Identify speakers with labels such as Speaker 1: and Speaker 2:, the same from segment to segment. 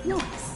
Speaker 1: Noise.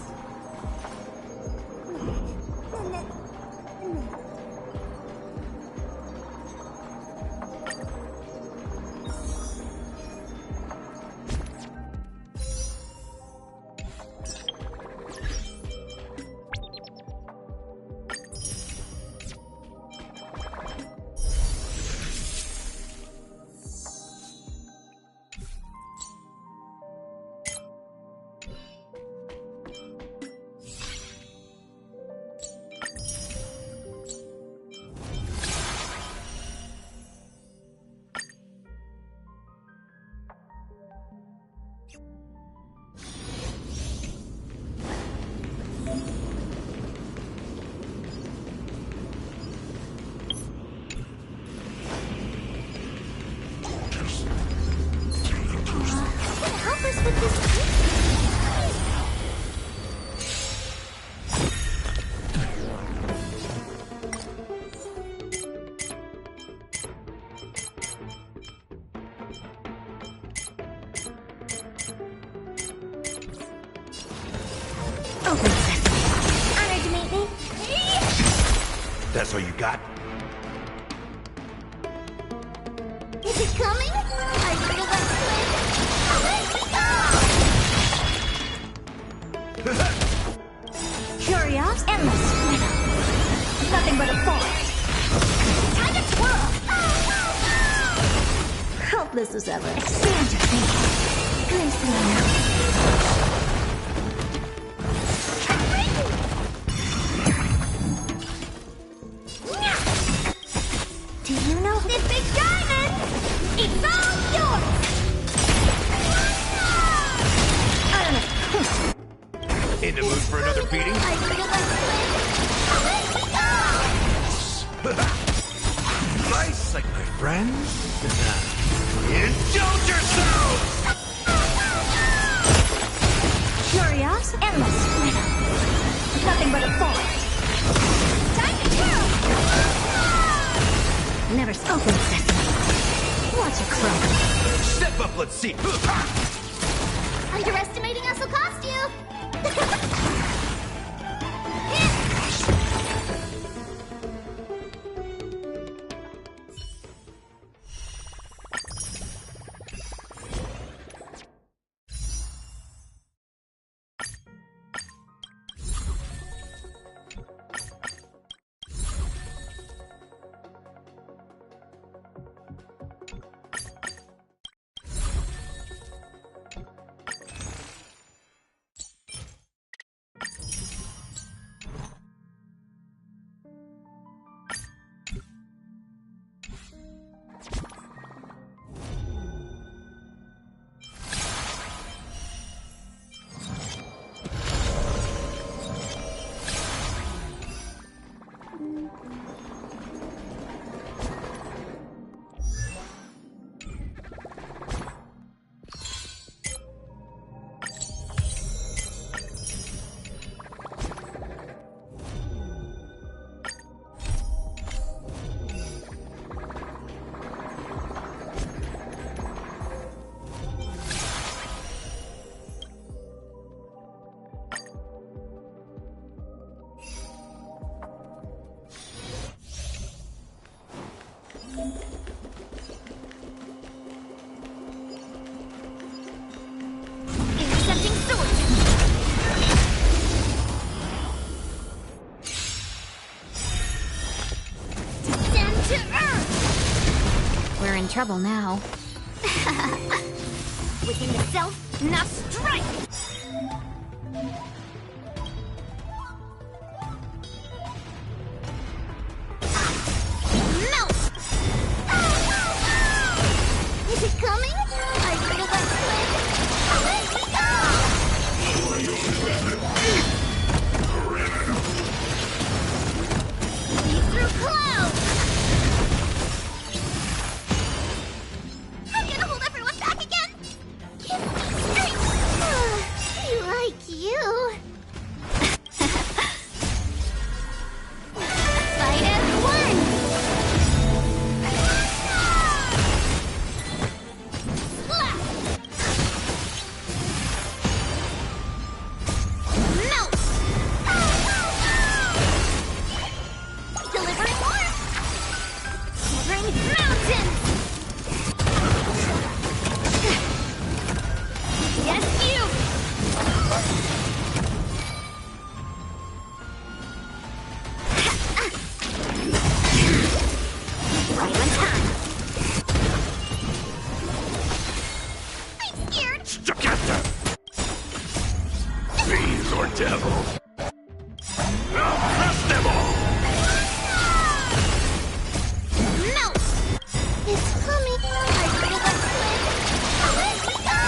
Speaker 1: Open sesame. Honored to meet me.
Speaker 2: That's all you got?
Speaker 1: Is it coming? Are you ready to let's win? Curious? Endless. Nothing but a forest. Time to twirl. Helpless as ever. Expand your thinking. Glimpse the unknown. Do you know this big diamond? It's all yours! I don't know.
Speaker 2: In the mood for another beating?
Speaker 1: I feel like
Speaker 2: Nice, like my friends. Indulge yourselves!
Speaker 1: Curious? Endless. Nothing but a forest. Time to twirl! Never spoken sesame. Watch it crumble.
Speaker 2: Step up, let's see.
Speaker 1: Underestimating us will cost you. Intercepting sword. Descend to earth. We're in trouble now. Within the self, now strike. Melt. Is it coming? Are you ready to let's win? Away we go! Leap through clouds! How are you gonna hold everyone back again? Give me strength!
Speaker 2: devil. I'll crush them all!
Speaker 1: Melt! It's coming! Are you ready to swim? Let me go!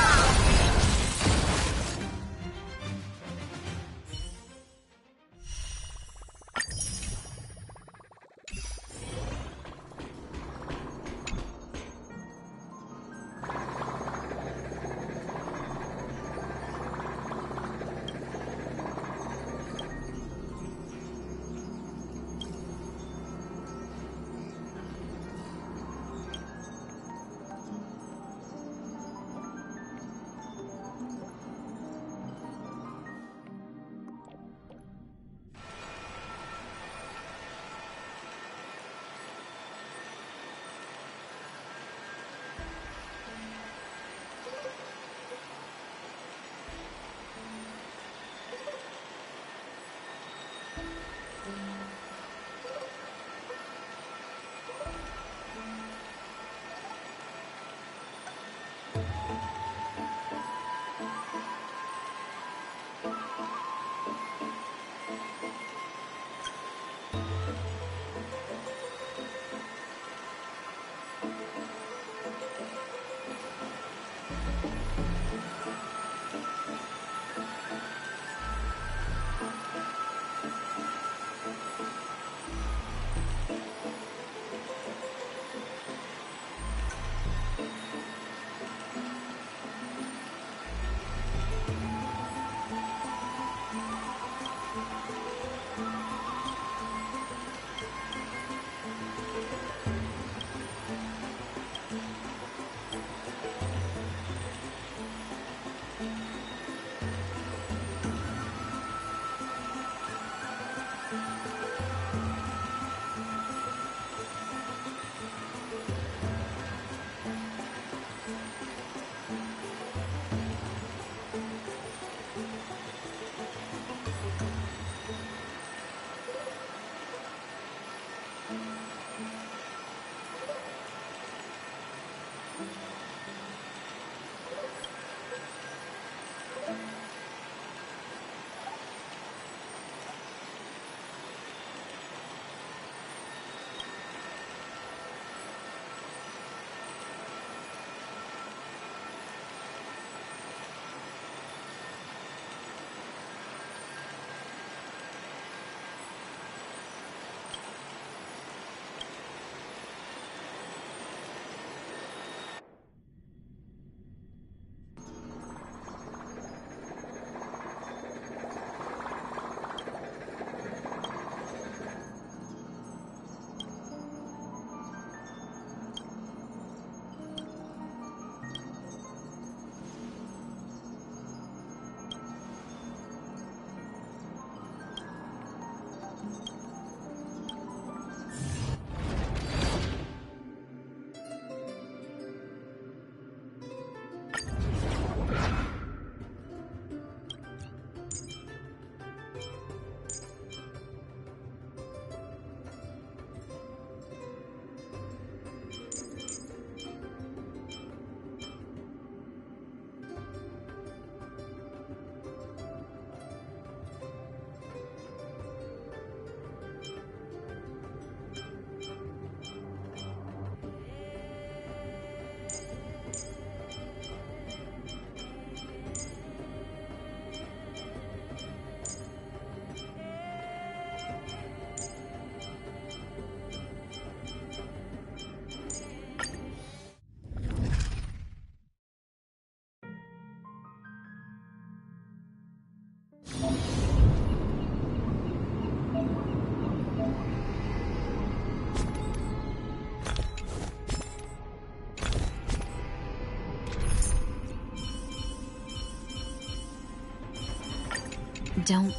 Speaker 3: Don't.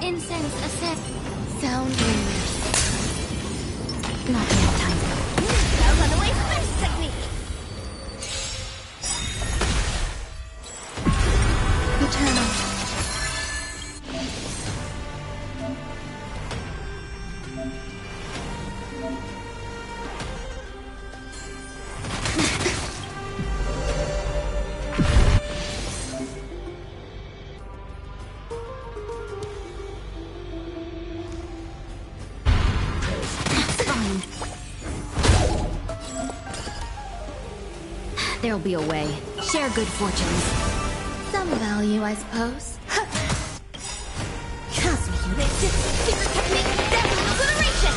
Speaker 1: Incense ascend.
Speaker 3: Sound rumors. Not enough time.
Speaker 1: A runaway first technique.
Speaker 3: Eternal. There'll be a way. Share good fortunes.
Speaker 1: Some value, I suppose.
Speaker 3: Secret technique, death obliteration!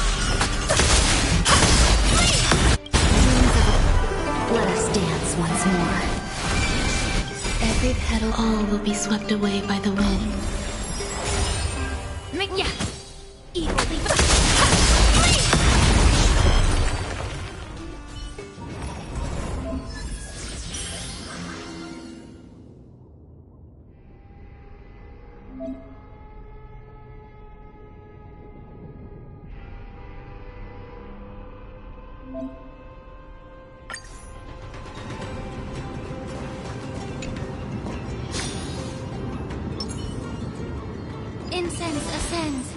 Speaker 3: Let us dance once more.
Speaker 1: Every petal.
Speaker 4: All will be swept away by the wind.
Speaker 3: Yeah. Evil leave. Incense ascends.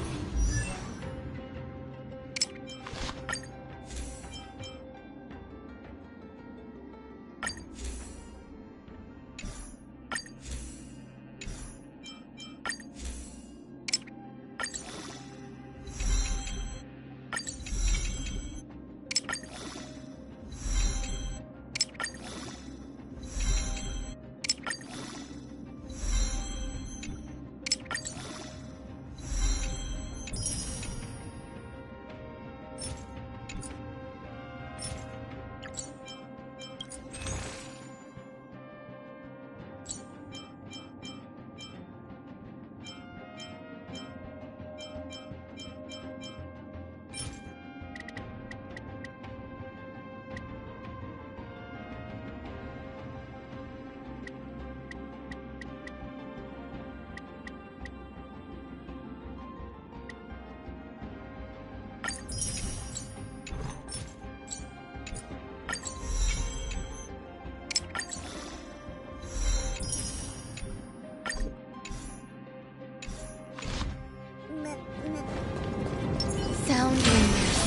Speaker 1: Sound lingers.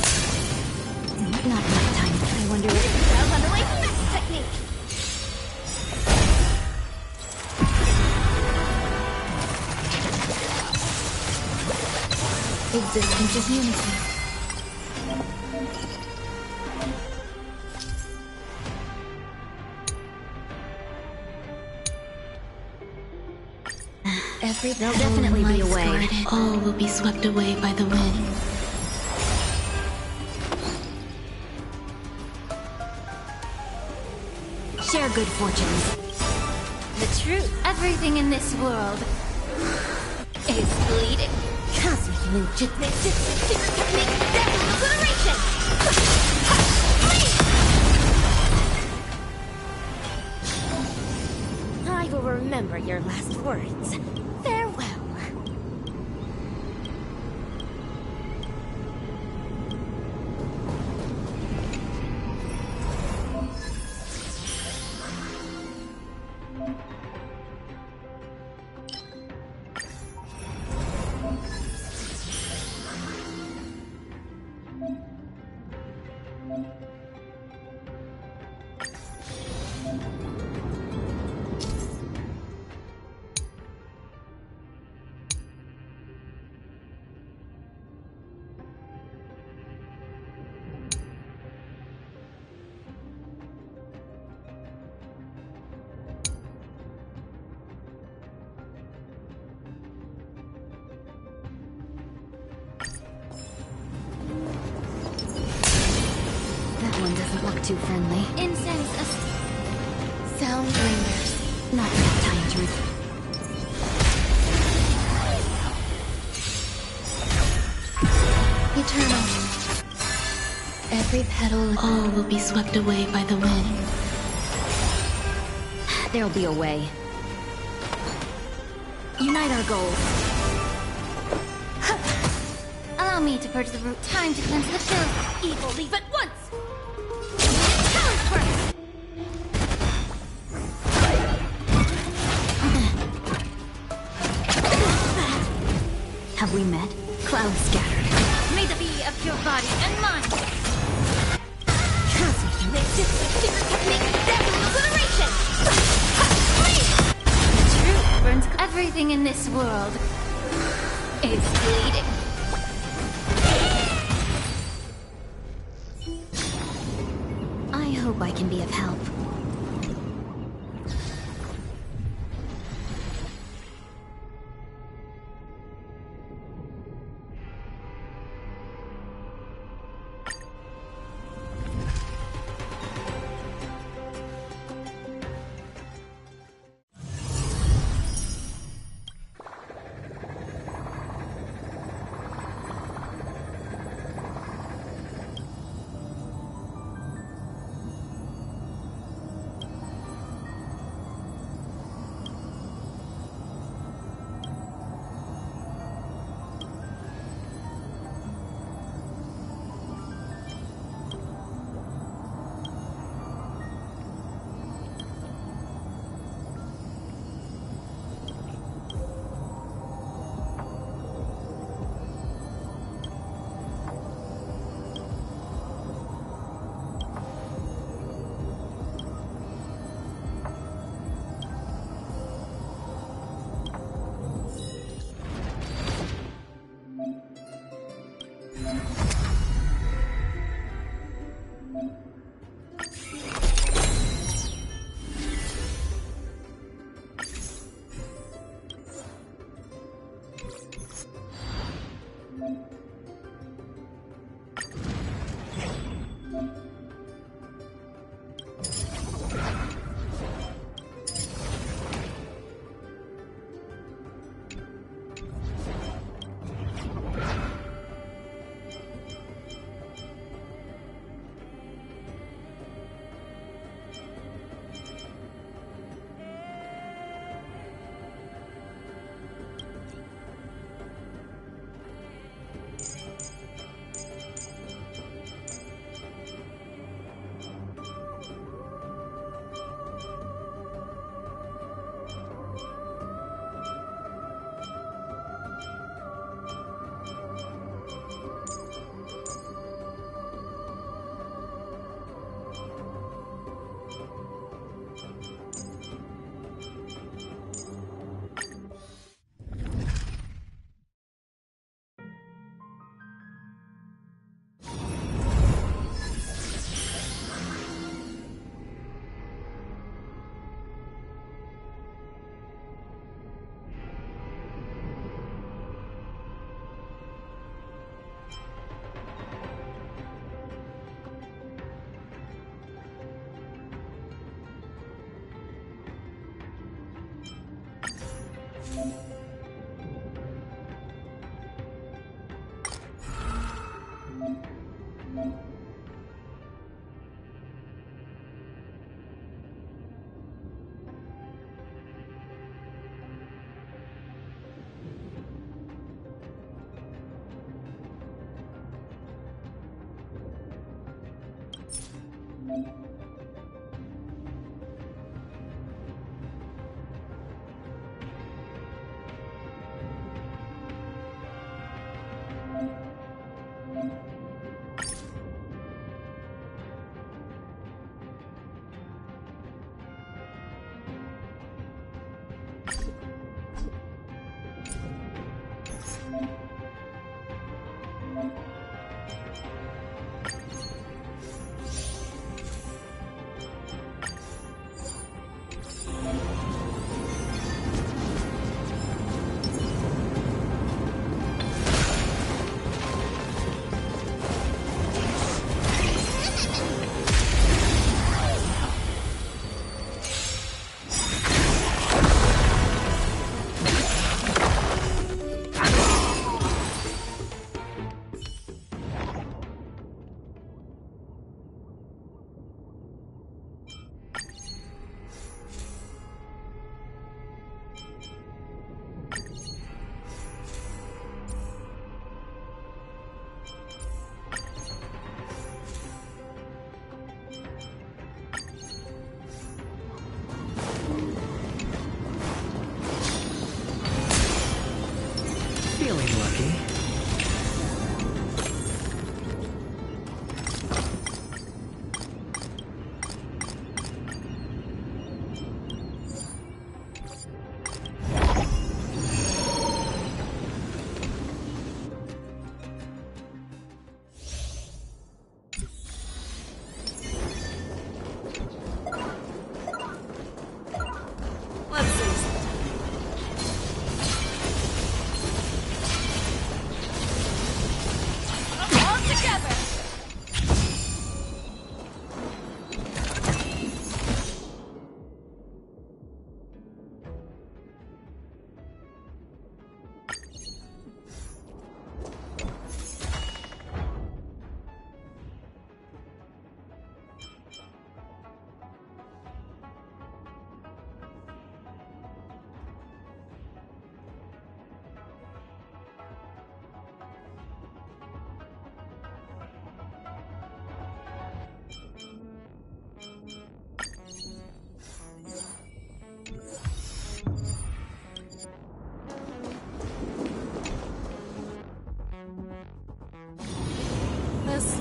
Speaker 3: Not enough time. I wonder if...
Speaker 1: Cells underway next technique.
Speaker 3: Existence is unity.
Speaker 1: There'll
Speaker 3: definitely be a way.
Speaker 4: All will be swept away by the wind.
Speaker 3: Share good fortunes.
Speaker 1: The truth. Everything in this world is bleeding. Cosmic secret technique, death obliteration. I will remember your last words. Farewell.
Speaker 3: That one doesn't look too friendly.
Speaker 1: Incense sound lingers.
Speaker 3: Not enough time to...
Speaker 1: Eternal. Every petal.
Speaker 4: All will be swept away by the wind.
Speaker 3: There'll be a way. Unite our goals.
Speaker 1: Allow me to purge the root. Time to cleanse the chill. Evil leave at once. Challenge first.
Speaker 3: Have we met? Clouds scattered.
Speaker 1: May the be of your body and mind. Cosmic secret technique, death obliteration. The truth burns. Everything in this world is bleeding.
Speaker 3: I hope I can be of help.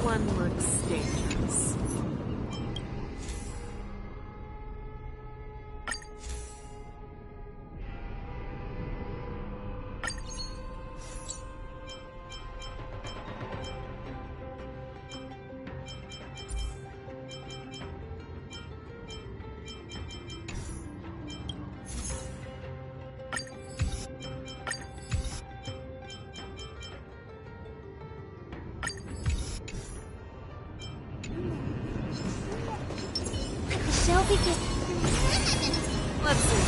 Speaker 5: one looks dangerous.
Speaker 1: The show begins.
Speaker 5: Let's see.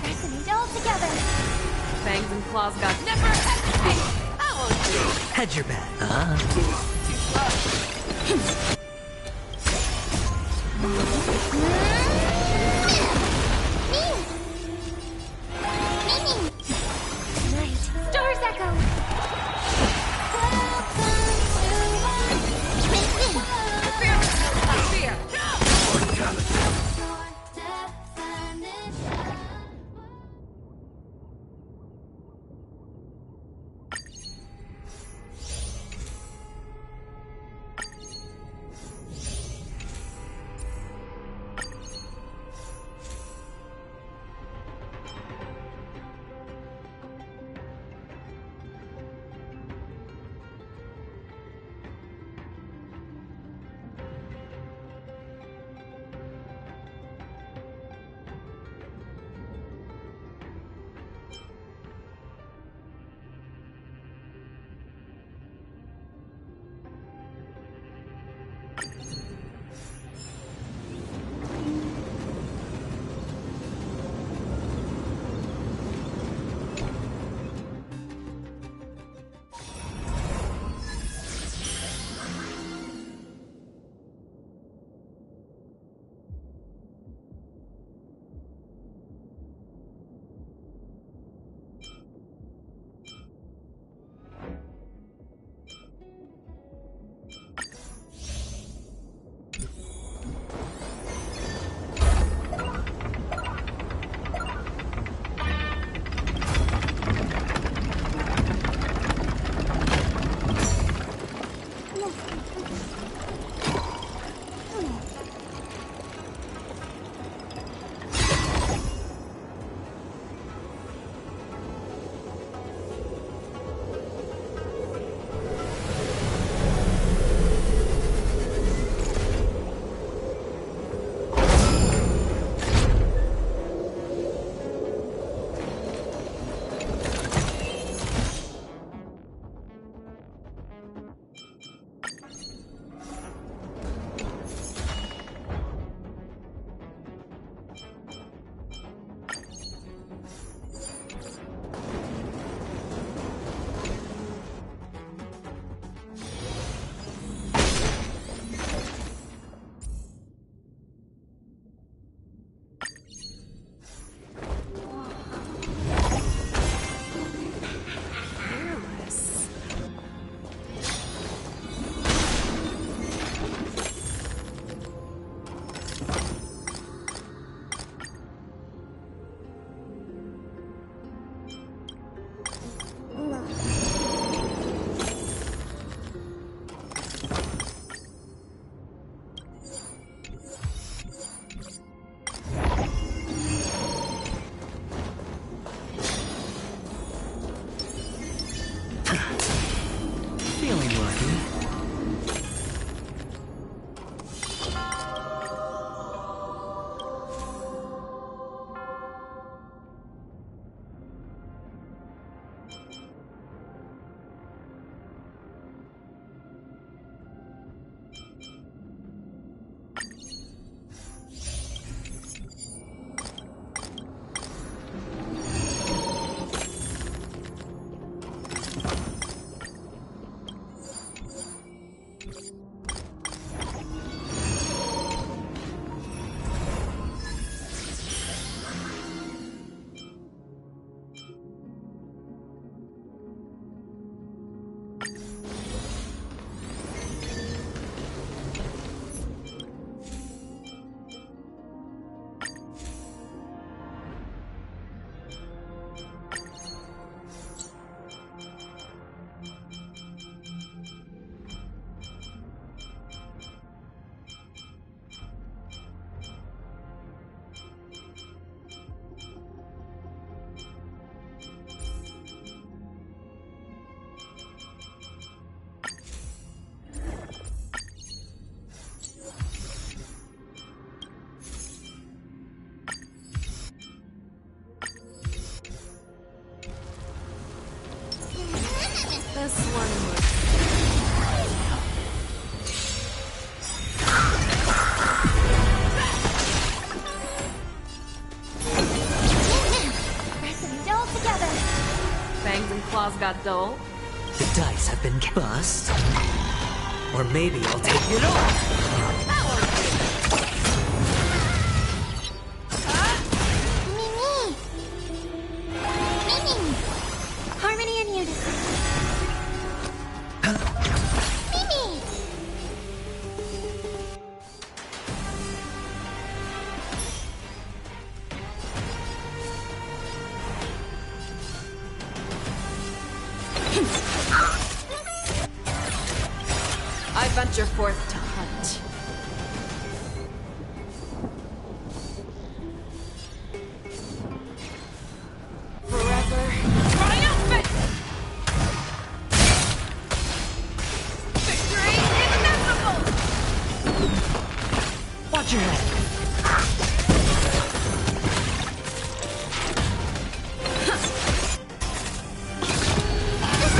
Speaker 1: Resonate all together.
Speaker 5: Fangs and claws got never hesitate! I won't do.
Speaker 6: Hedge your bet, huh?
Speaker 1: Night. Stars echo.
Speaker 5: Fear! this one was...
Speaker 1: Pressing it all together.
Speaker 5: Fangs and claws got dull.
Speaker 6: The dice have been bust. Or maybe I'll take it all.
Speaker 1: Mimi! Mimi! Harmony and unison. Mimi!
Speaker 5: I venture forth to hunt. Forever triumphant! Victory inevitable!
Speaker 6: Watch your head.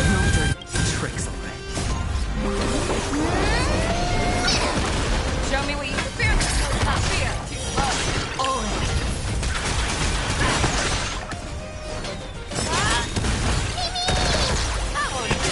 Speaker 6: No dirty tricks already.
Speaker 5: Show me what you can fear. Not fear. Too slow.
Speaker 6: All
Speaker 5: That won't do.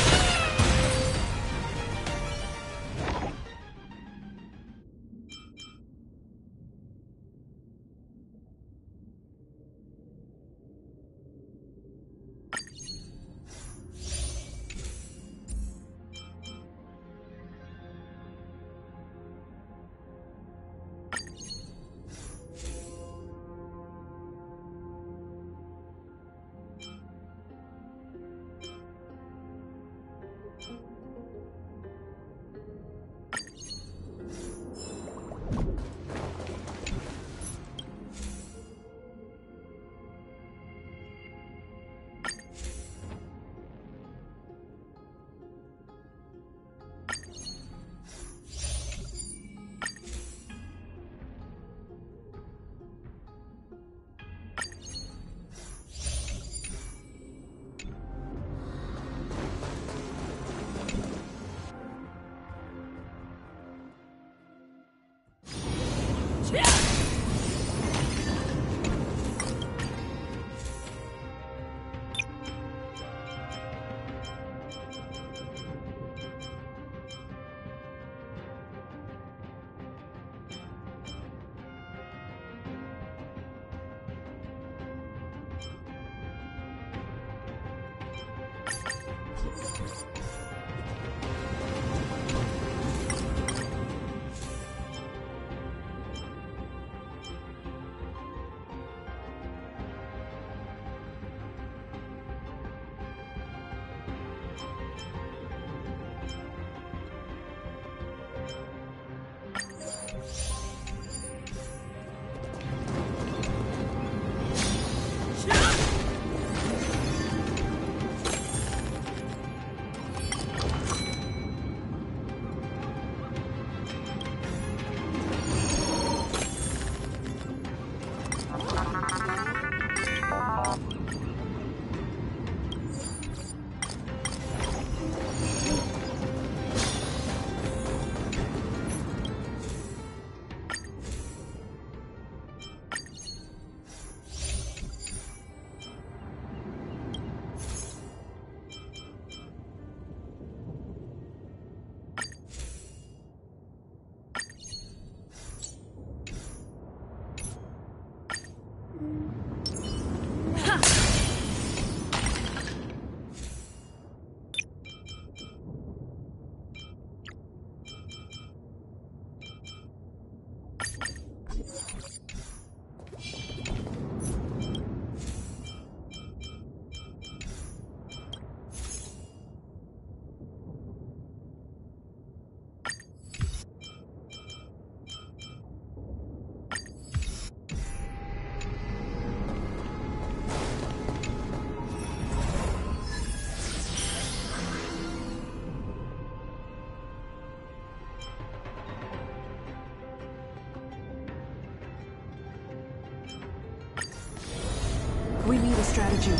Speaker 5: We need a strategy.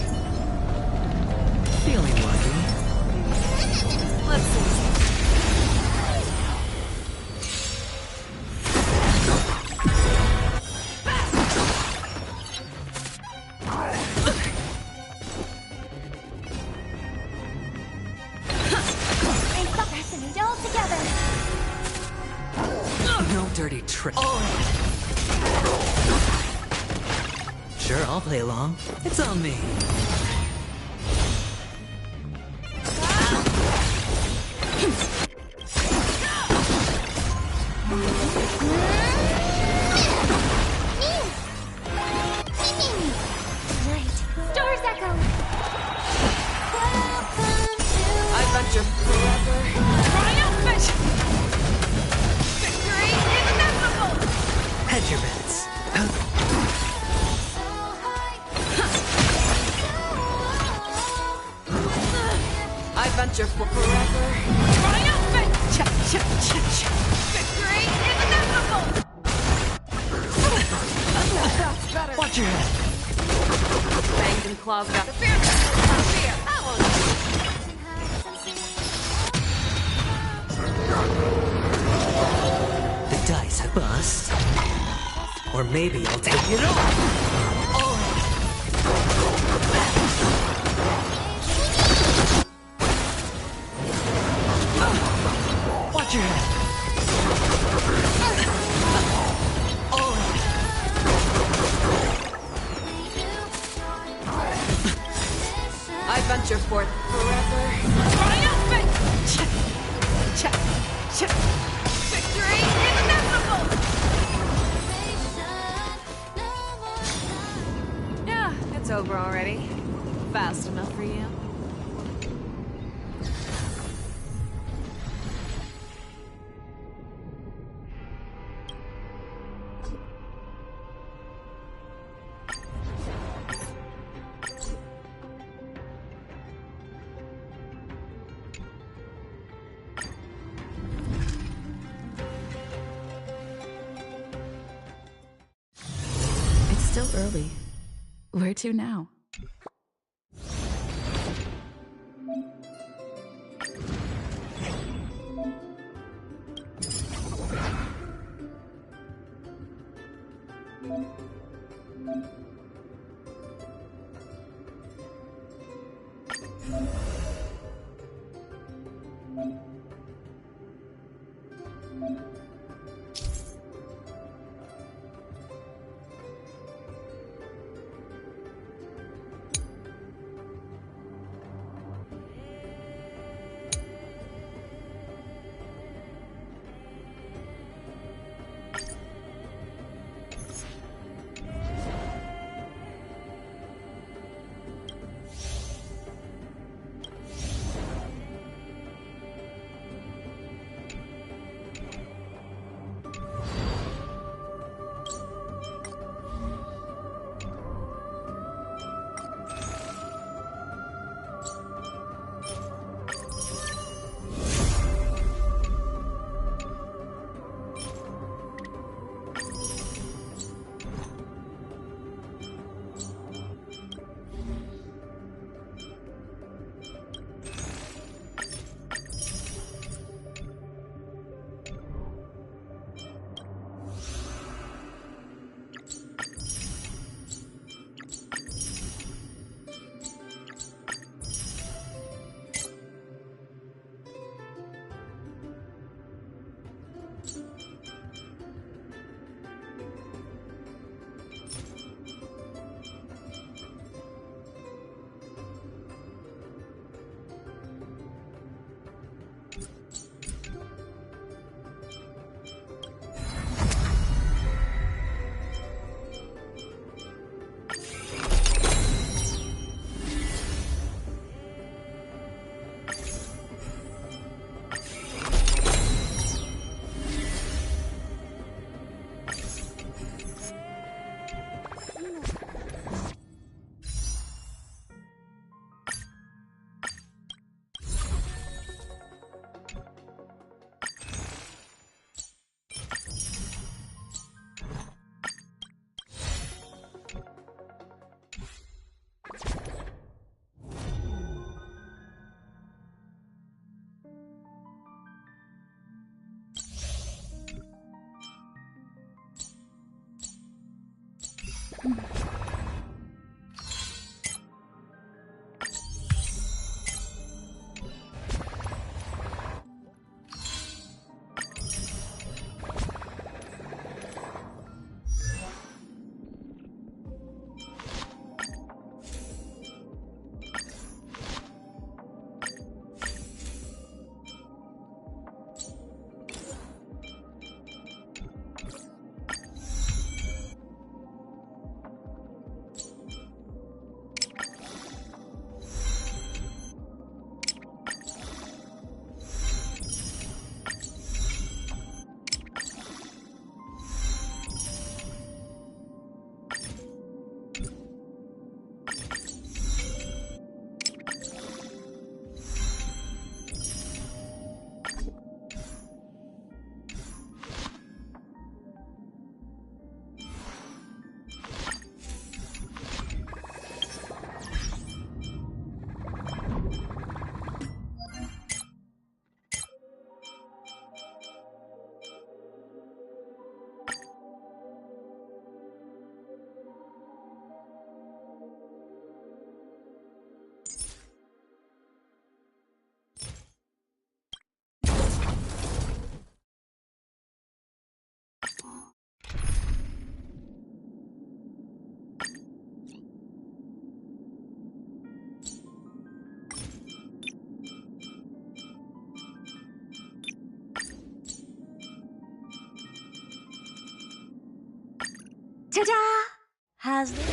Speaker 6: feeling lucky.
Speaker 5: Let's see.
Speaker 1: Fascinate all together.
Speaker 6: No dirty trick. Sure, I'll play along. It's on me.
Speaker 1: Right. Stars echo.
Speaker 5: I venture forever. Triumphant! Victory is inevitable!
Speaker 6: Hedge your bets.
Speaker 5: I venture for forever. Triumphant! Victory is inevitable! That's better.
Speaker 6: Watch your head.
Speaker 5: Fangs and claws got the fear. Fear. I won't.
Speaker 6: The dice have bust. Or maybe I'll take it all. Watch your head.
Speaker 5: I venture forth forever. Triumphant! Victory is inevitable! Yeah, it's over already. Fast enough for you.
Speaker 7: It's still early. Where to now?
Speaker 3: Ta-da! Has this?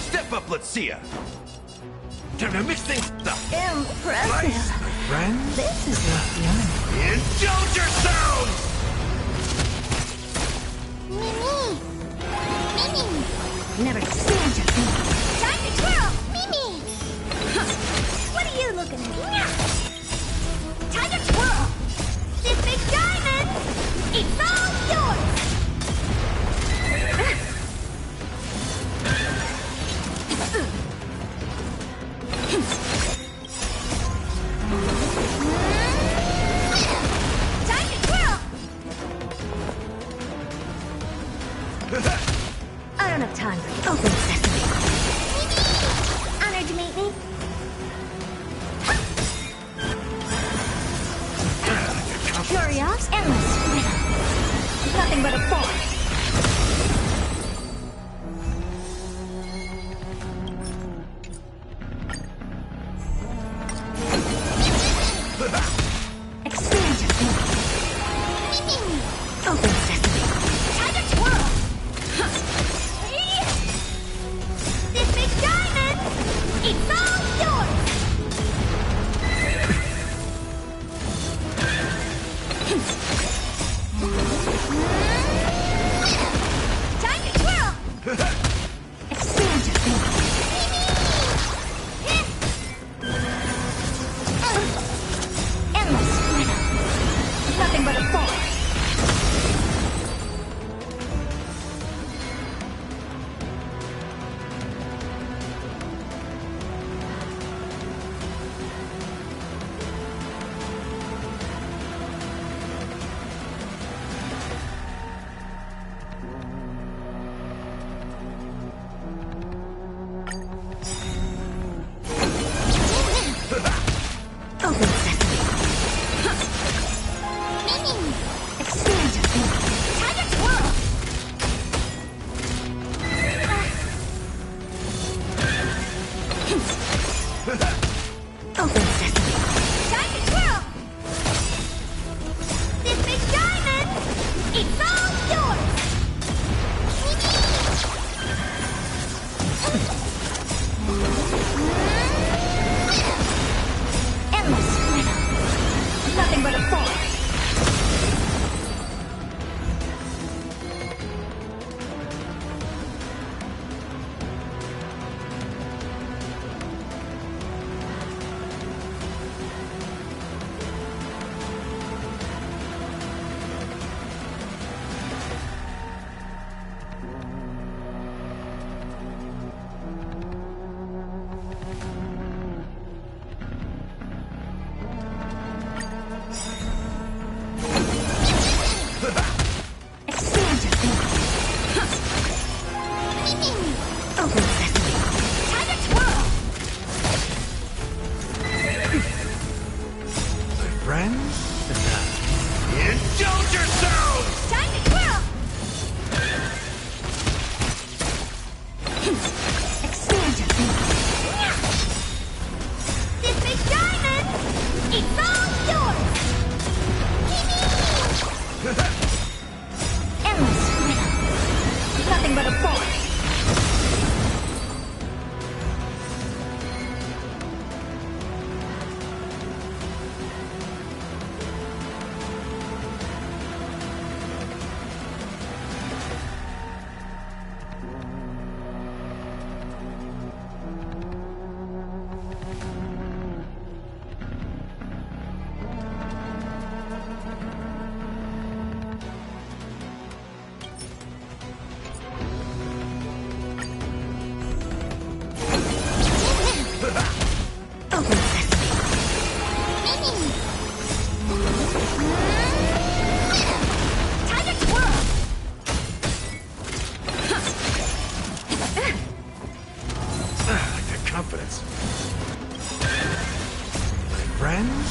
Speaker 2: Step up, let's see ya. Time to mix things up.
Speaker 3: Impressive!
Speaker 2: Nice, my friend.
Speaker 3: This is not fun.
Speaker 2: Indulge yourselves!
Speaker 1: Mimi! Mimi!
Speaker 3: Never stand to think.
Speaker 1: Time to twirl! Mimi! What are you looking at? Time to twirl! This big diamond! It's all yours! Time to twirl!
Speaker 3: I don't have time for open sesame.
Speaker 1: Honored to meet me.
Speaker 3: Curious, endless. Nothing but a force. Expand your thinking.
Speaker 1: Mimi!
Speaker 3: Open sesame.
Speaker 1: Time to twirl! This big diamond! It's all yours! Time to twirl!
Speaker 3: Expand your thinking. Endless freedom. Nothing but a force. Open sesame.
Speaker 1: Mimi!
Speaker 3: Expand your thinking.
Speaker 1: Time to twirl!
Speaker 3: Open sesame.
Speaker 1: Time to twirl! This big diamond! It's all yours!
Speaker 3: Endless freedom. Nothing but a force. Expand your thinking. Open sesame.
Speaker 1: Time to twirl!
Speaker 2: My friends? Indulge yourselves!
Speaker 1: Time to twirl!
Speaker 3: Expand your thinking.
Speaker 1: This big diamond! It's all yours!
Speaker 3: Endless freedom. Nothing but a force. Open sesame.
Speaker 1: Time to twirl!
Speaker 2: I like that confidence. My friends?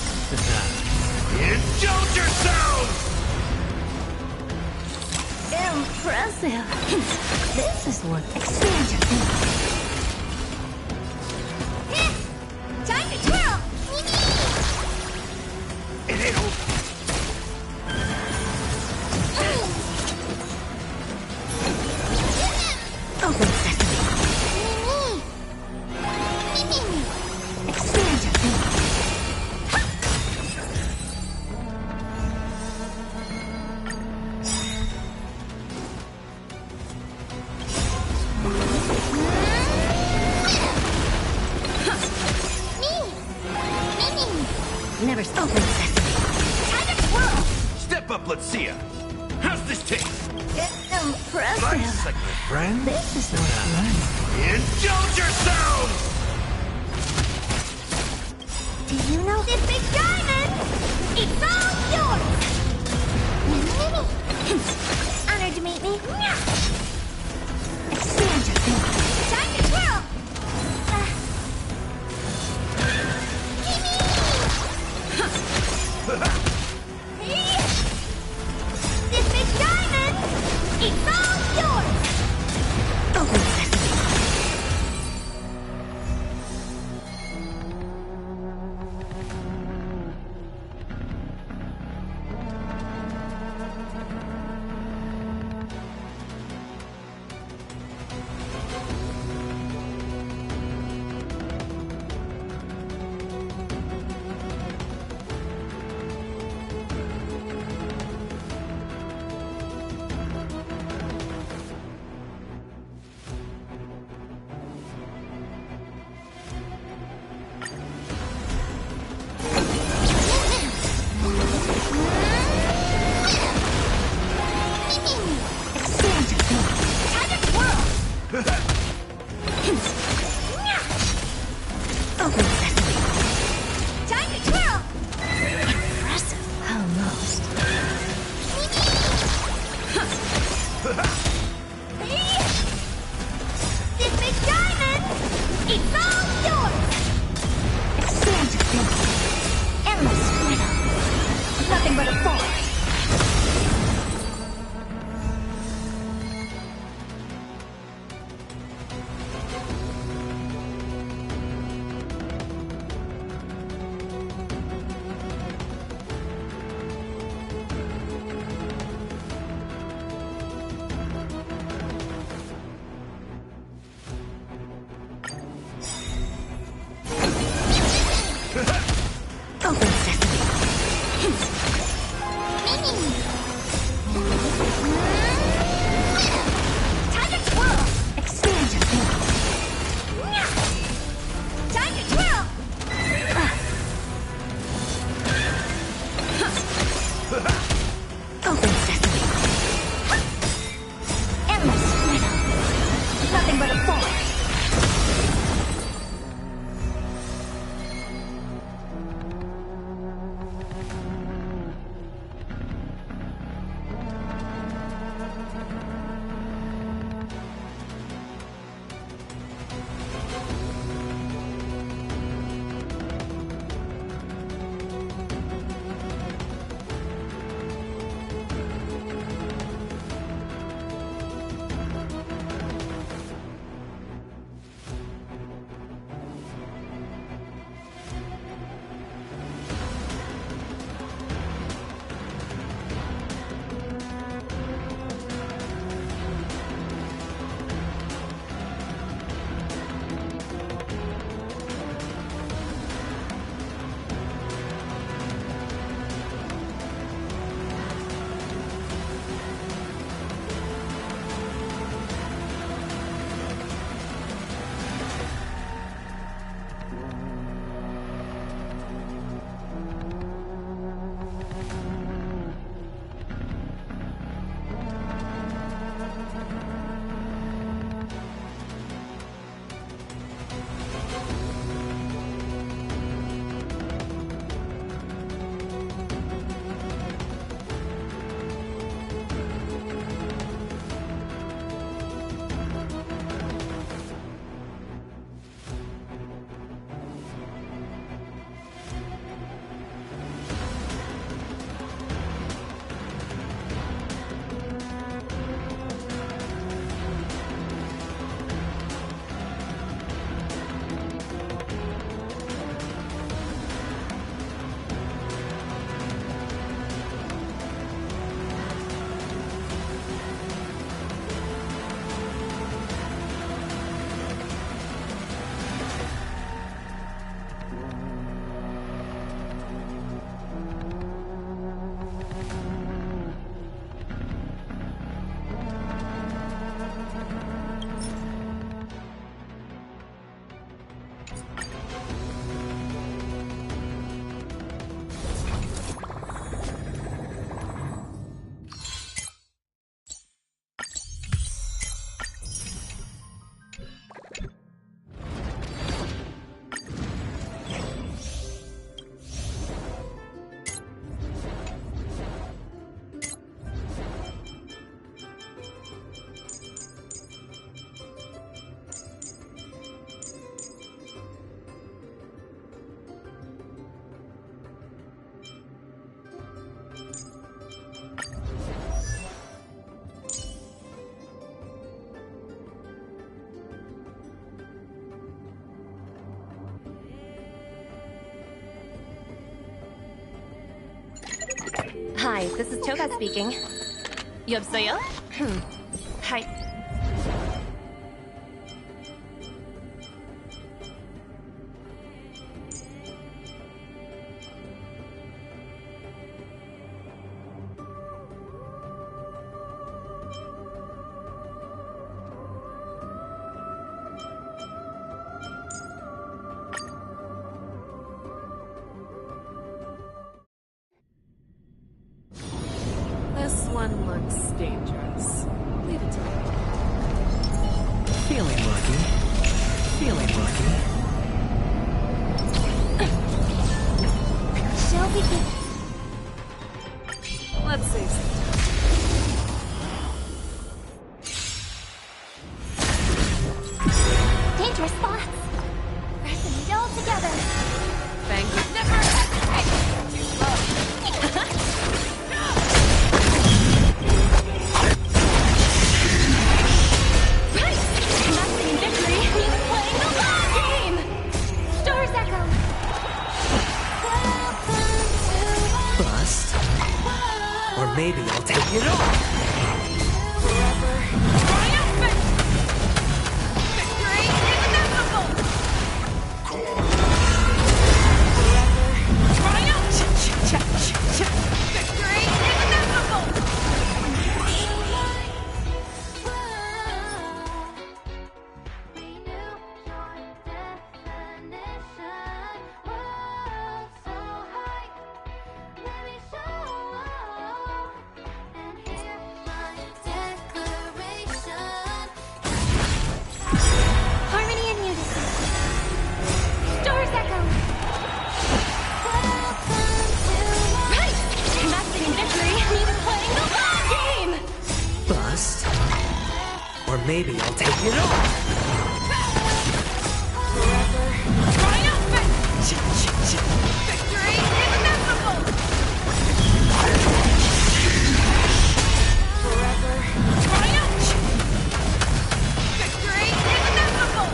Speaker 2: Indulge yourselves!
Speaker 3: Impressive. This is worth. Expand your thinking.
Speaker 1: Time to twirl!
Speaker 2: How's this taste?
Speaker 1: It's impressive.
Speaker 2: Bites like my friend?
Speaker 7: This is not fun.
Speaker 2: Indulge yourselves!
Speaker 1: Do you know this big diamond? It's all yours! Honored to meet me. Expand your thinking. Time to twirl! This big diamond! It's all yours!
Speaker 3: Open sesame.
Speaker 5: Hi, this is Toga speaking. 여보세요? Hi. This one looks dangerous. Leave it to me.
Speaker 6: Feeling lucky. Feeling lucky.
Speaker 1: Shall we begin?
Speaker 5: Let's save some time.
Speaker 1: Dangerous spots. Pressing it all together.
Speaker 5: Bang would never hesitate. Too slow.
Speaker 1: Right! Nothing in victory means playing the long game! Stars echo!
Speaker 6: Bust. Or maybe I'll take it all.
Speaker 5: Triumphant! Victory is inevitable! Triumph! Victory is inevitable!
Speaker 1: Harmony and unity. Stars echo! Right! Nothing in victory means playing the long game!
Speaker 6: Bust. Or maybe I'll take it all.
Speaker 5: Triumphant! Victory is inevitable! Triumph! Victory is inevitable!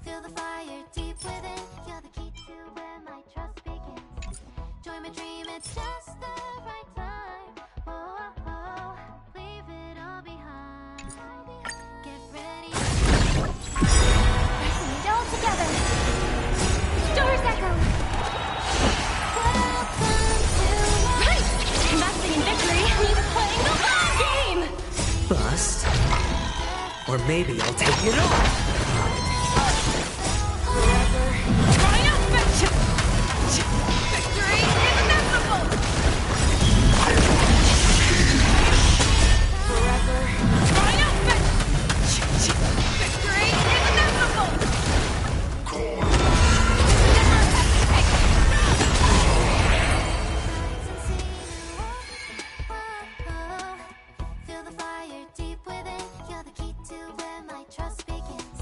Speaker 1: Feel the fire deep within. You're the key to where my trust begins. Join my dream, it's just the right time. Leave it all behind. Get ready. Pressing it all together. Stars echo. Right! Nothing in victory means playing the long game!
Speaker 6: Bust. Or maybe I'll take it all.
Speaker 5: Triumphant! Victory is inevitable! Triumphant! Victory is inevitable! Never hesitate!
Speaker 1: Feel the fire deep within. You're the key to where my trust begins.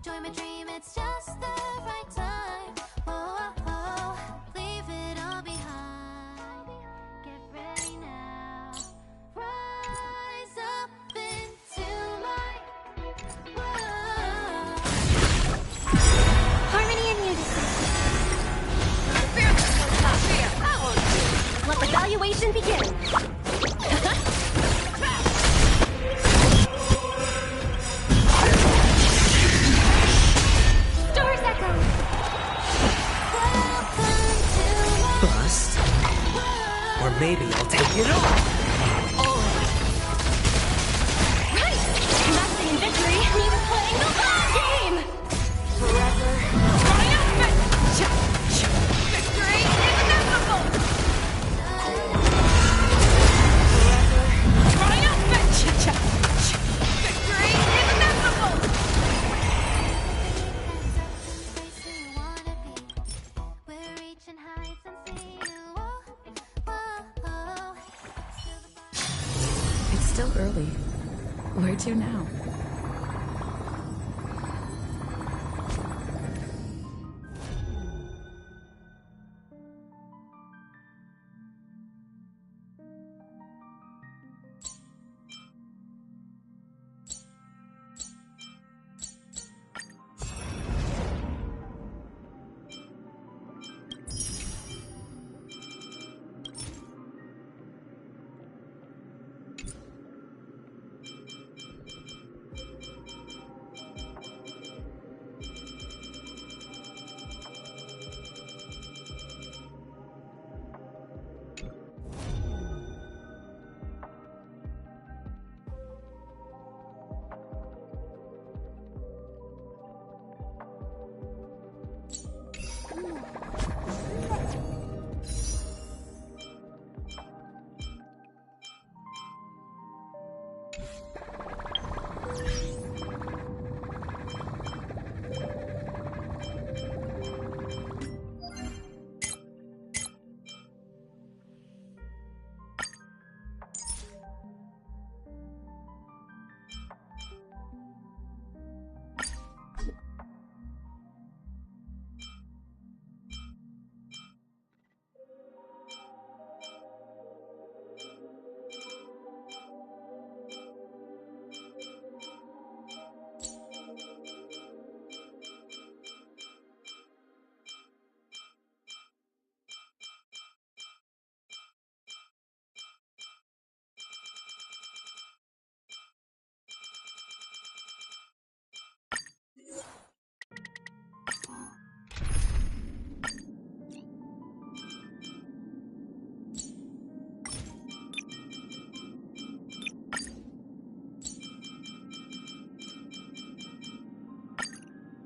Speaker 1: Join my dream, it's just the right time. Leave it all behind. Get ready now. Rise up into light. Harmony and unity.
Speaker 5: Fearless was not fear. I won't do.
Speaker 1: Let the evaluation begin. Stars echo.
Speaker 6: Bust. Or maybe I'll take it all.
Speaker 1: Right! Nothing in victory means playing the long game!
Speaker 5: Triumphant! Victory is inevitable! Triumphant! Victory is inevitable!
Speaker 1: We're reaching heights unseen.
Speaker 7: It's still early. Where to now?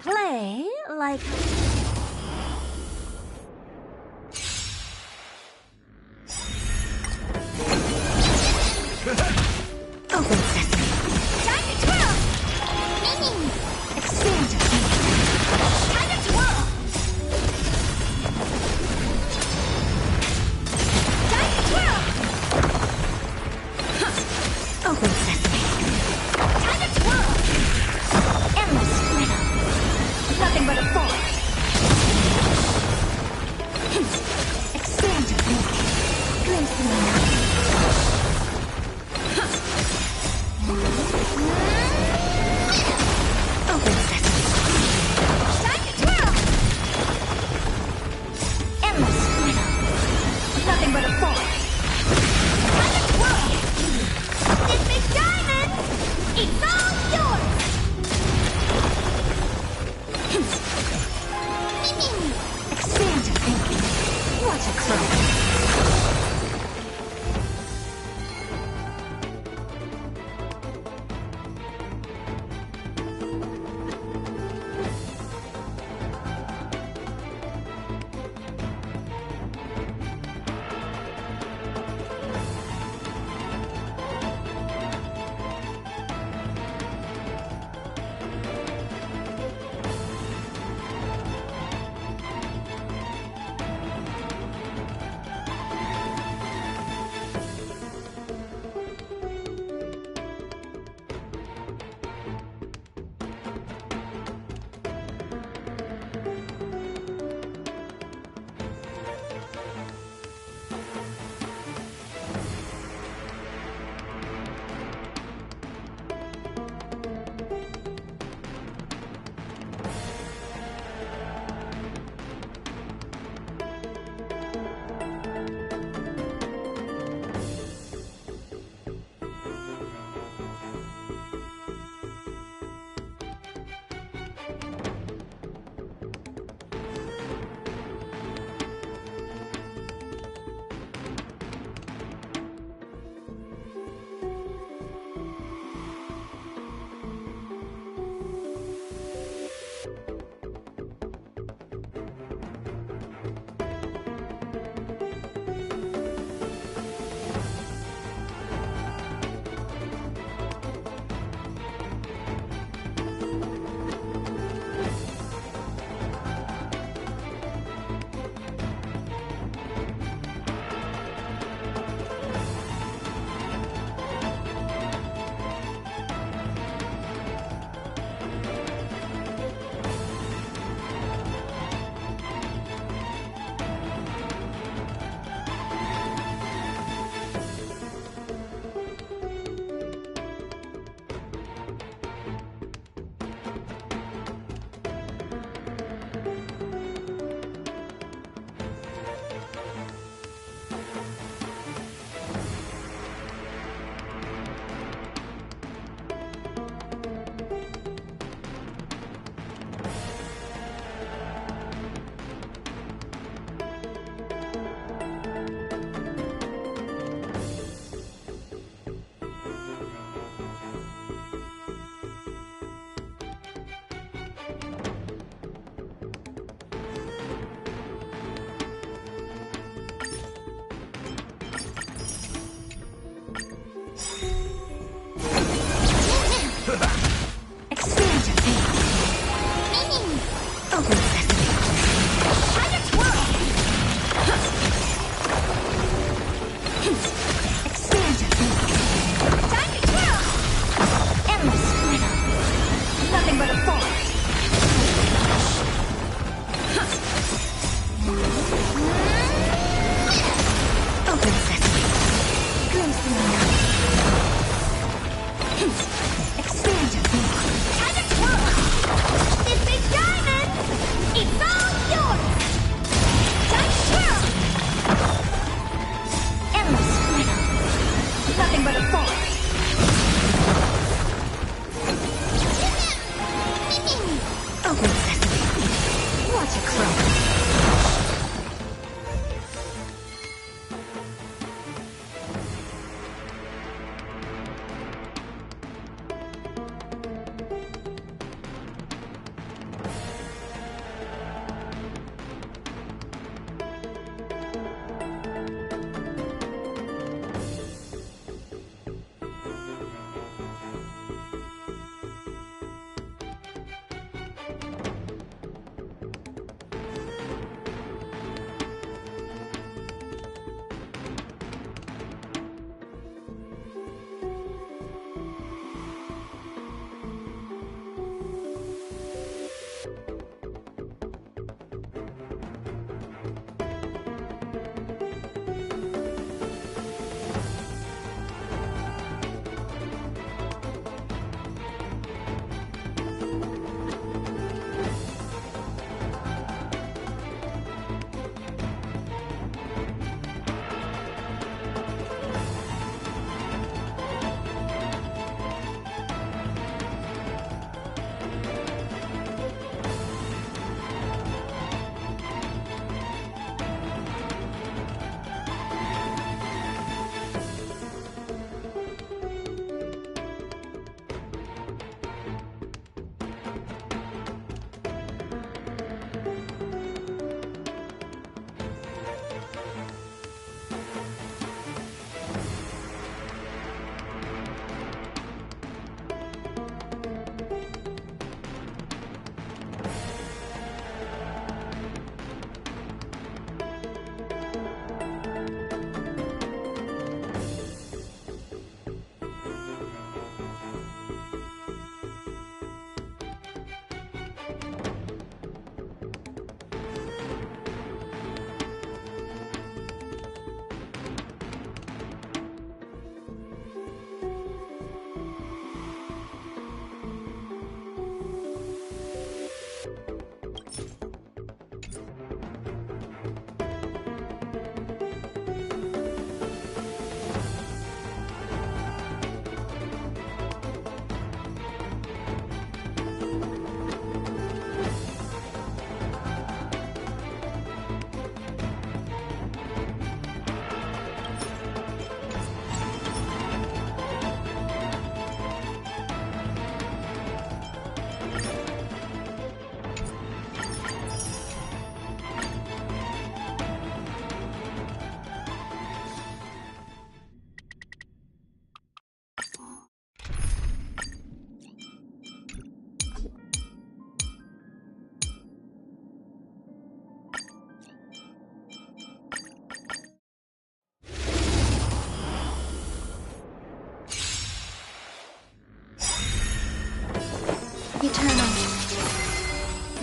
Speaker 1: play like... Open sesame. Time to twirl! Mini! Expand your thinking. Time to twirl! Time to twirl! Open sesame. Time to twirl! Endless freedom. Nothing but a force. Expand your thinking. Glimpse in the night. Open sesame. Time to twirl! Endless freedom. Nothing but a force. Time to twirl! This big diamond! It's all yours! Expand your thinking. Watch it grow.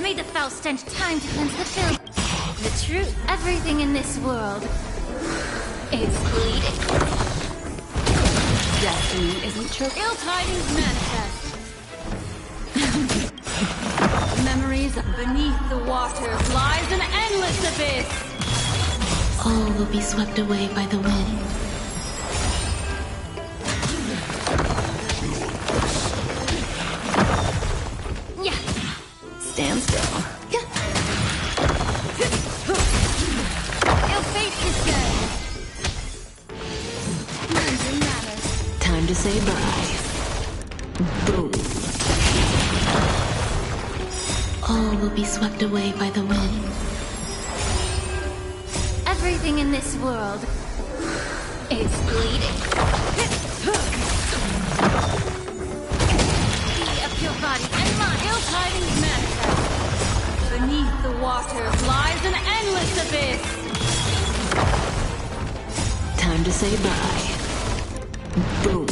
Speaker 1: May the foul stench time to cleanse the film. The truth, everything in this world is bleeding.
Speaker 7: Destiny isn't true.
Speaker 5: Ill tidings manifest.
Speaker 7: Memories
Speaker 5: Beneath the waters lies an endless abyss.
Speaker 4: All will be swept away by the wind.
Speaker 1: Yeah.
Speaker 7: stand still.
Speaker 1: Ill fate is dead. Mind your manners.
Speaker 7: Time to say bye. Boom.
Speaker 4: All will be swept away by the wind.
Speaker 1: Everything in this world is bleeding. Be of your body and mind.
Speaker 5: Ill tidings manifest. Beneath the waters lies an endless abyss.
Speaker 7: Time to say bye. Boom.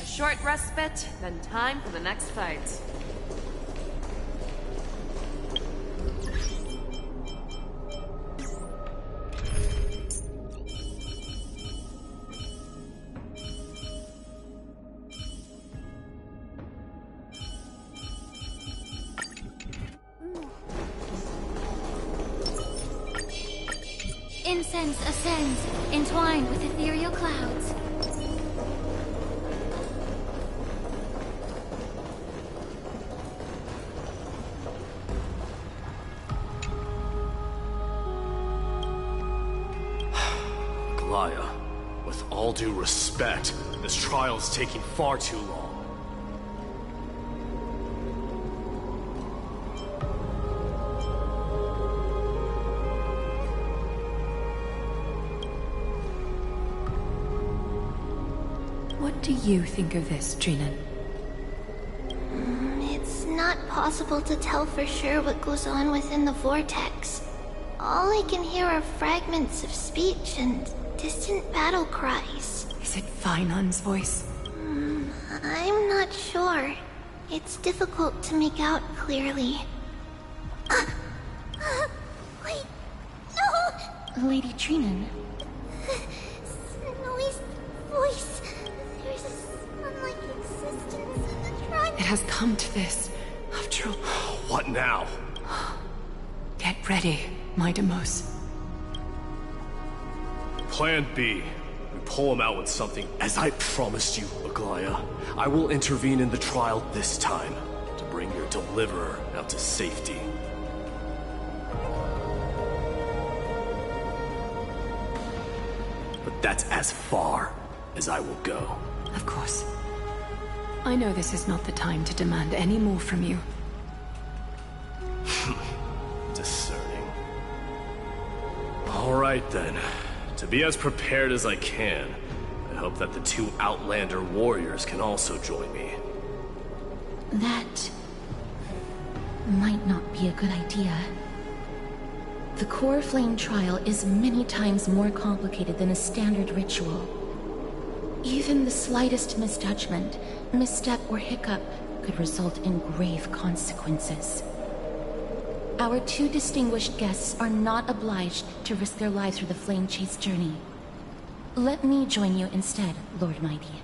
Speaker 5: Short respite, then time for the next fight.
Speaker 1: Incense ascends, entwined with ethereal clouds.
Speaker 2: With all due respect, this trial is taking far too long.
Speaker 7: What do you think of this, Trinan?
Speaker 8: It's not possible to tell for sure what goes on within the vortex. All I can hear are fragments of speech and distant battle cries.
Speaker 7: Is it Feinon's voice?
Speaker 8: I'm not sure. It's difficult to make out clearly. Wait, no!
Speaker 3: Lady Trinan.
Speaker 8: Snowy's voice. There's a sun-like existence in the tribe.
Speaker 7: It has come to this. After all,
Speaker 2: What now?
Speaker 7: get ready, my Demos.
Speaker 2: Plan B. We pull him out with something. As I promised you, Aglaya, I will intervene in the trial this time to bring your deliverer out to safety. But that's as far as I will go.
Speaker 7: Of course. I know this is not the time to demand any more from you.
Speaker 2: Alright then. To be as prepared as I can, I hope that the two Outlander warriors can also join me.
Speaker 7: That might not be a good idea. The core flame trial is many times more complicated than a standard ritual. Even the slightest misjudgment, misstep, or hiccup could result in grave consequences. Our two distinguished guests are not obliged to risk their lives for the flame chase journey. Let me join you instead, Lord Mighty.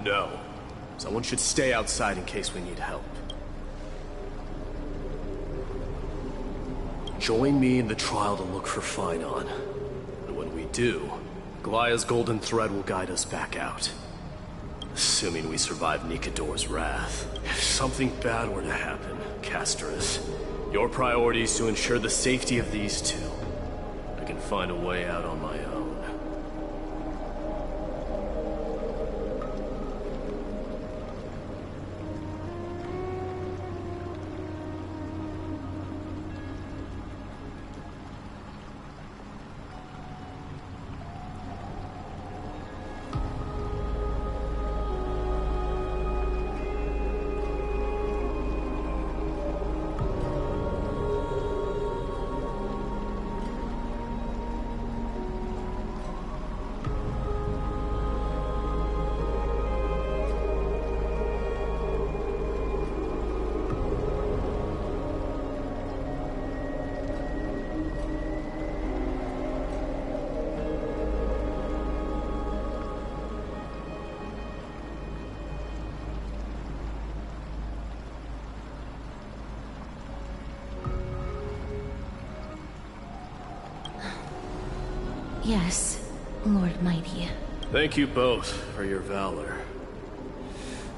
Speaker 2: No. Someone should stay outside in case we need help. Join me in the trial to look for Phainon. And when we do, Glaya's golden thread will guide us back out. Assuming we survive Nikador's wrath. If something bad were to happen, Casterus, your priority is to ensure the safety of these two. I can find a way out on my own.
Speaker 7: Yes, Lord Mighty.
Speaker 2: Thank you both for your valor.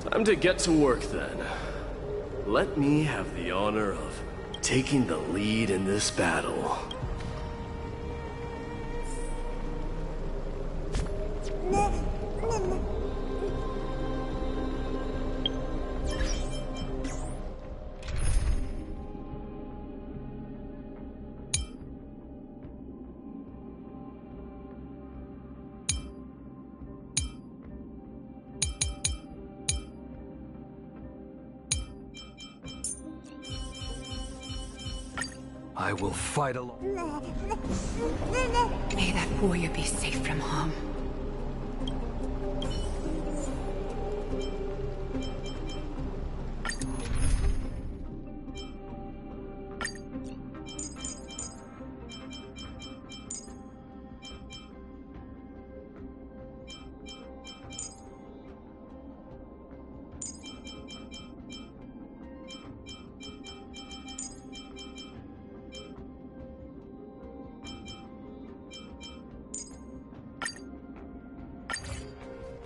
Speaker 2: Time to get to work then. Let me have the honor of taking the lead in this battle.
Speaker 6: I will fight alone.
Speaker 9: May that warrior be safe from harm.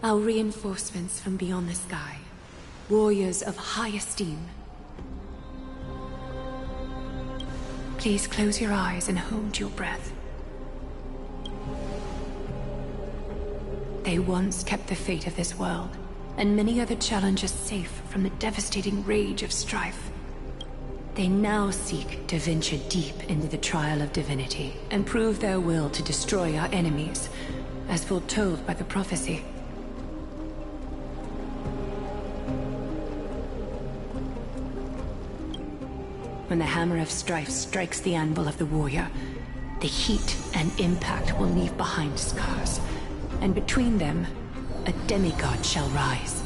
Speaker 9: Our reinforcements from beyond the sky. Warriors of high esteem. Please close your eyes and hold your breath. They once kept the fate of this world, and many other challenges safe from the devastating rage of strife. They now seek to venture deep into the trial of divinity, and prove their will to destroy our enemies, as foretold by the prophecy. When the hammer of strife strikes the anvil of the warrior, the heat and impact will leave behind scars, and between them, a demigod shall rise.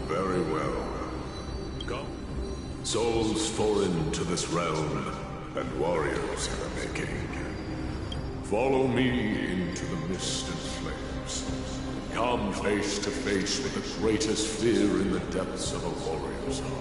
Speaker 10: Very well. Come. Souls foreign to this realm, and warriors in the making. Follow me into the mist and flames. come face to face with the greatest fear in the depths of a warrior's heart.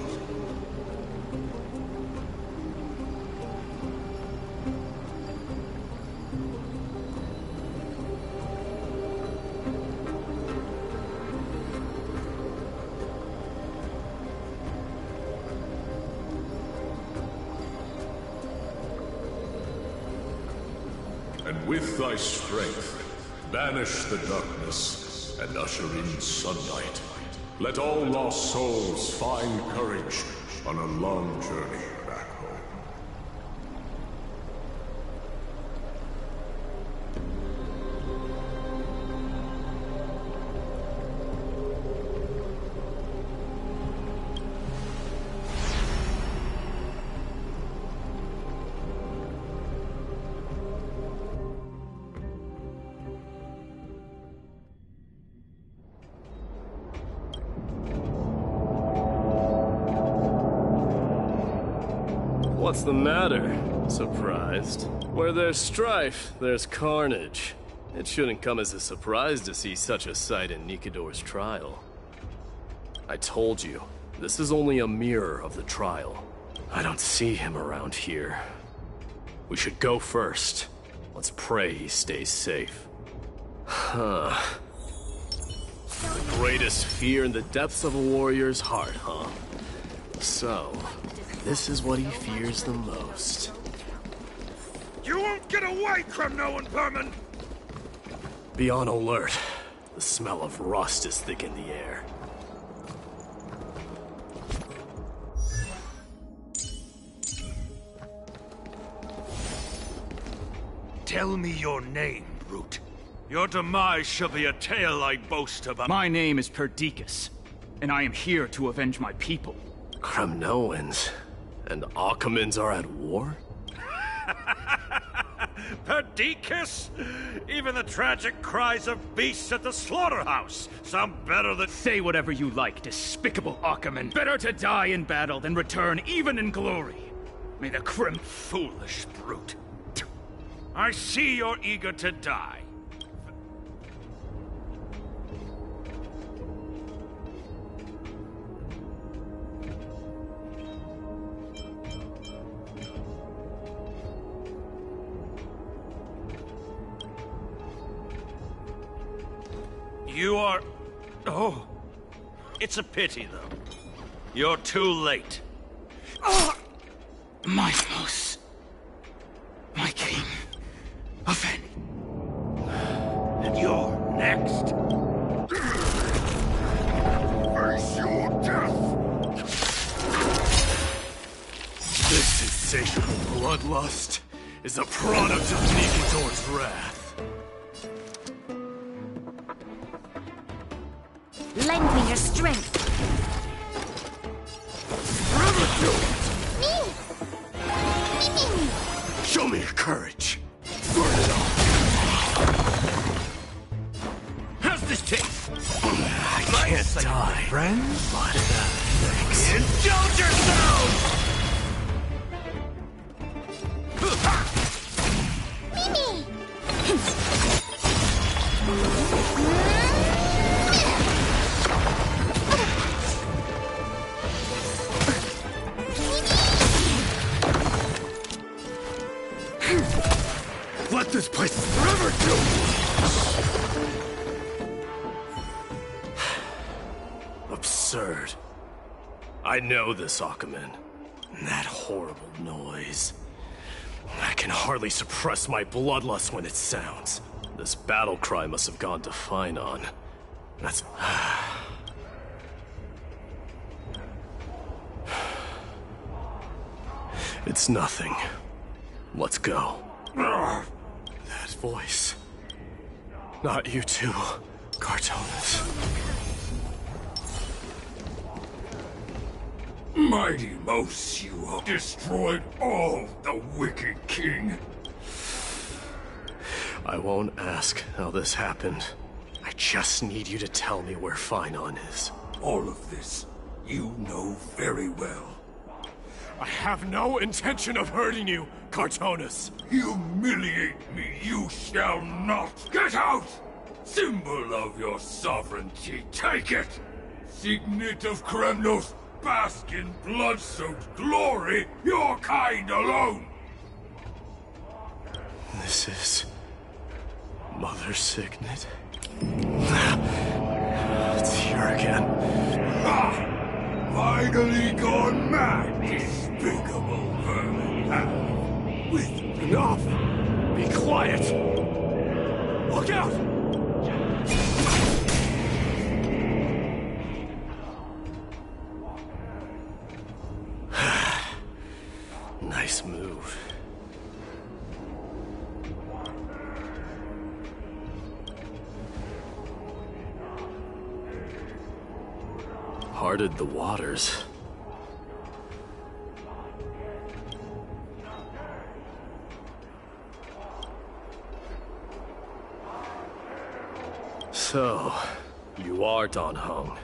Speaker 10: And with thy strength, banish the darkness and usher in sunlight. Let all lost souls find courage on a long journey back home.
Speaker 2: What's the matter? Surprised? Where there's strife, there's carnage. It shouldn't come as a surprise to see such a sight in Nikador's trial. I told you, this is only a mirror of the trial. I don't see him around here. We should go first. Let's pray he stays safe. Huh. The greatest fear in the depths of a warrior's heart, huh? So, this is what he fears the most.
Speaker 11: You won't get away, Kremno and Vermin!
Speaker 2: Be on alert. The smell of rust is thick in the air.
Speaker 11: Tell me your name, brute. Your demise shall be a tale I boast about.
Speaker 12: My name is Perdiccas, and I am here to avenge my people.
Speaker 2: Kremnoans and Akamans are at war?
Speaker 11: Perdiccas? Even the tragic cries of beasts at the slaughterhouse sound better than—
Speaker 12: Say whatever you like, despicable Akaman. Better to die in battle than return even in glory. May the Krim—
Speaker 11: Foolish brute. I see you're eager to die. You are... Oh. It's a pity, though. You're too late.
Speaker 12: My boss. My king. Offend.
Speaker 11: And you're next.
Speaker 10: Face your death!
Speaker 2: This insatiable bloodlust is a product of Nikador's wrath.
Speaker 3: Lend me your strength.
Speaker 2: Show me your courage. Burn it off.
Speaker 11: How's this taste?
Speaker 2: I can't die,
Speaker 6: Friends?
Speaker 2: but thanks.
Speaker 11: Indulge yourselves!
Speaker 2: Let this place forever do. Absurd. I know this, Akaman. That horrible noise. I can hardly suppress my bloodlust when it sounds. This battle cry must have gone to Finon. That's... It's nothing. Let's go. That voice. Not you two, Cartonis.
Speaker 10: Mighty Mos, you have destroyed all the wicked king.
Speaker 2: I won't ask how this happened. I just need you to tell me where Finon is.
Speaker 10: All of this, you know very well.
Speaker 2: I have no intention of hurting you, Cartonis.
Speaker 10: Humiliate me, you shall not! Get out! Symbol of your sovereignty, take it! Signet of Kremnos, bask in blood-soaked glory, your kind alone!
Speaker 2: This is... Mother's signet? It's here again.
Speaker 10: Ah! Finally gone mad, despicable vermin! With
Speaker 2: enough! Be quiet! Look out! Nice move. Parted the waters. So, you are Don Hung.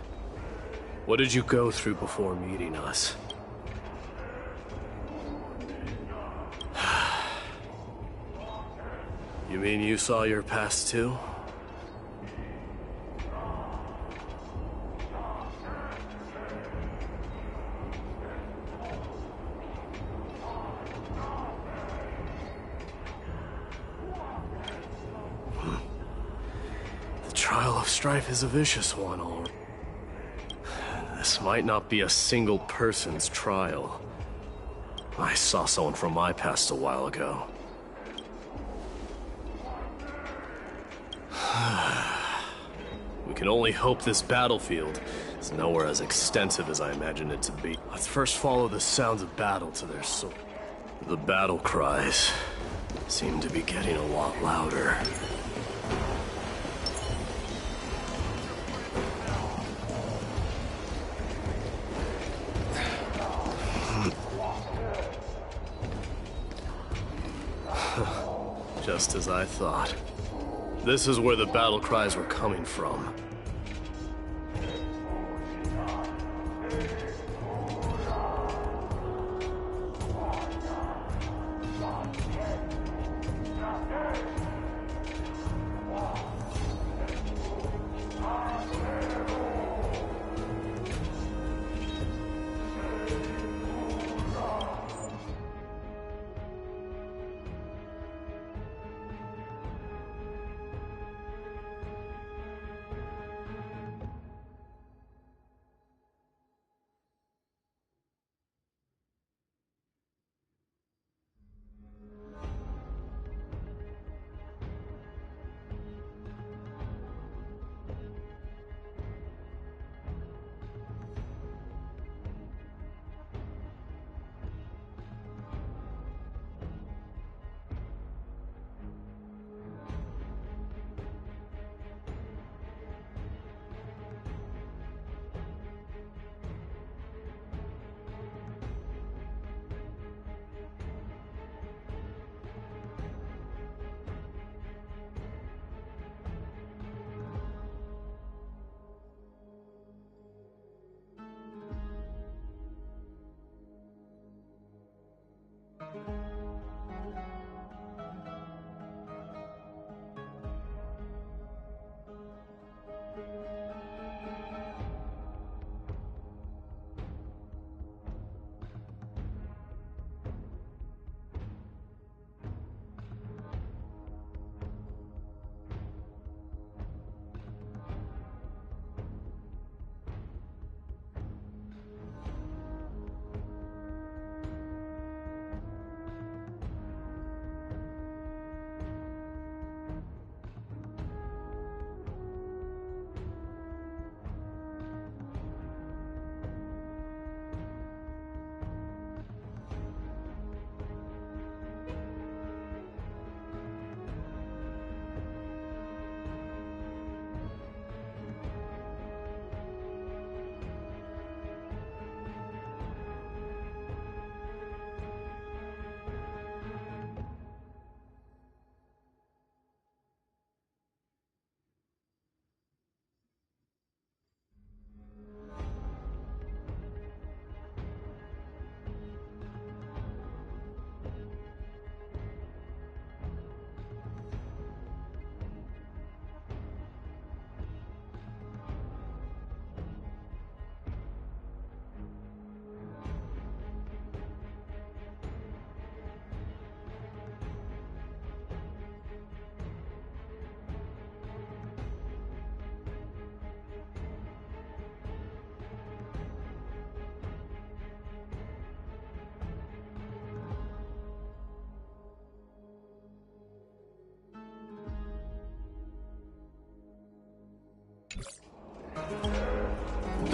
Speaker 2: What did you go through before meeting us? You mean you saw your past too? The trial of strife is a vicious one, all right. This might not be a single person's trial. I saw someone from my past a while ago. We can only hope this battlefield is nowhere as extensive as I imagined it to be. Let's first follow the sounds of battle to their source. The battle cries seem to be getting a lot louder. Just as I thought. This is where the battle cries were coming from.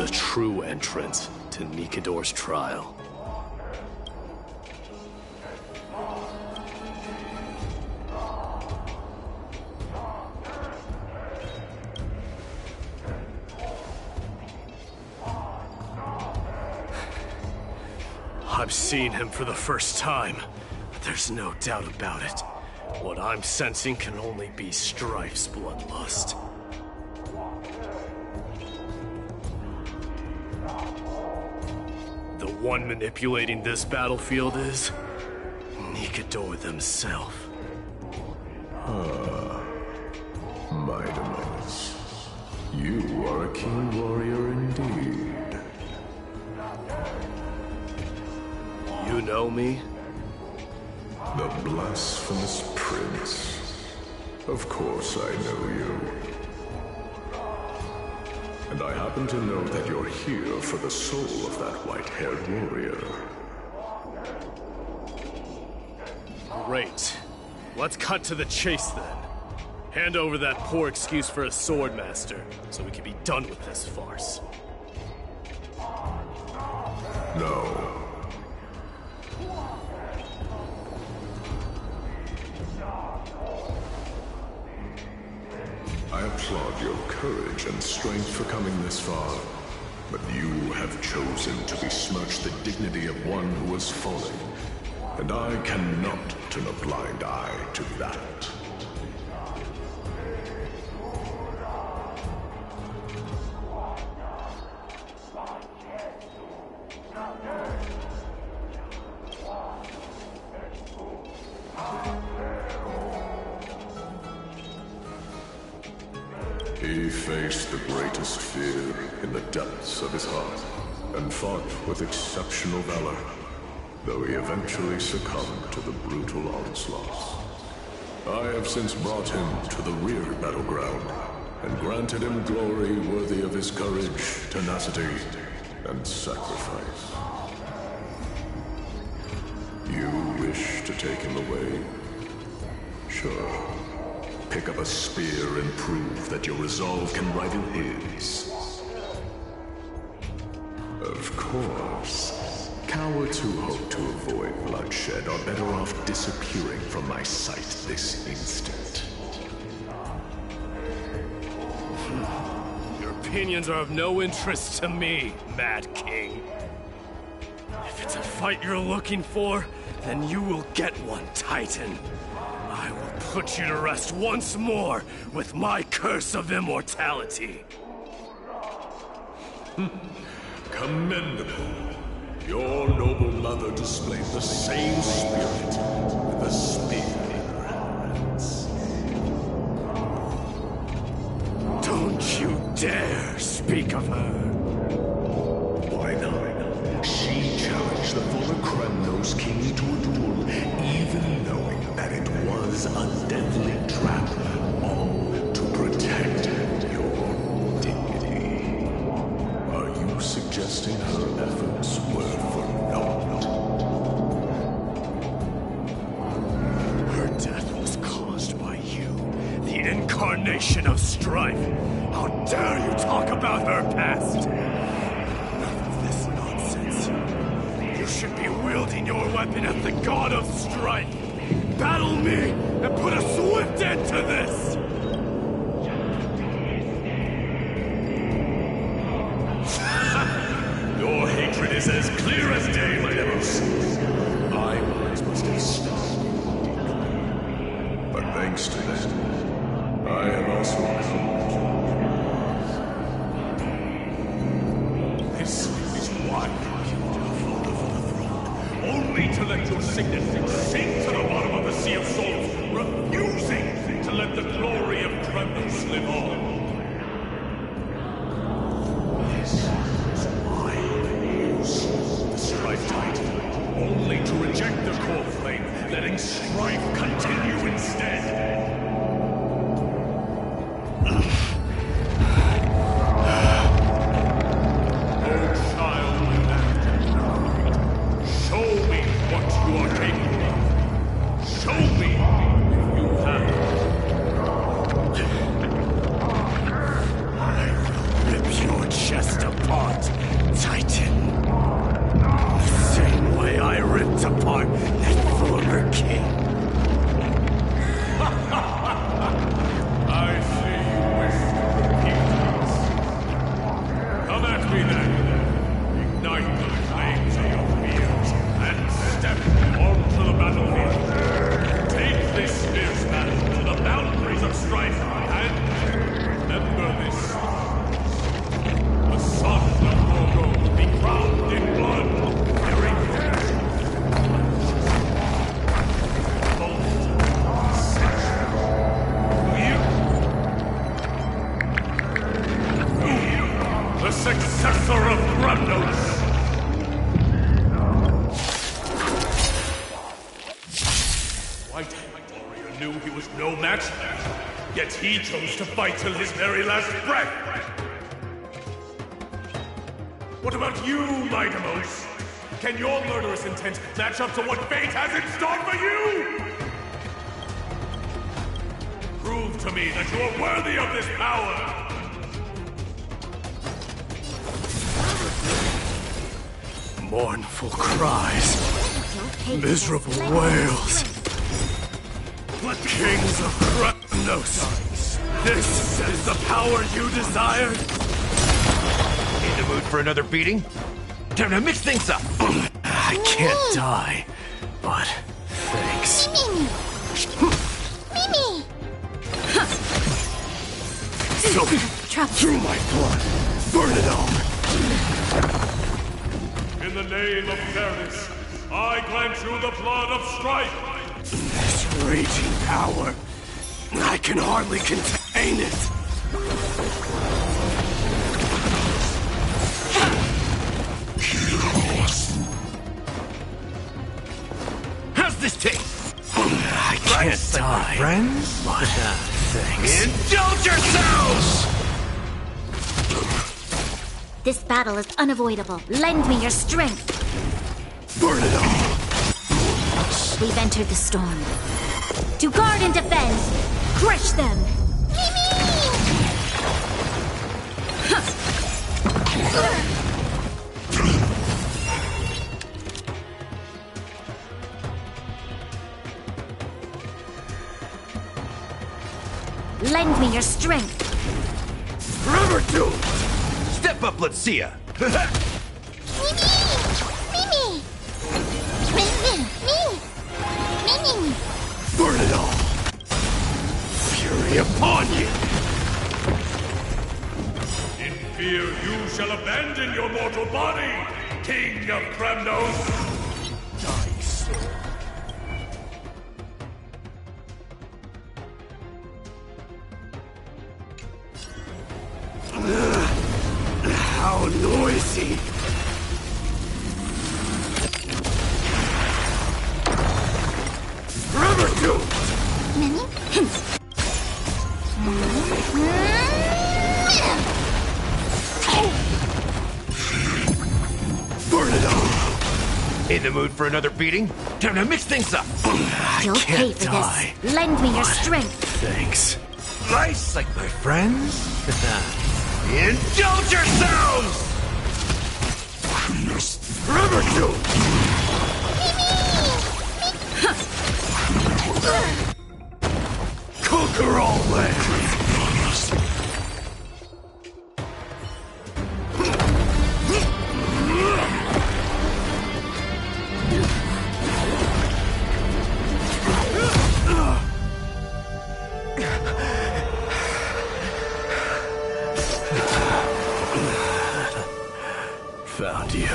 Speaker 2: the true entrance to Nikador's trial. I've seen him for the first time, but there's no doubt about it. What I'm sensing can only be Strife's bloodlust. The one manipulating this battlefield is Nikador themselves.
Speaker 10: Mightiness. You are a king warrior indeed.
Speaker 2: You know me?
Speaker 10: The blasphemous prince. Of course I know you. And I happen to know that you're here for the soul of that white-haired warrior.
Speaker 2: Great. Let's cut to the chase then. Hand over that poor excuse for a swordmaster, so we can be done with this farce.
Speaker 10: No. I applaud your courage and strength for coming this far, but you have chosen to besmirch the dignity of one who has fallen, and I cannot turn a blind eye to that. He faced the greatest fear in the depths of his heart, and fought with exceptional valor, though he eventually succumbed to the brutal onslaughts. I have since brought him to the rear battleground, and granted him glory worthy of his courage, tenacity, and sacrifice. You wish to take him away? Sure. Pick up a spear and prove that your resolve can rival his. Of course, cowards who hope to avoid bloodshed are better off disappearing from my sight this instant.
Speaker 2: Your opinions are of no interest to me, Mad King. If it's a fight you're looking for, then you will get one, Titan. I will put you to rest once more with my curse of immortality.
Speaker 10: Commendable. Your noble mother displayed the same spirit with a spear in her hands.
Speaker 2: Don't you dare speak of her.
Speaker 10: Why not? She challenged the former Kremnos king to a duel, even knowing that it was a deadly trap, all to protect your dignity. Are you suggesting her efforts were for naught?
Speaker 2: Her death was caused by you, the incarnation of strife. How dare you talk about her past? Enough of this nonsense. You should be wielding your weapon at the god of strife. Battle me and put a swift end to this!
Speaker 10: Your hatred is as clear as day, my devils. I must have stopped. But thanks to them, I have also come. This is why you killed your father for the throne, only to let your signet sink to the bottom of the Sea of Souls, refusing to let the glory of Kremnos live on. Only to reject the core flame, letting strife continue instead. Oh, child, show me what you are capable of. Show me if you have.
Speaker 2: apart, Titan. The same way I ripped apart that former king.
Speaker 10: I see you wish to repeat this. Come at me then. Ignite the flames of your fears and step onto the battlefield. Take this fierce battle to the boundaries of strife and remember this. The son of Morgo will be crowned in blood. Fury. The successor of Grandos! White warrior knew he was no match, yet he chose to fight till his very last breath! What about you, Mightimos? Can your murderous intent match up to what fate has in store for you? Prove to me that you are worthy of this power!
Speaker 2: Mournful cries, miserable wails. Kings of Grandos, this is the power you desired?
Speaker 13: In the mood for another beating? Time to mix things up!
Speaker 2: I can't die, but thanks.
Speaker 1: Mimi!
Speaker 2: So, through my blood, burn it all!
Speaker 10: In the name of fairness, I grant you the blood of strife!
Speaker 2: This raging power, I can hardly contain it!
Speaker 13: How's this taste?
Speaker 2: I can't die,
Speaker 13: friends?
Speaker 2: But thanks.
Speaker 13: Indulge yourselves!
Speaker 1: This battle is unavoidable. Lend me your strength.
Speaker 2: Burn it all!
Speaker 1: We've entered the storm. To guard and defend! Crush them! Lend me your strength.
Speaker 2: Forever doomed!
Speaker 13: Step up, let's see ya!
Speaker 1: Mimi!
Speaker 2: Burn it all! Fury upon you!
Speaker 10: In fear you shall abandon your mortal body, King of Grandos!
Speaker 2: Die, soul. How noisy! Forever doomed!
Speaker 1: Mimi?
Speaker 2: Burn it all!
Speaker 13: In the mood for another beating? Time to mix things up!
Speaker 1: You'll pay for
Speaker 2: die,
Speaker 1: this. Lend me your strength.
Speaker 2: Thanks.
Speaker 13: Nice, like my friends? Indulge yourselves!
Speaker 2: Forever doomed! Conquer all lands! Found you.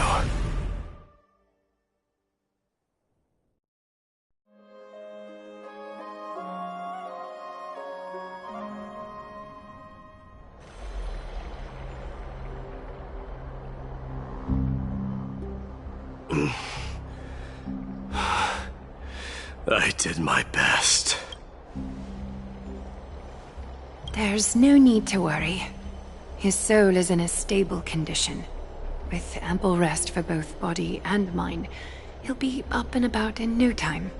Speaker 2: I did my best.
Speaker 9: There's no need to worry. His soul is in a stable condition. With ample rest for both body and mind, he'll be up and about in no time.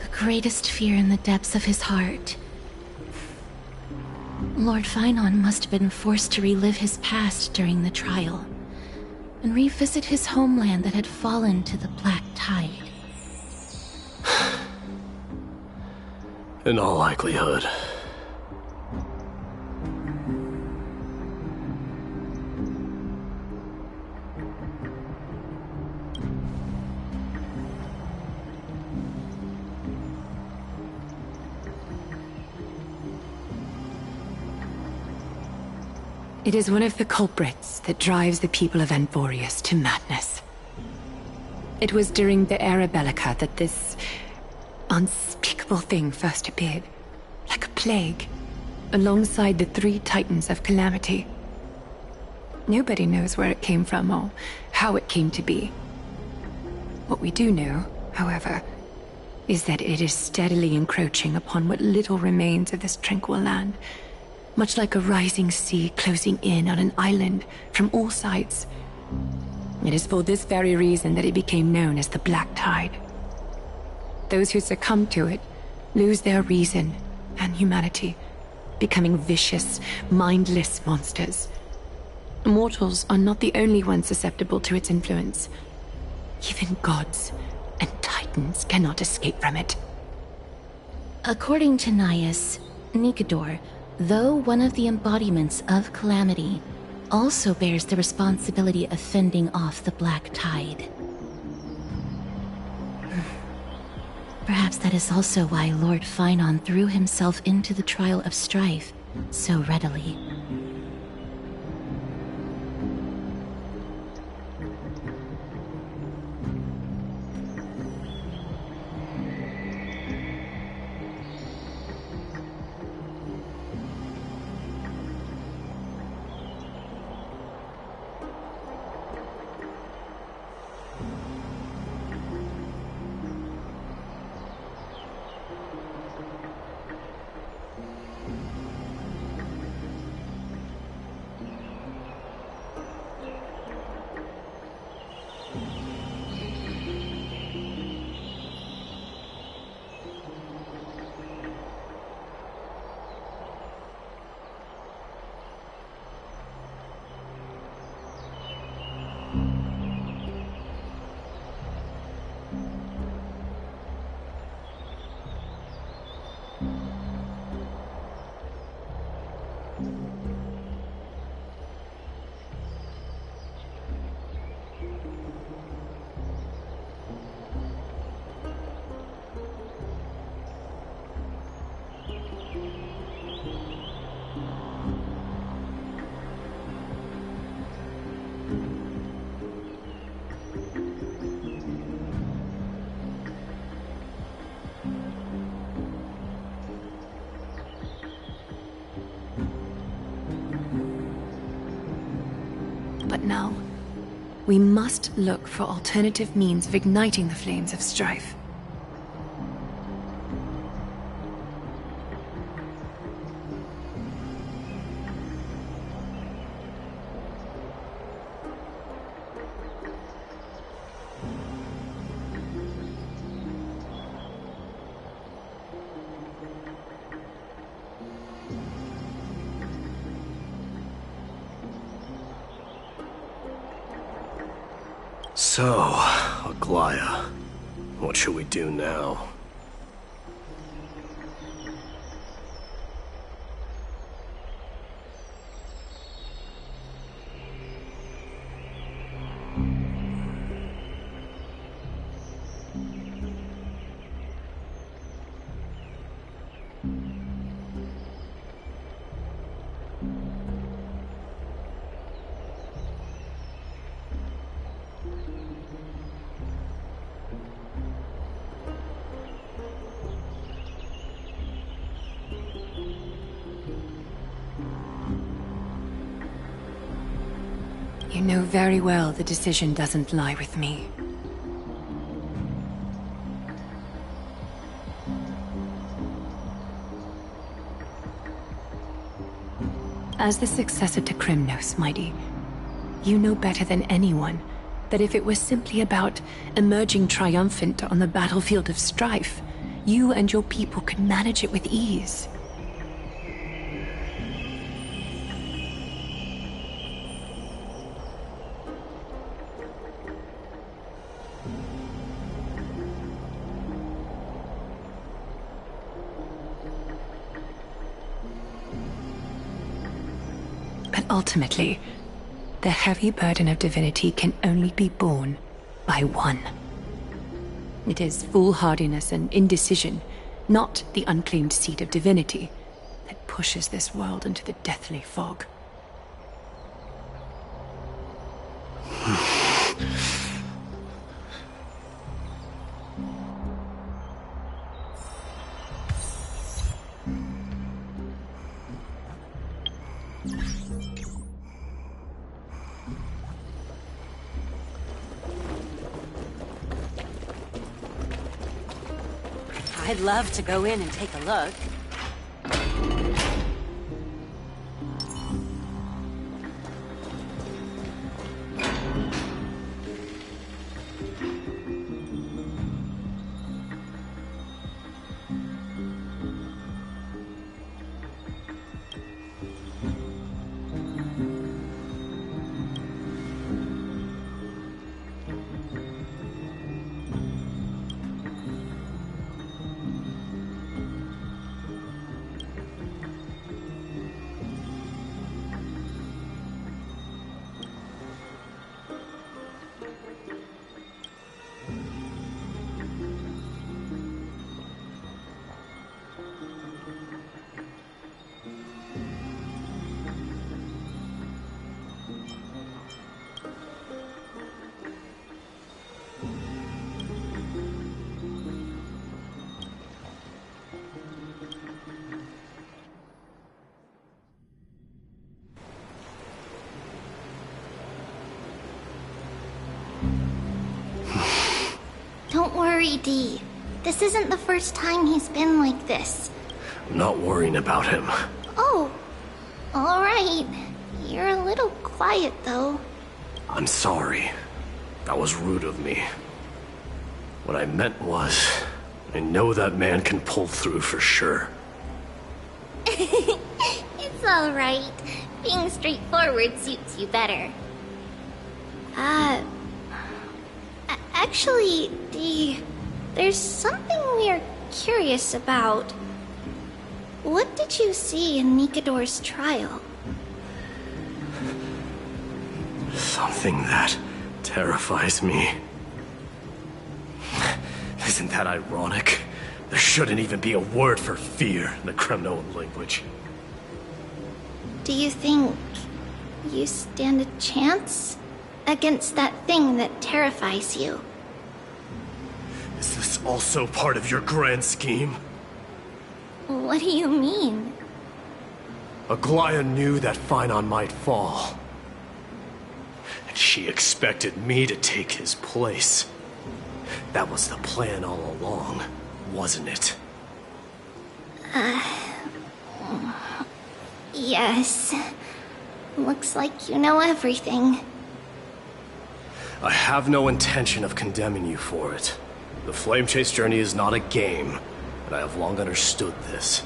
Speaker 7: The greatest fear in the depths of his heart Lord Finon must have been forced to relive his past during the trial, and revisit his homeland that had fallen to the Black Tide.
Speaker 2: In all likelihood.
Speaker 9: It is one of the culprits that drives the people of Anvorius to madness. It was during the Era Bellica that this unspeakable thing first appeared, like a plague, alongside the 3 Titans of Calamity. Nobody knows where it came from or how it came to be. What we do know, however, is that it is steadily encroaching upon what little remains of this tranquil land, much like a rising sea closing in on an island from all sides. It is for this very reason that it became known as the Black Tide. Those who succumb to it lose their reason and humanity, becoming vicious, mindless monsters. Mortals are not the only ones susceptible to its influence. Even gods and titans cannot escape from it.
Speaker 7: According to Naius, Nikador, though one of the embodiments of Calamity, also bears the responsibility of fending off the Black Tide. Perhaps that is also why Lord Finon threw himself into the trial of strife so readily.
Speaker 9: But now, we must look for alternative means of igniting the flames of strife.
Speaker 2: So, Aglaya, what should we do now?
Speaker 9: You know very well the decision doesn't lie with me. As the successor to Krymnos, Mighty, you know better than anyone that if it was simply about emerging triumphant on the battlefield of strife, you and your people could manage it with ease. ultimately, the heavy burden of divinity can only be borne by one. It is foolhardiness and indecision, not the unclaimed seat of divinity, that pushes this world into the deathly fog.
Speaker 14: I'd love to go in and take a look.
Speaker 8: Don't worry, Dee. This isn't the first time he's been like this.
Speaker 2: I'm not worrying about him.
Speaker 8: Oh, alright. You're a little quiet, though.
Speaker 2: I'm sorry. That was rude of me. What I meant was, I know that man can pull through for sure.
Speaker 8: It's alright. Being straightforward suits you better. Actually, Dee, there's something we're curious about. What did you see in Nikador's trial?
Speaker 2: Something that terrifies me. Isn't that ironic? There shouldn't even be a word for fear in the Kremnoan language.
Speaker 8: Do you think you stand a chance against that thing that terrifies you?
Speaker 2: Is this also part of your grand scheme?
Speaker 8: What do you mean?
Speaker 2: Aglaya knew that Phynon might fall. And she expected me to take his place. That was the plan all along, wasn't it?
Speaker 8: Yes. Looks like you know everything.
Speaker 2: I have no intention of condemning you for it. The Flame Chase journey is not a game, and I have long understood this.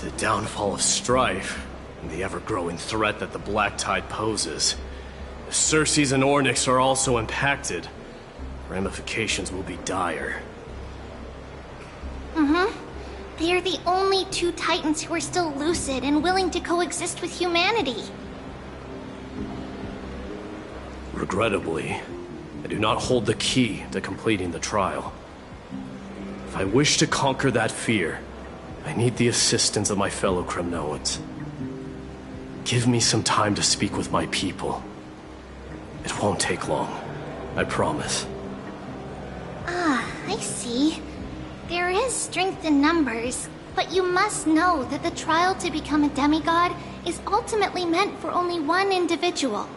Speaker 2: The downfall of Strife, and the ever-growing threat that the Black Tide poses. If Circes and Ornyx are also impacted, ramifications will be dire.
Speaker 8: They are the only two Titans who are still lucid and willing to coexist with humanity.
Speaker 2: Regrettably, I do not hold the key to completing the trial. If I wish to conquer that fear, I need the assistance of my fellow Kremnoans. Give me some time to speak with my people. It won't take long, I promise.
Speaker 8: I see. There is strength in numbers, but you must know that the trial to become a demigod is ultimately meant for only one individual.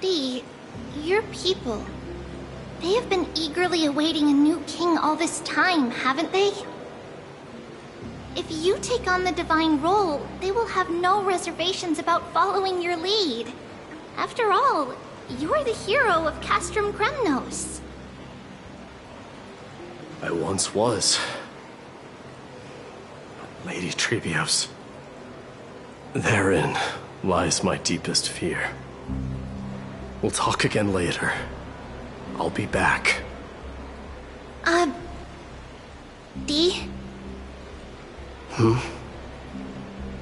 Speaker 8: Dee, your people, they have been eagerly awaiting a new king all this time, haven't they? If you take on the divine role, they will have no reservations about following your lead. After all, you're the hero of Castrum Kremnos.
Speaker 2: I once was. Lady Trebios. Therein lies my deepest fear. We'll talk again later. I'll be back.
Speaker 8: Dee?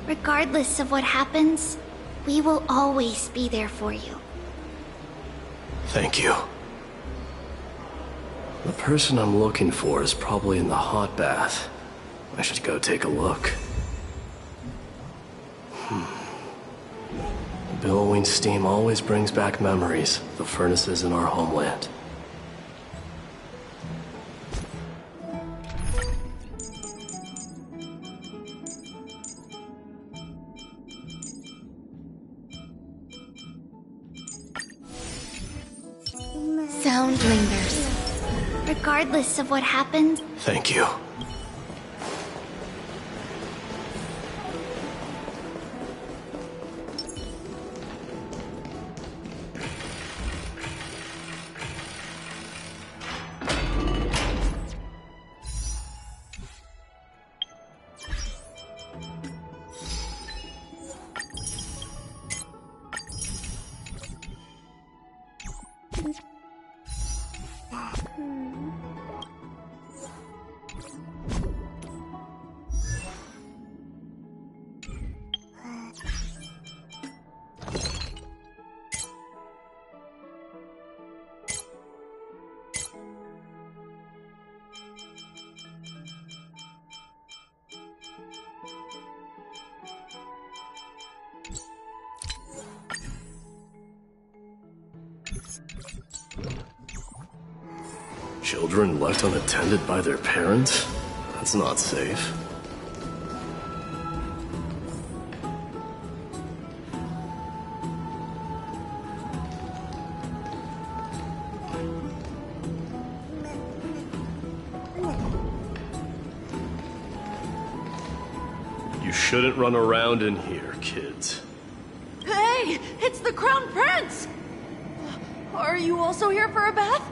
Speaker 8: Regardless of what happens, we will always be there for you.
Speaker 2: Thank you. The person I'm looking for is probably in the hot bath. I should go take a look. Billowing steam always brings back memories of the furnaces in our homeland.
Speaker 8: Sound lingers. Regardless of what happens.
Speaker 2: Thank you. Children left unattended by their parents? That's not safe. You shouldn't run around in here, kids.
Speaker 15: Hey! It's the Crown Prince! Are you also here for a bath?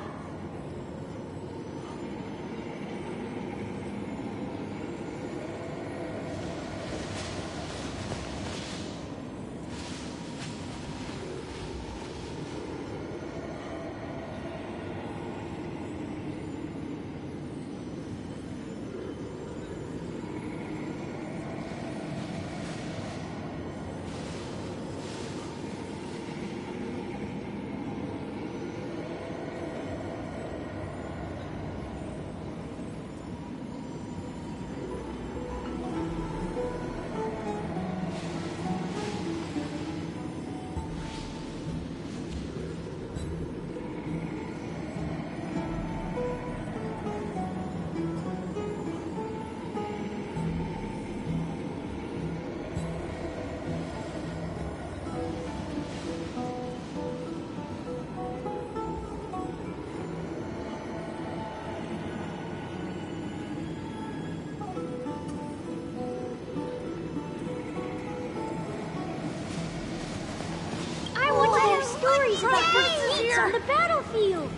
Speaker 1: Stories about what feats on the battlefield.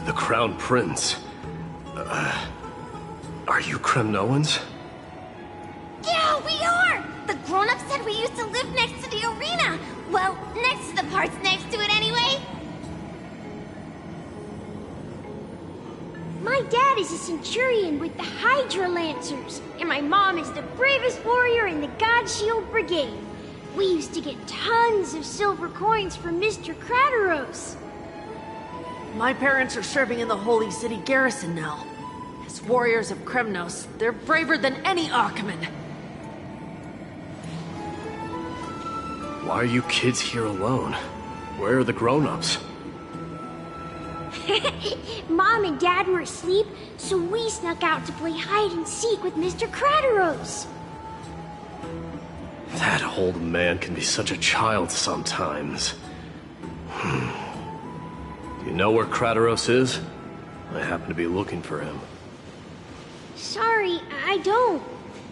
Speaker 2: The Crown Prince. Are you Kremnoans?
Speaker 1: Yeah, we are! The grown-ups said we used to live next to the arena. Well, next to the parts next to it anyway. My dad is a centurion with the Hydra Lancers, and my mom is the bravest warrior in the God Shield Brigade. We used to get tons of silver coins from Mr. Crateros.
Speaker 15: My parents are serving in the Holy City garrison now. As warriors of Kremnos, they're braver than any Archiman.
Speaker 2: Why are you kids here alone? Where are the grown-ups?
Speaker 1: Mom and Dad were asleep, so we snuck out to play hide-and-seek with Mr. Crateros.
Speaker 2: That old man can be such a child sometimes. Do you know where Crateros is? I happen to be looking for him.
Speaker 1: Sorry, I don't.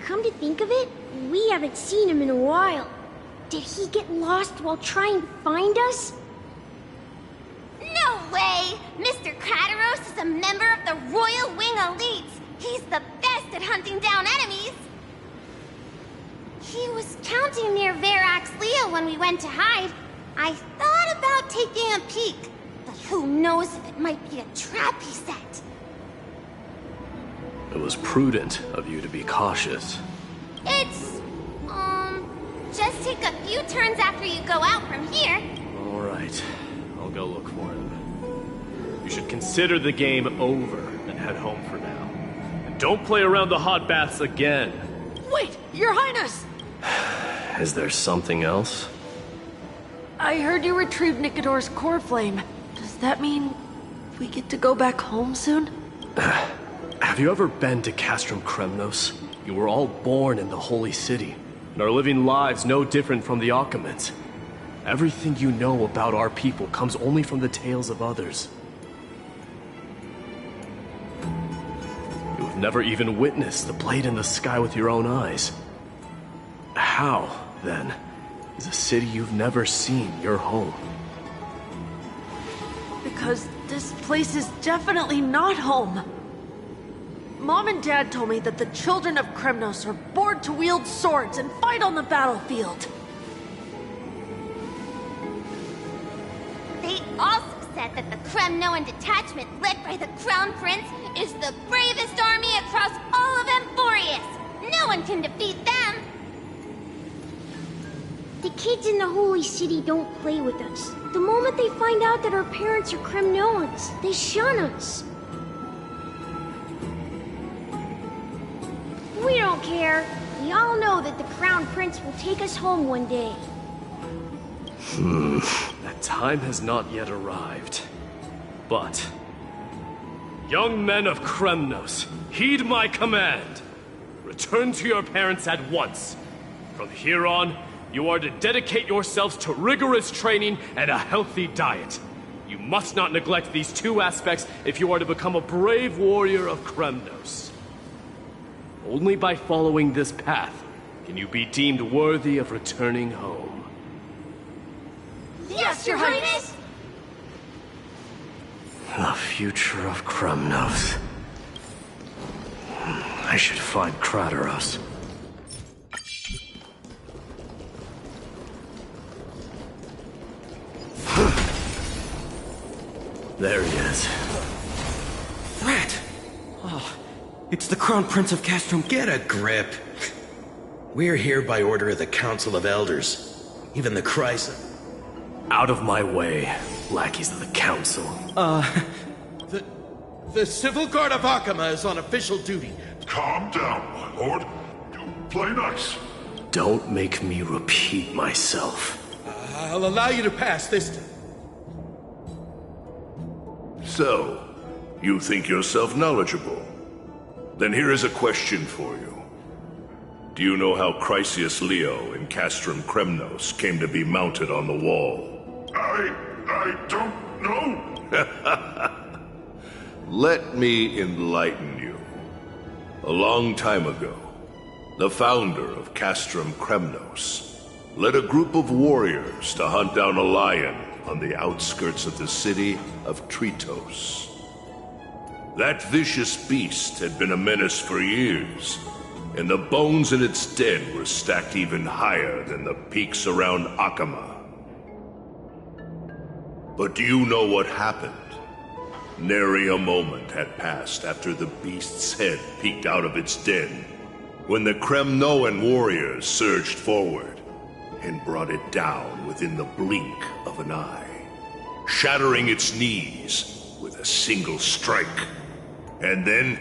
Speaker 1: Come to think of it, we haven't seen him in a while. Did he get lost while trying to find us? No way! Mr. Crateros is a member of the Royal Wing Elites. He's the best at hunting down enemies. He was counting near Verax Leo when we went to hide. I thought about taking a peek, but who knows if it might be a trap he set.
Speaker 2: It was prudent of you to be cautious.
Speaker 8: It's, just take a few turns after you go out from here.
Speaker 2: All right, I'll go look for him. You should consider the game over and head home for now. And don't play around the hot baths again.
Speaker 15: Wait, Your Highness!
Speaker 2: Is there something else?
Speaker 15: I heard you retrieved Nicodor's core flame. Does that mean we get to go back home soon?
Speaker 2: Have you ever been to Castrum Kremnos? You were all born in the Holy City, and are living lives no different from the Occamans. Everything you know about our people comes only from the tales of others. You have never even witnessed the blade in the sky with your own eyes. How, then, is a city you've never seen your home?
Speaker 15: Because this place is definitely not home. Mom and Dad told me that the children of Kremnos are born to wield swords and fight on the battlefield.
Speaker 8: They also said that the Kremnoan detachment led by the Crown Prince is the bravest army across all of Emporius. No one can defeat them.
Speaker 1: The kids in the Holy City don't play with us. The moment they find out that our parents are Kremnoans, they shun us. We don't care. We all know that the Crown Prince will take us home one day.
Speaker 2: That time has not yet arrived. But, young men of Kremnos, heed my command. Return to your parents at once. From here on, you are to dedicate yourselves to rigorous training and a healthy diet. You must not neglect these two aspects if you are to become a brave warrior of Kremnos. Only by following this path can you be deemed worthy of returning home.
Speaker 8: Yes, Your Highness!
Speaker 2: The future of Kremnos. I should find Krateros. There he is.
Speaker 16: Rat! Oh, it's the Crown Prince of Castrum.
Speaker 13: Get a grip. We're here by order of the Council of Elders. Even the Chrysa.
Speaker 2: Out of my way, lackeys of the Council.
Speaker 13: The Civil Guard of Akama is on official duty.
Speaker 10: Calm down, my lord. You play nice.
Speaker 2: Don't make me repeat myself.
Speaker 13: I'll allow you to pass this time.
Speaker 10: So, you think yourself knowledgeable? Then here is a question for you. Do you know how Chrysius Leo in Castrum Kremnos came to be mounted on the wall? I don't know. Let me enlighten you. A long time ago, the founder of Castrum Kremnos led a group of warriors to hunt down a lion on the outskirts of the city of Tritos. That vicious beast had been a menace for years, and the bones in its den were stacked even higher than the peaks around Akama. But do you know what happened? Nary a moment had passed after the beast's head peeked out of its den, when the Kremnoan warriors surged forward and brought it down within the blink of an eye, shattering its knees with a single strike. And then...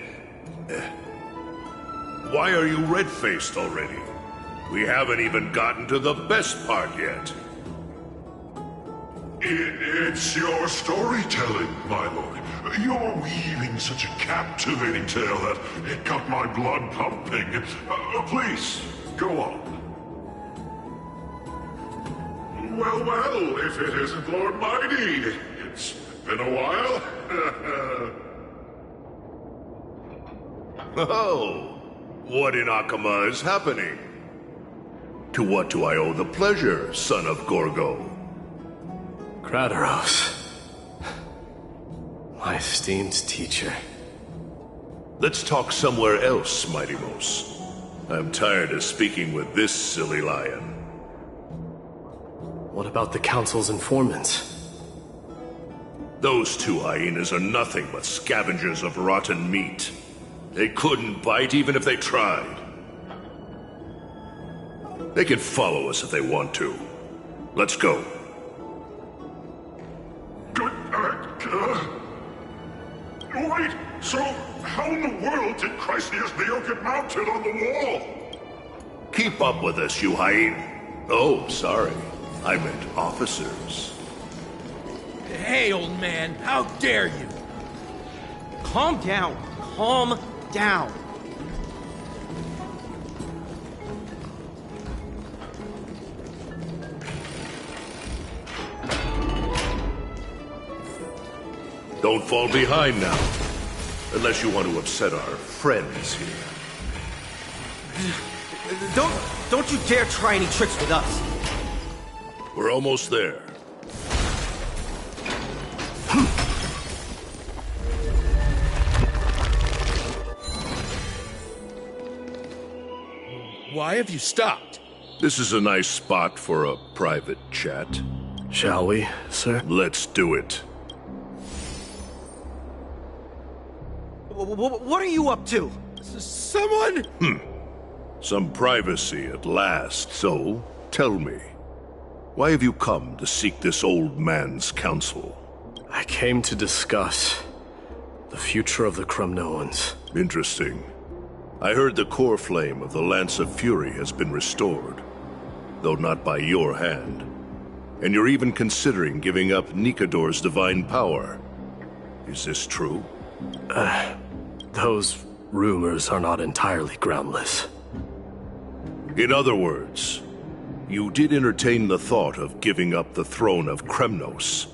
Speaker 10: why are you red-faced already? We haven't even gotten to the best part yet.
Speaker 17: It's your storytelling, my lord. You're weaving such a captivating tale that it got my blood pumping. Please, go on. Well, if it isn't Lord Mighty. It's been a while.
Speaker 10: Oh, what in Akama is happening? To what do I owe the pleasure, son of Gorgo?
Speaker 2: Krateros. My esteemed teacher.
Speaker 10: Let's talk somewhere else, Mighty Mos. I'm tired of speaking with this silly lion.
Speaker 2: What about the Council's informants?
Speaker 10: Those two hyenas are nothing but scavengers of rotten meat. They couldn't bite even if they tried. They can follow us if they want to. Let's go.
Speaker 17: Wait, so how in the world did Chrysia's Neo get mounted on the wall?
Speaker 10: Keep up with us, you hyene. Oh, sorry. I meant officers.
Speaker 16: Hey, old man, how dare you? Calm down. Calm down.
Speaker 10: Don't fall behind now. Unless you want to upset our friends here.
Speaker 16: Don't you dare try any tricks with us.
Speaker 10: We're almost there.
Speaker 13: Why have you stopped?
Speaker 10: This is a nice spot for a private chat.
Speaker 2: Shall we, sir?
Speaker 10: Let's do it.
Speaker 16: What are you up to? Someone?
Speaker 10: Some privacy at last. So, tell me, why have you come to seek this old man's counsel?
Speaker 2: I came to discuss the future of the Kremnoans.
Speaker 10: Interesting. I heard the core flame of the Lance of Fury has been restored, though not by your hand. And you're even considering giving up Nikador's divine power. Is this true?
Speaker 2: Those rumors are not entirely groundless.
Speaker 10: In other words, you did entertain the thought of giving up the throne of Kremnos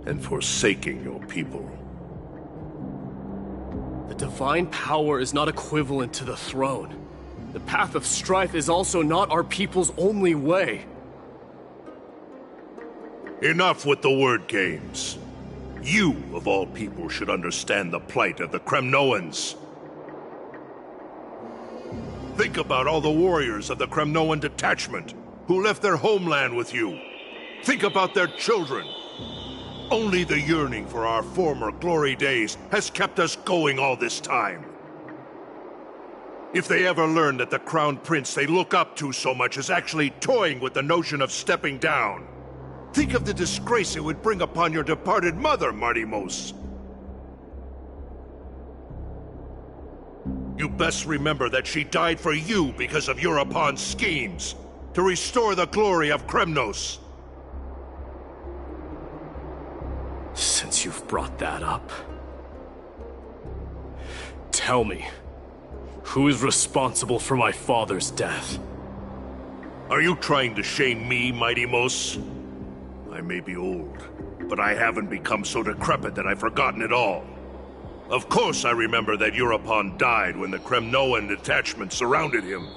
Speaker 10: and forsaking your people.
Speaker 2: The divine power is not equivalent to the throne. The path of strife is also not our people's only way.
Speaker 10: Enough with the word games. You, of all people, should understand the plight of the Kremnoans. Think about all the warriors of the Kremnoan detachment who left their homeland with you. Think about their children. Only the yearning for our former glory days has kept us going all this time. If they ever learn that the crown prince they look up to so much is actually toying with the notion of stepping down, think of the disgrace it would bring upon your departed mother, Martimos. You best remember that she died for you because of Europon's schemes, to restore the glory of Kremnos.
Speaker 2: Since you've brought that up, tell me, who is responsible for my father's death?
Speaker 10: Are you trying to shame me, Martimos? I may be old, but I haven't become so decrepit that I've forgotten it all. Of course I remember that Europon died when the Kremnoan detachment surrounded him.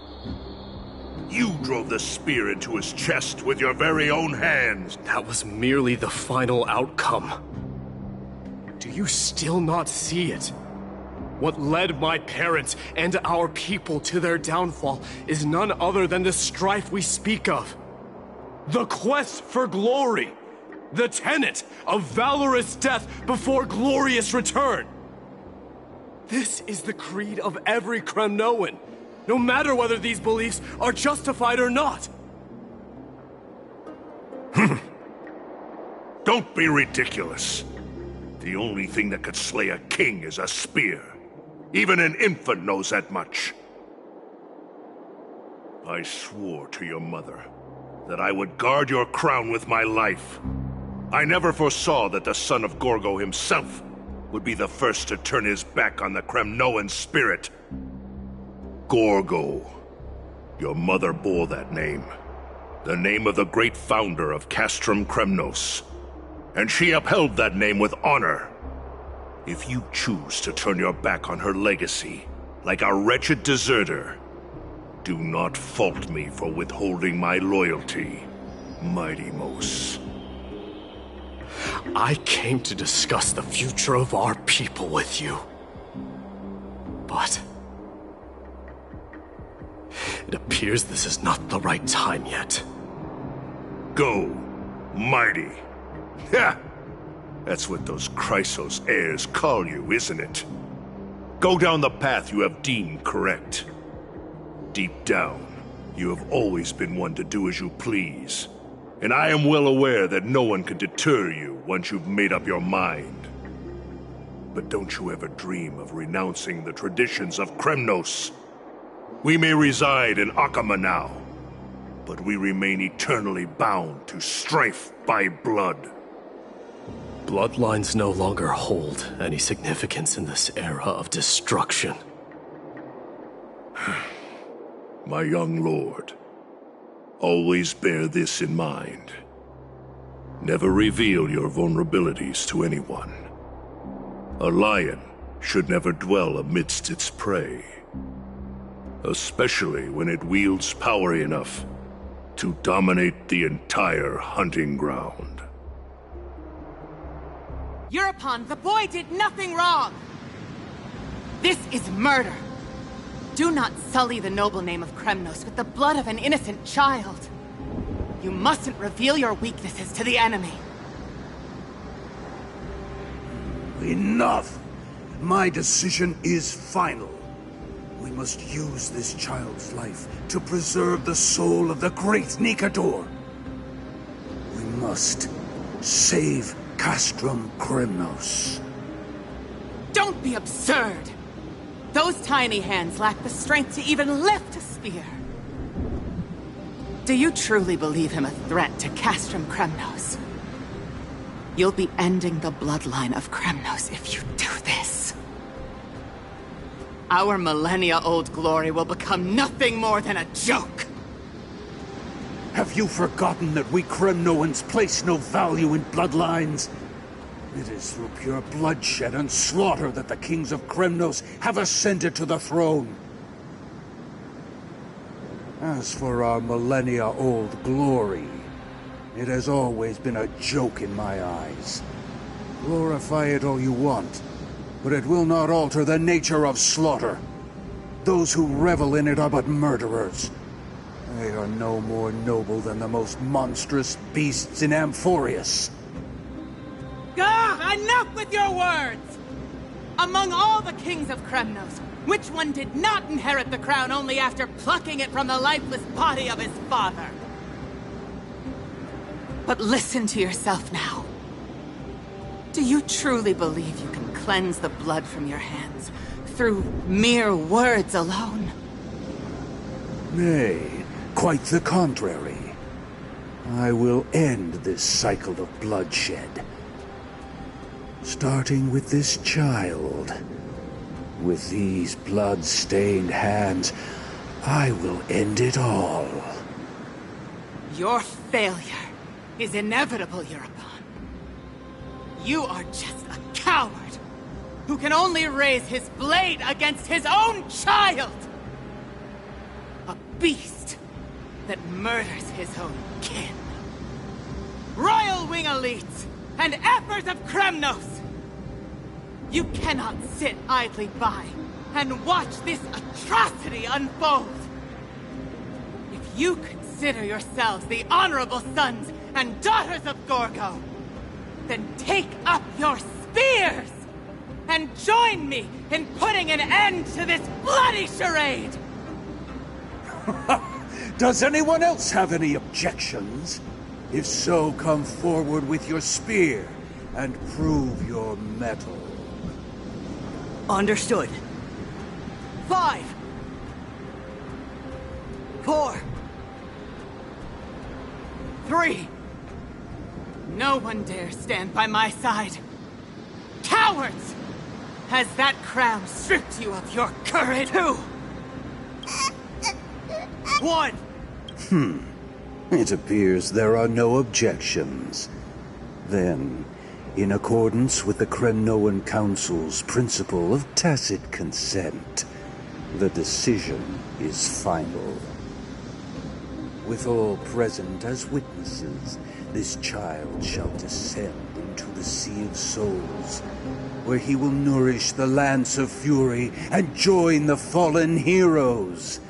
Speaker 10: You drove the spear into his chest with your very own hands.
Speaker 2: That was merely the final outcome. Do you still not see it? What led my parents and our people to their downfall is none other than the strife we speak of. The quest for glory. The tenet of valorous death before glorious return. This is the creed of every Kremnoan, no matter whether these beliefs are justified or not.
Speaker 10: Don't be ridiculous. The only thing that could slay a king is a spear. Even an infant knows that much. I swore to your mother that I would guard your crown with my life. I never foresaw that the son of Gorgo himself would be the first to turn his back on the Kremnoan spirit. Gorgo. Your mother bore that name. The name of the great founder of Castrum Kremnos. And she upheld that name with honor. If you choose to turn your back on her legacy, like a wretched deserter, do not fault me for withholding my loyalty, Martimos.
Speaker 2: I came to discuss the future of our people with you. But it appears this is not the right time yet.
Speaker 10: Go, mighty. Ha! That's what those Chrysos heirs call you, isn't it?
Speaker 17: Go down the path you have deemed correct. Deep down, you have always been one to do as you please. And I am well aware that no one can deter you once you've made up your mind. But don't you ever dream of renouncing the traditions of Kremnos. We may reside in Akama now, but we remain eternally bound to strife by blood.
Speaker 2: Bloodlines no longer hold any significance in this era of destruction.
Speaker 17: My young lord, always bear this in mind. Never reveal your vulnerabilities to anyone. A lion should never dwell amidst its prey, especially when it wields power enough to dominate the entire hunting ground.
Speaker 18: Eurupon, the boy did nothing wrong! This is murder! Do not sully the noble name of Kremnos with the blood of an innocent child. You mustn't reveal your weaknesses to the enemy.
Speaker 19: Enough! My decision is final. We must use this child's life to preserve the soul of the great Nikador. We must save Castrum Kremnos.
Speaker 18: Don't be absurd! Those tiny hands lack the strength to even lift a spear. Do you truly believe him a threat to Castrum Kremnos? You'll be ending the bloodline of Kremnos if you do this. Our millennia-old glory will become nothing more than a joke.
Speaker 19: Have you forgotten that we Kremnoans place no value in bloodlines? It is through pure bloodshed and slaughter that the kings of Kremnos have ascended to the throne. As for our millennia-old glory, it has always been a joke in my eyes. Glorify it all you want, but it will not alter the nature of slaughter. Those who revel in it are but murderers. They are no more noble than the most monstrous beasts in Amphorius.
Speaker 18: Ah, enough with your words! Among all the kings of Kremnos, which one did not inherit the crown only after plucking it from the lifeless body of his father? But listen to yourself now. Do you truly believe you can cleanse the blood from your hands through mere words alone?
Speaker 19: Nay, quite the contrary. I will end this cycle of bloodshed. Starting with this child. With these blood-stained hands, I will end it all.
Speaker 18: Your failure is inevitable, Eurupon. You are just a coward who can only raise his blade against his own child! A beast that murders his own kin. Royal Wing Elites and Ephors of Kremnos! You cannot sit idly by and watch this atrocity unfold. If you consider yourselves the honorable sons and daughters of Gorgo, then take up your spears and join me in putting an end to this bloody charade!
Speaker 19: Does anyone else have any objections? If so, come forward with your spear and prove your mettle.
Speaker 6: Understood.
Speaker 18: 5, 4, 3. No one dare stand by my side. Cowards! Has that crown stripped you of your courage? 2, 1.
Speaker 19: It appears there are no objections. Then, in accordance with the Kremnoan Council's principle of tacit consent, the decision is final. With all present as witnesses, this child shall descend into the Sea of Souls, where he will nourish the Lance of Fury and join the fallen heroes.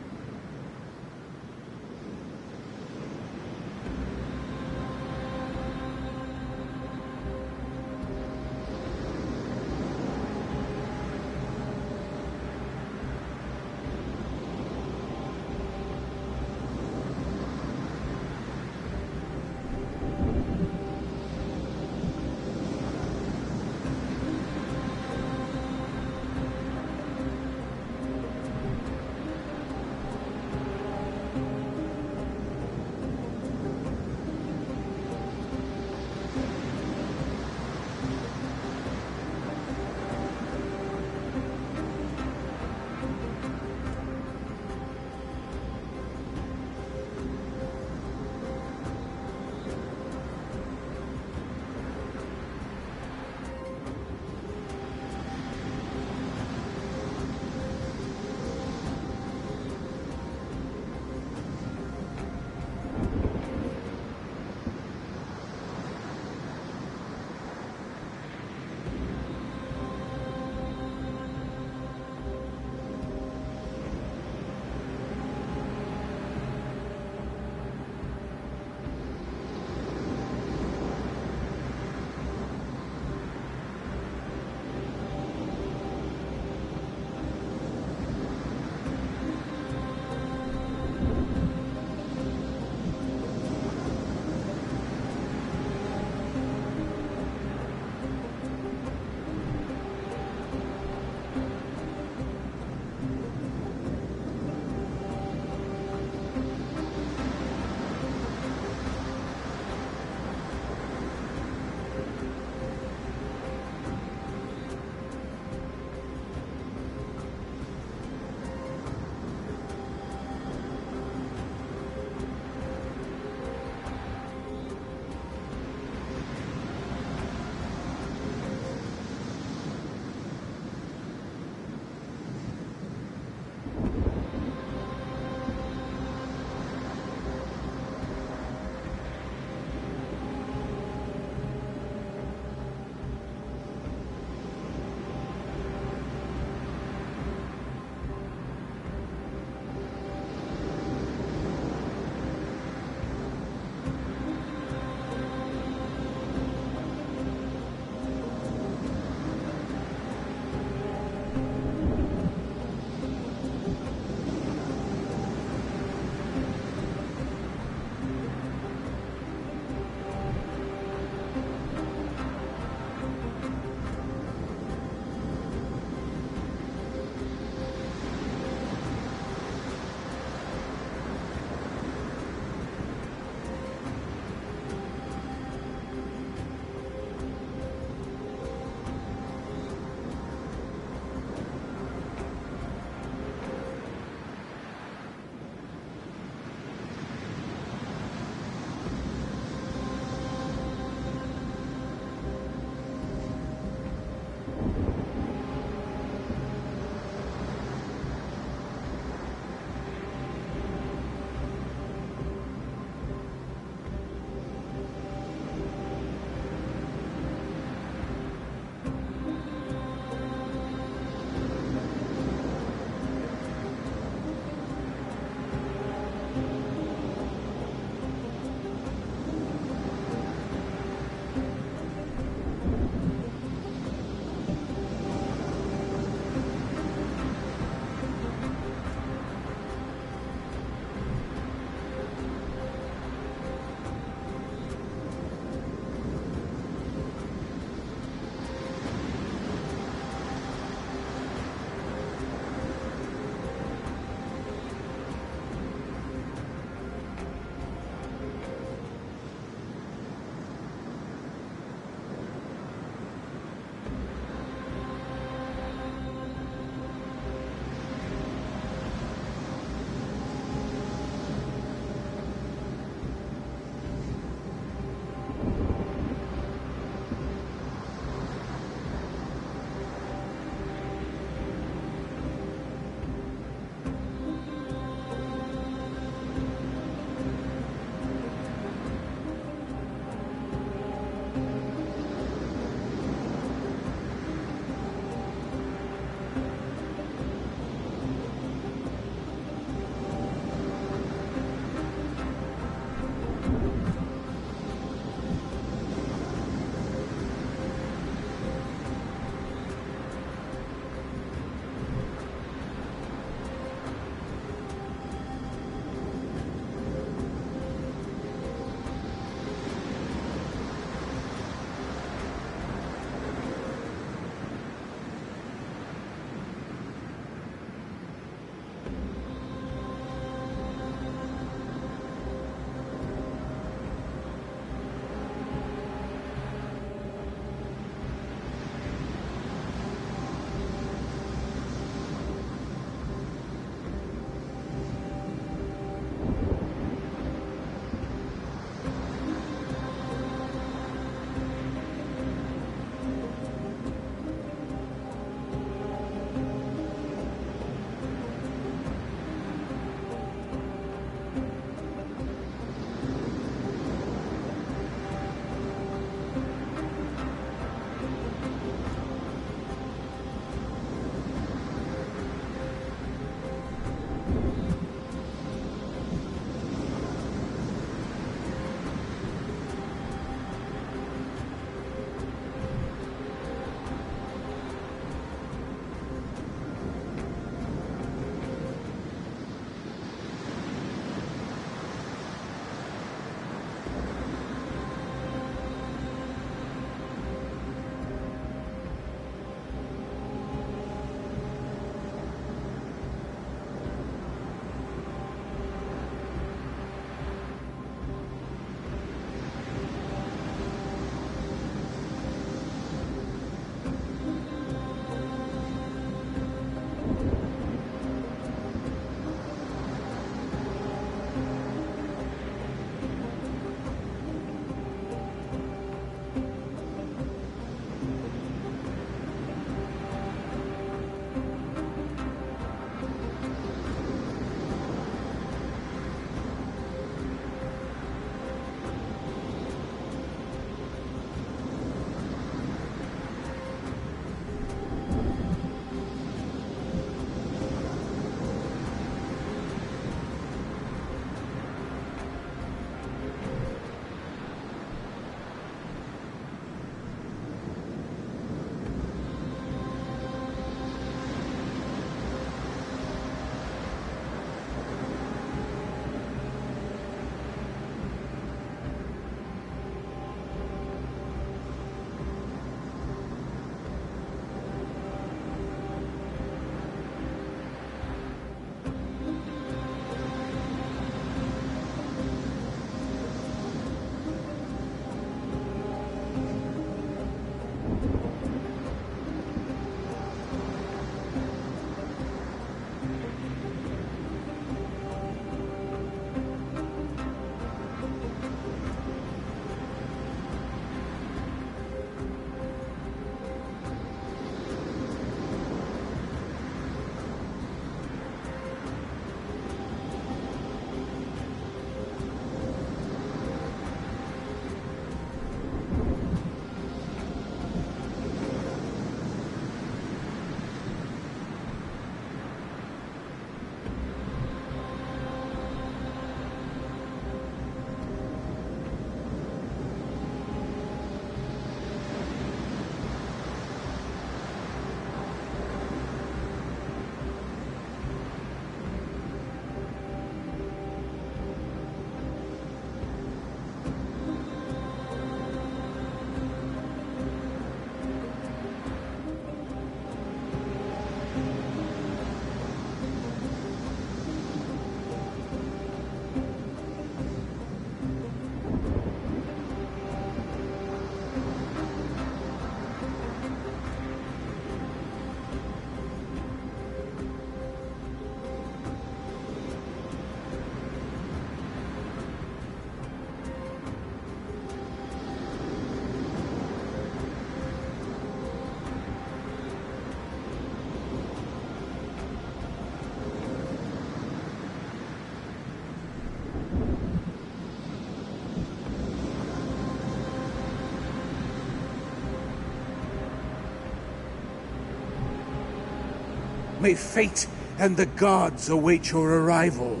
Speaker 19: May fate and the gods await your arrival.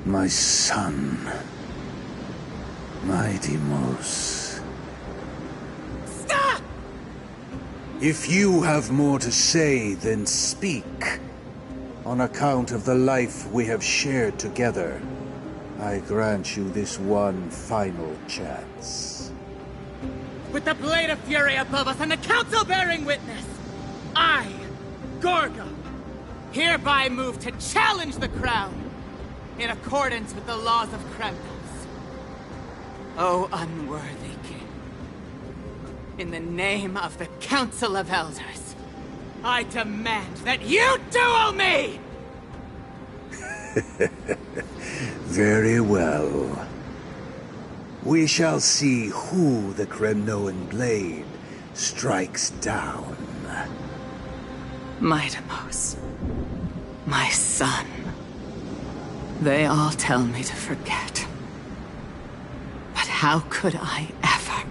Speaker 19: My son. My Deimos.
Speaker 18: Stop!
Speaker 19: If you have more to say, then speak. On account of the life we have shared together, I grant you this one final chance.
Speaker 18: With the Blade of Fury above us and the Council bearing witness, I, Gorgo, hereby move to challenge the Crown in accordance with the laws of Kremnos. O unworthy king, in the name of the Council of Elders, I demand that you duel me!
Speaker 19: Very well. We shall see who the Kremnoan blade strikes down.
Speaker 18: My Deimos, my son. They all tell me to forget. But how could I ever?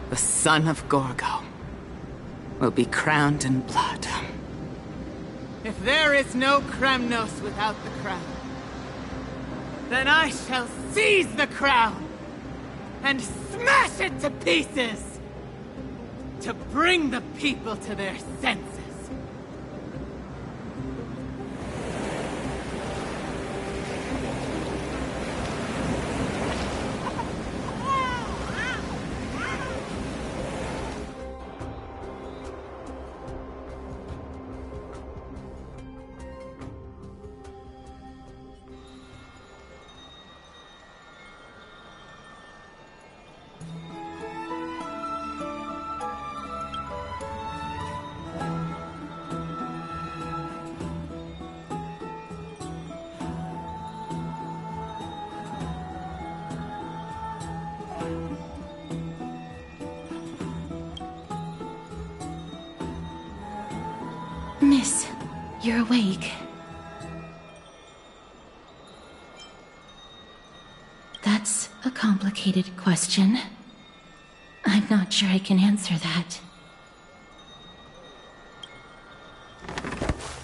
Speaker 18: The son of Gorgo will be crowned in blood. If there is no Kremnos without the crown, then I shall seize the crown and smash it to pieces to bring the people to their senses.
Speaker 7: Miss, you're awake. That's a complicated question. I'm not sure I can answer that.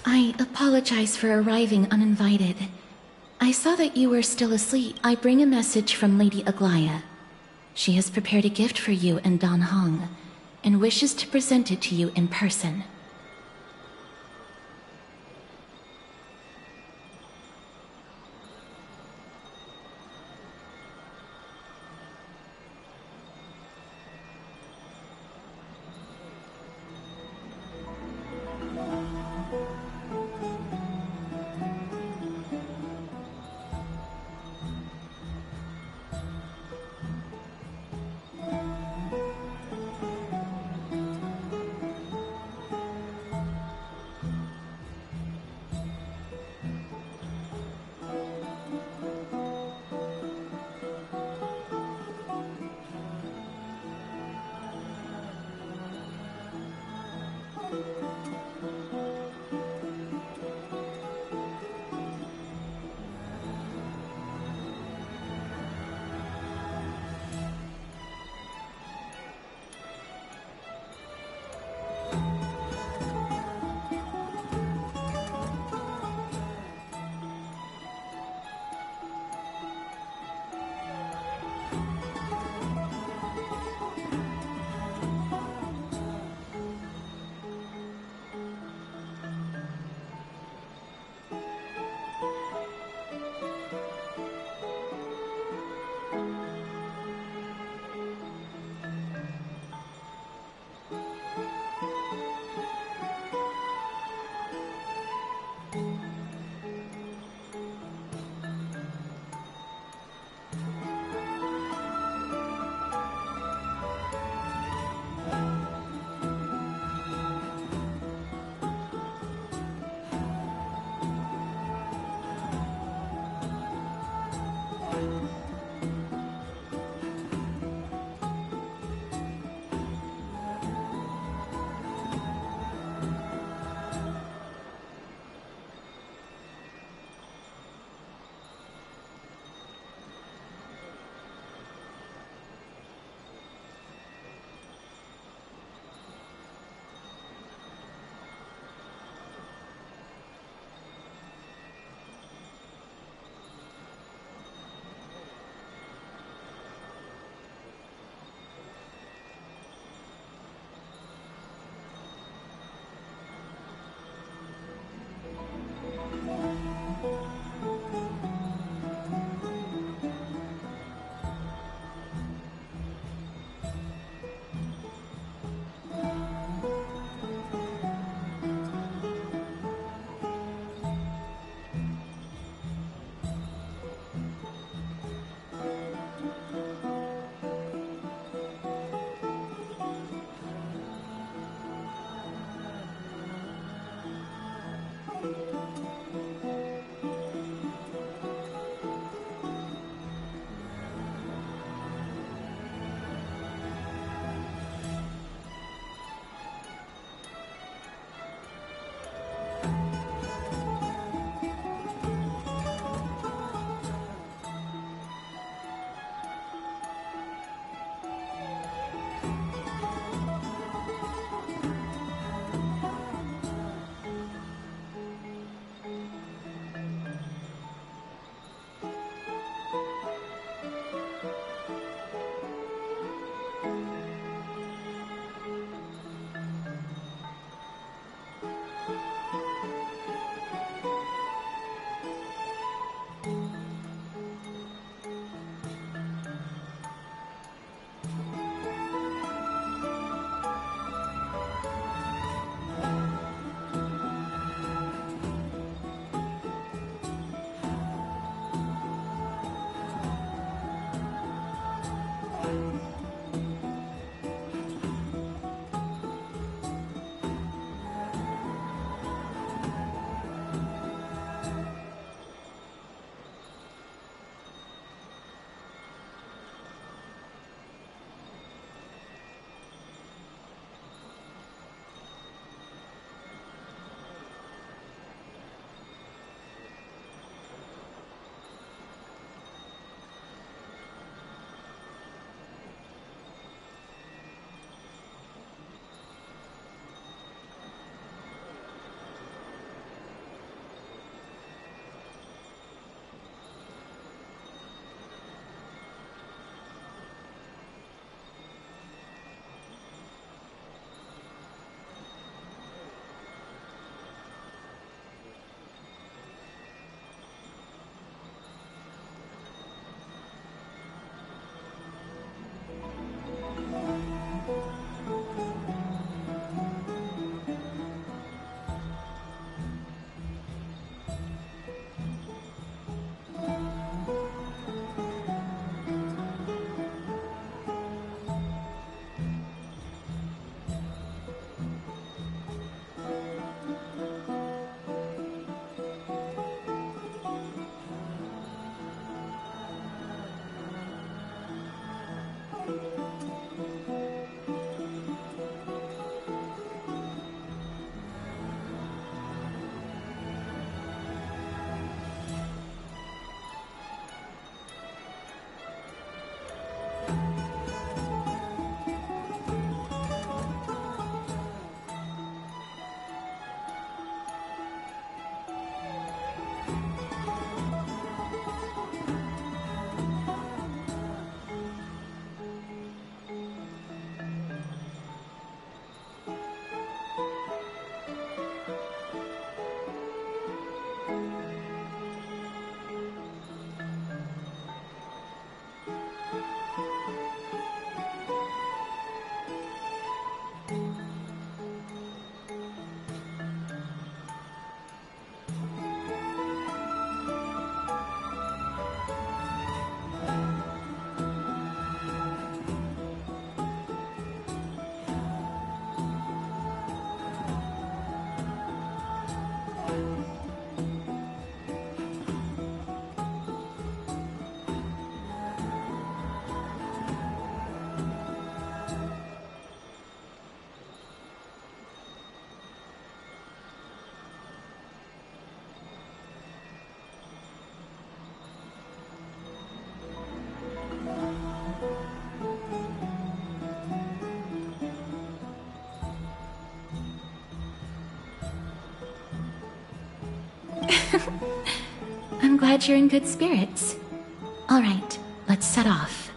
Speaker 7: I apologize for arriving uninvited. I saw that you were still asleep. I bring a message from Lady Aglaia. She has prepared a gift for you and Dan Hong, and wishes to present it to you in person. glad you're in good spirits. All right, let's set off.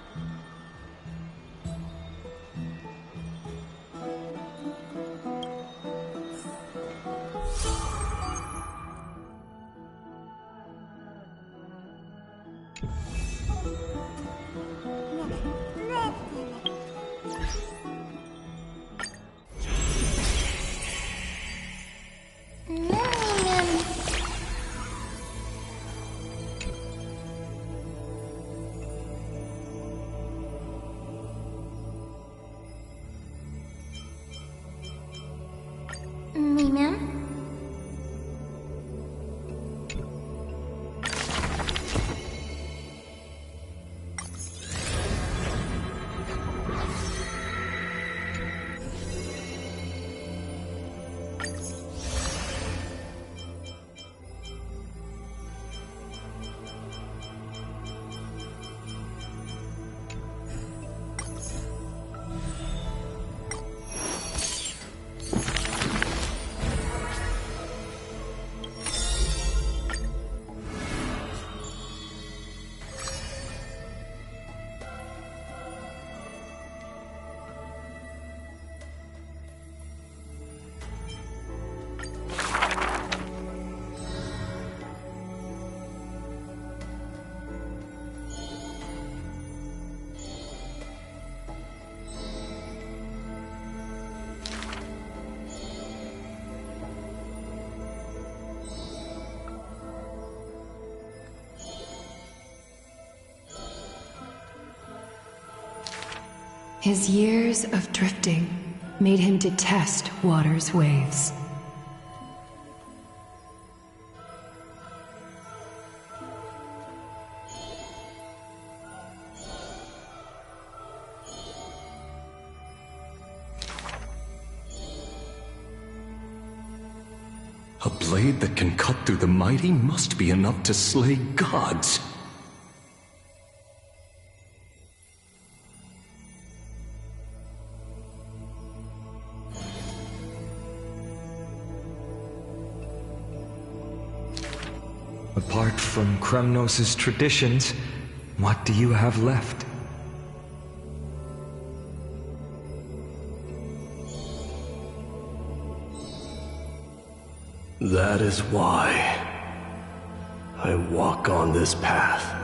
Speaker 8: Ma'am?
Speaker 9: His years of drifting made him detest water's waves.
Speaker 20: A blade that can cut through the mighty must be enough to slay gods.
Speaker 21: Apart from Kremnos' traditions, what do you have left?
Speaker 2: That is why I walk on this path.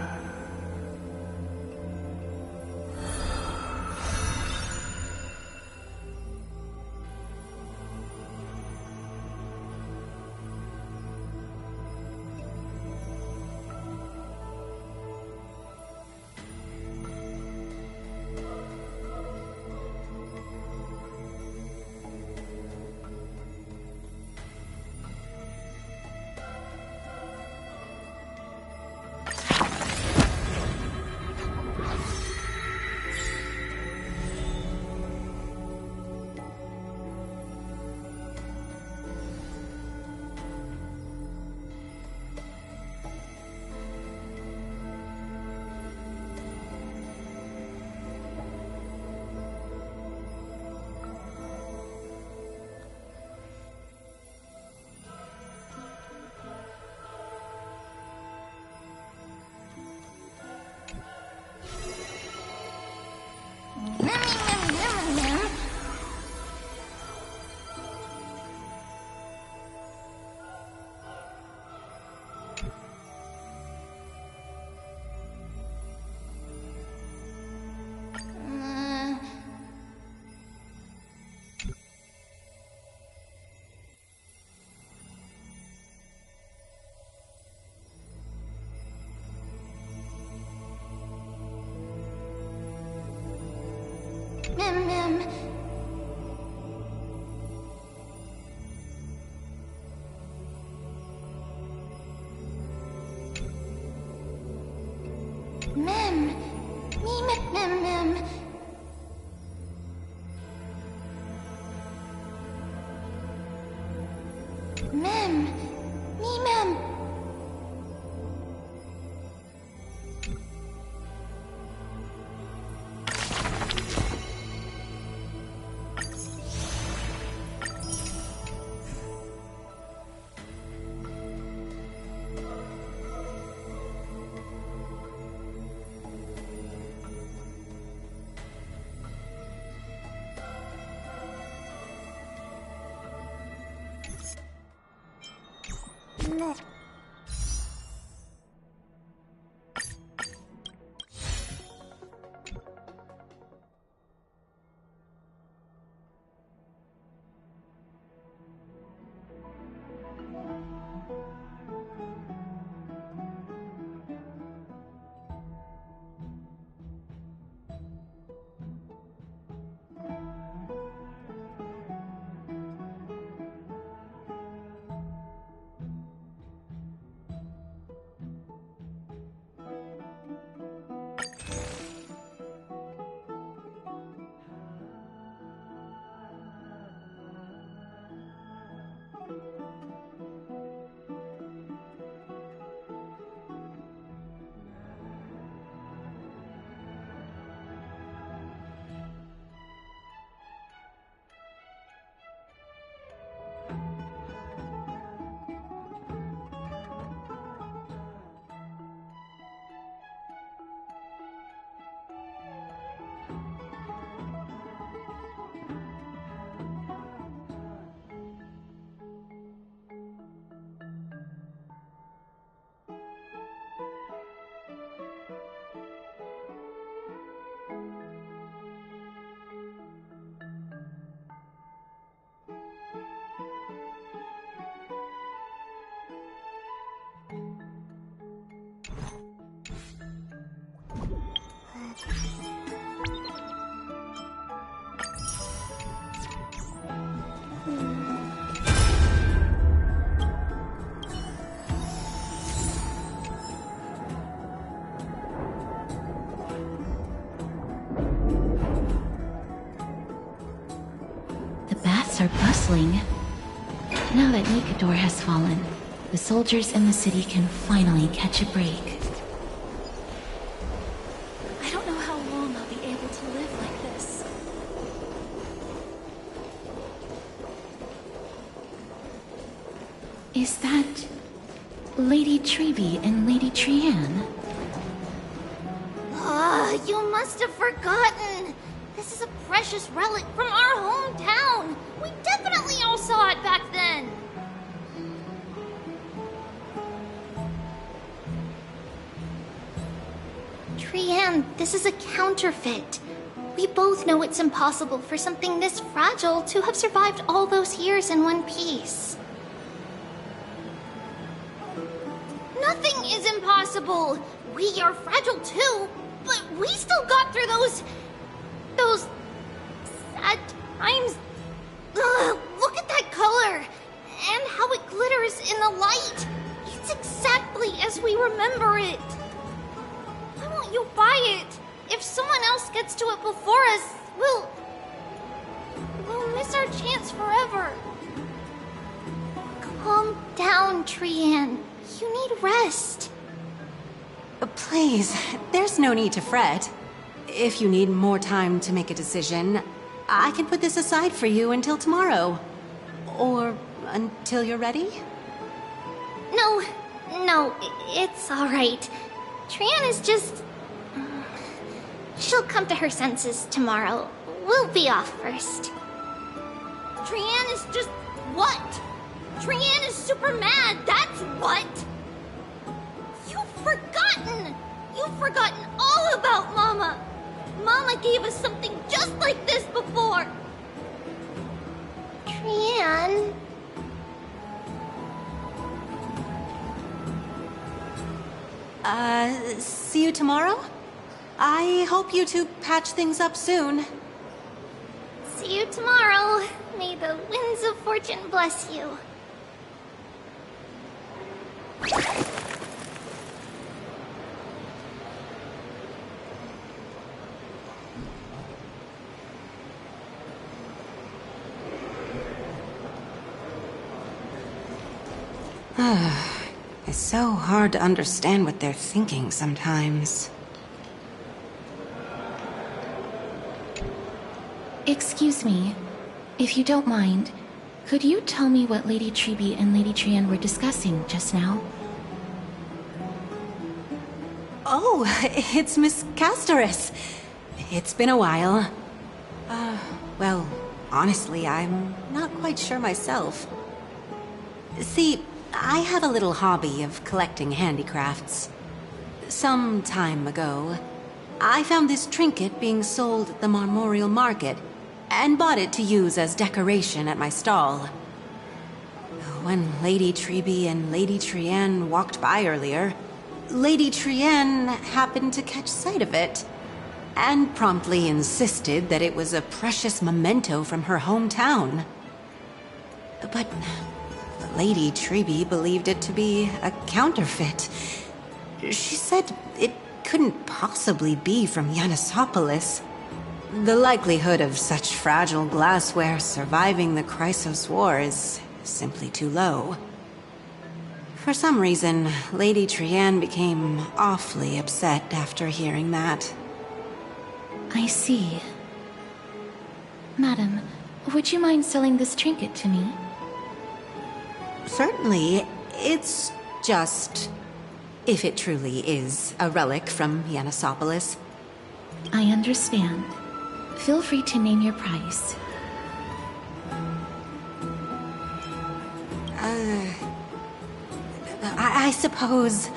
Speaker 7: Are bustling. Now that Nikador has fallen, the soldiers in the city can finally catch a break.
Speaker 15: I don't know how long I'll be able to live like this.
Speaker 7: Is that Lady Treby and Lady Trianne?
Speaker 8: You must have forgotten. This is a precious relic from our hometown. We definitely all saw it back then. Trianne, this is a counterfeit. We both know it's impossible for something this fragile to have survived all those years in one piece. Nothing is impossible. We are fragile too, but we still got through those sad times. Ugh, look at that color and how it glitters in the light. It's exactly as we remember it. Why won't you buy it? If someone else gets to it before us, we'll miss our chance forever. Calm down, Trianne. You need rest.
Speaker 14: Please, there's no need to fret. If you need more time to make a decision, I can put this aside for you until tomorrow. Or until you're ready?
Speaker 8: No, it's all right. Trianne is just... She'll come to her senses tomorrow. We'll be off first. Trianne is just... what? Trianne is super mad, that's what! You've forgotten! You've forgotten all about Mama! Mama gave us something just like this before! Trianne...
Speaker 14: See you tomorrow? I hope you two patch things up soon.
Speaker 8: See you tomorrow. May the winds of fortune bless you.
Speaker 14: It's so hard to understand what they're thinking sometimes.
Speaker 7: Excuse me, if you don't mind, could you tell me what Lady Treby and Lady Trianne were discussing just now?
Speaker 14: Oh, it's Miss Castoris. It's been a while. Well, honestly, I'm not quite sure myself. See, I have a little hobby of collecting handicrafts. Some time ago, I found this trinket being sold at the Marmorial Market and bought it to use as decoration at my stall. When Lady Treby and Lady Trienne walked by earlier, Lady Trienne happened to catch sight of it and promptly insisted that it was a precious memento from her hometown. But Lady Treby believed it to be a counterfeit. She said it couldn't possibly be from Yanisopolis. The likelihood of such fragile glassware surviving the Chrysos War is simply too low. For some reason, Lady Trienne became awfully upset after hearing that.
Speaker 7: I see. Madam, would you mind selling this trinket to me?
Speaker 14: Certainly. It's just... if it truly is a relic from Yanisopolis.
Speaker 7: I understand. Feel free to name your price.
Speaker 14: I suppose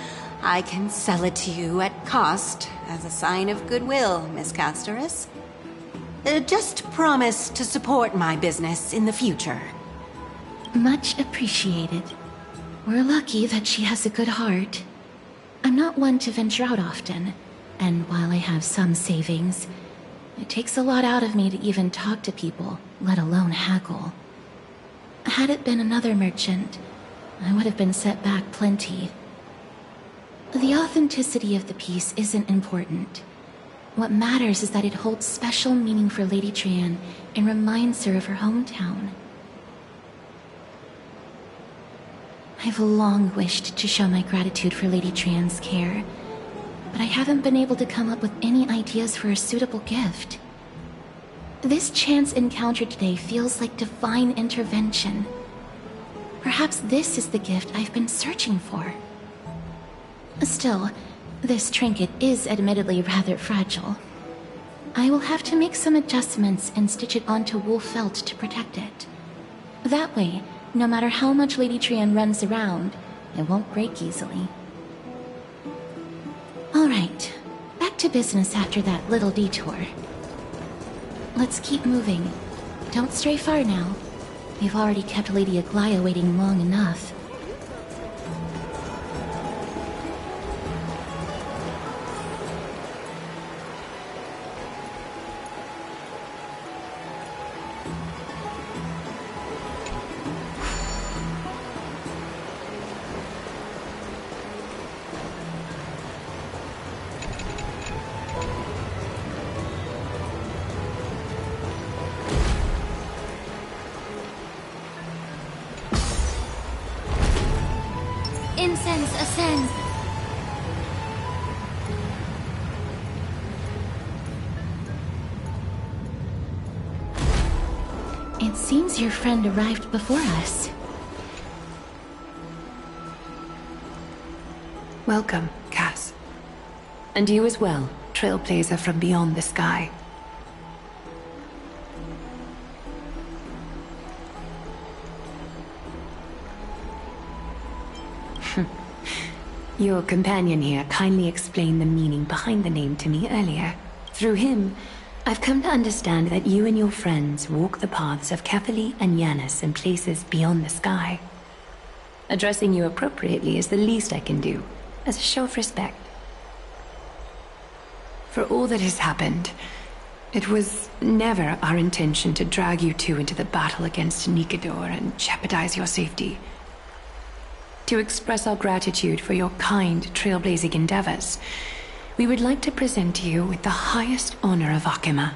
Speaker 14: I can sell it to you at cost as a sign of goodwill, Miss Castoris. Just promise to support my business in the future.
Speaker 7: Much appreciated. We're lucky that she has a good heart. I'm not one to venture out often, and while I have some savings, it takes a lot out of me to even talk to people, let alone haggle. Had it been another merchant, I would have been set back plenty. The authenticity of the piece isn't important. What matters is that it holds special meaning for Lady Trienne and reminds her of her hometown. I've long wished to show my gratitude for Lady Trienne's care, but I haven't been able to come up with any ideas for a suitable gift. This chance encounter today feels like divine intervention. Perhaps this is the gift I've been searching for. Still, this trinket is admittedly rather fragile. I will have to make some adjustments and stitch it onto wool felt to protect it. That way, no matter how much Lady Trienne runs around, it won't break easily. Alright, back to business after that little detour. Let's keep moving. Don't stray far now. We've already kept Lady Aglaia waiting long enough.
Speaker 1: Incense ascend.
Speaker 7: It seems your friend arrived before us.
Speaker 9: Welcome, Cass. And you as well, trailblazer from beyond the sky. Your companion here kindly explained the meaning behind the name to me earlier. Through him, I've come to understand that you and your friends walk the paths of Kefali and Yanis in places beyond the sky. Addressing you appropriately is the least I can do, as a show of respect. For all that has happened, it was never our intention to drag you two into the battle against Nikador and jeopardize your safety. To express our gratitude for your kind, trailblazing endeavors, we would like to present to you with the highest honor of Akima.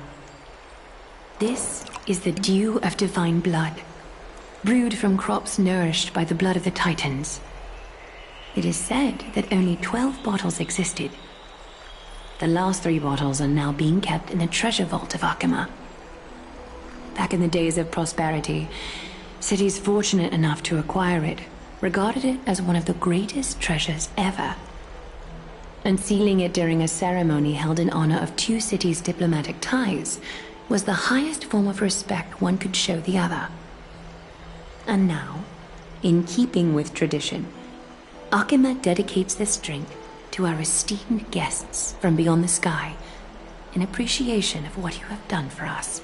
Speaker 9: This is the dew of divine blood, brewed from crops nourished by the blood of the Titans. It is said that only 12 bottles existed. The last 3 bottles are now being kept in the treasure vault of Akima. Back in the days of prosperity, cities fortunate enough to acquire it regarded it as one of the greatest treasures ever. Unsealing it during a ceremony held in honor of 2 cities' diplomatic ties was the highest form of respect one could show the other. And now, In keeping with tradition, Akima dedicates this drink to our esteemed guests from beyond the sky, in appreciation of what you have done for us.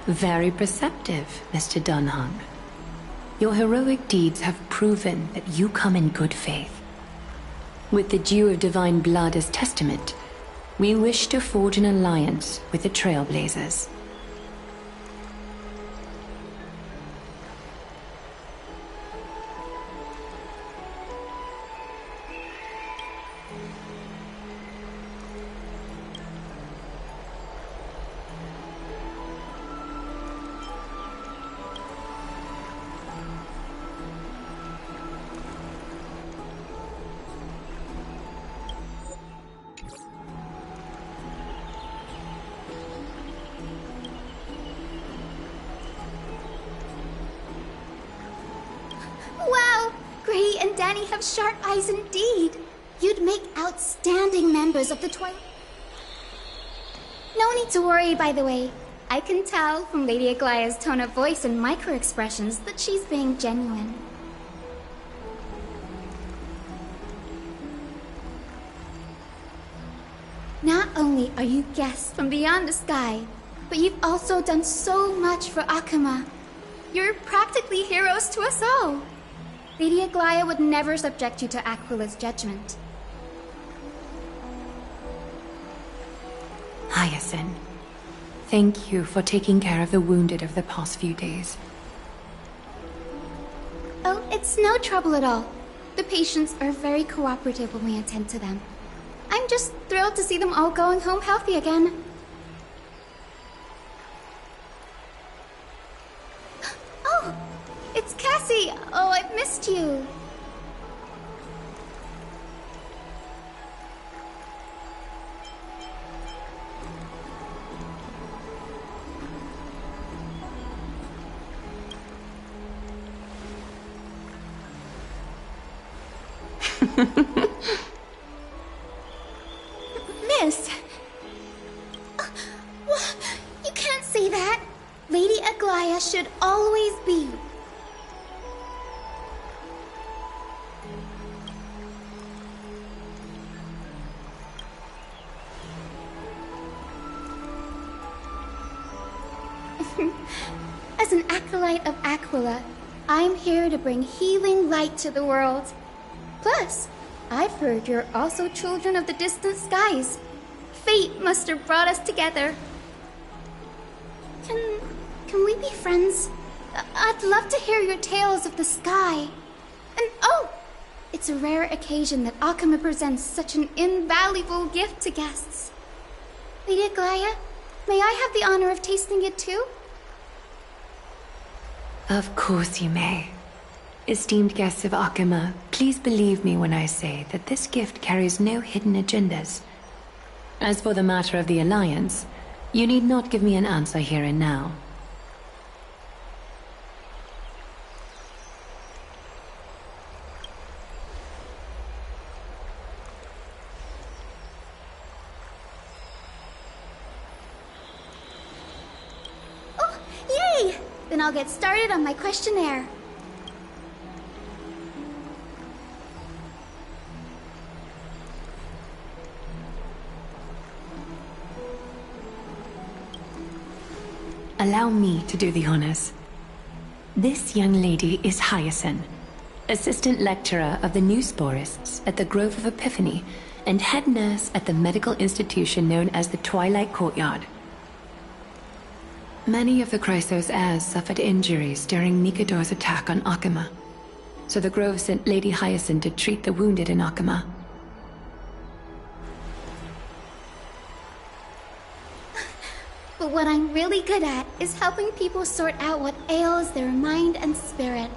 Speaker 9: Very perceptive, Mr. Dunhung. Your heroic deeds have proven that you come in good faith. With the dew of divine blood as testament, we wish to forge an alliance with the Trailblazers.
Speaker 8: Wow! Gray and Danny have sharp eyes indeed. You'd make outstanding members of the Twilight. No need to worry, by the way. I can tell from Lady Aglaya's tone of voice and micro-expressions that she's being genuine. Not only are you guests from beyond the sky, but you've also done so much for Akuma. You're practically heroes to us all. Lady Aglaya would never subject you to Aquila's judgment.
Speaker 9: Hyacinth, thank you for taking care of the wounded of the past few days.
Speaker 8: Oh, it's no trouble at all. The patients are very cooperative when we attend to them. I'm just thrilled to see them all going home healthy again. Oh, it's Cassie! Oh, I've missed you. Miss! You can't say that. Lady Aglaya should always be. As an acolyte of Aquila, I'm here to bring healing light to the world. Plus, I've heard you're also children of the distant skies. Fate must have brought us together. Can we be friends? I'd love to hear your tales of the sky. And oh, it's a rare occasion that Akuma presents such an invaluable gift to guests. Lady Aglaya, may I have the honor of tasting it too?
Speaker 9: Of course you may. Esteemed guests of Akuma, please believe me when I say that this gift carries no hidden agendas. As for the matter of the Alliance, you need not give me an answer here and now.
Speaker 8: Oh, yay! Then I'll get started on my questionnaire.
Speaker 9: Allow me to do the honors. This young lady is Hyacinth, assistant lecturer of the new sporists at the Grove of Epiphany and head nurse at the medical institution known as the Twilight Courtyard. Many of the Chrysos heirs suffered injuries during Nikador's attack on Akuma, so the Grove sent Lady Hyacinth to treat the wounded in Akuma.
Speaker 8: But what I'm really good at is helping people sort out what ails their mind and spirit.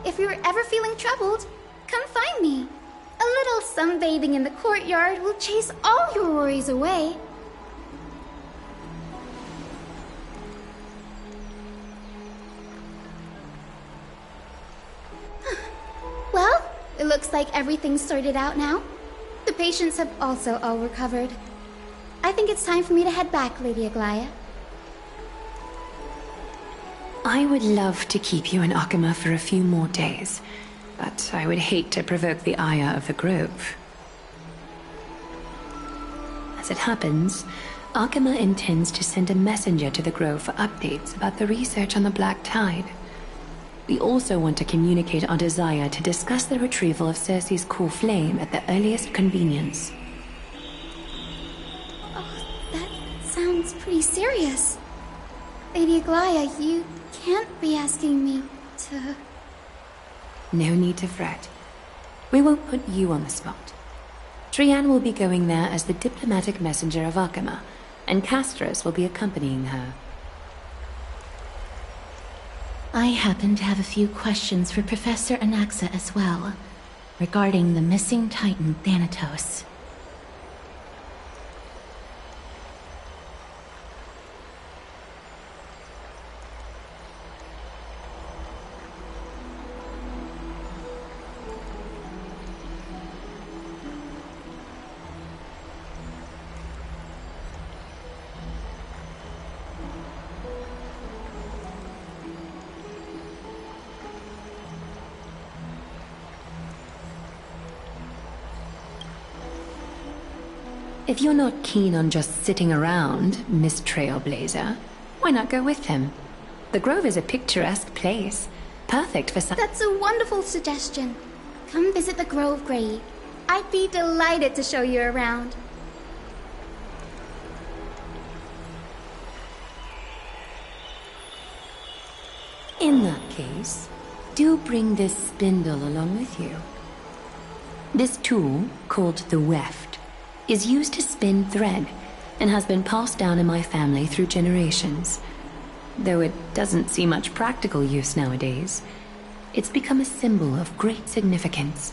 Speaker 8: If you're ever feeling troubled, come find me. A little sunbathing in the courtyard will chase all your worries away. Well, it looks like everything's sorted out now. The patients have also all recovered. I think it's time for me to head back, Lady Aglaia.
Speaker 9: I would love to keep you in Akama for a few more days, but I would hate to provoke the ire of the Grove. As it happens, Akama intends to send a messenger to the Grove for updates about the research on the Black Tide. We also want to communicate our desire to discuss the retrieval of Cersei's core flame at the earliest convenience.
Speaker 8: Oh, that sounds pretty serious. Lady Aglaia, you can't be asking me to...
Speaker 9: No need to fret. We won't put you on the spot. Trian will be going there as the diplomatic messenger of Akama, and Castras will be accompanying her.
Speaker 7: I happen to have a few questions for Professor Anaxa as well, regarding the missing Titan Thanatos.
Speaker 9: If you're not keen on just sitting around, Miss Trailblazer, why not go with him? The Grove is a picturesque place, perfect for some—
Speaker 8: That's a wonderful suggestion. Come visit the Grove, Grey. I'd be delighted to show you around.
Speaker 9: In that case, do bring this spindle along with you. This tool, called the weft, is used to spin thread and has been passed down in my family through generations. Though it doesn't see much practical use nowadays, it's become a symbol of great significance.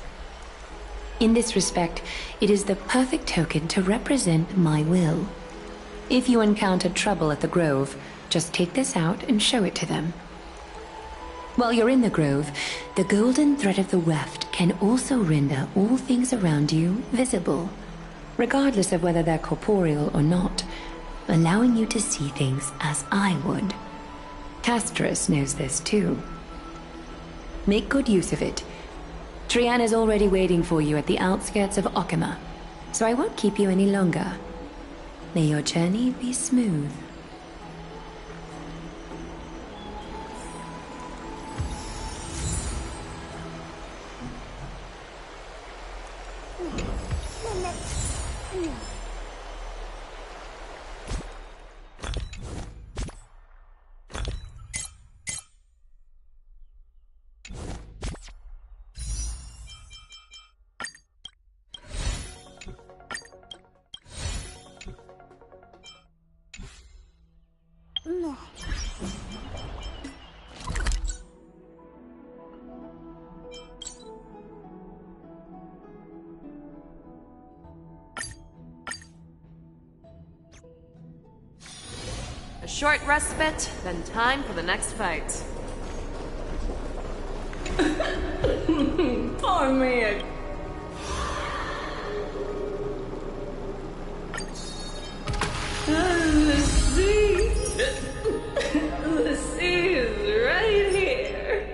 Speaker 9: In this respect, it is the perfect token to represent my will. If you encounter trouble at the Grove, just take this out and show it to them. While you're in the Grove, the golden thread of the weft can also render all things around you visible, regardless of whether they're corporeal or not, allowing you to see things as I would. Castras knows this too. Make good use of it. Trian is already waiting for you at the outskirts of Akama, so I won't keep you any longer. May your journey be smooth.
Speaker 1: No.
Speaker 4: A short respite, then time for the next fight.
Speaker 5: Poor me. The sea. The sea is right here.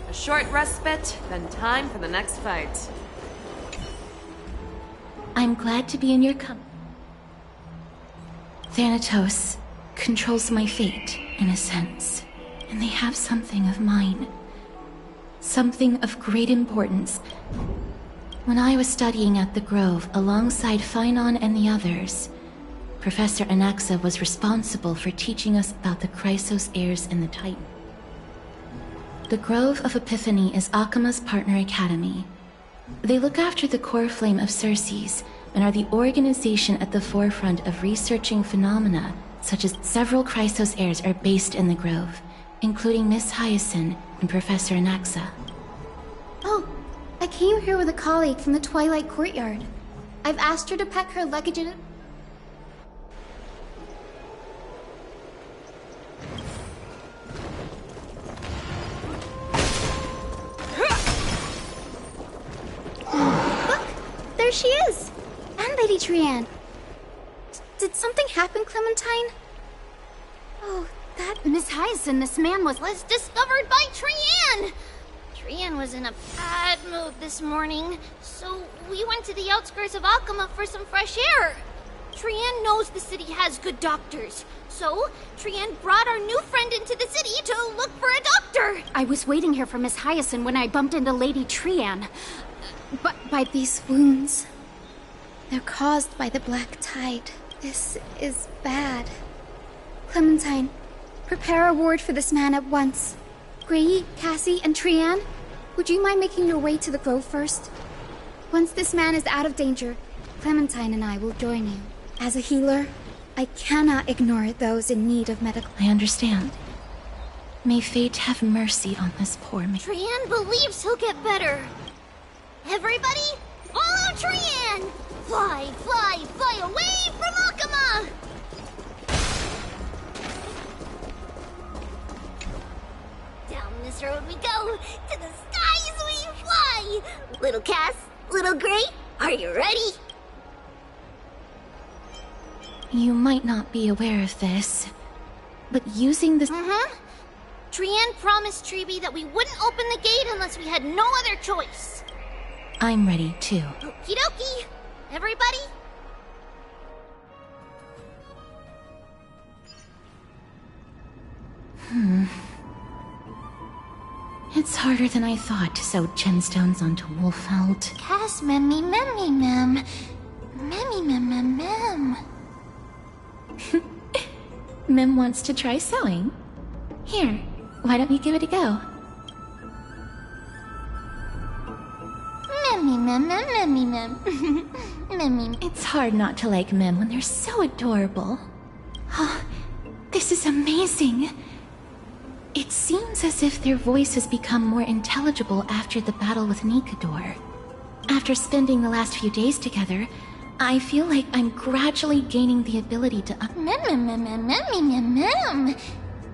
Speaker 4: A short respite, then time for the next fight.
Speaker 7: I'm glad to be in your company. Thanatos controls my fate, in a sense, and they have something of mine. something of great importance. When I was studying at the Grove alongside Phainon and the others, Professor Anaxa was responsible for teaching us about the Chrysos heirs and the Titan. The Grove of Epiphany is Akima's partner academy. They look after the core flame of Circes and are the organization at the forefront of researching phenomena such as several Chrysos heirs are based in the Grove, including Miss Hyacinth and Professor Anaxa.
Speaker 12: Oh, I came here with a colleague from the Twilight Courtyard. I've asked her to pack her luggage in. Look! There she is! And Lady Trianne. Did something happen, Clementine? Oh, that Miss Hyacinth, this man was
Speaker 8: discovered by Trianne! Trianne was in a bad mood this morning, so we went to the outskirts of Akima for some fresh air. Trianne knows the city has good doctors, so Trianne brought our new friend into the city to look for a doctor.
Speaker 12: I was waiting here for Miss Hyacinth when I bumped into Lady Trianne. But by these wounds, they're caused by the Black Tide. This is bad. Clementine, prepare a ward for this man at once. Gray, Cassie, and Trianne, would you mind making your way to the Grove first? Once this man is out of danger, Clementine and I will join you. As a healer, I cannot ignore those in need of medical...
Speaker 7: I understand. May fate have mercy on this poor man.
Speaker 8: Trianne believes he'll get better. Everybody, follow Trianne! Fly, fly, fly away from Akima! Down this road we go, to the skies we fly! Little Cass, little Gray, are you ready?
Speaker 7: You might not be aware of this, but using this...
Speaker 8: Trianne promised Treeby that we wouldn't open the gate unless we had no other choice.
Speaker 7: I'm ready, too.
Speaker 8: Okie dokie. Everybody?
Speaker 7: It's harder than I thought to sew gemstones onto Wolfeld.
Speaker 8: Cass, memmy, memmy, mem. Memmy, mem, mem, mem.
Speaker 7: Mem wants to try sewing. Here, why don't you give it a go?
Speaker 8: Memmy, mem, mem, memmy, mem. Memmy.
Speaker 7: It's hard not to like Mem when they're so adorable. Oh, this is amazing. It seems as if their voice has become more intelligible after the battle with Nikador. After spending the last few days together, I feel like I'm gradually gaining the ability to
Speaker 8: Mem, mem, mem, mem, memmy, mem, mem.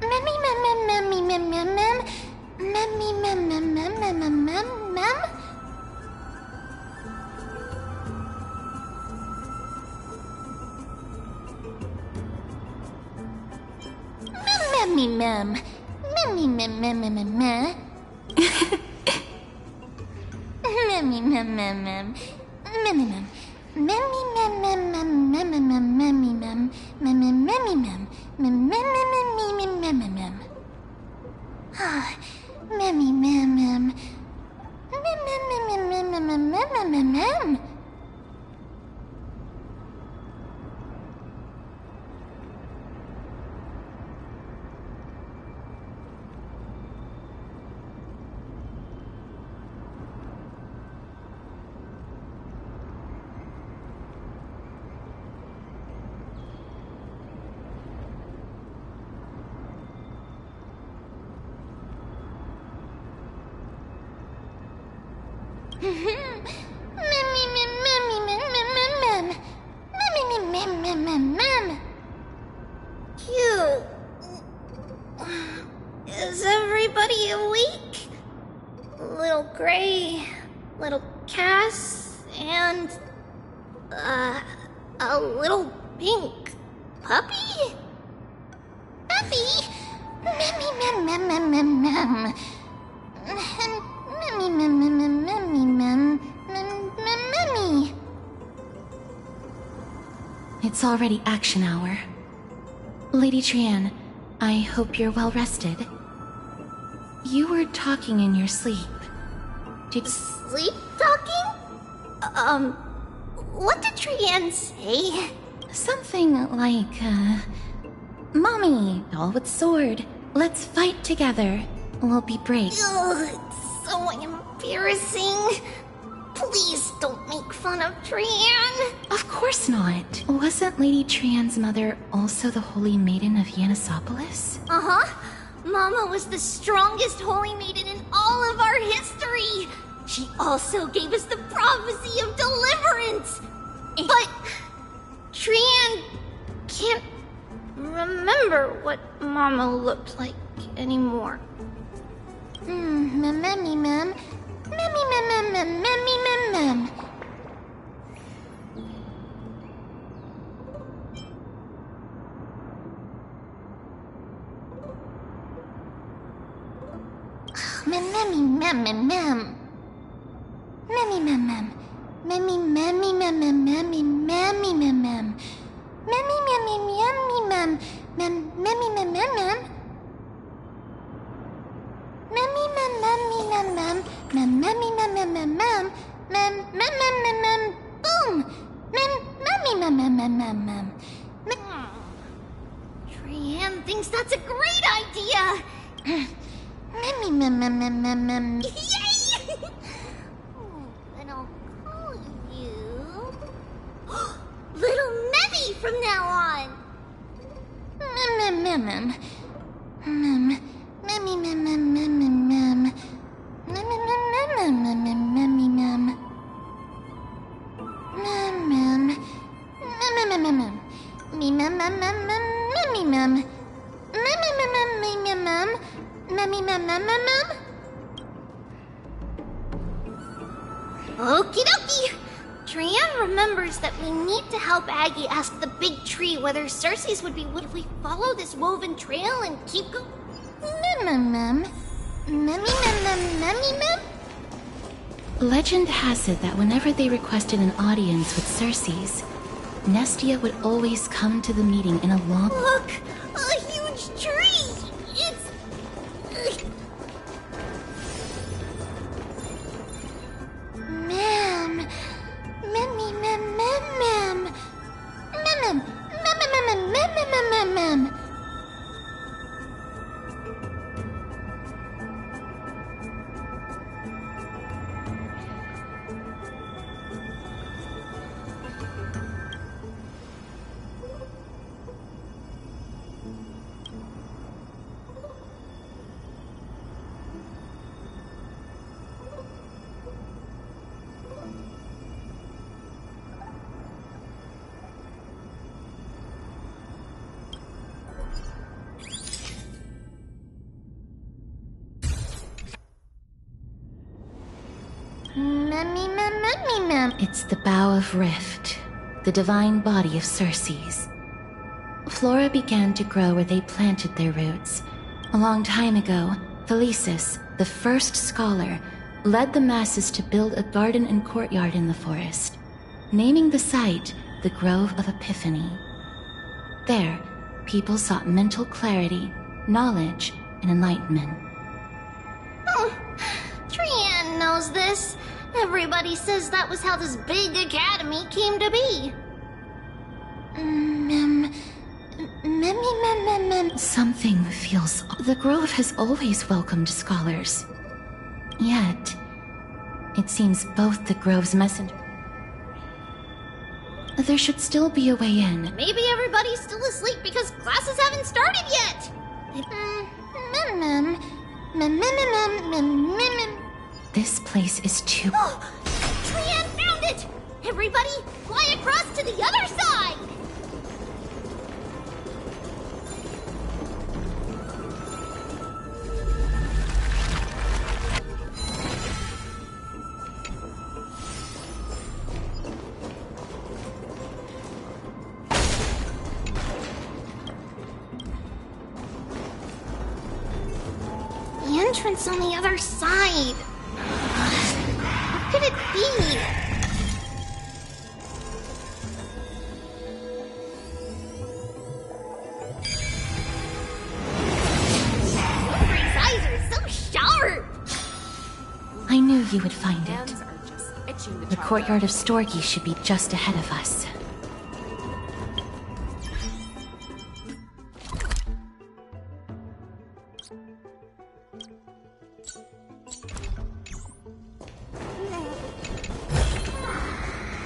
Speaker 8: Memmy, mem, mem, memmy, mem, mem, mem. Memmy, mem, mem, mem, mem, mem, mem, mem. Memmy, mem. Memmy, mem, mem, mem, mem, mem. Memmy, mem, mem, mem. Memmy, mem. Memmy, mem, mem, mem, mem, mem, mem, memmy, mem. Memmy, memmy, mem. Mem, mem, mem, mem, mem, mem, mem, mem. Ah, memmy, mem, mem. Mem, mem, mem, mem, mem, mem, mem, mem, mem, mem. Is everybody awake? Little Gray, little Cass, and a little pink puppy? Puppy? Memmy, mem, mem, mem, mem, mem. Memmy, mem, mem, mem, memmy, mem, mem, mem, memmy.
Speaker 7: It's already action hour. Lady Trianne, I hope you're well rested. You were talking in your sleep.
Speaker 8: Sleep talking? What did Trianne say?
Speaker 7: Something like, Mommy, doll with sword, let's fight together. We'll be brave.
Speaker 8: Ugh, it's so embarrassing. Please don't make fun of Trianne.
Speaker 7: Of course not. Wasn't Lady Trianne's mother also the Holy Maiden of Yanissopolis?
Speaker 8: Uh-huh. Mama was the strongest holy maiden in all of our history. She also gave us the prophecy of deliverance. But Trianne can't remember what Mama looked like anymore. Mem. Trianne thinks that's a great idea. Yay! Then I'll call you Little Memmy from now on. Okie dokie! Trianne remembers that we need to help Aggie ask the big tree whether Cersei's would be if we follow this woven trail and keep going.
Speaker 7: Legend has it that whenever they requested an audience with Cersei's, Nestia would always come to the meeting in a long...
Speaker 8: Look! A huge tree! It's...
Speaker 7: It's the Bough of Rift, the divine body of Cersei's. Flora began to grow where they planted their roots. A long time ago, Thelesis, the first scholar, led the masses to build a garden and courtyard in the forest, naming the site the Grove of Epiphany. There, people sought mental clarity, knowledge, and enlightenment.
Speaker 8: Oh, Trianne knows this. Everybody says that was how this big academy came to be.
Speaker 7: Something feels... The Grove has always welcomed scholars. Yet, it seems both the Grove's messenger... There should still be a way in.
Speaker 8: Maybe everybody's still asleep because classes haven't started yet.
Speaker 7: This place is too...
Speaker 8: Trianne found it! Everybody, fly across to the other side! The entrance on the other side. What could it be?
Speaker 7: I knew you would find it.
Speaker 4: Hands are just itching to
Speaker 7: The
Speaker 4: try
Speaker 7: courtyard of Storgy should be just ahead of us.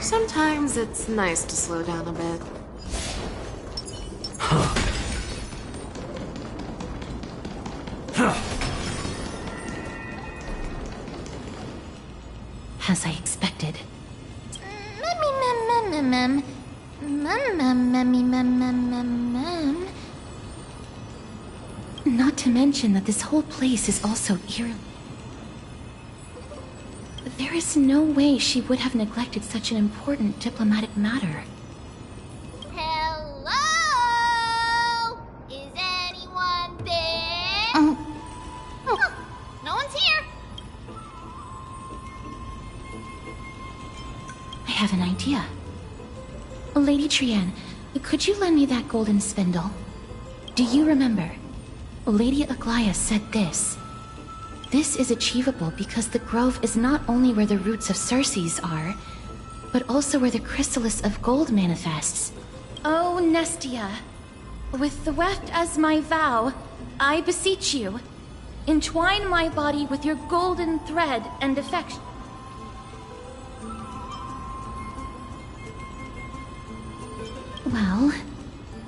Speaker 4: Sometimes it's nice to slow down a bit.
Speaker 7: As I expected. Not to mention that this whole place is also eerily... There is no way she would have neglected such an important diplomatic matter.
Speaker 8: Hello? Is anyone there? Oh, no one's here.
Speaker 7: I have an idea. Lady Trian, could you lend me that golden spindle? Do you remember? Lady Aglaia said this. This is achievable because the grove is not only where the roots of Circes are, but also where the chrysalis of gold manifests. Oh, Nestia, with the weft as my vow, I beseech you, entwine my body with your golden thread and affection. Well,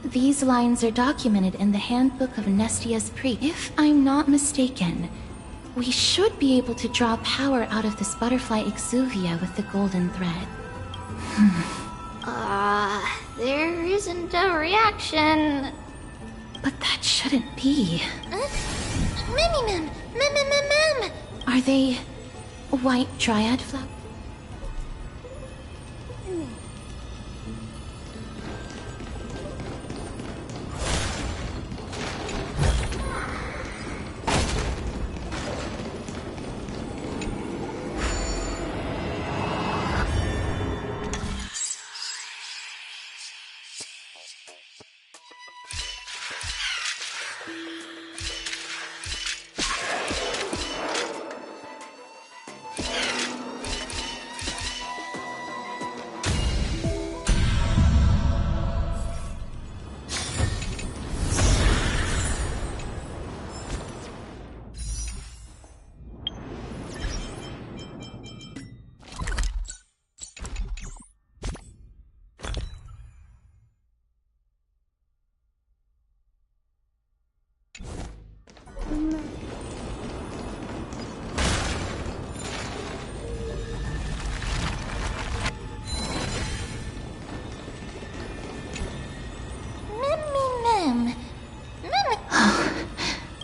Speaker 7: these lines are documented in the Handbook of Nestia's Priest. If I'm not mistaken, we should be able to draw power out of this butterfly exuvia with the golden thread.
Speaker 8: There isn't a reaction.
Speaker 7: But that shouldn't be.
Speaker 8: Mem.
Speaker 7: Are they white dryad flowers?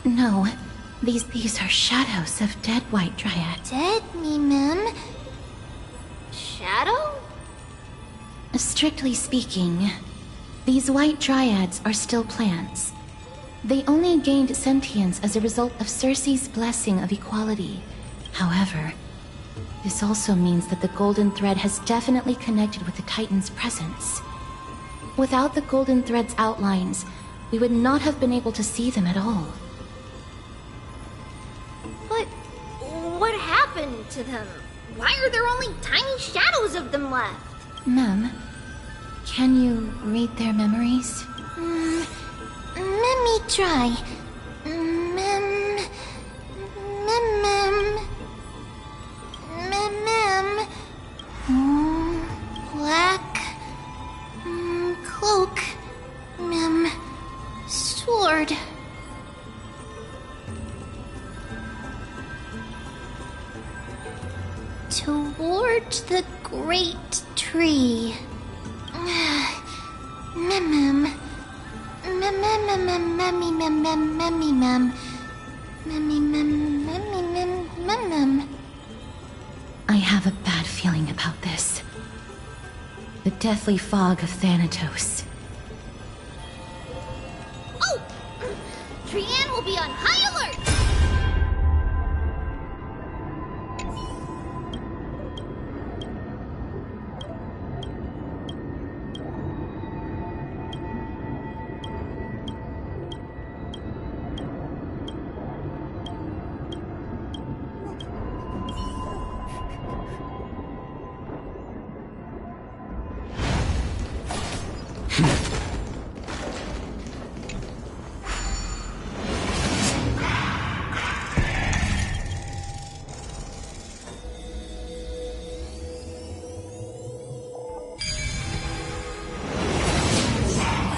Speaker 7: No, these are shadows of dead white dryads.
Speaker 8: Dead, Mem. Shadow?
Speaker 7: Strictly speaking, these white dryads are still plants. They only gained sentience as a result of Circe's blessing of equality. However, this also means that the golden thread has definitely connected with the Titan's presence. Without the golden thread's outlines, we would not have been able to see them at all.
Speaker 1: But what happened to them? Why are there only tiny shadows of them left?
Speaker 7: Mem, can you read their memories?
Speaker 8: Let me try. Mem. Black. Cloak. Mem. Sword. Toward the great tree. Mem.
Speaker 7: I have a bad feeling about this. The deathly fog of Thanatos.
Speaker 8: Oh! Trian will be on high alert!
Speaker 7: The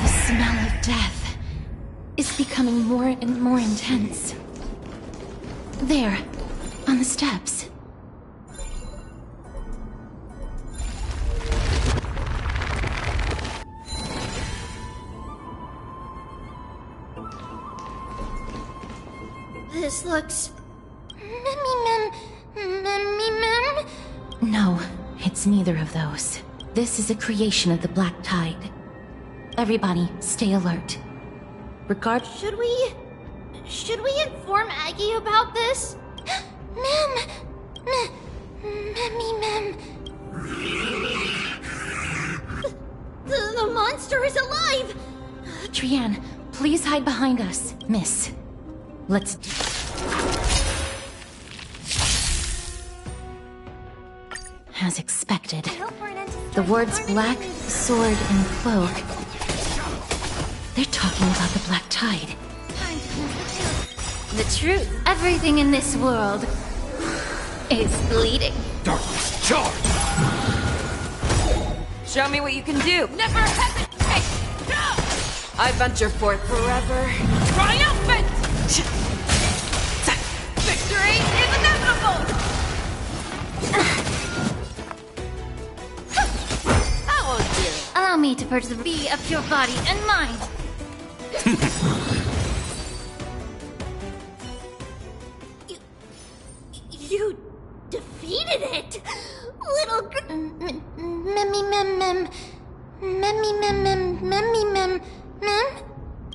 Speaker 7: smell of death is becoming more and more intense. There, on the steps.
Speaker 8: This looks... Mem.
Speaker 7: No, it's neither of those. This is a creation of the Black Tide. Everybody, stay alert.
Speaker 8: Should we inform Aggie about this? Mem! The monster is alive!
Speaker 7: Trian, please hide behind us. Miss, let's... As expected, the words black, sword, and cloak... They're talking about the Black Tide. The truth, everything in this world is bleeding.
Speaker 16: Darkness, charge!
Speaker 4: Show me what you can do. Never hesitate! I venture forth forever. Triumphant! Victory is inevitable! That won't do.
Speaker 12: Allow me to purge the bee of your body and mind.
Speaker 8: You defeated it! Little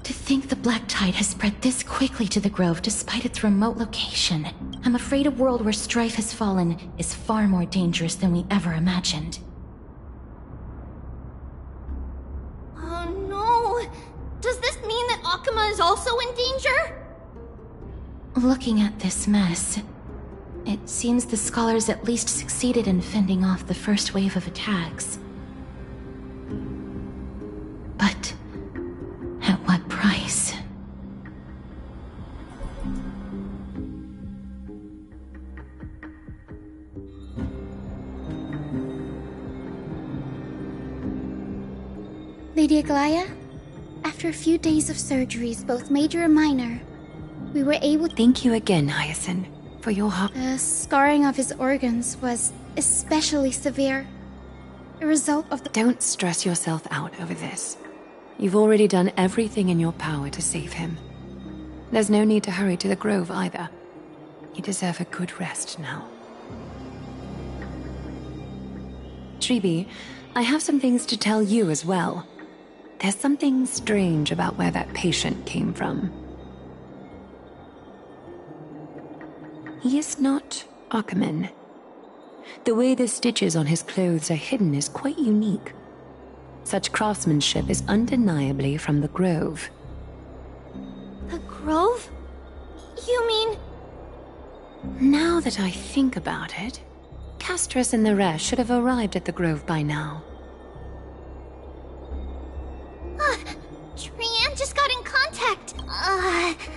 Speaker 7: To think the Black Tide has spread this quickly to the Grove despite its remote location. I'm afraid a world where strife has fallen is far more dangerous than we ever imagined.
Speaker 8: Oh no! Does this mean that Akuma is also in danger?
Speaker 7: Looking at this mess, it seems the scholars at least succeeded in fending off the first wave of attacks. But at what price?
Speaker 12: Lady Aglaya, after a few days of surgeries, both major and minor, we were able to...
Speaker 9: Thank you again, Hyacinth, for your help.
Speaker 12: The scarring of his organs was especially severe. A result of the...
Speaker 9: Don't stress yourself out over this. You've already done everything in your power to save him. There's no need to hurry to the Grove either. You deserve a good rest now. Treeby, I have some things to tell you as well. There's something strange about where that patient came from. He is not Ackerman. The way the stitches on his clothes are hidden is quite unique. Such craftsmanship is undeniably from the Grove.
Speaker 8: The Grove? You mean...
Speaker 9: Now that I think about it, Castris and the rest should have arrived at the Grove by now.
Speaker 8: Trian just got in contact.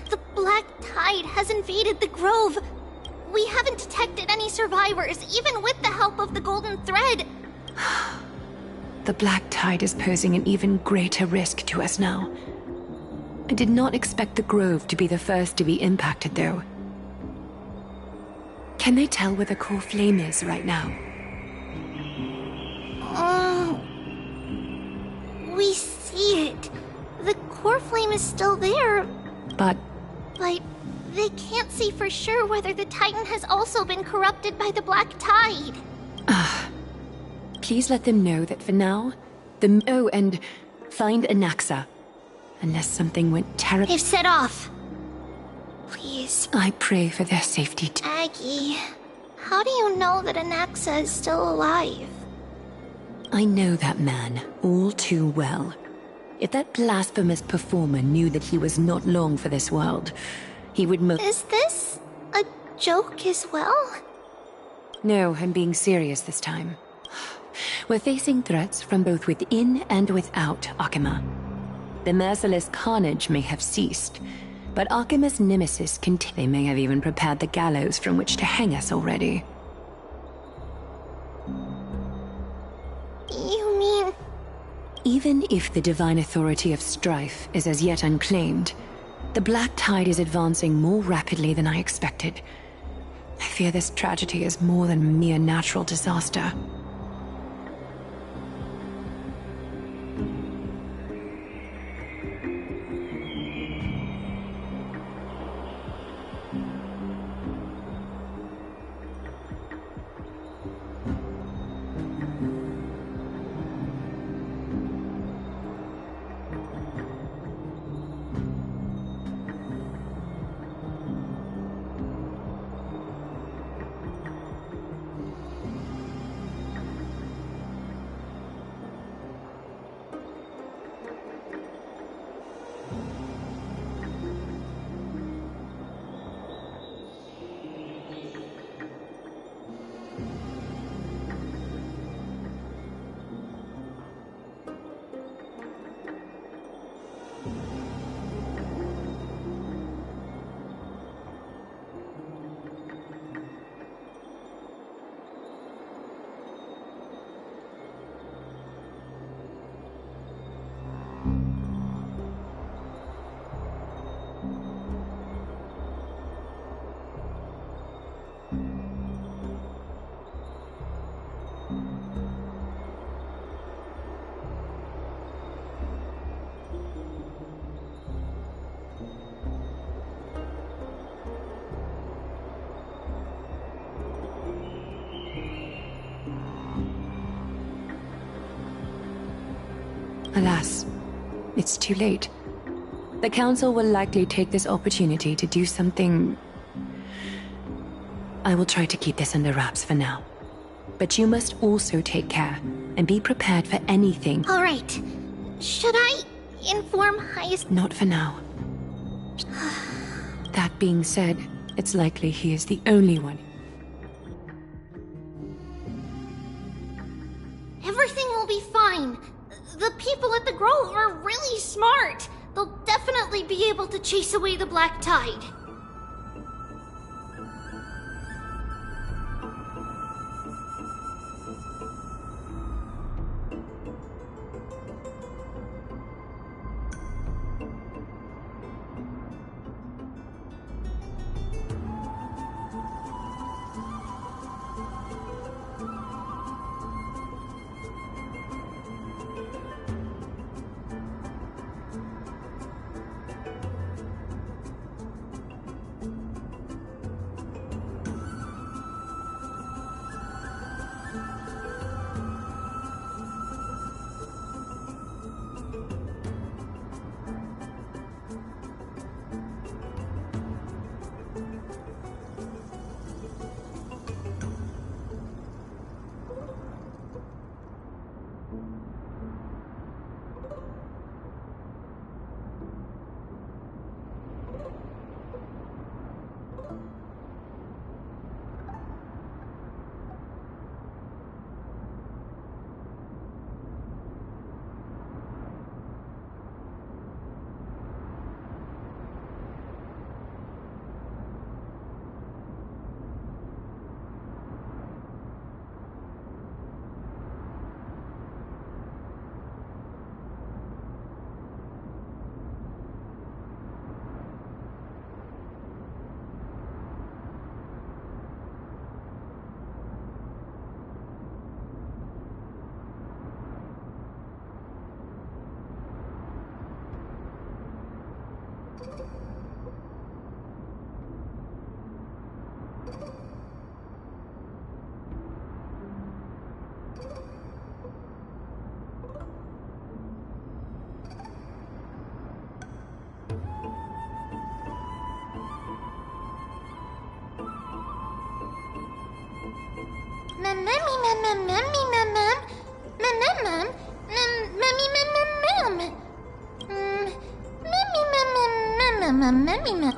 Speaker 8: The Black Tide has invaded the Grove. We haven't detected any survivors, even with the help of the Golden Thread.
Speaker 9: The Black Tide is posing an even greater risk to us now. I did not expect the Grove to be the first to be impacted, though. Can they tell where the core flame is right now?
Speaker 8: We see it. The core flame is still there.
Speaker 9: But
Speaker 8: they can't see for sure whether the Titan has also been corrupted by the Black Tide.
Speaker 9: Please let them know that for now, and find Anaxa. Unless something went terribly...
Speaker 8: They've set off. Please.
Speaker 9: I pray for their safety.
Speaker 8: Aggie, how do you know that Anaxa is still alive?
Speaker 9: I know that man all too well. If that blasphemous performer knew that he was not long for this world, he would
Speaker 8: Is this a joke as well?
Speaker 9: No, I'm being serious this time. We're facing threats from both within and without Akima. The merciless carnage may have ceased, but Akima's nemesis They may have even prepared the gallows from which to hang us already.
Speaker 8: You mean...
Speaker 9: Even if the divine authority of strife is as yet unclaimed, the Black Tide is advancing more rapidly than I expected. I fear this tragedy is more than a mere natural disaster. Alas, it's too late. The Council will likely take this opportunity to do something... I will try to keep this under wraps for now. But you must also take care, and be prepared for anything.
Speaker 8: All right. Should I inform Highest...
Speaker 9: Not for now. That being said, it's likely he is the only one.
Speaker 8: Everything will be fine. The people at the Grove are really smart. They'll definitely be able to chase away the Black Tide.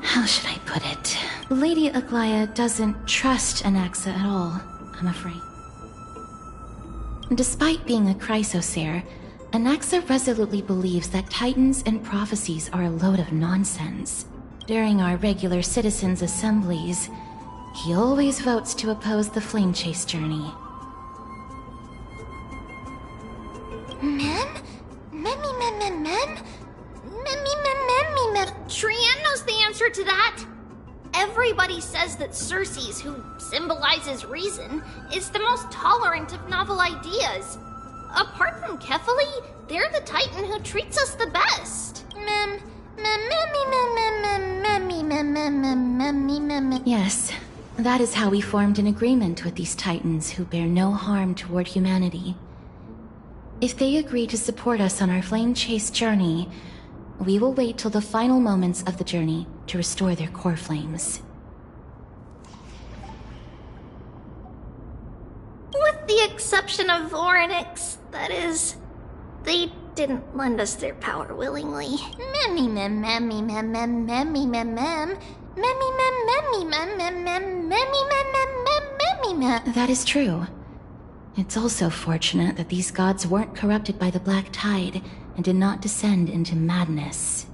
Speaker 7: How should I put it? Lady Aglaya doesn't trust Anaxa at all, I'm afraid. Despite being a chrysosaur, Anaxa resolutely believes that titans and prophecies are a load of nonsense. During our regular citizens' assemblies, he always votes to oppose the flame chase journey.
Speaker 8: Mem? Trian knows the answer to that. Everybody says that Circes, who symbolizes reason, is the most tolerant of novel ideas. Apart from Kefali, they're the Titan who treats us the best.
Speaker 7: Yes, that is how we formed an agreement with these Titans who bear no harm toward humanity. If they agree to support us on our flame chase journey, we will wait till the final moments of the journey to restore their core flames.
Speaker 8: With the exception of Voronix, that is, they didn't lend us their power willingly.
Speaker 7: That is true. It's also fortunate that these gods weren't corrupted by the Black Tide and did not descend into madness.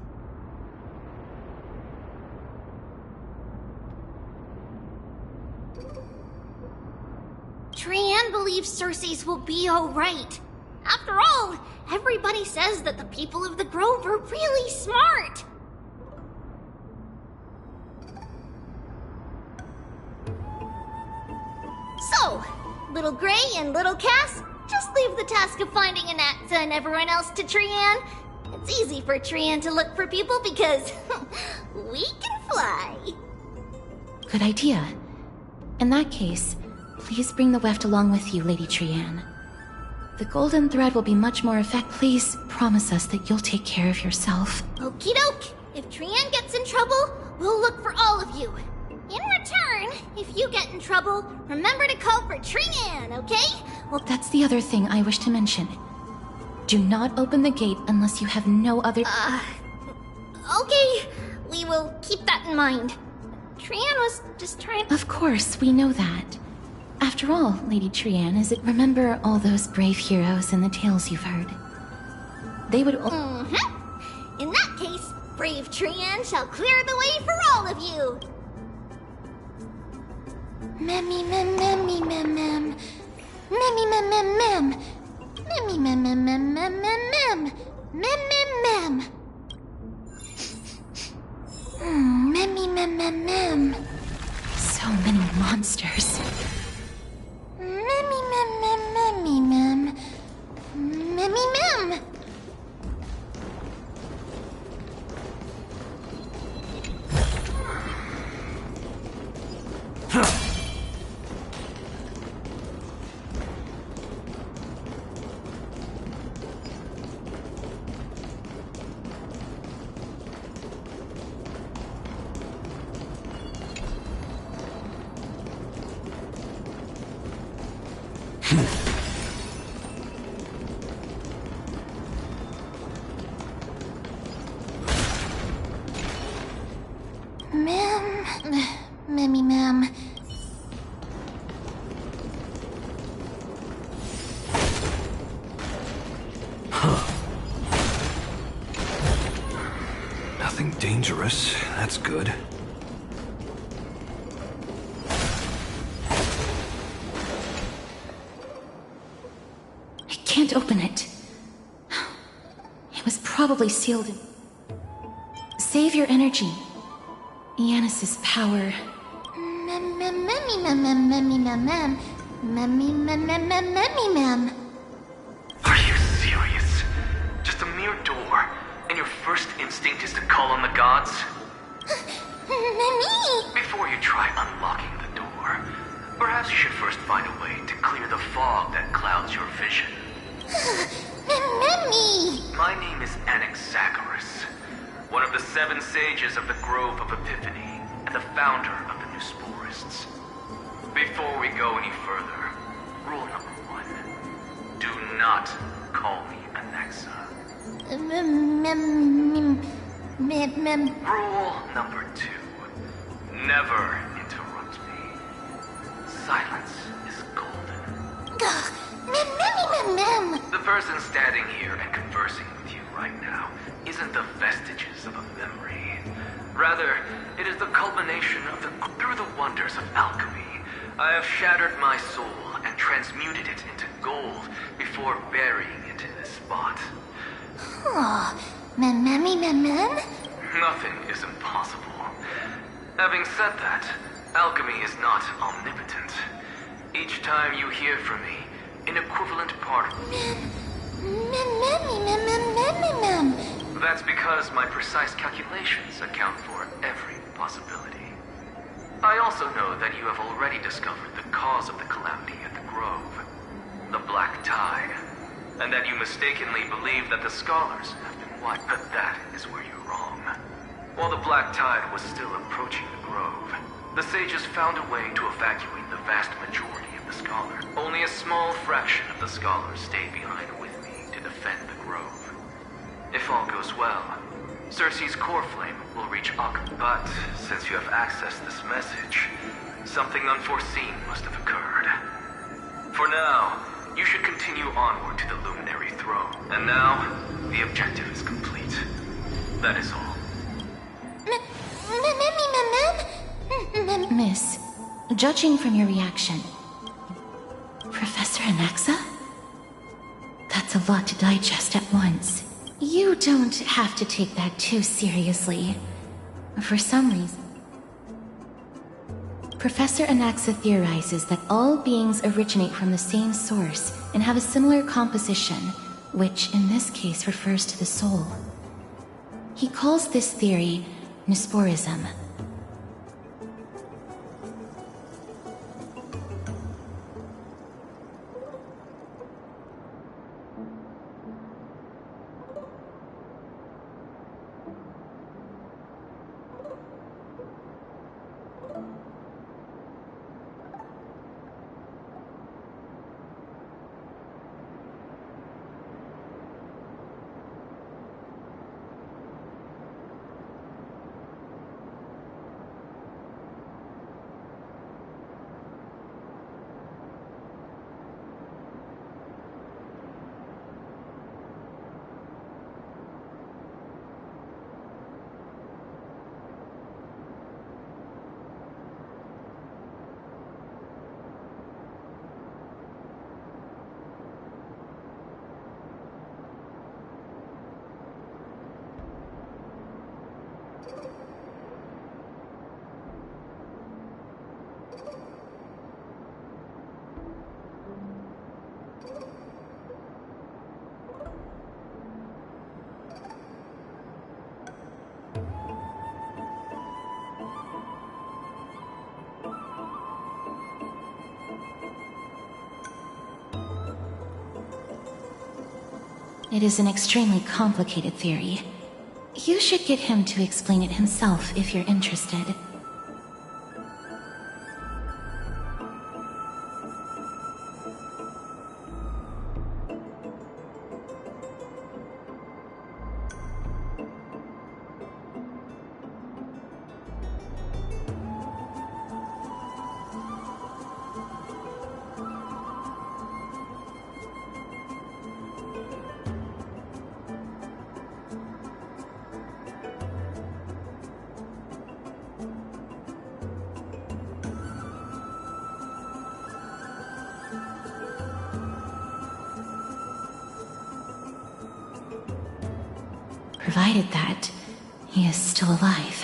Speaker 8: Trian believes Circes will be alright. After all, everybody says that the people of the Grove are really smart. So, Little Gray and Little Cass, just leave the task of finding Anaxa and everyone else to Trian. It's easy for Trian to look for people because we can fly.
Speaker 7: Good idea. In that case, please bring the weft along with you, Lady Trian. The golden thread will be much more effective. Please promise us that you'll take care of yourself.
Speaker 8: Okie doke. If Trian gets in trouble, we'll look for all of you. In return, if you get in trouble, remember to call for Trian, okay?
Speaker 7: Well, that's the other thing I wish to mention. Do not open the gate unless you have no other...
Speaker 8: Okay. We will keep that in mind. Trian was just trying...
Speaker 7: Of course, we know that. After all, Lady Trian, is it remember all those brave heroes in the tales you've heard? They would...
Speaker 8: In that case, brave Trian shall clear the way for all of you. Memmy mem memmy mem mem. Memmy mem mem mem. Memmy mem mem mem mem mem mem. Mem mem mem. Memmy mem mem mem.
Speaker 7: So many monsters.
Speaker 8: Memmy mem mem memmy mem. Memmy mem. Memmy mem.
Speaker 16: Nothing dangerous. That's good.
Speaker 7: I can't open it. It was probably sealed in... Save your energy. Yanis's power.
Speaker 3: Are you serious? Just a mere door, and your first instinct is to call on the gods? Before you try unlocking the door, perhaps you should first find a way to clear the fog that clouds your vision. My name is Anaxagoras, one of the 7 sages of the Grove of Epiphany, and the founder of the New Sporists. Before we go any further, rule number 1. Do not call me Anaxa. Rule number 2. Never interrupt me. Silence is golden. person standing here and conversing with you right now isn't the vestiges of a memory. Rather, it is the culmination of through the wonders of alchemy. I have shattered my soul and transmuted it into gold before burying it in this spot.
Speaker 8: Oh, mem.
Speaker 3: Nothing is impossible. Having said that, alchemy is not omnipotent. Each time you hear from me, an equivalent part...
Speaker 8: Mem.
Speaker 3: That's because my precise calculations account for every possibility. I also know that you have already discovered the cause of the calamity at the Grove, the Black Tide, and that you mistakenly believe that the scholars have been wiped. But that is where you're wrong. While the Black Tide was still approaching the Grove, the sages found a way to evacuate the vast majority of the scholars. Only a small fraction of the scholars stayed behind with me to defend the Grove. If all goes well, Cersei's core flame will reach Akhum. But since you have accessed this message, something unforeseen must have occurred. For now, you should continue onward to the Luminary Throne. And now, the objective is complete. That is all.
Speaker 7: Miss, judging from your reaction, Professor Anaxa? That's a lot to digest at once. You don't have to take that too seriously. For some reason, Professor Anaxa theorizes that all beings originate from the same source and have a similar composition, which in this case refers to the soul. He calls this theory Nusporism. It is an extremely complicated theory. You should get him to explain it himself if you're interested. Provided that he is still alive.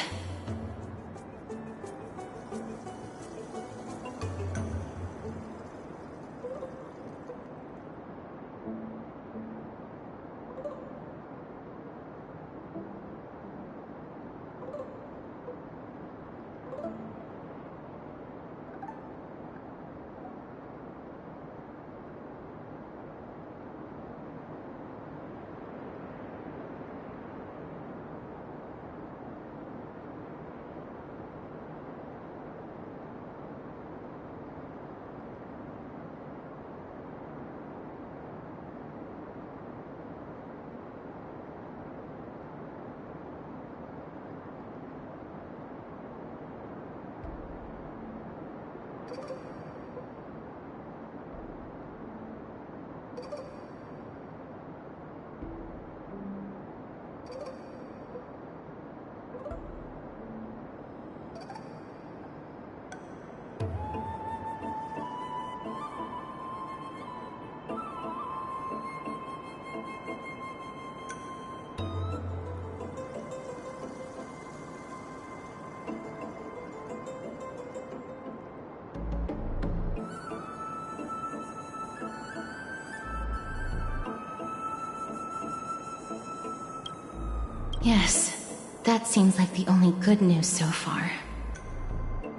Speaker 7: Yes, that seems like the only good news so far.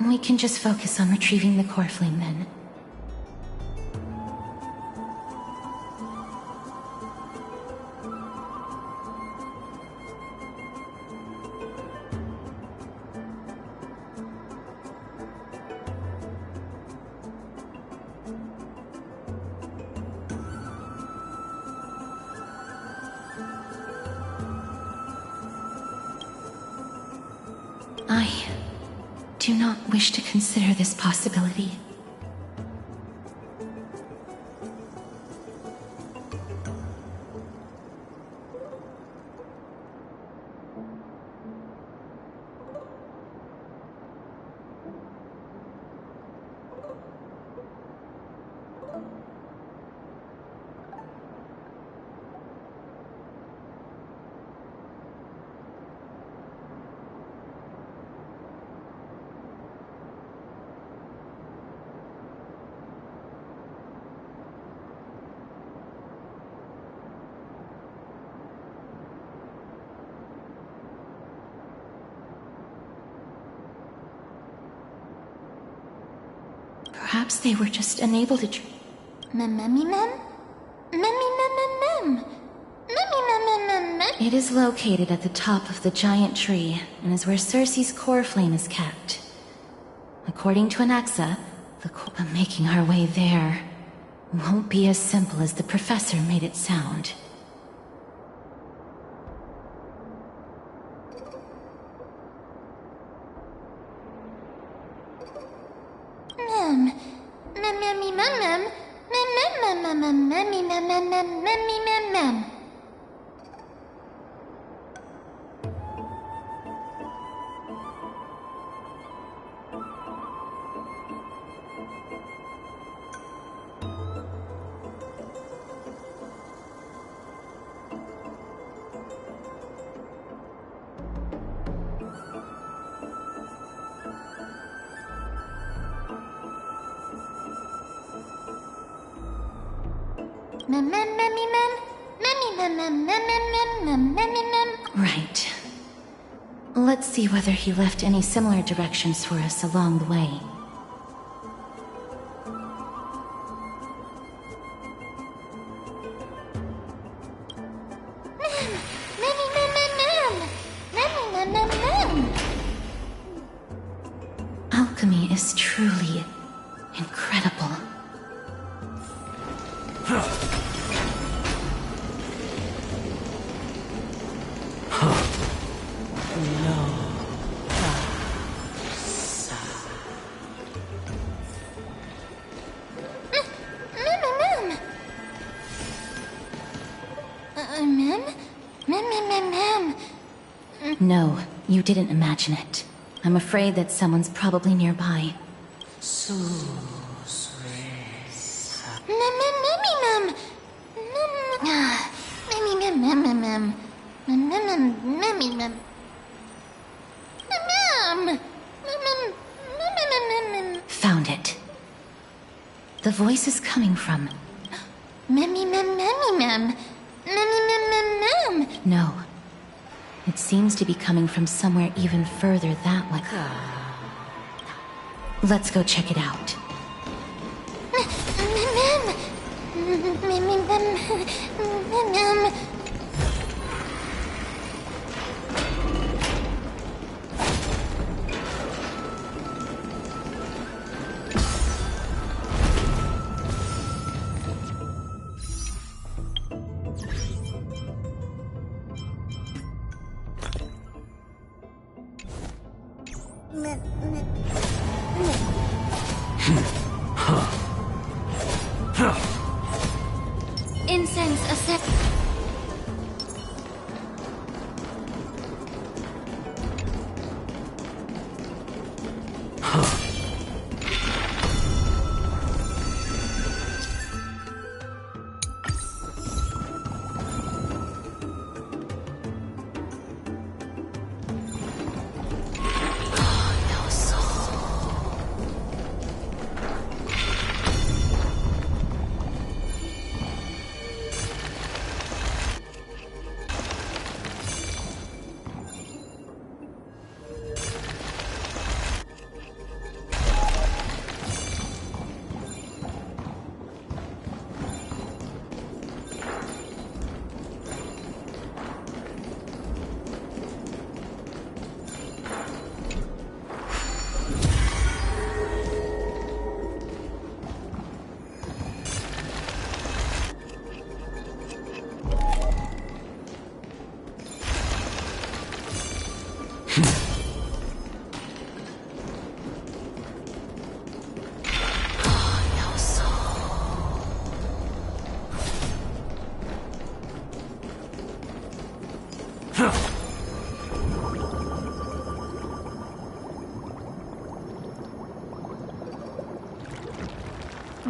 Speaker 7: We can just focus on retrieving the core flame then. I do not wish to consider this possibility. Perhaps they were just unable to It is located at the top of the giant tree, and is where Cersei's core flame is kept. According to Anaxa, making our way there won't be as simple as the professor made it sound. Right. Let's see whether he left any similar directions for us along the way. Alchemy is truly incredible. No, you didn't imagine it. I'm afraid that someone's probably nearby. Found it. The voice is coming from... No. It seems to be coming from somewhere even further that way. Let's go check it out.
Speaker 12: Incense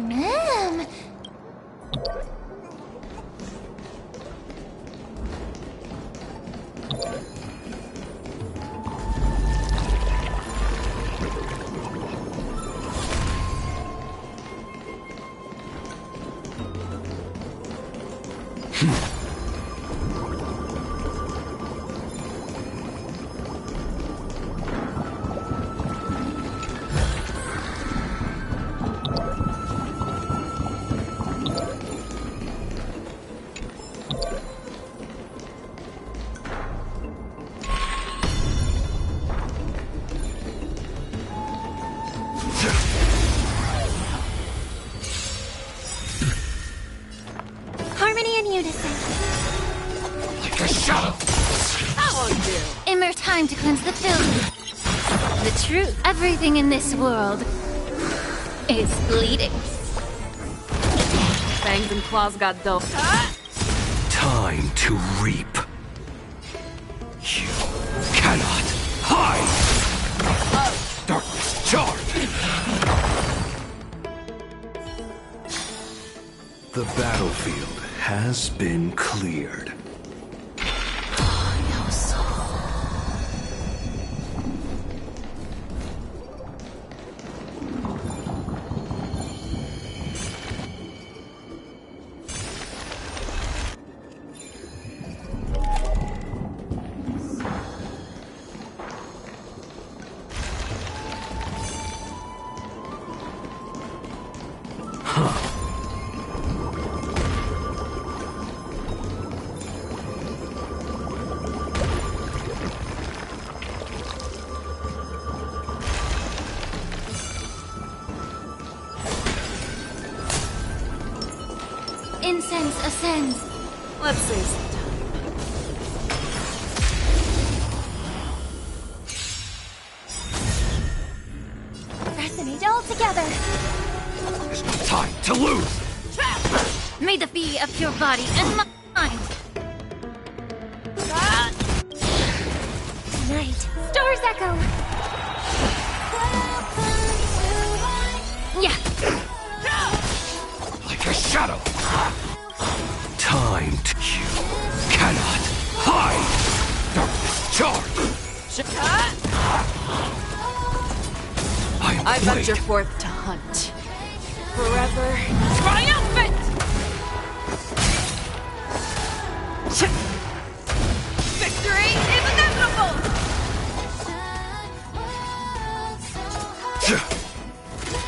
Speaker 12: Ma'am. Harmony and unison.
Speaker 10: Like a shadow!
Speaker 15: That won't do.
Speaker 12: Immer time to cleanse the filth. The truth. Everything in this world is bleeding.
Speaker 4: Fangs and claws got dull.
Speaker 20: Time to reap. You cannot hide! Darkness charge! The battlefield has been cleared.
Speaker 12: Incense ascends.
Speaker 4: Let's see some time.
Speaker 12: Resonate all together.
Speaker 20: There's no time to lose!
Speaker 12: May the be of your body and mind. Night. Stars echo. Yeah.
Speaker 20: Like a shadow! Time to... You cannot hide! Darkness charge!
Speaker 4: I venture forth to hunt. Forever triumphant! Victory is inevitable!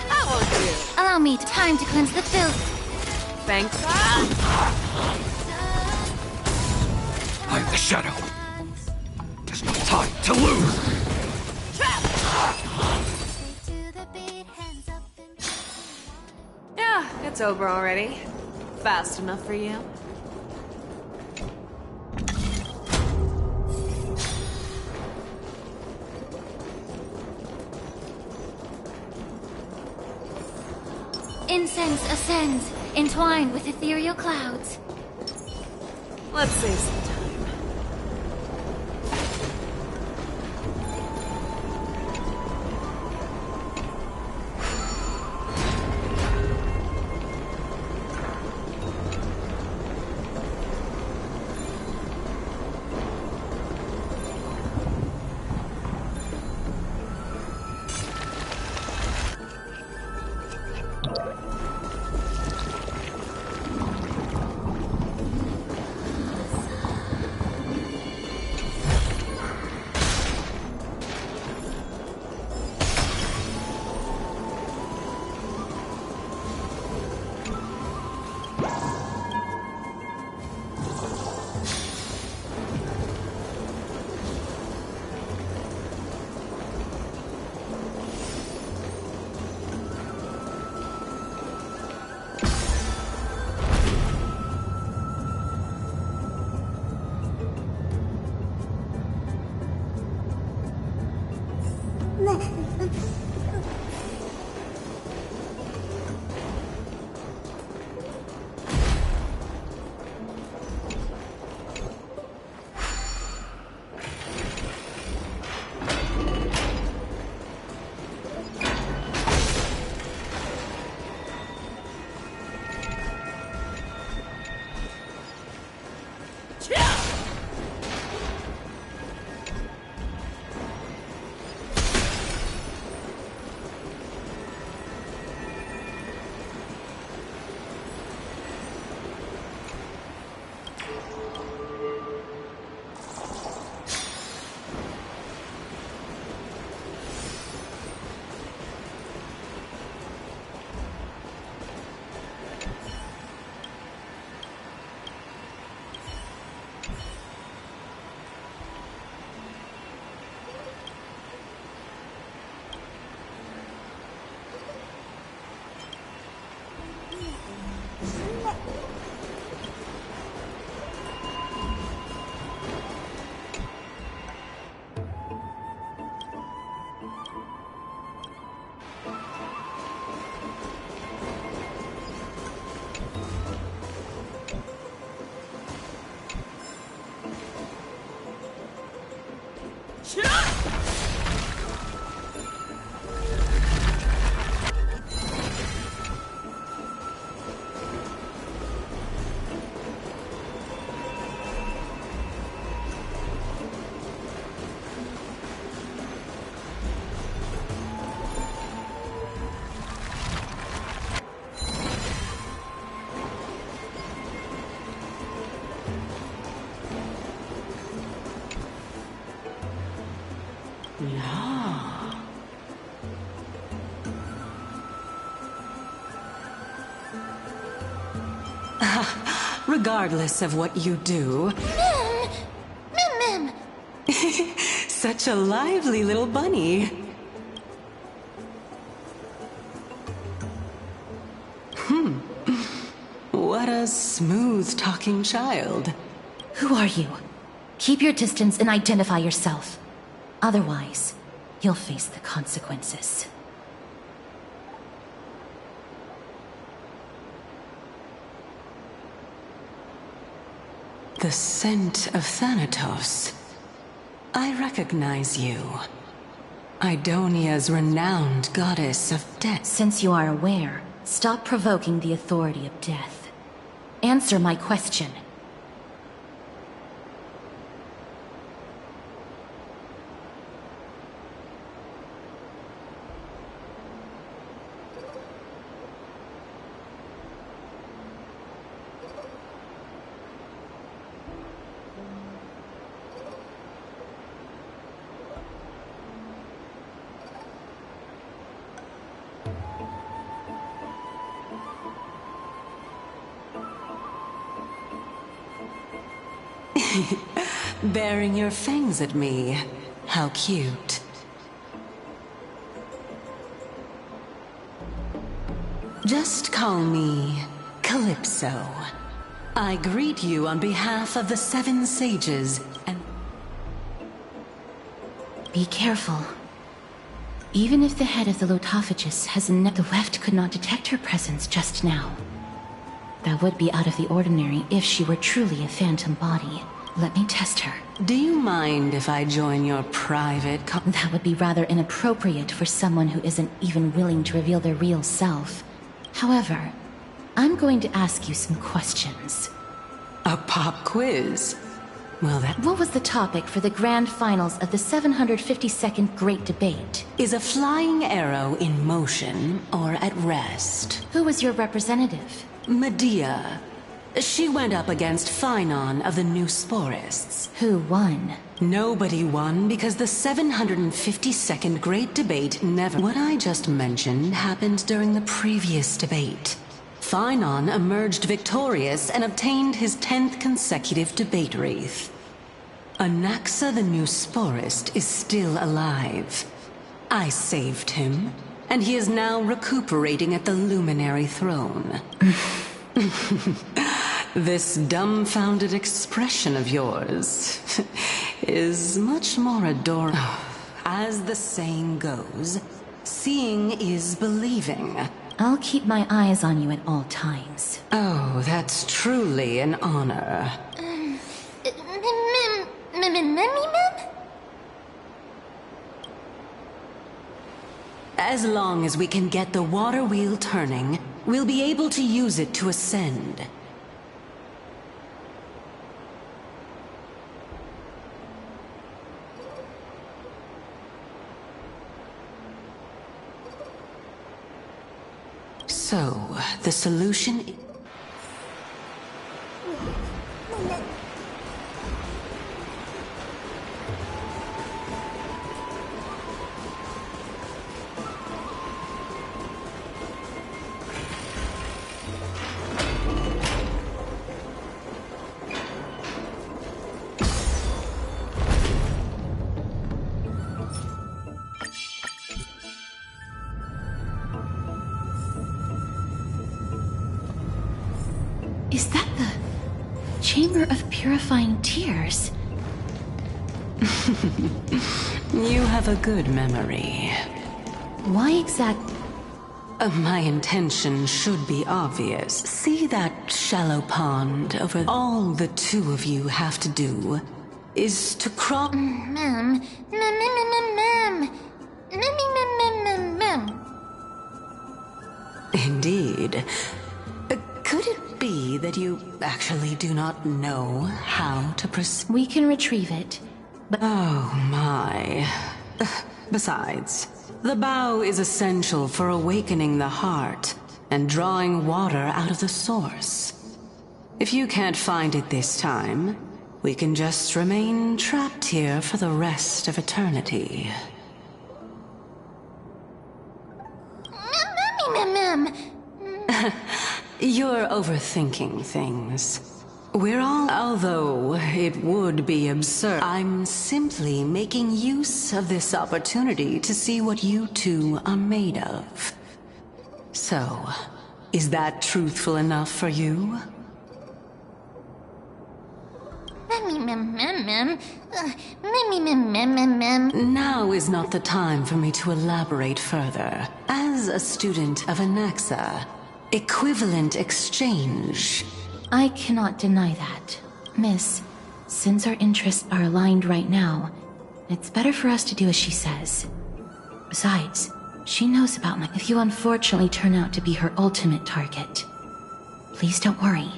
Speaker 4: That won't do.
Speaker 12: Allow me time to cleanse the filth.
Speaker 4: Thanks.
Speaker 20: I'm the shadow. There's no time to lose!
Speaker 4: Yeah, it's over already. Fast enough for you.
Speaker 12: Incense ascends, entwined with ethereal clouds.
Speaker 4: Let's save some time.
Speaker 14: Regardless of what you do...
Speaker 8: Mim!
Speaker 14: Such a lively little bunny. What a smooth-talking child.
Speaker 7: Who are you? Keep your distance and identify yourself. Otherwise, you'll face the consequences.
Speaker 14: The scent of Thanatos. I recognize you. Idonia's renowned goddess of death.
Speaker 7: Since you are aware, stop provoking the authority of death. Answer my question.
Speaker 14: Baring your fangs at me. How cute. Just call me Calypso. I greet you on behalf of the 7 sages and...
Speaker 7: Be careful. Even if the head of the Lotophagus has the Weft could not detect her presence just now. That would be out of the ordinary if she were truly a phantom body. Let me test her.
Speaker 14: Do you mind if I join your private
Speaker 7: That would be rather inappropriate for someone who isn't even willing to reveal their real self. However, I'm going to ask you some questions.
Speaker 14: A pop quiz? Well,
Speaker 7: What was the topic for the grand finals of the 752nd Great Debate?
Speaker 14: Is a flying arrow in motion or at rest?
Speaker 7: Who was your representative?
Speaker 14: Medea. She went up against Phynon of the New Sporists.
Speaker 7: Who won?
Speaker 14: Nobody won because the 752nd Great Debate never... What I just mentioned happened during the previous debate. Phynon emerged victorious and obtained his 10th consecutive debate wreath. Anaxa the New Sporist is still alive. I saved him, and he is now recuperating at the Luminary Throne. This dumbfounded expression of yours is much more adorable. As the saying goes, seeing is believing.
Speaker 7: I'll keep my eyes on you at all times.
Speaker 14: Oh, that's truly an honor. As long as we can get the water wheel turning, we'll be able to use it to ascend. So, the solution...
Speaker 7: Is that the Chamber of Purifying Tears?
Speaker 14: You have a good memory.
Speaker 7: Why exactly?
Speaker 14: My intention should be obvious. See that shallow pond over... All the two of you have to do is to cross... Indeed. Could it be that you actually do not know how to proceed?
Speaker 7: We can retrieve it, but...
Speaker 14: Oh my. Besides, the bow is essential for awakening the heart and drawing water out of the source. If you can't find it this time, we can just remain trapped here for the rest of eternity. You're overthinking things. We're all... Although it would be absurd, I'm simply making use of this opportunity to see what you two are made of. So, is that truthful enough for you? Now is not the time for me to elaborate further. As a student of Anaxa, equivalent exchange...
Speaker 7: I cannot deny that. Miss, since our interests are aligned right now, it's better for us to do as she says. Besides, she knows about my... If you unfortunately turn out to be her ultimate target, please don't worry.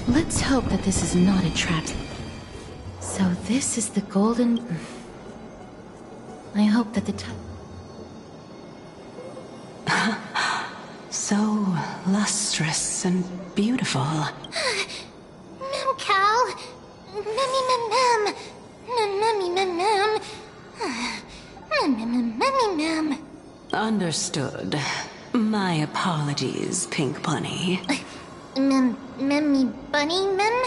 Speaker 7: Let's hope that this is not a trap. So this is the golden... I hope that the time...
Speaker 14: So lustrous and beautiful.
Speaker 8: Cal.
Speaker 14: Understood. My apologies, Pink Bunny.
Speaker 8: Memmy bunny mem?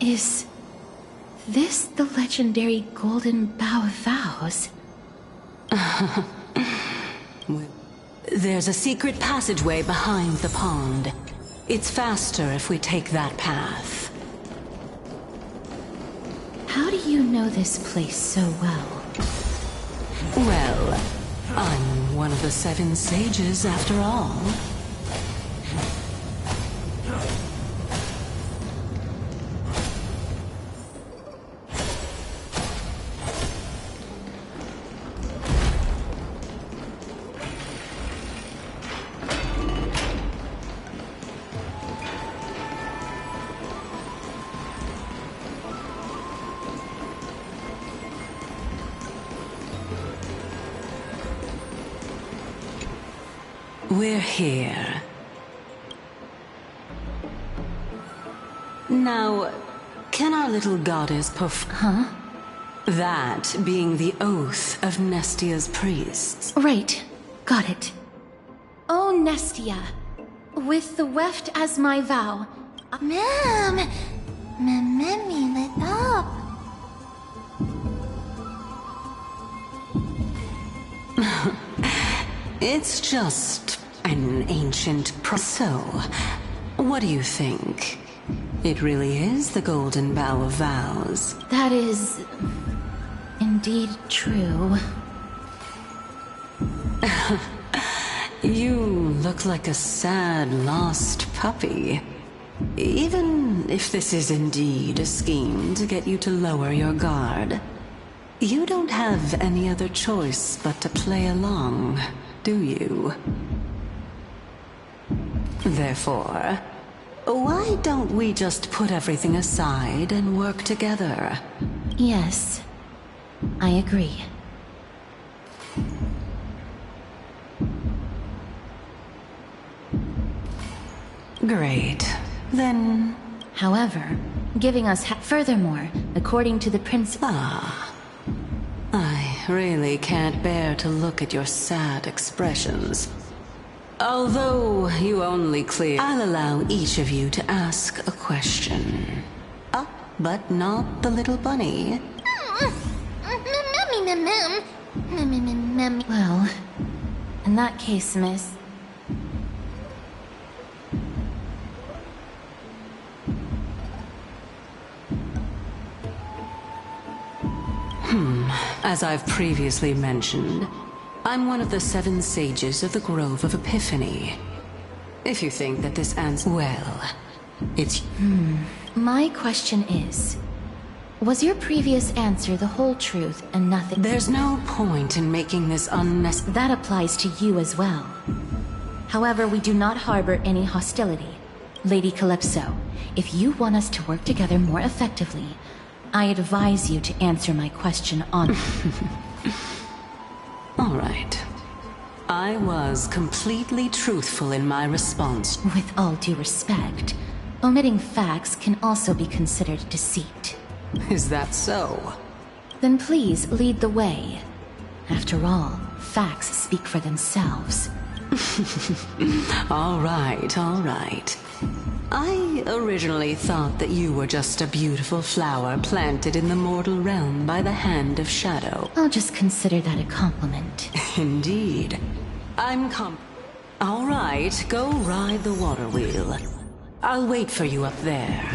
Speaker 7: Is this the legendary Golden Bough of Vows?
Speaker 14: There's a secret passageway behind the pond. It's faster if we take that path.
Speaker 7: How do you know this place so well?
Speaker 14: Well, I'm one of the 7 sages after all. We're here. Now, can our little goddess
Speaker 7: Huh?
Speaker 14: That being the oath of Nestia's priests.
Speaker 7: Right. Got it. Oh, Nestia. With the weft as my vow.
Speaker 8: Ma'am! Memmy lit up.
Speaker 14: It's just an ancient So, what do you think? It really is the Golden Bough of Vows.
Speaker 7: That is... indeed true.
Speaker 14: You look like a sad, lost puppy. Even if this is indeed a scheme to get you to lower your guard, you don't have any other choice but to play along, do you? Therefore, why don't we just put everything aside and work together?
Speaker 7: Yes, I agree.
Speaker 14: Great. Then...
Speaker 7: However, giving us furthermore, according to the prince...
Speaker 14: I really can't bear to look at your sad expressions. Although you only clear... I'll allow each of you to ask a question. But not the little bunny.
Speaker 7: Well, in that case, miss...
Speaker 14: As I've previously mentioned, I'm one of the 7 sages of the Grove of Epiphany. If you think that this answer... Well, it's...
Speaker 7: My question is, Was your previous answer the whole truth and nothing?
Speaker 14: There's no point in making this unnecessary.
Speaker 7: That applies to you as well. However, we do not harbor any hostility. Lady Calypso, if you want us to work together more effectively, I advise you to answer my question honestly.
Speaker 14: All right. I was completely truthful in my response.
Speaker 7: With all due respect, omitting facts can also be considered deceit.
Speaker 14: Is that so?
Speaker 7: Then please lead the way. After all, facts speak for themselves.
Speaker 14: All right, all right. I originally thought that you were just a beautiful flower planted in the mortal realm by the hand of Shadow.
Speaker 7: I'll just consider that a compliment.
Speaker 14: Indeed. All right, go ride the water wheel. I'll wait for you up there.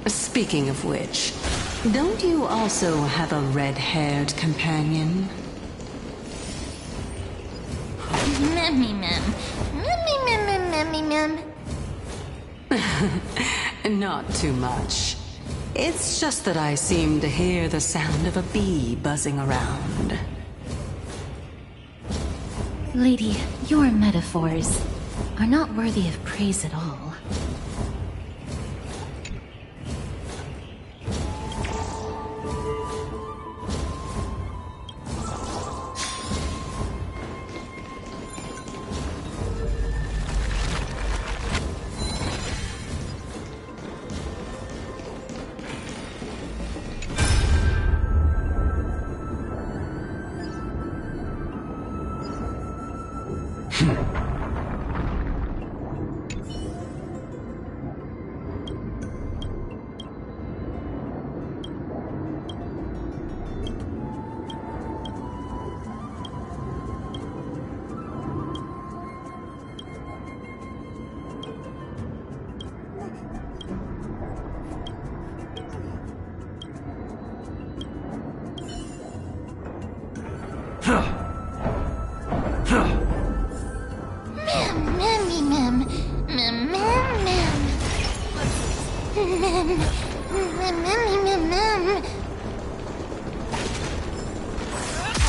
Speaker 14: Speaking of which, don't you also have a red-haired companion? Not too much. It's just that I seem to hear the sound of a bee buzzing around.
Speaker 7: Lady, your metaphors are not worthy of praise at all.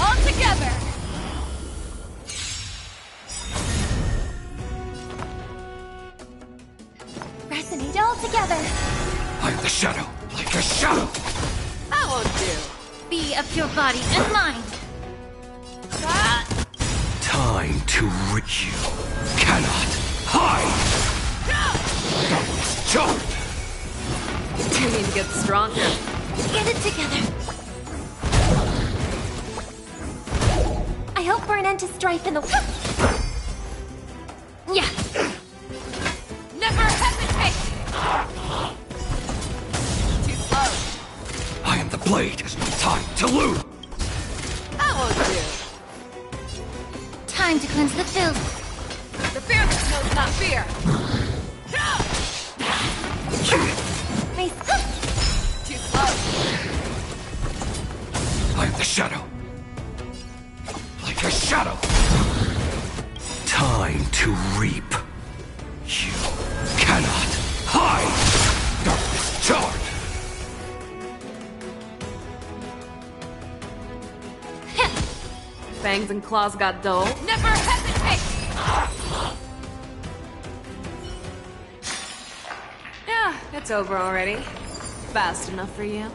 Speaker 5: All together!
Speaker 12: Resonate all together!
Speaker 20: I am the shadow, like a shadow!
Speaker 5: That won't do.
Speaker 12: Be of your body and mind!
Speaker 20: Time to reach you. Cannot hide! Darkness charmed!
Speaker 4: You need to get stronger.
Speaker 12: Get it together! I hope for an end to strife in the... Yeah!
Speaker 5: Never hesitate! Too slow.
Speaker 20: I am the blade. Time to lose!
Speaker 5: That won't do.
Speaker 12: Time to cleanse the filth.
Speaker 5: The fearless knows not fear. Too slow.
Speaker 20: I am the shadow. Like a shadow. Time to reap. You cannot hide. Darkness charmed.
Speaker 4: Fangs and claws got dull.
Speaker 5: Never hesitate!
Speaker 4: Yeah, it's over already. Fast enough for you.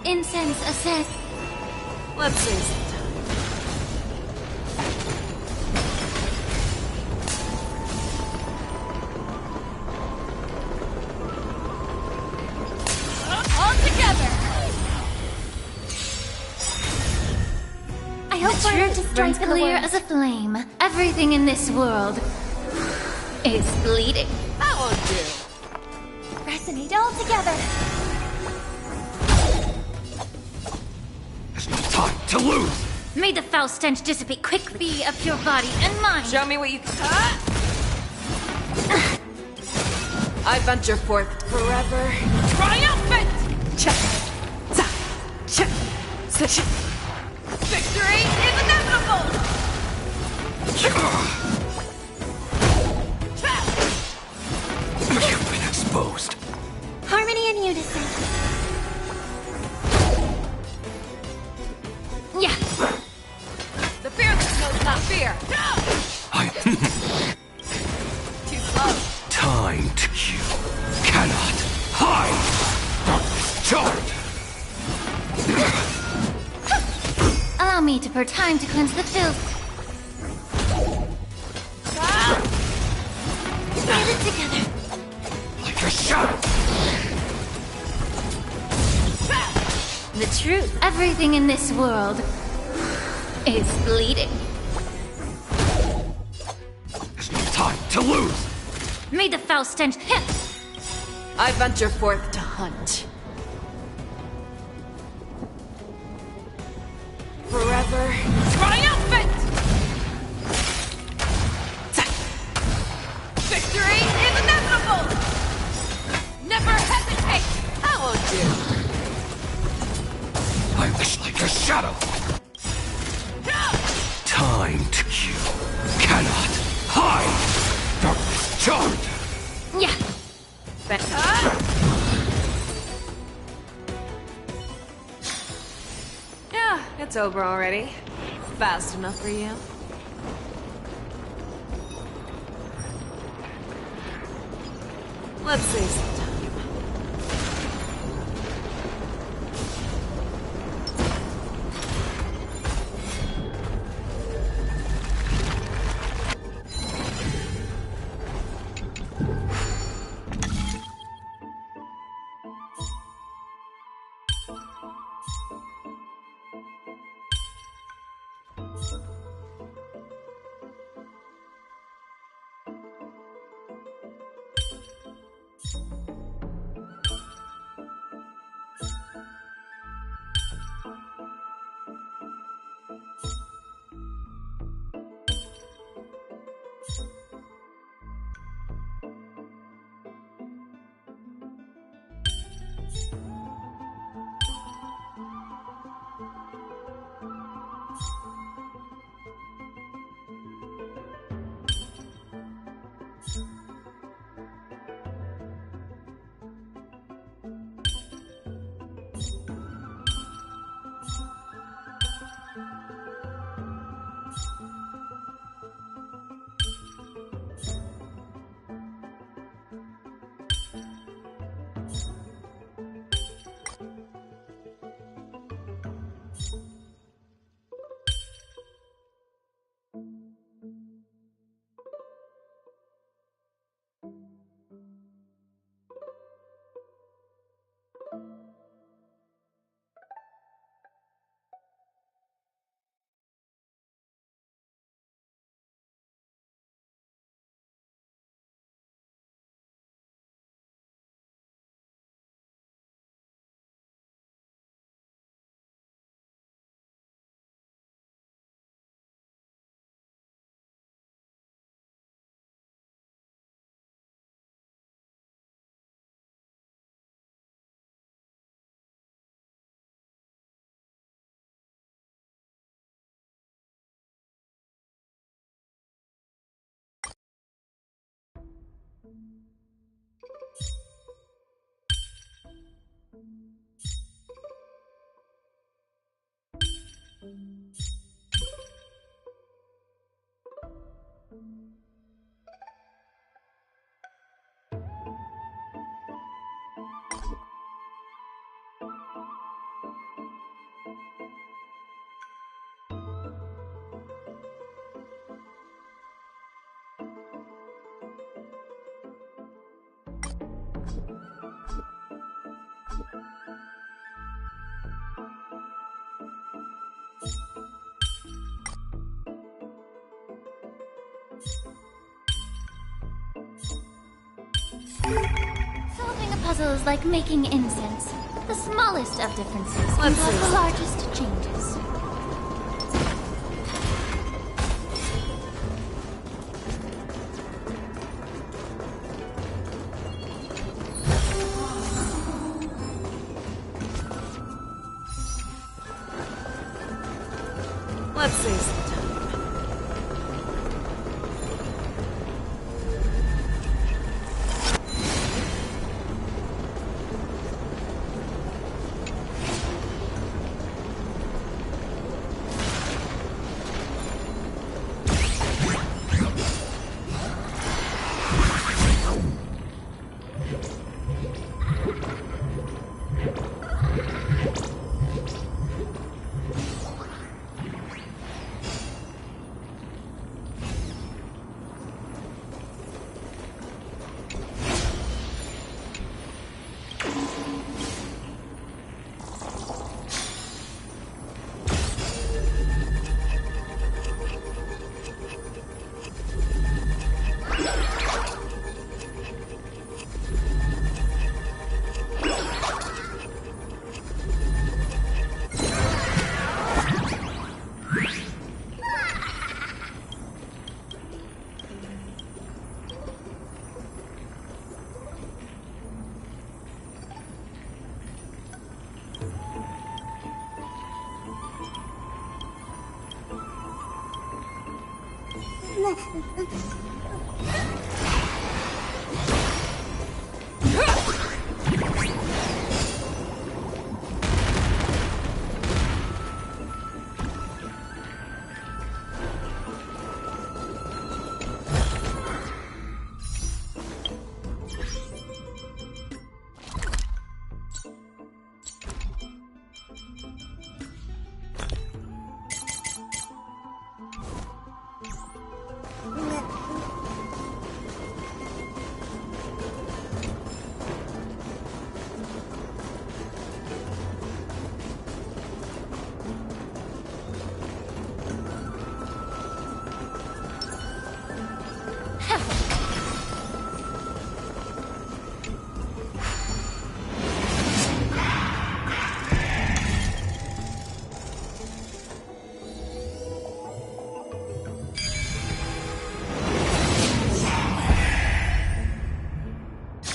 Speaker 12: Incense ascend.
Speaker 4: Let's see sometime.
Speaker 5: All together!
Speaker 12: I hope for an end to strife in the clear as a flame. Everything in this world is bleeding.
Speaker 5: That won't do.
Speaker 12: Resonate all together.
Speaker 20: There's no time to lose.
Speaker 12: May the foul stench dissipate quickly. Be of your body and mind.
Speaker 4: Show me what you can. I venture forth forever.
Speaker 5: Triumphant! Victory is inevitable!
Speaker 20: You've been exposed.
Speaker 12: Harmony and unison. Yeah.
Speaker 5: The fearless knows not fear. Too slow.
Speaker 20: Time to you cannot hide. Darkness charmed.
Speaker 12: Allow me to pour time to cleanse the filth. The truth. Everything in this world is bleeding.
Speaker 20: There's no time to lose!
Speaker 12: May the foul stench hit!
Speaker 4: I venture forth to hunt. Forever triumphant! Victory is inevitable! Never hesitate! That won't do.
Speaker 20: I wish like a shadow! Time to kill. Cannot hide! Darkness charmed!
Speaker 12: Yeah.
Speaker 4: Yeah, it's over already. Fast enough for you. Let's save some time.
Speaker 12: Solving a puzzle is like making incense. The smallest of differences can
Speaker 4: Let's
Speaker 12: cause
Speaker 4: see.
Speaker 12: the largest changes.
Speaker 4: Let's save some time.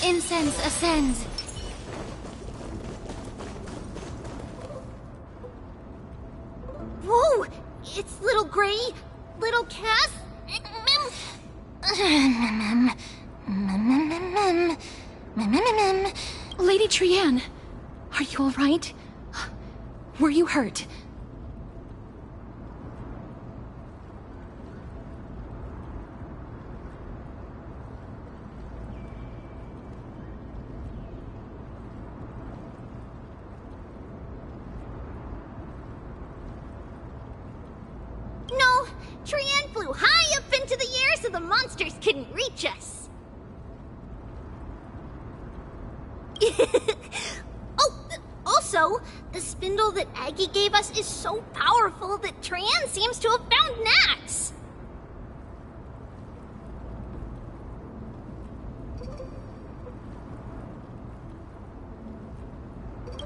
Speaker 12: Incense ascends.
Speaker 8: Whoa! It's little Gray, little Cass.
Speaker 7: Lady Trianne, are you all right? Were you hurt?
Speaker 8: No, Trianne flew high up into the air so the monsters couldn't reach us. Also, the spindle that Aggie gave us is so powerful that Trianne seems to have found Nax.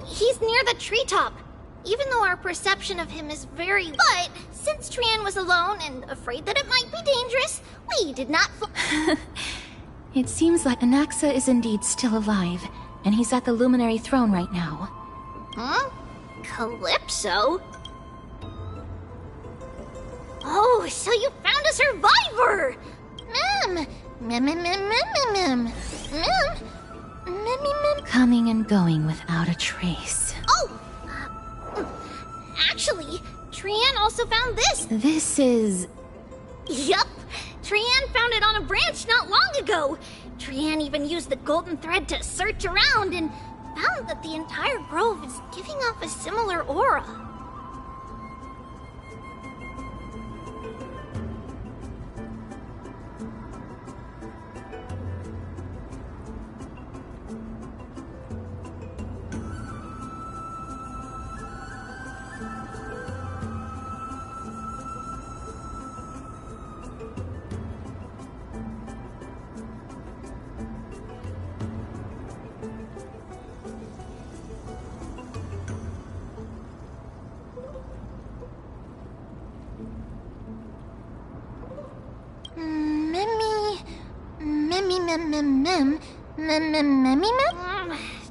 Speaker 8: He's near the treetop, even though our perception of him is very... But since Trianne was alone and afraid that it might be dangerous, we did not...
Speaker 7: It seems like Anaxa is indeed still alive, and he's at the Luminary Throne right now.
Speaker 8: Huh? Calypso? Oh, so you found a survivor!
Speaker 7: Coming and going without a trace.
Speaker 8: Oh! Actually, Trianne also found this!
Speaker 7: This is...
Speaker 8: Yup! Trianne found it on a branch not long ago! Trianne even used the golden thread to search around and found that the entire grove is giving off a similar aura.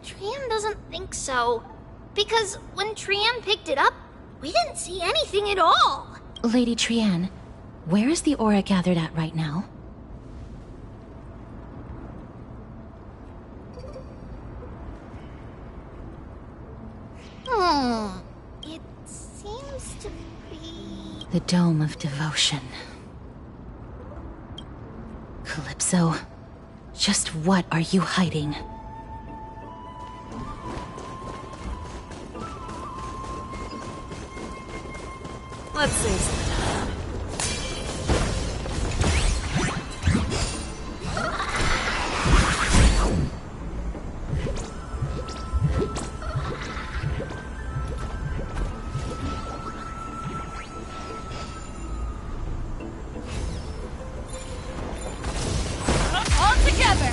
Speaker 8: Trianne doesn't think so. Because when Trianne picked it up, we didn't see anything at all.
Speaker 7: Lady Trianne, where is the aura gathered at right now?
Speaker 8: It seems to be...
Speaker 7: The Dome of Devotion. Calypso, just what are you hiding?
Speaker 4: Let's save some time.
Speaker 5: All together!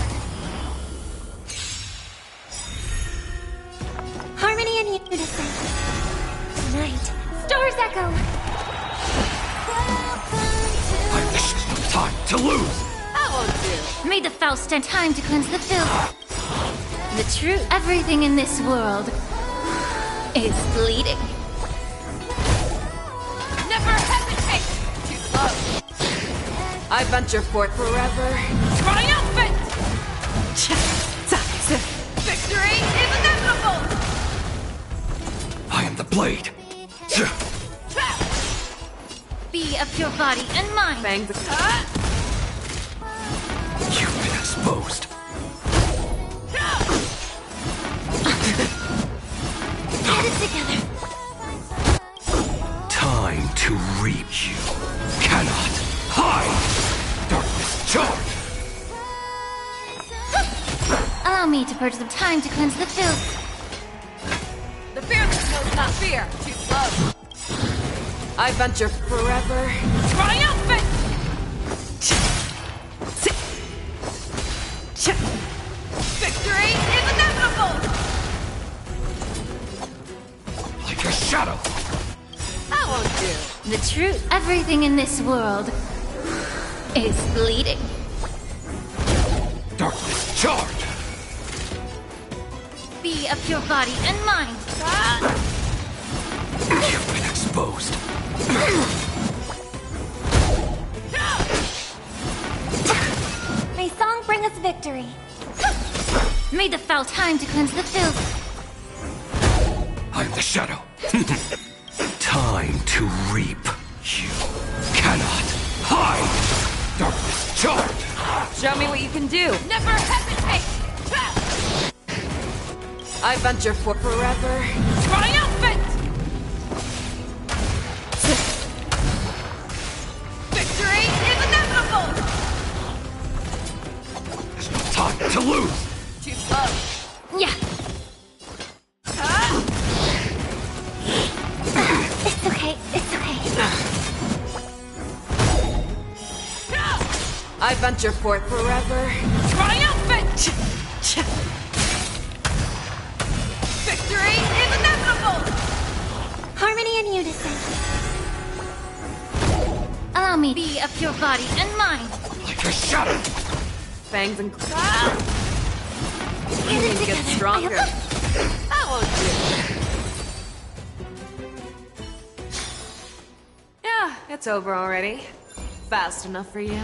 Speaker 1: Harmony and unison. Tonight, stars echo.
Speaker 20: This is no time to lose!
Speaker 5: That won't do.
Speaker 12: May the Faust stand time to cleanse the filth. The truth. Everything in this world is bleeding.
Speaker 5: Never hesitate! Too slow.
Speaker 4: I venture forth forever. Triumphant! Victory is inevitable!
Speaker 20: I am the blade.
Speaker 12: Be of your body and mind.
Speaker 4: Fangs.
Speaker 20: You've been exposed.
Speaker 12: Get it together.
Speaker 20: Time to reap. You cannot hide. Darkness charge.
Speaker 12: Allow me to purge some time to cleanse the filth.
Speaker 4: The fearless knows not fear. Too slow. I venture forever. Triumphant! Victory is inevitable!
Speaker 20: Like your shadow.
Speaker 4: That won't do.
Speaker 12: The truth. Everything in this world is bleeding.
Speaker 20: Darkness charge.
Speaker 12: Be of your body and mind.
Speaker 20: You've been exposed.
Speaker 12: May song bring us victory. May the foul time to cleanse the filth.
Speaker 20: I am the shadow. Time to reap. You cannot hide. Darkness charge.
Speaker 4: Show me what you can do.
Speaker 12: Never hesitate.
Speaker 4: I venture for forever. Triumphant! Victory is inevitable!
Speaker 20: There's no time to lose.
Speaker 4: Too slow.
Speaker 12: Yeah. It's okay. It's okay.
Speaker 4: I venture forth forever. Triumphant! Victory is inevitable!
Speaker 12: Harmony and unison. Allow me to be of your body and mind.
Speaker 20: Like your shadow.
Speaker 4: Fangs and
Speaker 12: Get
Speaker 4: you
Speaker 12: it
Speaker 4: get
Speaker 12: together.
Speaker 4: stronger. That won't do. Yeah, it's over already. Fast enough for you.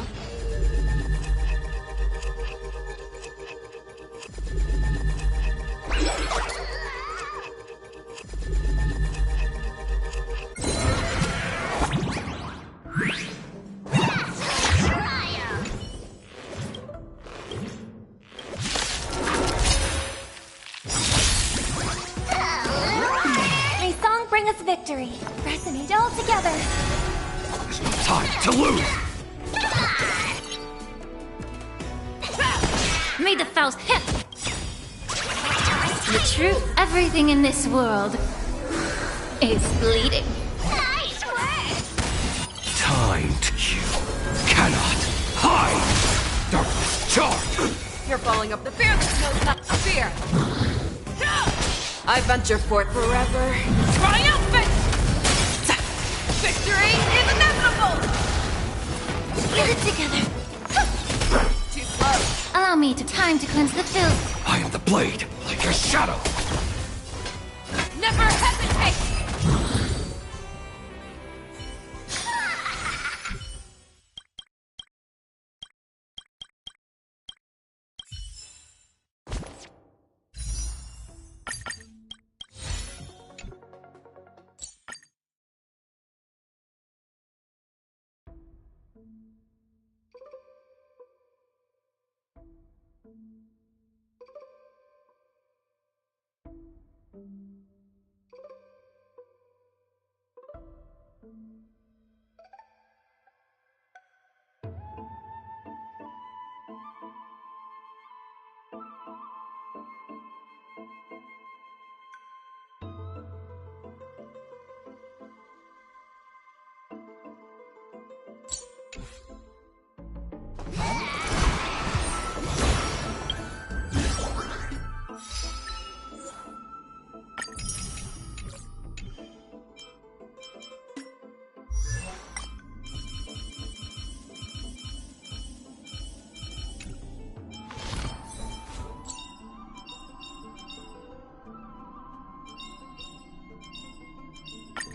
Speaker 12: May song bring us victory. Resonate all together.
Speaker 20: There's no time to lose.
Speaker 12: May the foul hit. The truth. Everything in this world is bleeding. Nice work.
Speaker 20: Time to you cannot hide. Darkness charge.
Speaker 4: You're following up the fearless knows not to fear. I venture forth forever. Triumphant! Victory is inevitable!
Speaker 12: Get it together.
Speaker 4: Too slow.
Speaker 12: Allow me to time to cleanse the filth.
Speaker 20: I am the blade. Like your shadow.
Speaker 4: Never hesitate!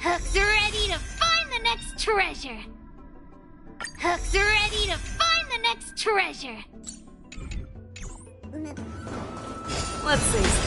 Speaker 12: Hook's ready to find the next treasure.
Speaker 1: Hook's ready to find the next treasure.
Speaker 4: Let's see.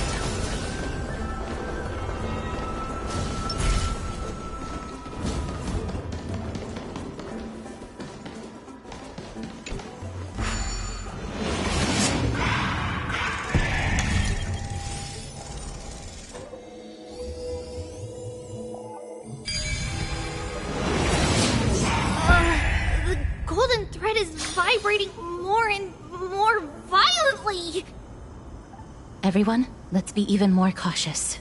Speaker 8: The golden thread is vibrating more and more violently.
Speaker 7: Everyone, let's be even more cautious.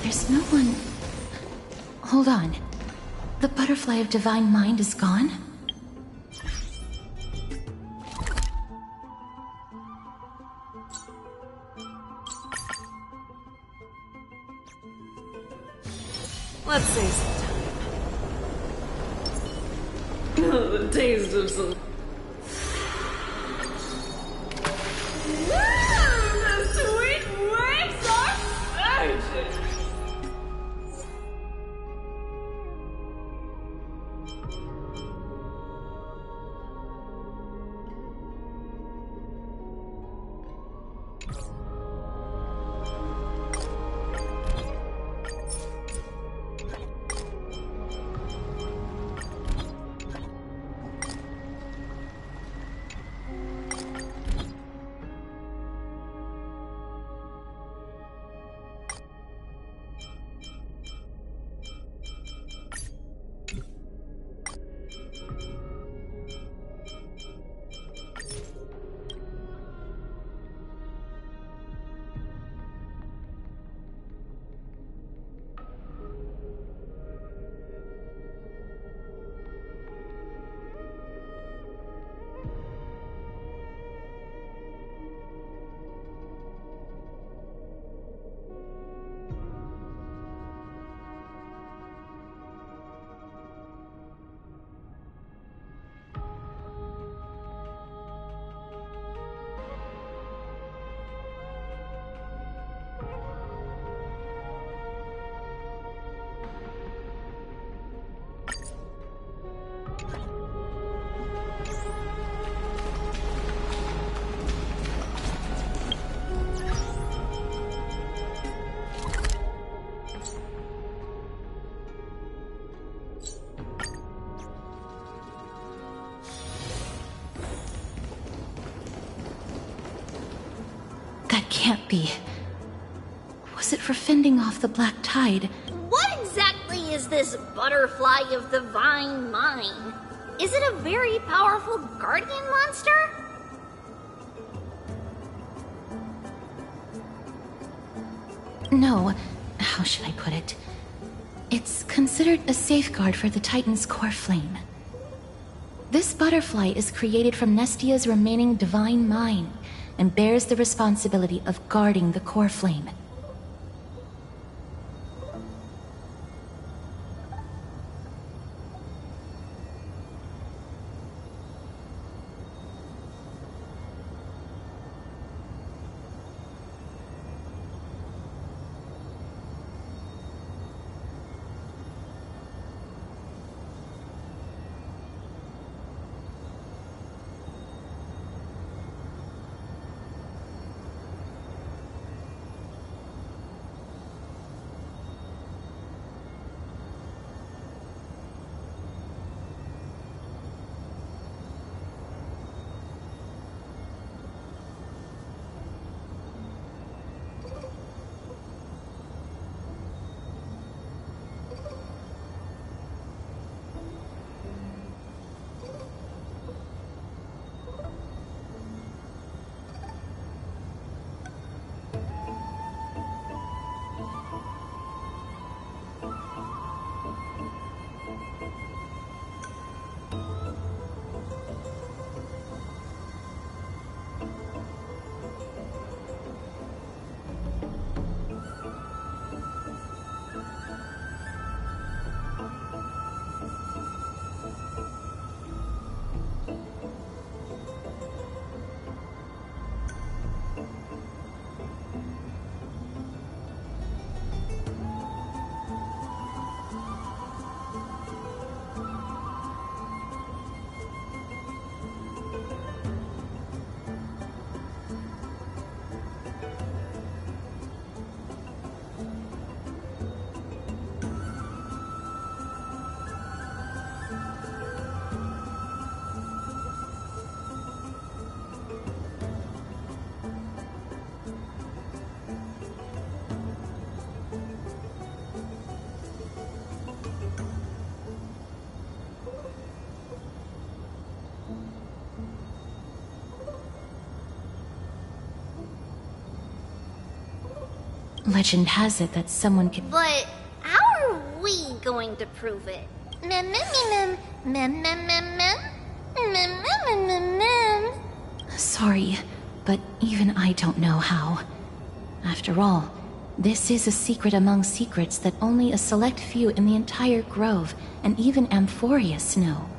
Speaker 7: There's no one... Hold on. The butterfly of divine mind is gone?
Speaker 4: Let's say something. The taste of some... The sweet waves are surging!
Speaker 7: Can't be. Was it for fending off the black tide?
Speaker 8: What exactly is this butterfly of divine mind? Is it a very powerful guardian monster?
Speaker 7: No. How should I put it? It's considered a safeguard for the Titan's core flame. This butterfly is created from Nestia's remaining divine mind and bears the responsibility of guarding the core flame. Legend has it that someone can...
Speaker 8: But how are we going to prove it? Mem mem mem mem mem mem mem mem mem mem mem.
Speaker 7: Sorry, but even I don't know how. After all, this is a secret among secrets that only a select few in the entire grove, and even Amphorius, know.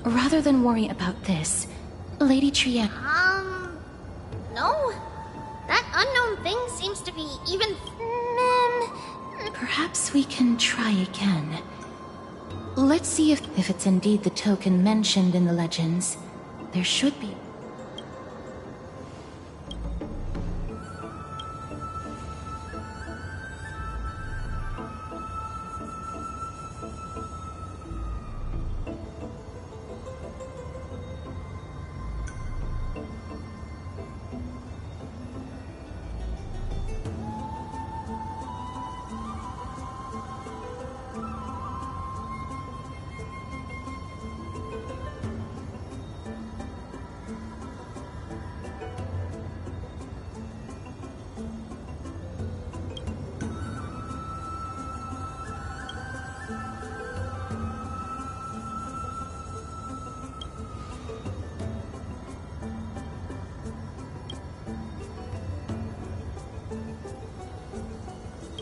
Speaker 7: Rather than worry about this, Lady Trian...
Speaker 8: No. That unknown thing seems to be even...
Speaker 7: Perhaps we can try again. Let's see if it's indeed the token mentioned in the legends. There should be...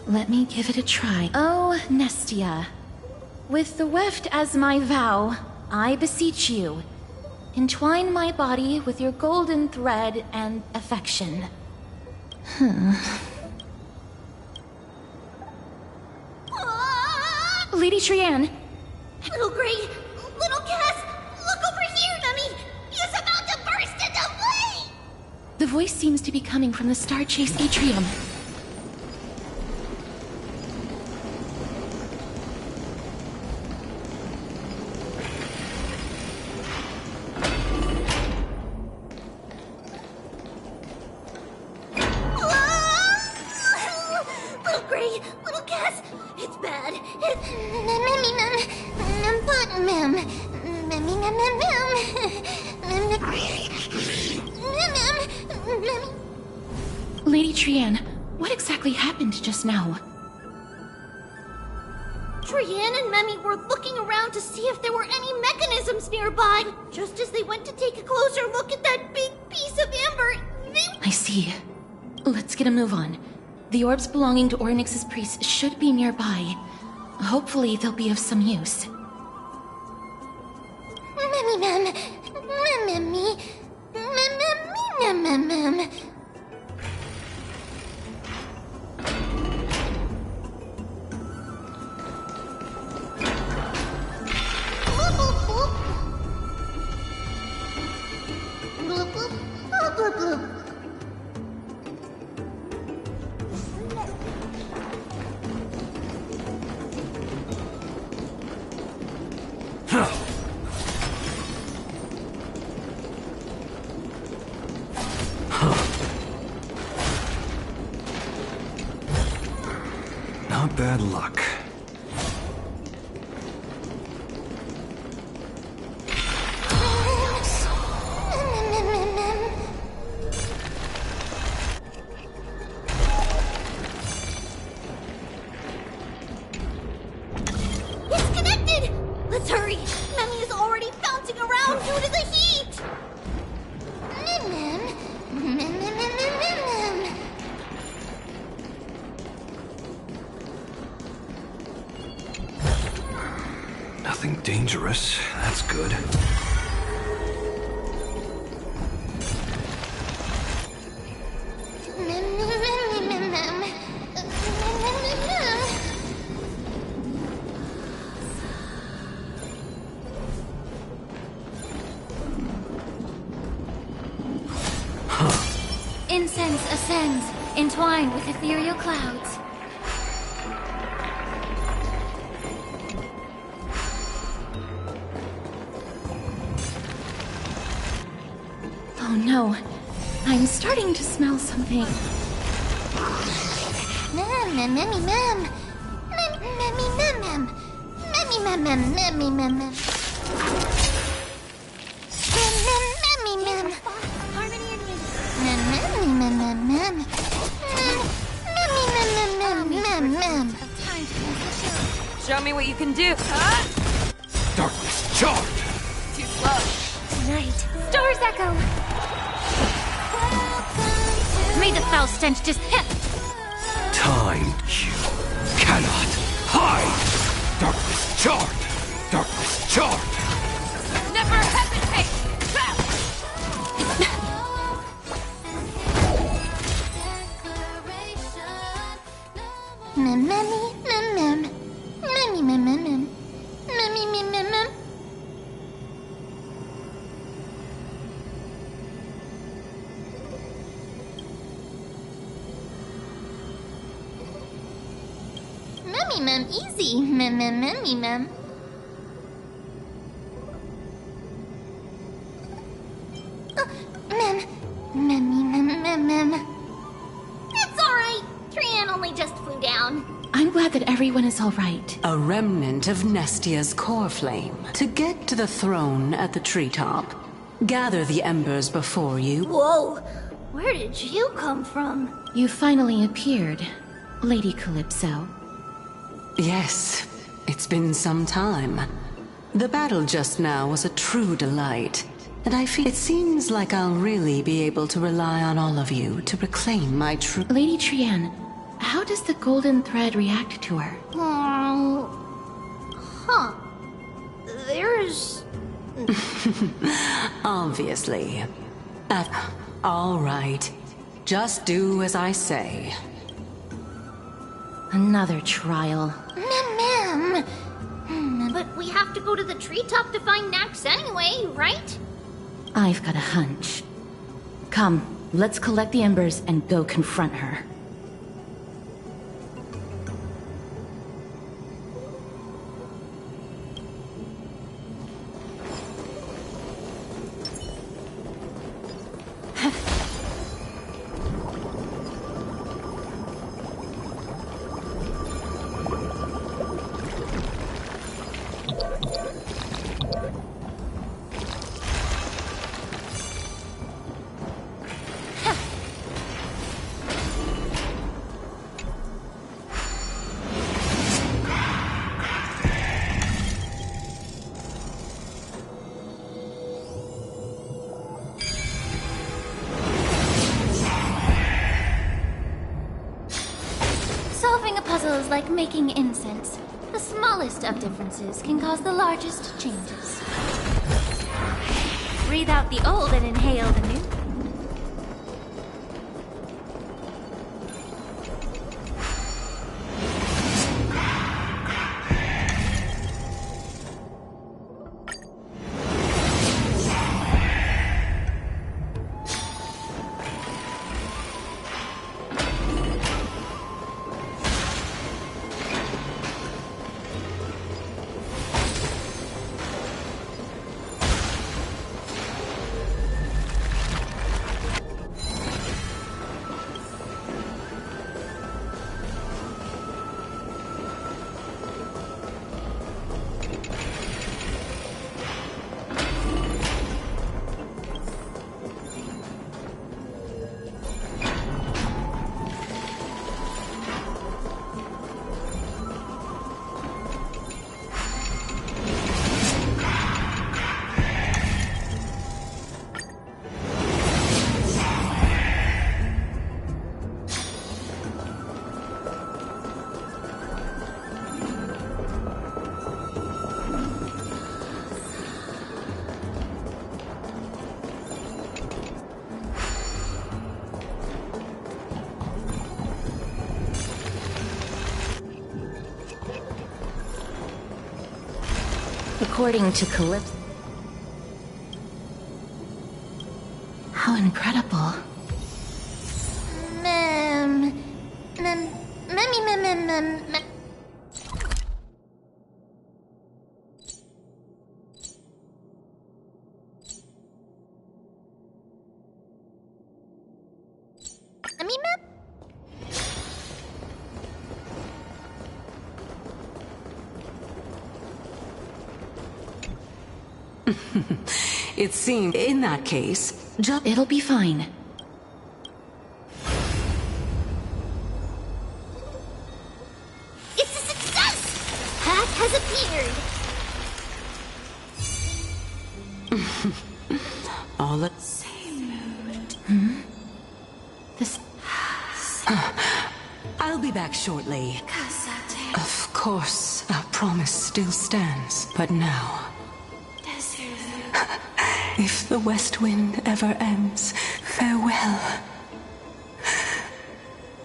Speaker 7: Let me give it a try. Oh, Nestia. With the weft as my vow, I beseech you, entwine my body with your golden thread and affection. Lady Trian!
Speaker 8: Little Gray! Little Cass! Look over here, Nami! He's about to burst into flame!
Speaker 7: The voice seems to be coming from the Star Chase atrium. Lady Trian, what exactly happened just now?
Speaker 8: Trian and Memi were looking around to see if there were any mechanisms nearby. Just as they went to take a closer look at that big piece of amber,
Speaker 7: I see. Let's get a move on. The orbs belonging to Ornyx's priests should be nearby. Hopefully they'll be of some use.
Speaker 8: Memi mem. Memi. Mem.
Speaker 21: Not bad luck.
Speaker 8: It's connected! Let's hurry! Memi is already bouncing around due to the heat! Mem.
Speaker 21: Nothing dangerous. That's good.
Speaker 12: Incense ascends, entwined with ethereal clouds.
Speaker 7: Oh no. I'm starting to smell something.
Speaker 8: Mem.
Speaker 4: Show me what you can do.
Speaker 20: Darkness charged!
Speaker 4: Too slow.
Speaker 12: Tonight, Stars echo. May the foul stench just hit.
Speaker 20: Time you cannot hide! Darkness charged! Darkness charged!
Speaker 4: Never hesitate!
Speaker 8: Mem, easy. Mem. Mem. It's alright. Trian only just flew down.
Speaker 7: I'm glad that everyone is alright.
Speaker 14: A remnant of Nestia's core flame. To get to the throne at the treetop, gather the embers before you.
Speaker 8: Whoa! Where did you come from?
Speaker 7: You finally appeared, Lady Calypso.
Speaker 14: Yes, it's been some time. The battle just now was a true delight, and I feel it seems like I'll really be able to rely on all of you to reclaim my true—
Speaker 7: Lady Trian, how does the golden thread react to her?
Speaker 8: There's...
Speaker 14: Obviously. All right. Just do as I say.
Speaker 7: Another trial.
Speaker 8: Mem. But we have to go to the treetop to find Nax anyway, right?
Speaker 7: I've got a hunch. Come, let's collect the embers and go confront her.
Speaker 12: like making incense. The smallest of differences can cause the largest changes. Breathe out the old and inhale the new.
Speaker 7: According to Calypso. How incredible.
Speaker 14: It seems, in that case,
Speaker 7: it'll be fine.
Speaker 8: It's a success! Path has appeared!
Speaker 14: All the
Speaker 7: This...
Speaker 14: I'll be back shortly. Of course, our promise still stands, but now... If the West Wind ever ends, farewell.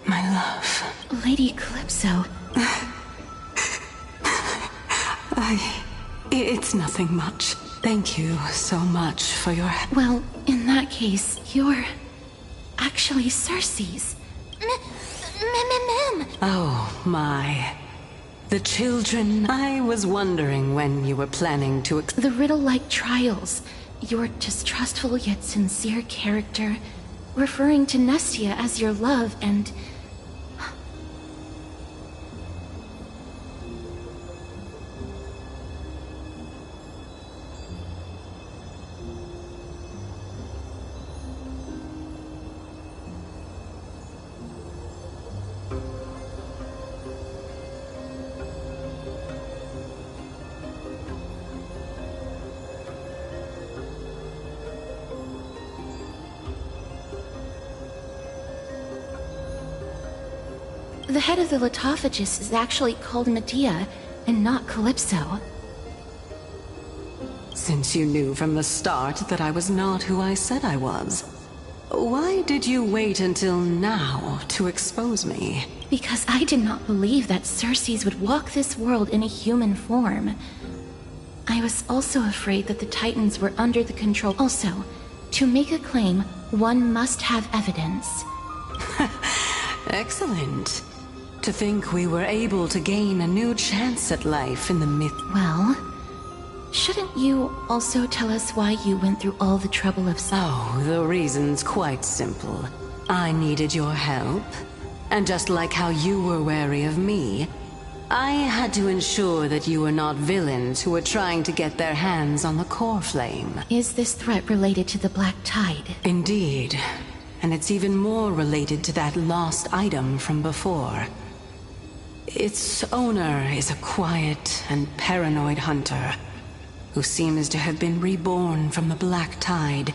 Speaker 14: My love.
Speaker 7: Lady Calypso.
Speaker 14: It's nothing much. Thank you so much for your help.
Speaker 7: Well, in that case, you're... actually Cersei's.
Speaker 14: Oh, my. The children... I was wondering when you were planning to...
Speaker 7: The riddle-like trials. Your distrustful yet sincere character, referring to Nestia as your love, and... The head of the Litophagus is actually called Medea, and not Calypso.
Speaker 14: Since you knew from the start that I was not who I said I was, why did you wait until now to expose me?
Speaker 7: Because I did not believe that Cersei's would walk this world in a human form. I was also afraid that the Titans were under the control. Also, to make a claim, one must have evidence.
Speaker 14: Excellent. To think we were able to gain a new chance at life in the myth.
Speaker 7: Well, shouldn't you also tell us why you went through all the trouble of...
Speaker 14: Oh, the reason's quite simple. I needed your help. And just like how you were wary of me, I had to ensure that you were not villains who were trying to get their hands on the core flame.
Speaker 7: Is this threat related to the Black Tide?
Speaker 14: Indeed. And it's even more related to that lost item from before. Its owner is a quiet and paranoid hunter who seems to have been reborn from the Black Tide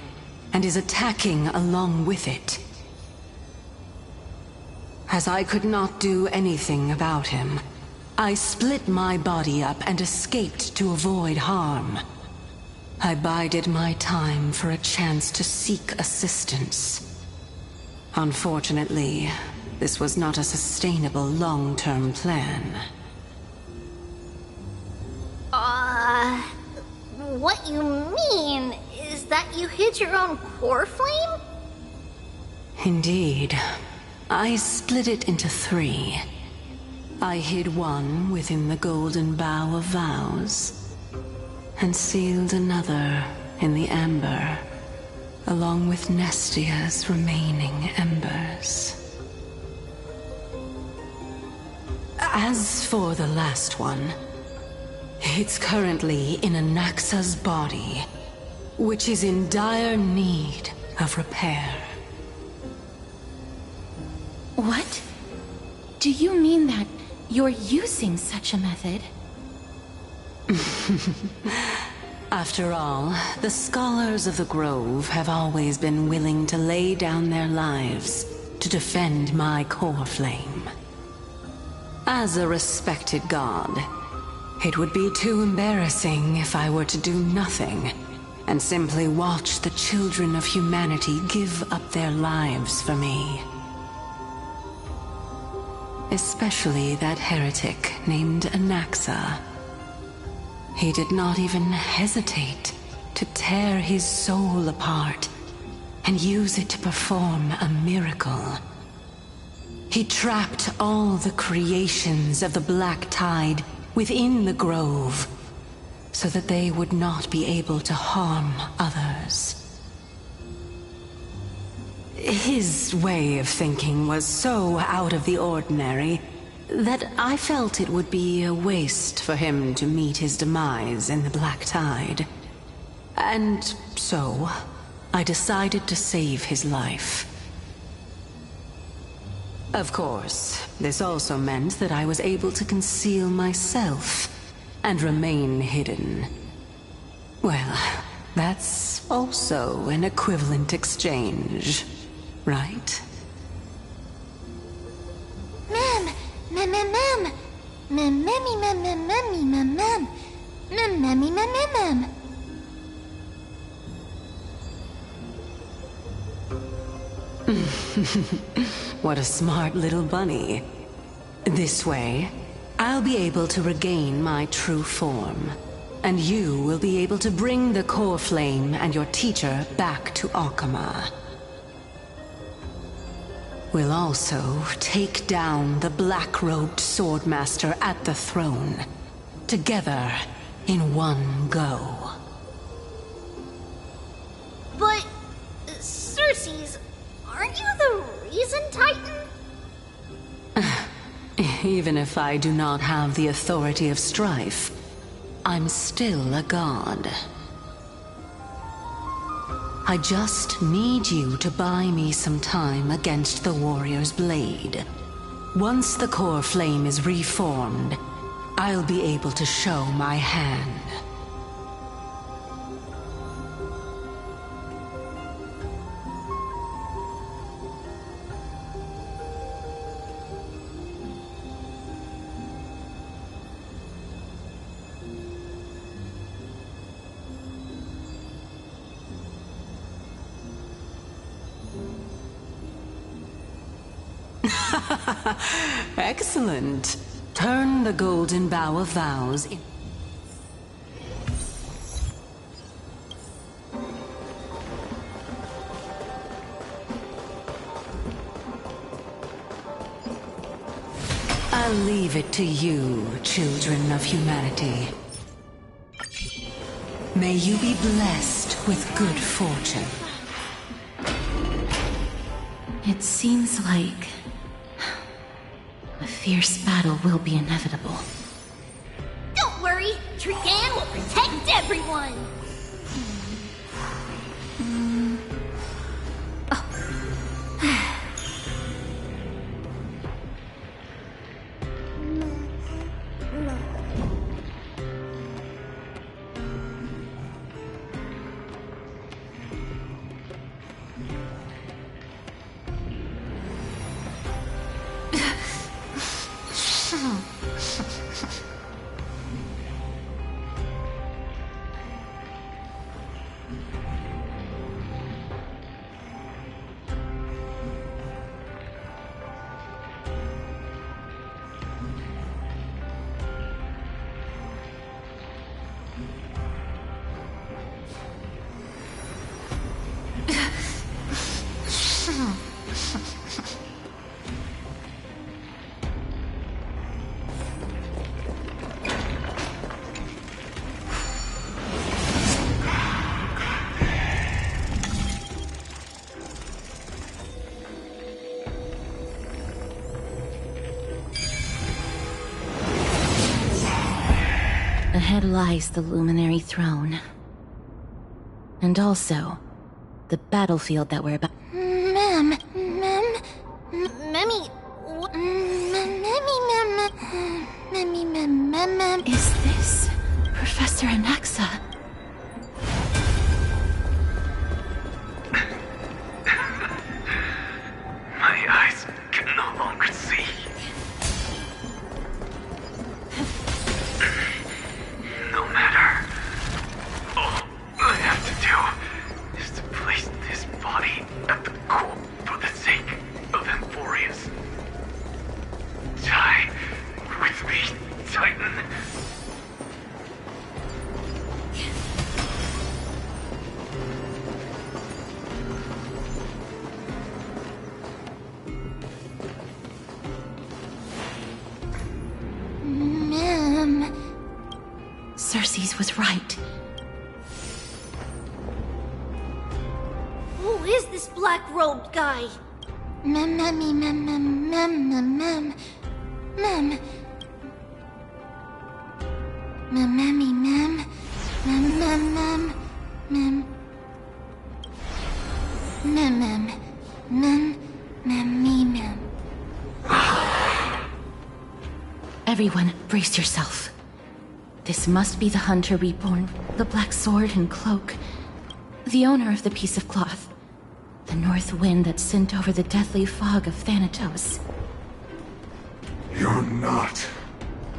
Speaker 14: and is attacking along with it. As I could not do anything about him, I split my body up and escaped to avoid harm. I bided my time for a chance to seek assistance. Unfortunately, this was not a sustainable long-term plan.
Speaker 8: What you mean is that you hid your own core flame?
Speaker 14: Indeed. I split it into 3. I hid one within the Golden Bough of Vows, and sealed another in the Amber, along with Nestia's remaining embers. As for the last one, it's currently in Anaxa's body, which is in dire need of repair.
Speaker 7: What? Do you mean that you're using such a method?
Speaker 14: After all, the scholars of the Grove have always been willing to lay down their lives to defend my core flame. As a respected god, it would be too embarrassing if I were to do nothing and simply watch the children of humanity give up their lives for me. Especially that heretic named Anaxa. He did not even hesitate to tear his soul apart and use it to perform a miracle. He trapped all the creations of the Black Tide within the Grove, so that they would not be able to harm others. His way of thinking was so out of the ordinary that I felt it would be a waste for him to meet his demise in the Black Tide. And so, I decided to save his life. Of course, this also meant that I was able to conceal myself and remain hidden. Well, that's also an equivalent exchange, right? What a smart little bunny. This way, I'll be able to regain my true form, and you will be able to bring the core flame and your teacher back to Akama. We'll also take down the black-robed swordmaster at the throne, together in one go.
Speaker 8: But, Circes, aren't you the reason, Titan?
Speaker 14: Even if I do not have the authority of strife, I'm still a god. I just need you to buy me some time against the warrior's blade. Once the core flame is reformed, I'll be able to show my hand. Excellent. Turn the Golden Bough of Vows in. I'll leave it to you, children of humanity. May you be blessed with good fortune.
Speaker 7: It seems like a fierce battle will be inevitable.
Speaker 8: Don't worry, Trigan will protect everyone!
Speaker 7: Ahead lies the Luminary Throne. And also, the battlefield that we're about.
Speaker 8: Mem. Memmy. Mem.
Speaker 7: Is this Professor Anaxa?
Speaker 3: My eyes can no longer see. No matter. All I have to do is to place this body at the core for the sake of Emphorius. Die with me, Titan.
Speaker 8: Mem.
Speaker 7: Cersei's was right.
Speaker 1: Who is this black-robed guy?
Speaker 8: Mem.
Speaker 7: Everyone, brace yourself. This must be the Hunter Reborn, the Black Sword and Cloak, the owner of the piece of cloth, the North Wind that sent over the deathly fog of Thanatos.
Speaker 10: You're not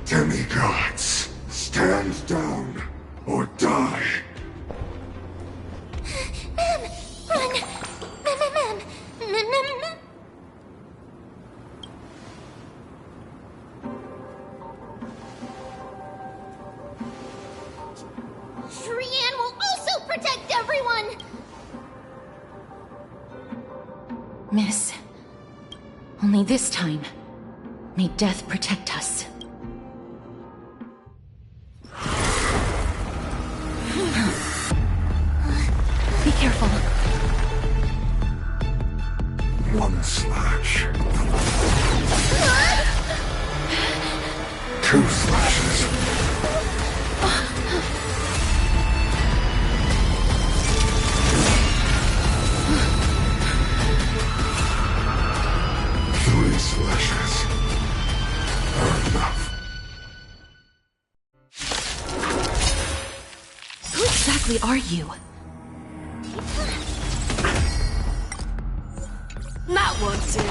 Speaker 10: demigods. Stand down or die.
Speaker 8: Mem. Run. Mem. Shrian will also protect everyone!
Speaker 7: Miss, only this time, may death protect us. Be careful.
Speaker 10: One slash. Two slashes. Three slashes are enough.
Speaker 7: Who exactly are you?
Speaker 15: That won't do.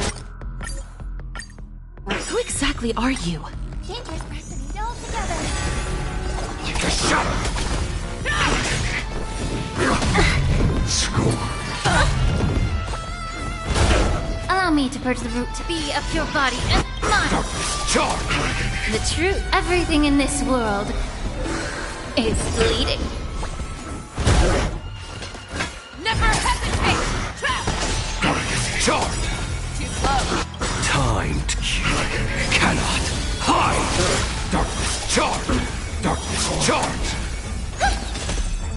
Speaker 7: Who exactly are you?
Speaker 8: Dangerous precedent altogether.
Speaker 10: Shut up! Score.
Speaker 12: Allow me to purge the root to be of your body and mind. The truth, everything in this world is bleeding.
Speaker 4: Never hesitate! Trap!
Speaker 20: Charge!
Speaker 4: Too slow.
Speaker 20: Time to cannot hide! Darkness charge! Darkness charge!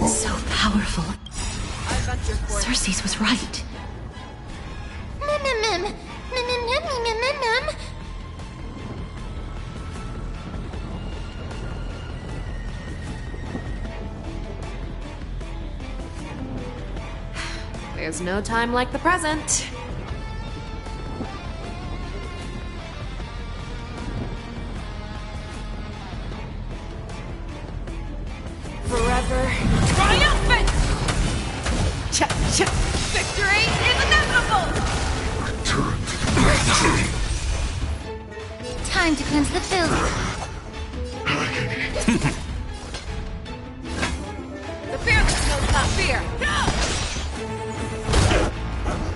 Speaker 7: So powerful.
Speaker 4: I venture forth.
Speaker 7: Cersei's was right.
Speaker 8: Mem.
Speaker 4: There's no time like the present. Forever triumphant! Victory is inevitable!
Speaker 12: Time to cleanse the filth.
Speaker 4: The fearless knows not fear.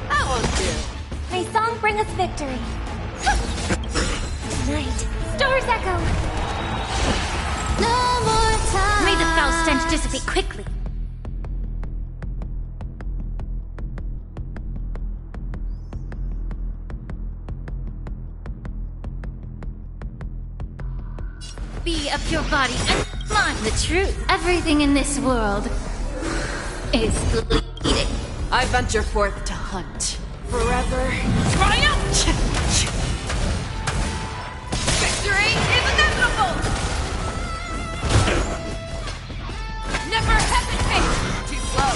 Speaker 4: That won't do.
Speaker 1: May song bring us victory. Tonight, stars echo.
Speaker 8: No more time.
Speaker 1: May the foul stench dissipate quickly.
Speaker 12: Be of your body and mind the truth. Everything in this world is bleeding.
Speaker 4: I venture forth to hunt. Forever. Triumph! Victory is inevitable! Never hesitate! Too slow.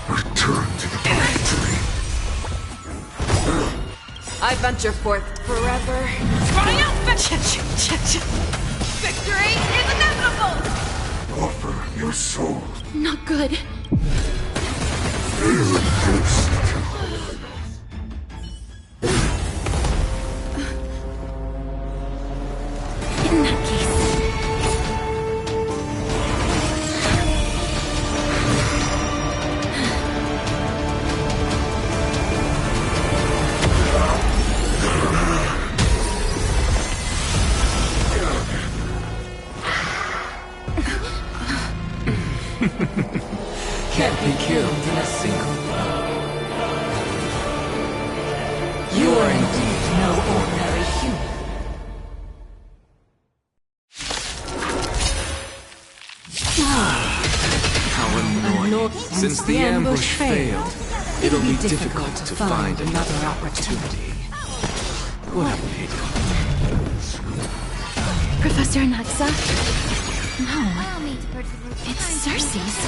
Speaker 10: Return to the factory.
Speaker 4: I venture forth forever. Triumphant! Victory is inevitable!
Speaker 10: Offer your soul.
Speaker 7: Not good. In that case...
Speaker 21: Can't be killed in a single blow. You are indeed no ordinary human. How annoying. Since the ambush failed, it'll be difficult to find another opportunity. What a pity.
Speaker 7: Professor Anaxa? No. It's Cersei's.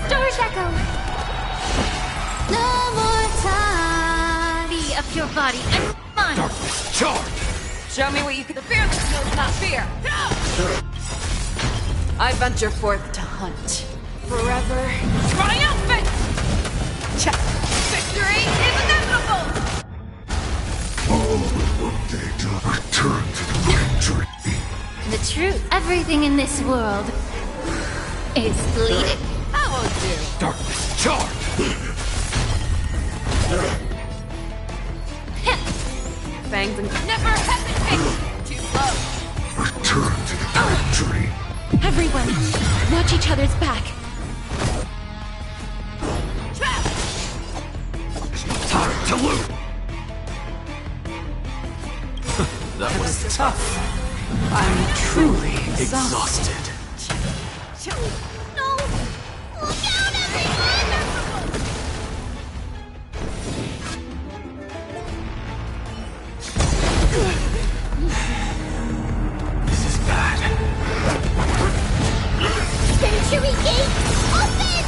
Speaker 1: Stars echo!
Speaker 12: No more time. Be of your body and mind.
Speaker 21: Darkness, charge!
Speaker 4: Show me what you can. The fearless knows not fear. I venture forth to hunt. Forever. Triumphant! Victory is inevitable!
Speaker 10: All will one day to return to the factory.
Speaker 12: The truth. Everything in this world is bleeding.
Speaker 4: I won't do.
Speaker 21: Darkness, charge!
Speaker 4: Fangs and never hesitate! Too slow.
Speaker 10: Return to the factory.
Speaker 7: Everyone, watch each other's back.
Speaker 21: Time to loot!
Speaker 2: That was tough.
Speaker 21: I'm truly exhausted.
Speaker 1: No! Look out, everyone!
Speaker 21: This is bad.
Speaker 1: Century Gate, open!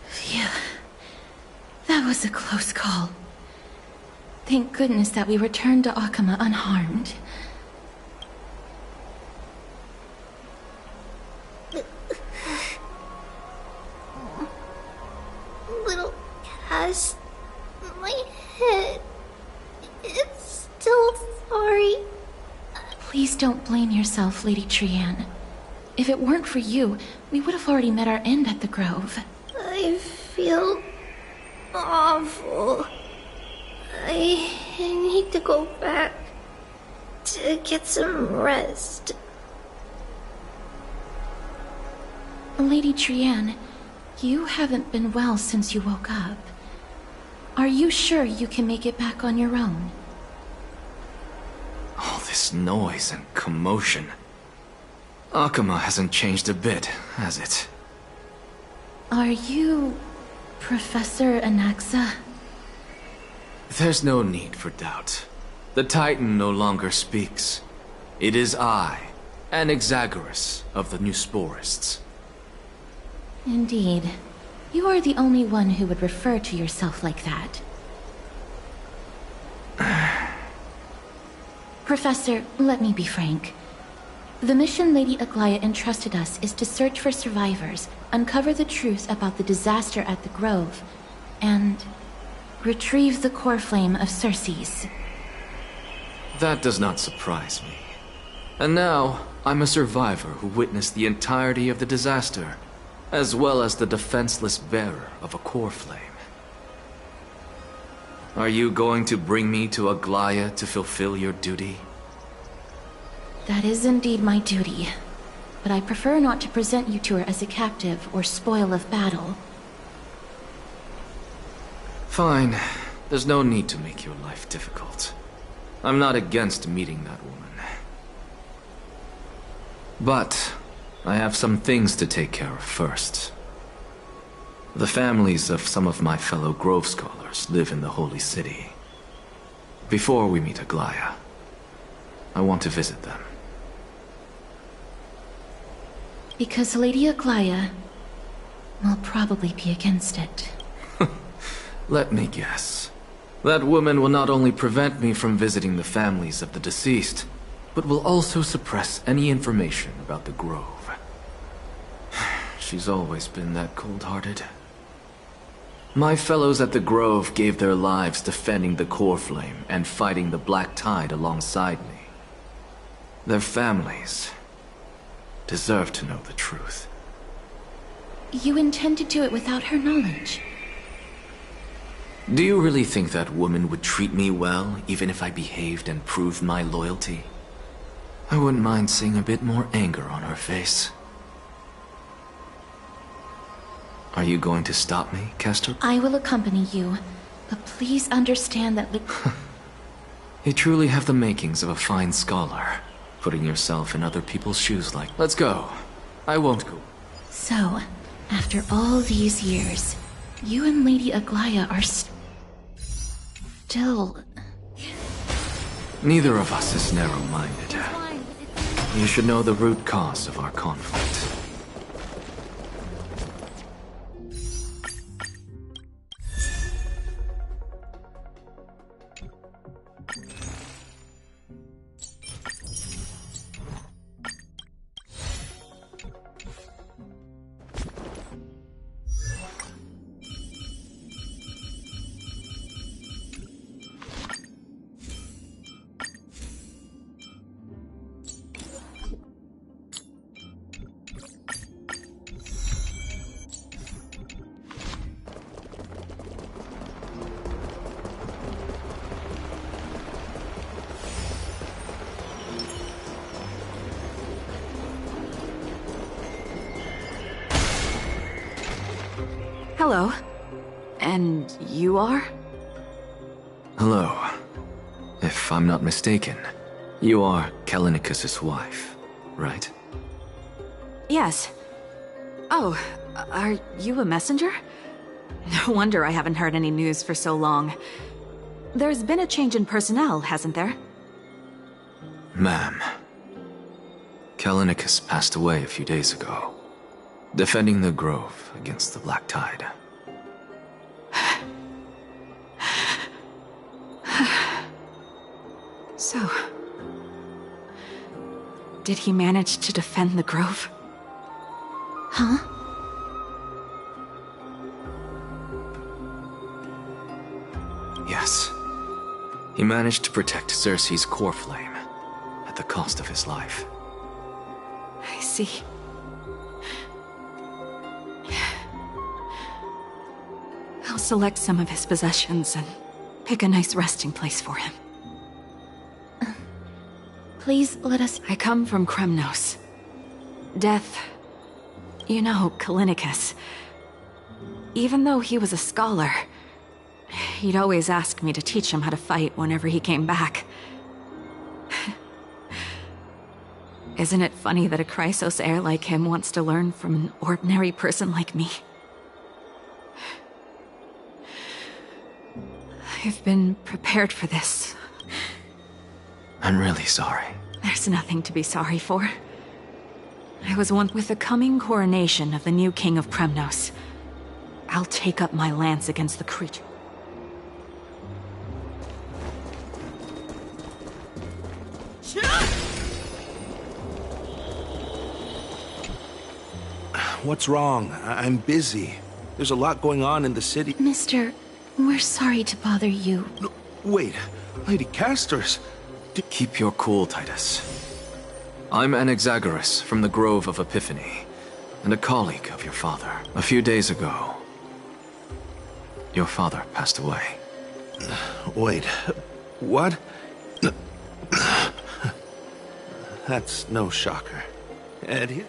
Speaker 7: Phew. That was a close call. Thank goodness that we returned to Akama unharmed.
Speaker 8: Little Cass, my head. It's still sorry.
Speaker 7: Please don't blame yourself, Lady Trianne. If it weren't for you, we would have already met our end at the Grove.
Speaker 8: I feel awful. I need to go back to get some rest.
Speaker 7: Lady Trianne, you haven't been well since you woke up. Are you sure you can make it back on your own?
Speaker 21: All this noise and commotion. Akama hasn't changed a bit, has it?
Speaker 7: Are you... Professor Anaxa?
Speaker 21: There's no need for doubt. The Titan no longer speaks. It is I, Anaxagoras of the Newsporists.
Speaker 7: Indeed. You are the only one who would refer to yourself like that. Professor, let me be frank. The mission Lady Aglaya entrusted us is to search for survivors, uncover the truth about the disaster at the Grove, and retrieve the core flame of Circes.
Speaker 21: That does not surprise me. And now, I'm a survivor who witnessed the entirety of the disaster, as well as the defenseless bearer of a core flame. Are you going to bring me to Aglaya to fulfill your duty?
Speaker 7: That is indeed my duty, but I prefer not to present you to her as a captive or spoil of battle.
Speaker 21: Fine. There's no need to make your life difficult. I'm not against meeting that woman. But I have some things to take care of first. The families of some of my fellow Grove scholars live in the Holy City. Before we meet Aglaya, I want to visit them.
Speaker 7: Because Lady Aglaya will probably be against it.
Speaker 21: Let me guess. That woman will not only prevent me from visiting the families of the deceased, but will also suppress any information about the Grove. She's always been that cold-hearted. My fellows at the Grove gave their lives defending the core flame and fighting the Black Tide alongside me. Their families deserve to know the truth.
Speaker 7: You intend to do it without her knowledge?
Speaker 21: Do you really think that woman would treat me well, even if I behaved and proved my loyalty? I wouldn't mind seeing a bit more anger on her face. Are you going to stop me, Kester?
Speaker 7: I will accompany you, but please understand that
Speaker 21: You truly have the makings of a fine scholar, putting yourself in other people's shoes like... Let's go. I won't go.
Speaker 7: So, after all these years, you and Lady Aglaya are still...
Speaker 21: Neither of us is narrow-minded. You should know the root cause of our conflict.
Speaker 11: Hello. And you are?
Speaker 21: Hello. If I'm not mistaken, you are Callinicus's wife, right?
Speaker 11: Yes. Oh, are you a messenger? No wonder I haven't heard any news for so long. There's been a change in personnel, hasn't there?
Speaker 21: Ma'am, Callinicus passed away a few days ago, defending the Grove against the Black Tide.
Speaker 11: So... did he manage to defend the Grove?
Speaker 7: Huh?
Speaker 21: Yes. He managed to protect Circe's core flame, at the cost of his life.
Speaker 11: I see. I'll select some of his possessions and pick a nice resting place for him.
Speaker 7: Please let us...
Speaker 11: I come from Kremnos. Death... You know, Callinicus. Even though he was a scholar, he'd always ask me to teach him how to fight whenever he came back. Isn't it funny that a Chrysos heir like him wants to learn from an ordinary person like me? I've been prepared for this.
Speaker 21: I'm really sorry.
Speaker 11: There's nothing to be sorry for. I was one with the coming coronation of the new king of Kremnos. I'll take up my lance against the creature.
Speaker 13: What's wrong? I'm busy. There's a lot going on in the city.
Speaker 7: Mister, we're sorry to bother you.
Speaker 13: No, wait, Lady Casters.
Speaker 21: Keep your cool, Titus. I'm Anaxagoras from the Grove of Epiphany, and a colleague of your father. A few days ago, your father passed away.
Speaker 13: Wait, what? That's no shocker. And he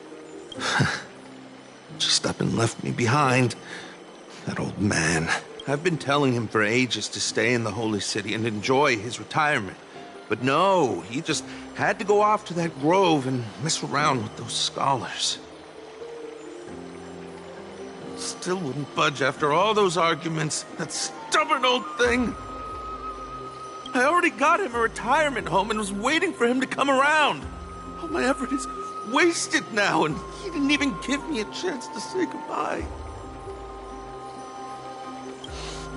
Speaker 13: just up and left me behind. That old man. I've been telling him for ages to stay in the Holy City and enjoy his retirement. But no, he just had to go off to that grove and mess around with those scholars. Still wouldn't budge after all those arguments. That stubborn old thing. I already got him a retirement home and was waiting for him to come around. All my effort is wasted now, and he didn't even give me a chance to say goodbye.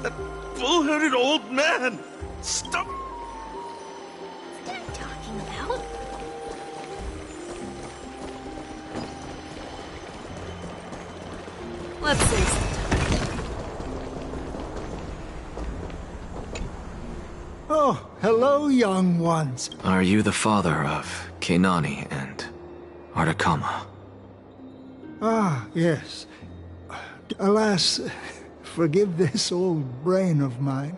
Speaker 13: That bull-headed old man! Stop!
Speaker 1: What are you talking about?
Speaker 4: Let's save some time.
Speaker 22: Oh, hello, young ones.
Speaker 21: Are you the father of Kenani and Artakama?
Speaker 22: Ah, yes. Alas, forgive this old brain of mine.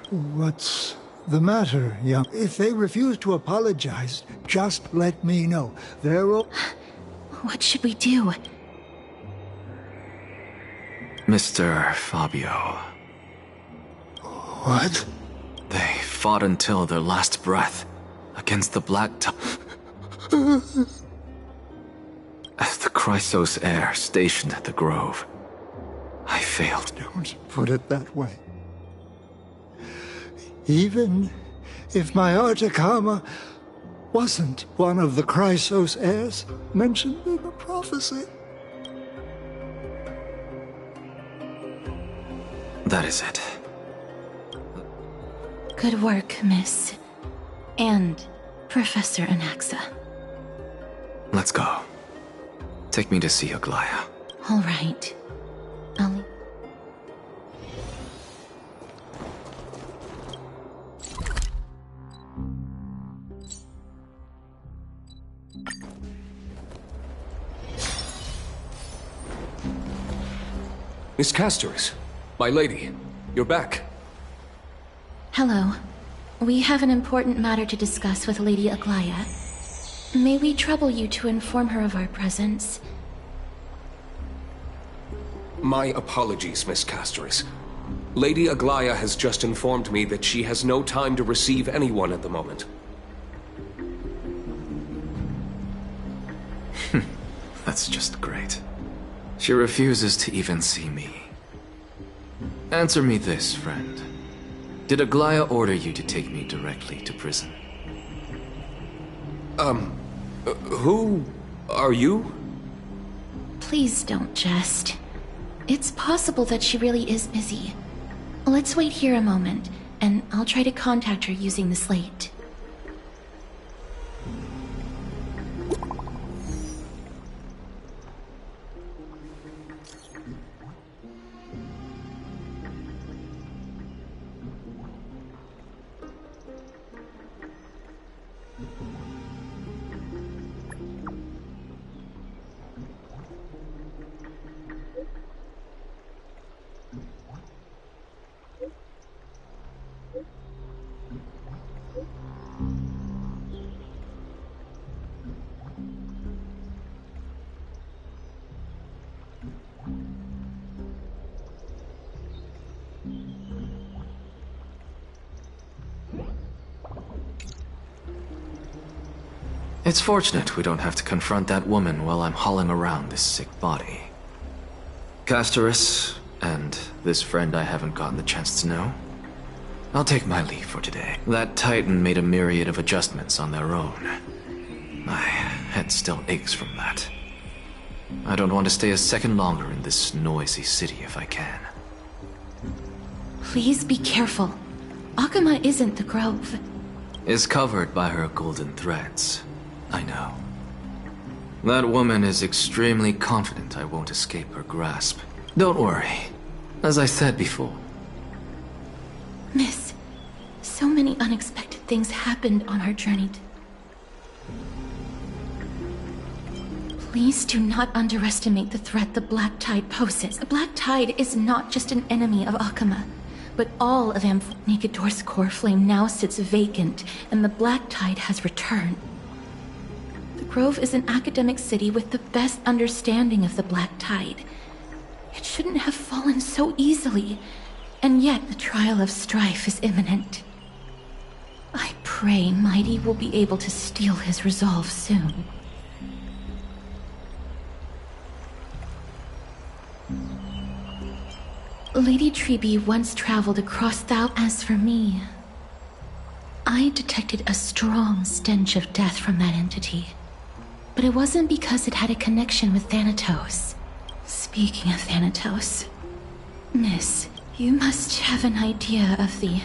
Speaker 22: What's the matter, young? If they refuse to apologize, just let me know.
Speaker 7: What should we do?
Speaker 21: Mr. Fabio.
Speaker 22: What?
Speaker 21: They fought until their last breath against the Black Tide. As the Chrysos heir stationed at the Grove, I failed.
Speaker 22: Don't put it that way. Even if my Artakama wasn't one of the Chrysos heirs mentioned in the prophecy.
Speaker 21: That is it.
Speaker 7: Good work, Miss. And Professor Anaxa.
Speaker 21: Let's go. Take me to see Aglaya.
Speaker 7: All right. I'll...
Speaker 20: Miss Casterus, my lady, you're back.
Speaker 7: Hello. We have an important matter to discuss with Lady Aglaya. May we trouble you to inform her of our presence?
Speaker 20: My apologies, Miss Casterus. Lady Aglaya has just informed me that she has no time to receive anyone at the moment.
Speaker 21: That's just great. She refuses to even see me. Answer me this, friend. Did Aglaya order you to take me directly to prison?
Speaker 20: Who are you?
Speaker 7: Please don't jest. It's possible that she really is busy. Let's wait here a moment, and I'll try to contact her using the slate.
Speaker 21: It's fortunate we don't have to confront that woman while I'm hauling around this sick body. Casterus, and this friend I haven't gotten the chance to know, I'll take my leave for today. That Titan made a myriad of adjustments on their own. My head still aches from that. I don't want to stay a second longer in this noisy city if I can.
Speaker 7: Please be careful. Akama isn't the Grove.
Speaker 21: Is covered by her golden threads. I know. That woman is extremely confident I won't escape her grasp. Don't worry. As I said before.
Speaker 7: Miss, so many unexpected things happened on our journey. Please do not underestimate the threat the Black Tide poses. The Black Tide is not just an enemy of Akama, but all of Nikador's core flame now sits vacant, and the Black Tide has returned. The Grove is an academic city with the best understanding of the Black Tide. It shouldn't have fallen so easily, and yet the trial of strife is imminent. I pray Mighty will be able to steel his resolve soon. Lady Treeby once traveled across thou. As for me, I detected a strong stench of death from that entity. But it wasn't because it had a connection with Thanatos. Speaking of Thanatos, Miss, you must have an idea of the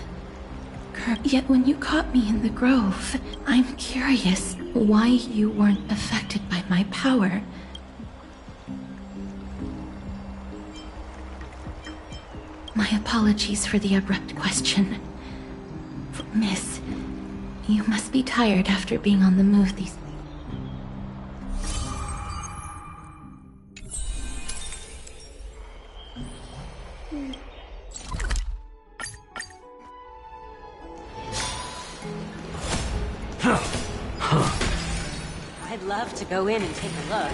Speaker 7: curb. Yet when you caught me in the Grove, I'm curious why you weren't affected by my power. My apologies for the abrupt question. Miss, you must be tired after being on the move these...
Speaker 14: I'd love to go in and take a look.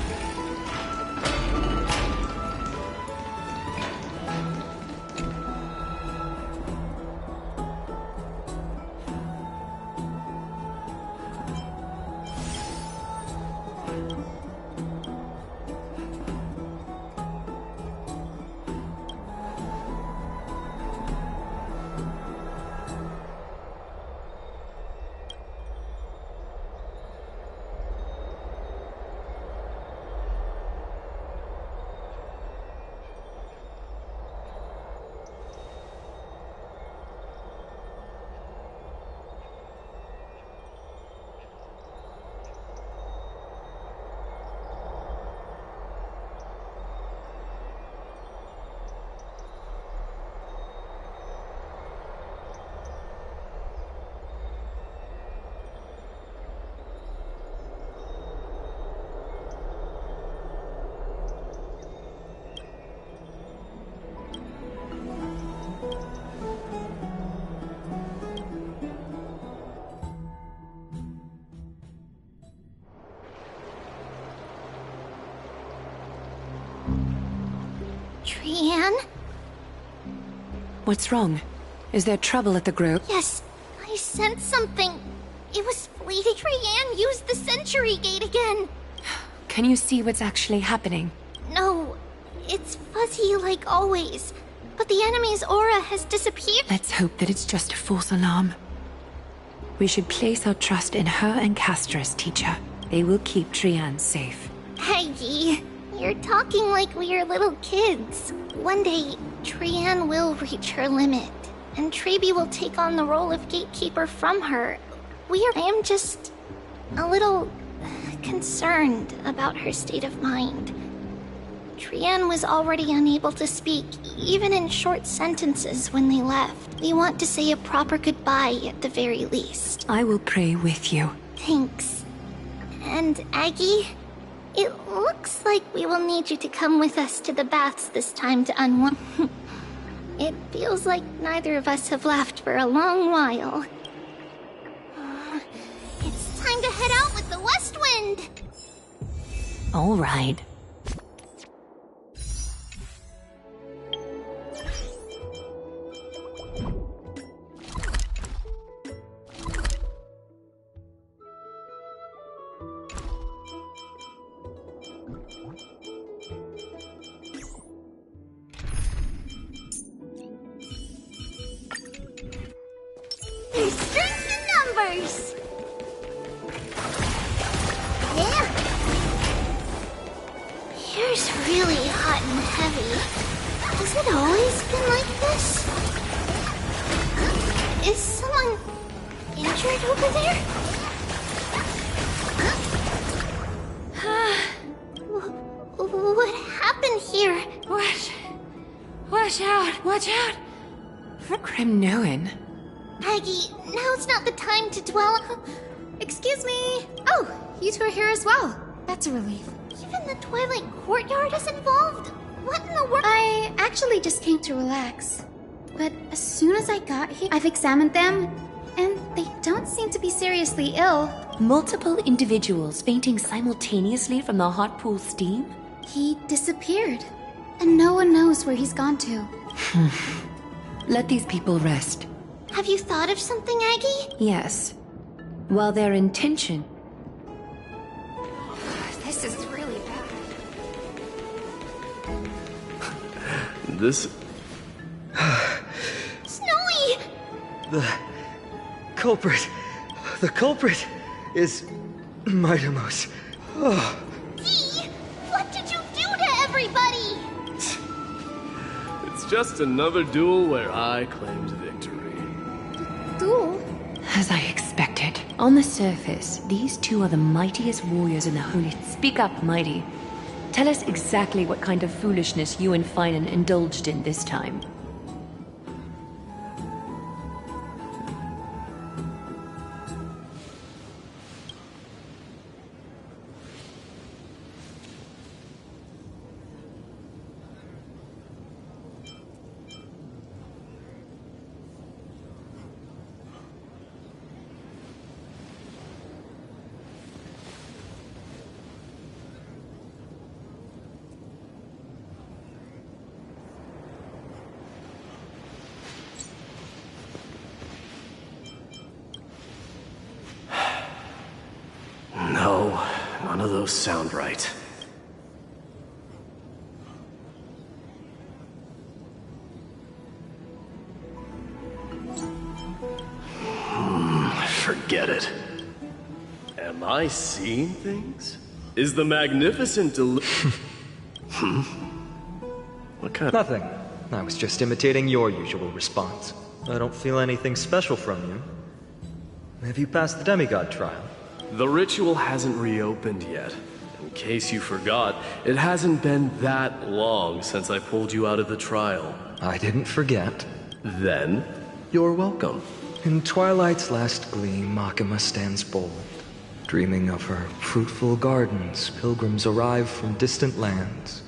Speaker 8: Trian?
Speaker 9: What's wrong? Is there trouble at the Grove?
Speaker 8: Yes, I sensed something. It was fleeting. Trian used the Century Gate again.
Speaker 9: Can you see what's actually happening?
Speaker 8: No, it's fuzzy like always. But the enemy's aura has disappeared.
Speaker 9: Let's hope that it's just a false alarm. We should place our trust in her and Castra's teacher. They will keep Trian safe.
Speaker 8: Peggy, you're talking like we are little kids. One day, Trian will reach her limit, and Treeby will take on the role of gatekeeper from her. I am just a little concerned about her state of mind. Trian was already unable to speak, even in short sentences when they left. We want to say a proper goodbye at the very least.
Speaker 9: I will pray with you.
Speaker 8: Thanks. And Aggie, it looks like we will need you to come with us to the baths this time to unwind. It feels like neither of us have laughed for a long while. It's time to head out with the West Wind!
Speaker 9: All right.
Speaker 1: There's strength in numbers! Yeah.
Speaker 8: Here's really hot and heavy. Has it always been like this? Is someone injured over there?
Speaker 9: Watch out! Cremnoan.
Speaker 8: Aggie, now's not the time to dwell on...
Speaker 12: Excuse me! Oh, you two are here as well. That's a relief.
Speaker 8: Even the Twilight Courtyard is involved? What in the world?
Speaker 12: I actually just came to relax. But as soon as I got here, I've examined them, and they don't seem to be seriously ill.
Speaker 9: Multiple individuals fainting simultaneously from the hot pool steam?
Speaker 12: He disappeared, and no one knows where he's gone to.
Speaker 9: Let these people rest.
Speaker 8: Have you thought of something, Aggie?
Speaker 9: Yes. While their intention...
Speaker 12: This is really bad.
Speaker 2: This...
Speaker 8: Snowy!
Speaker 6: The culprit is Mightimos. Oh.
Speaker 8: Dee, what did you do to everybody?
Speaker 2: It's just another duel where I claimed victory.
Speaker 12: Duel?
Speaker 9: As I expected. On the surface, these two are the mightiest warriors in the Holy... Speak up, Mighty. Tell us exactly what kind of foolishness you and Finan indulged in this time.
Speaker 2: No, none of those sound right. Forget it. Am I seeing things? Is the magnificent What kind of...
Speaker 6: Nothing. I was just imitating your usual response. I don't feel anything special from you. Have you passed the demigod trial?
Speaker 2: The ritual hasn't reopened yet. In case you forgot, it hasn't been that long since I pulled you out of the trial.
Speaker 6: I didn't forget.
Speaker 2: Then, you're welcome.
Speaker 6: In twilight's last gleam, Makima stands bold. Dreaming of her fruitful gardens, pilgrims arrive from distant lands.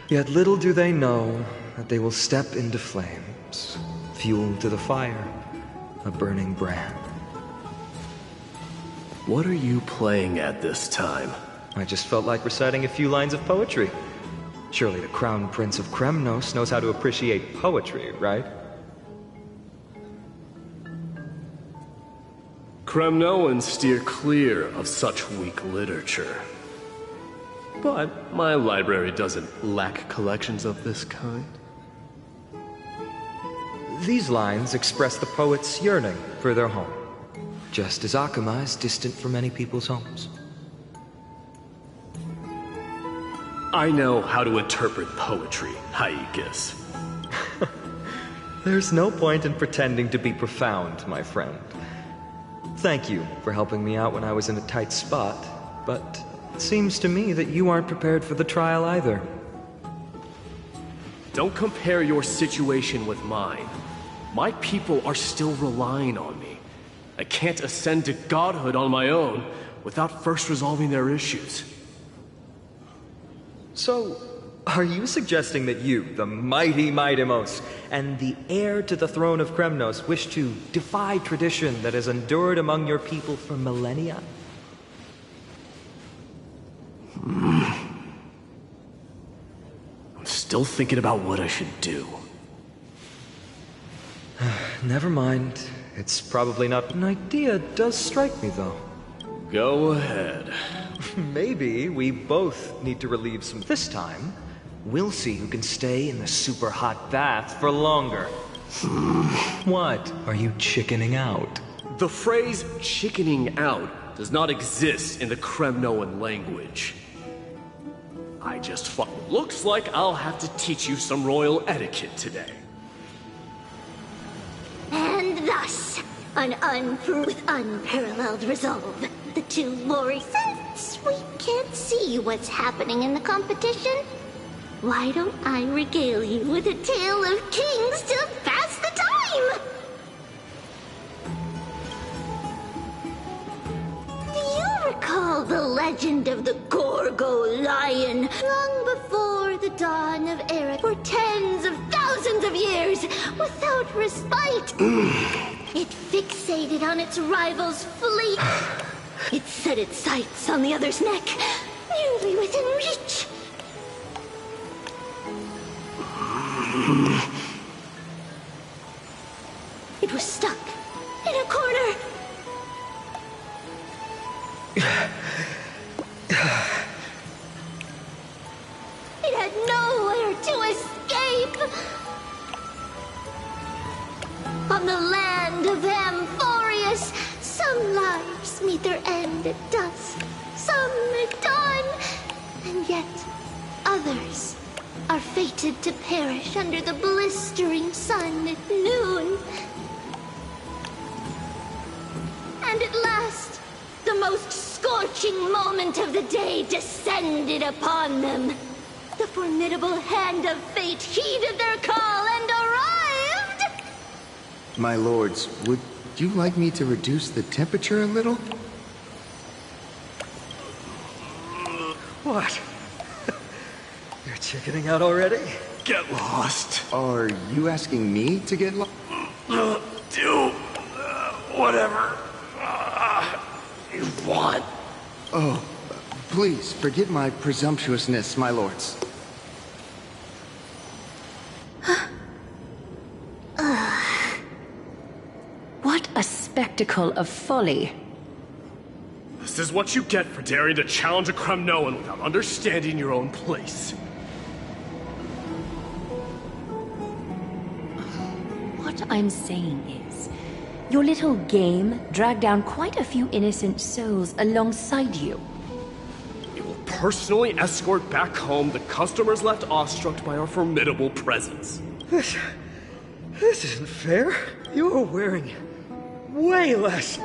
Speaker 6: Yet little do they know that they will step into flames, fuel to the fire, a burning brand.
Speaker 2: What are you playing at this time?
Speaker 6: I just felt like reciting a few lines of poetry. Surely the Crown Prince of Kremnos knows how to appreciate poetry, right?
Speaker 2: Kremnoans steer clear of such weak literature. But my library doesn't lack collections of this kind.
Speaker 6: These lines express the poet's yearning for their home, just as Akama is distant from many people's homes.
Speaker 2: I know how to interpret poetry, Haikis.
Speaker 6: There's no point in pretending to be profound, my friend. Thank you for helping me out when I was in a tight spot, but it seems to me that you aren't prepared for the trial either.
Speaker 2: Don't compare your situation with mine. My people are still relying on me. I can't ascend to godhood on my own without first resolving their issues.
Speaker 6: So, are you suggesting that you, the mighty Mightimos, and the heir to the throne of Kremnos, wish to defy tradition that has endured among your people for millennia?
Speaker 2: I'm still thinking about what I should do.
Speaker 6: Never mind. It's probably not... An idea does strike me, though.
Speaker 2: Go ahead.
Speaker 6: Maybe we both need to relieve some... This time, we'll see who can stay in the super hot bath for longer. What? Are you chickening out?
Speaker 2: The phrase chickening out does not exist in the Kremnoan language. I just looks like I'll have to teach you some royal etiquette today.
Speaker 17: And thus, with unparalleled resolve, the two warriors...
Speaker 8: Since we can't see what's happening in the competition,
Speaker 17: why don't I regale you with a tale of kings to pass the time? Do you recall the legend of the Gorgo lion? Long before the dawn of Eric, for tens of thousands of years, without respite, it fixated on its rival's fleet. It set its sights on the other's neck, nearly within reach. It was stuck in a corner. It had nowhere to escape. On the land of Amphorius, some lives meet their end at dusk, some at dawn, and yet others are fated to perish under the blistering sun at noon. And at last, the most scorching moment of the day descended upon them. The formidable hand of fate heeded their call and arrived!
Speaker 18: My lords, would you like me to reduce the temperature a little?
Speaker 6: What? You're chickening out already?
Speaker 2: Get lost.
Speaker 18: Are you asking me to get lost?
Speaker 2: Do whatever you want.
Speaker 18: Oh, please forgive my presumptuousness, my lords.
Speaker 9: What a spectacle of folly.
Speaker 2: This is what you get for daring to challenge a Kremnoan without understanding your own place.
Speaker 9: What I'm saying is, your little game dragged down quite a few innocent souls alongside you.
Speaker 2: We will personally escort back home the customers left awestruck by our formidable presence.
Speaker 6: This isn't fair. You're wearing way less.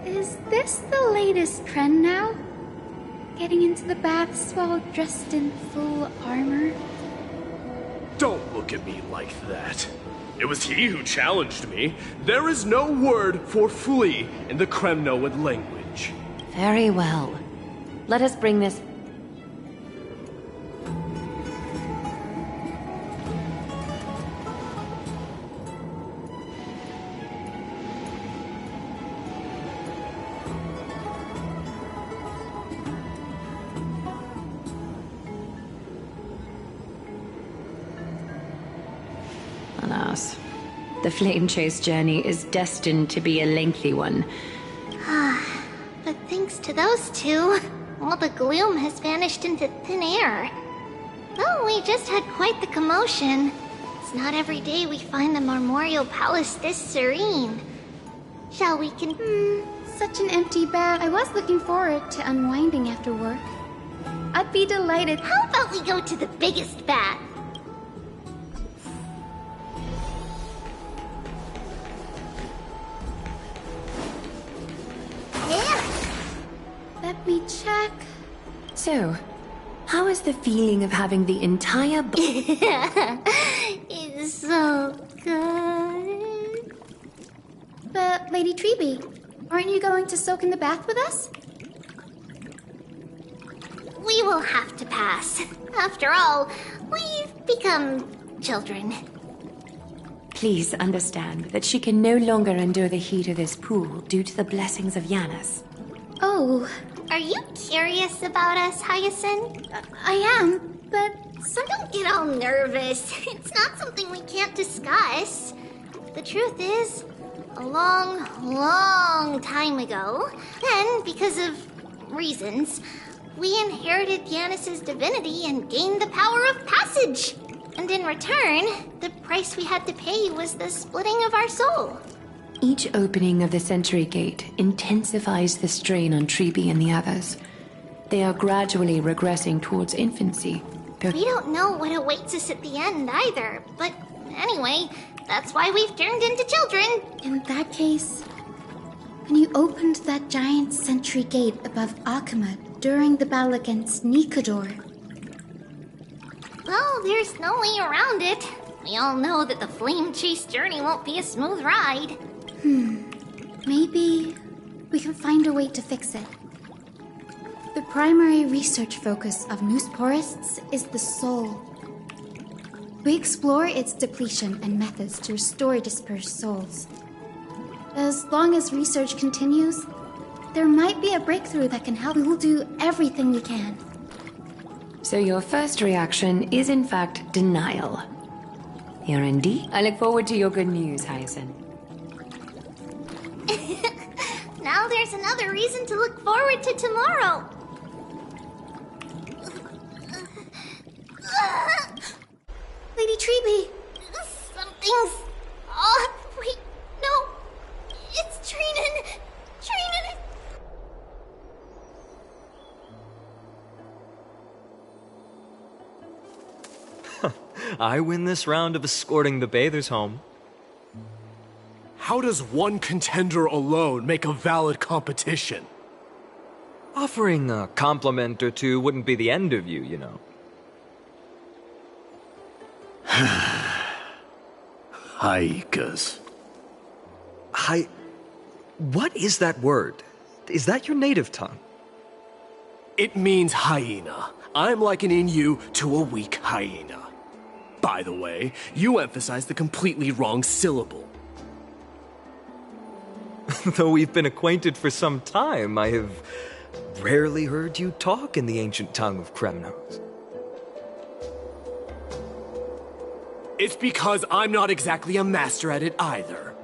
Speaker 12: Is this the latest trend now? Getting into the baths while dressed in full armor?
Speaker 2: Don't look at me like that. It was he who challenged me. There is no word for flee in the Kremnoan language.
Speaker 9: Very well. Let us bring this... Alas, the flame chase journey is destined to be a lengthy one.
Speaker 8: But thanks to those two, all the gloom has vanished into thin air. Well, we just had quite the commotion. It's not every day we find the Marmoreal Palace this serene. Shall we
Speaker 12: Such an empty bath. I was looking forward to unwinding after work. I'd be delighted.
Speaker 17: How about we go to the biggest bath?
Speaker 12: Let me check.
Speaker 9: So, how is the feeling of having the entire
Speaker 17: It's so good.
Speaker 12: But, Lady Treeby, aren't you going to soak in the bath with us?
Speaker 17: We will have to pass. After all, we've become children.
Speaker 9: Please understand that she can no longer endure the heat of this pool due to the blessings of Yanis.
Speaker 12: Oh.
Speaker 8: Are you curious about us, Hyacinth?
Speaker 12: I am, but
Speaker 17: Don't get all nervous. It's not something we can't discuss. The truth is, a long, long time ago, then, because of reasons, we inherited Yanis's divinity and gained the power of passage. And in return, the price we had to pay was the splitting of our soul.
Speaker 9: Each opening of the Century Gate intensifies the strain on Treeby and the others. They are gradually regressing towards infancy.
Speaker 8: We don't know what awaits us at the end either, but anyway, that's why we've turned into children.
Speaker 12: In that case, when you opened that giant sentry gate above Akama during the battle against Nikador,
Speaker 17: Well, there's no way around it. We all know that the flame chase journey won't be a smooth ride.
Speaker 12: Maybe we can find a way to fix it. The primary research focus of Noosporists is the soul. We explore its depletion and methods to restore dispersed souls. As long as research continues, there might be a breakthrough that can help. We will do everything we can.
Speaker 9: So your first reaction is in fact denial. You're indeed. I look forward to your good news, Hyacinth.
Speaker 17: Now there's another reason to look forward to tomorrow.
Speaker 12: Lady Treeby!
Speaker 17: Something's off. Wait, no. It's Trinan. Trinan.
Speaker 6: I win this round of escorting the bathers home.
Speaker 2: How does one contender alone make a valid competition?
Speaker 6: Offering a compliment or two wouldn't be the end of you, you know.
Speaker 2: Haikas.
Speaker 6: What is that word? Is that your native tongue?
Speaker 2: It means hyena. I'm likening you to a weak hyena. By the way, you emphasize the completely wrong syllable.
Speaker 6: Though we've been acquainted for some time, I have rarely heard you talk in the ancient tongue of Kremnos.
Speaker 2: It's because I'm not exactly a master at it either.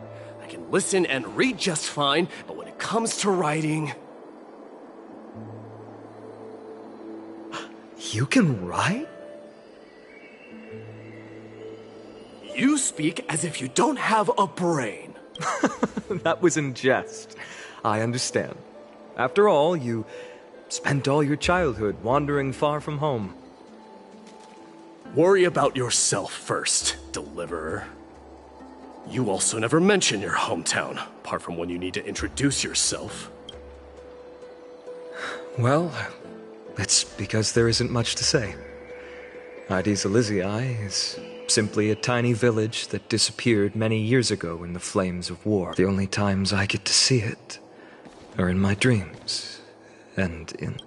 Speaker 2: I can listen and read just fine, but when it comes to writing...
Speaker 6: You can write?
Speaker 2: You speak as if you don't have a brain.
Speaker 6: That was in jest. I understand. After all, you spent all your childhood wandering far from home.
Speaker 2: Worry about yourself first, Deliverer. You also never mention your hometown, apart from when you need to introduce yourself.
Speaker 6: Well, it's because there isn't much to say. Ides Elysiae is simply a tiny village that disappeared many years ago in the flames of war. The only times I get to see it are in my dreams, and in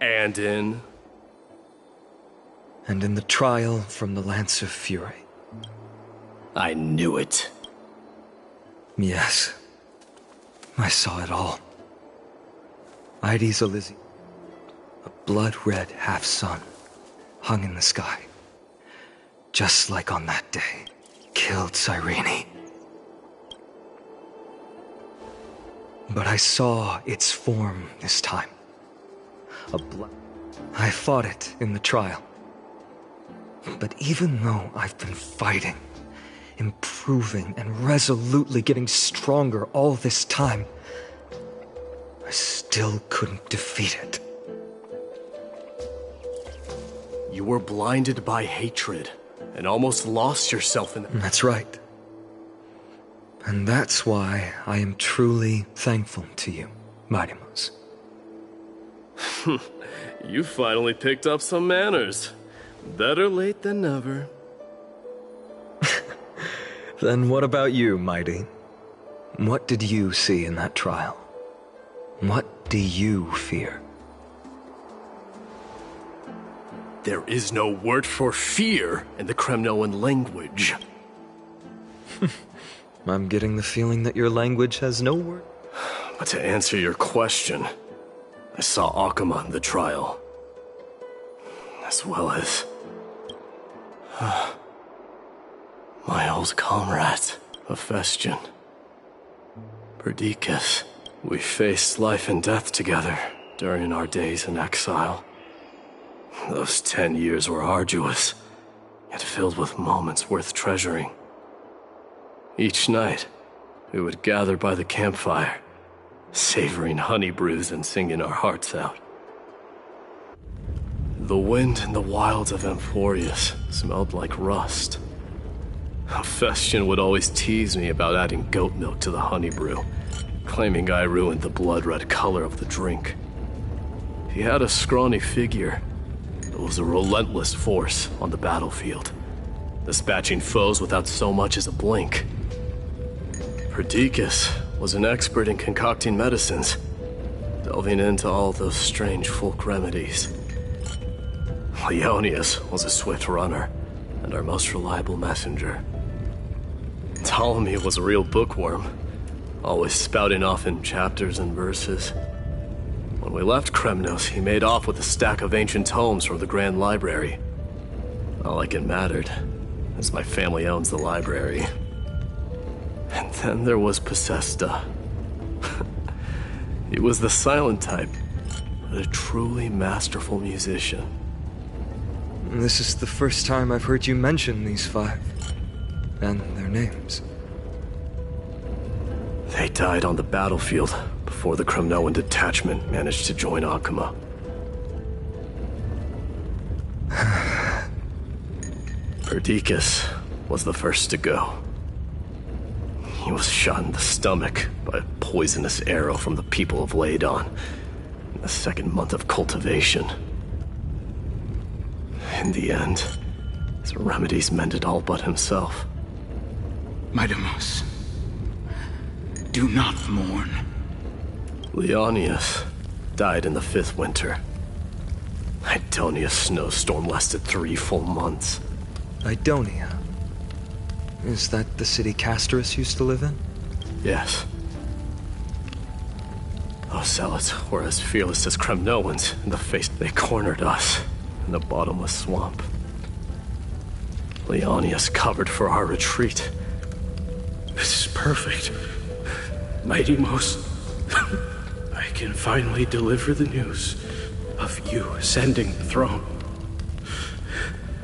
Speaker 6: the trial from the Lance of Fury.
Speaker 2: I knew it.
Speaker 6: Yes, I saw it all. Ides Elysiae, a blood-red half-sun, hung in the sky. Just like on that day, killed Cyrene. But I saw its form this time. I fought it in the trial. But even though I've been fighting, improving, and resolutely getting stronger all this time, I still couldn't defeat it.
Speaker 2: You were blinded by hatred, and almost lost yourself in...
Speaker 6: That's right. And that's why I am truly thankful to you, Mightymouse.
Speaker 2: You finally picked up some manners. Better late than never.
Speaker 6: Then what about you, Mighty? What did you see in that trial? What do you fear?
Speaker 2: There is no word for fear in the Kremnoan language.
Speaker 6: I'm getting the feeling that your language has no word.
Speaker 2: But to answer your question, I saw Akuma in the trial. As well as... my old comrade, Hephaestion. Perdiccas. We faced life and death together during our days in exile. Those 10 years were arduous, yet filled with moments worth treasuring. Each night, we would gather by the campfire, savoring honey brews and singing our hearts out. The wind in the wilds of Amphorius smelled like rust. Hephaestion would always tease me about adding goat milk to the honey brew, claiming I ruined the blood-red color of the drink. He had a scrawny figure, It was a relentless force on the battlefield, dispatching foes without so much as a blink. Perdiccas was an expert in concocting medicines, delving into all those strange folk remedies. Leonius was a swift runner, and our most reliable messenger. Ptolemy was a real bookworm, always spouting off in chapters and verses. When we left Kremnos, he made off with a stack of ancient tomes from the Grand Library. Not like it mattered, as my family owns the library. And then there was Possesta. He was the silent type, but a truly masterful musician.
Speaker 6: This is the first time I've heard you mention these 5. And their names.
Speaker 2: They died on the battlefield before the Kremnoan detachment managed to join Akuma. Perdiccas was the first to go. He was shot in the stomach by a poisonous arrow from the people of Ladon in the 2nd month of cultivation. In the end, his remedies mended all but himself.
Speaker 20: Midamos, do not mourn.
Speaker 2: Leonius died in the 5th winter. Idonia's snowstorm lasted 3 full months.
Speaker 6: Idonia? Is that the city Castorus used to live in?
Speaker 2: Yes. Those zealots were as fearless as Kremnoans in the face. They cornered us in the bottomless swamp. Leonius covered for our retreat.
Speaker 20: This is perfect. Mighty Most, I can finally deliver the news of you ascending the throne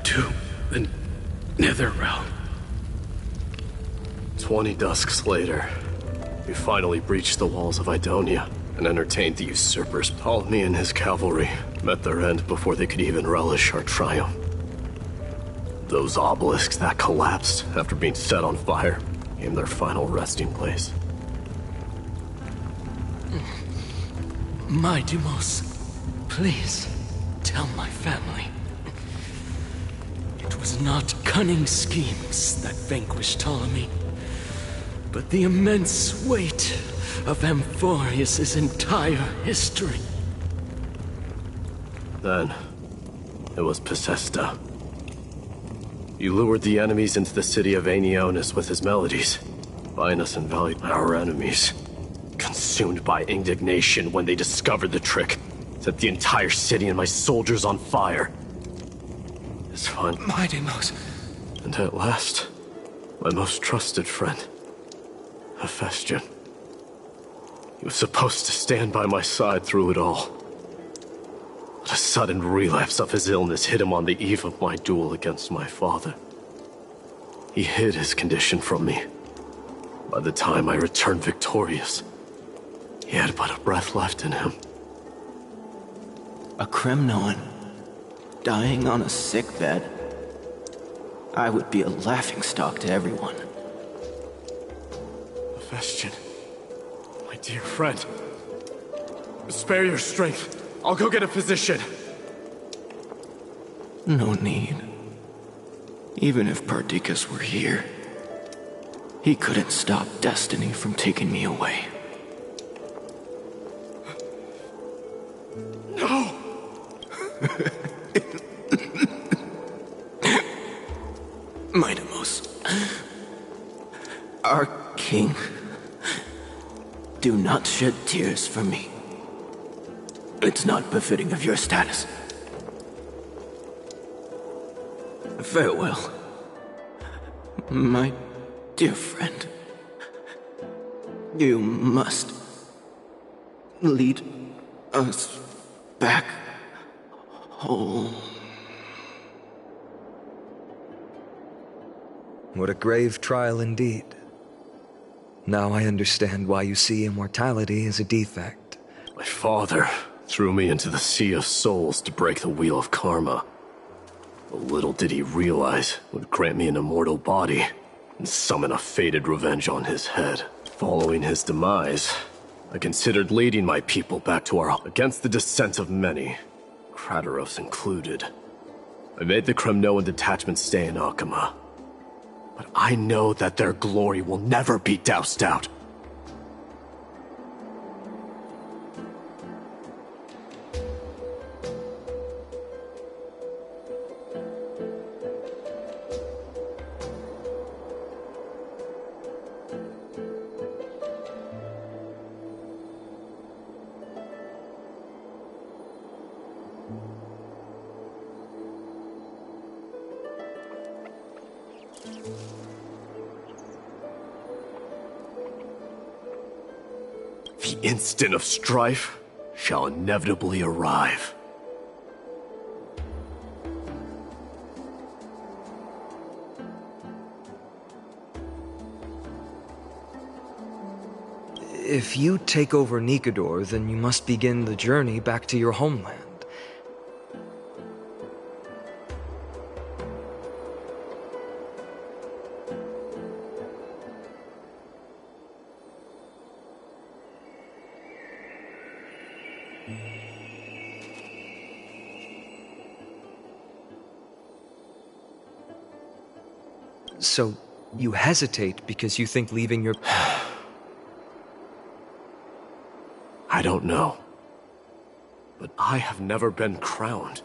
Speaker 20: to the Nether Realm.
Speaker 2: 20 dusks later, we finally breached the walls of Idonia and entertained the usurpers. Ptolemy and his cavalry met their end before they could even relish our triumph. Those obelisks that collapsed after being set on fire became their final resting place.
Speaker 20: Midamos, please tell my family. It was not cunning schemes that vanquished Ptolemy, but the immense weight of Amphorius' entire history.
Speaker 2: Then, it was Possesta. He lured the enemies into the city of Aenionis with his melodies, buying us invaluable. Our enemies, consumed by indignation when they discovered the trick, set the entire city and my soldiers on fire. His fun.
Speaker 20: Midamos.
Speaker 2: And at last, my most trusted friend, Hephaestion. He was supposed to stand by my side through it all. But a sudden relapse of his illness hit him on the eve of my duel against my father. He hid his condition from me. By the time I returned victorious, he had but a breath left in him.
Speaker 16: A Kremnoan, dying on a sickbed. I would be a laughingstock to everyone.
Speaker 2: Hephaestion, my dear friend. Spare your strength. I'll go get a physician.
Speaker 16: No need. Even if Perdiccas were here, he couldn't stop destiny from taking me away.
Speaker 2: No!
Speaker 16: Midamos, our king, do not shed tears for me. It's not befitting of your status. Farewell, my dear friend. You must lead us back home.
Speaker 6: What a grave trial indeed. Now I understand why you see immortality as a defect.
Speaker 2: My father threw me into the sea of souls to break the wheel of karma. But little did he realize it would grant me an immortal body and summon a fated revenge on his head. Following his demise, I considered leading my people back to our against the dissent of many, Krateros included. I made the Kremnoan detachment stay in Akama. But I know that their glory will never be doused out. The instant of strife shall inevitably arrive.
Speaker 6: If you take over Nikador, then you must begin the journey back to your homeland. So, you hesitate because you think leaving your...
Speaker 2: I don't know. But I have never been crowned.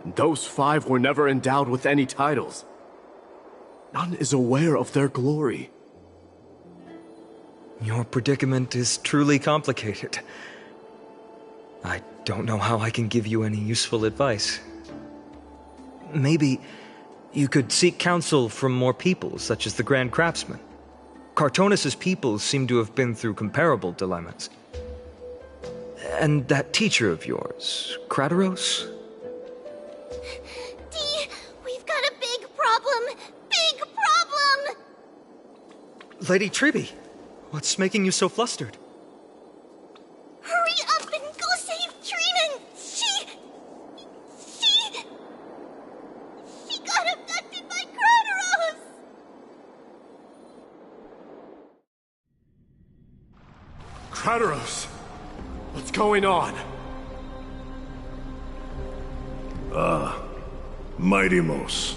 Speaker 2: And those 5 were never endowed with any titles. None is aware of their glory.
Speaker 6: Your predicament is truly complicated. I don't know how I can give you any useful advice. Maybe you could seek counsel from more people, such as the Grand Craftsman. Cartonis' people seem to have been through comparable dilemmas. And that teacher of yours, Krateros?
Speaker 17: Dee, we've got a big problem! Big problem!
Speaker 6: Lady Triby, what's making you so flustered?
Speaker 17: Hurry up and go save Trinan! She got abducted by Krateros!
Speaker 2: Krateros! What's going on?
Speaker 10: Mighty-Mos.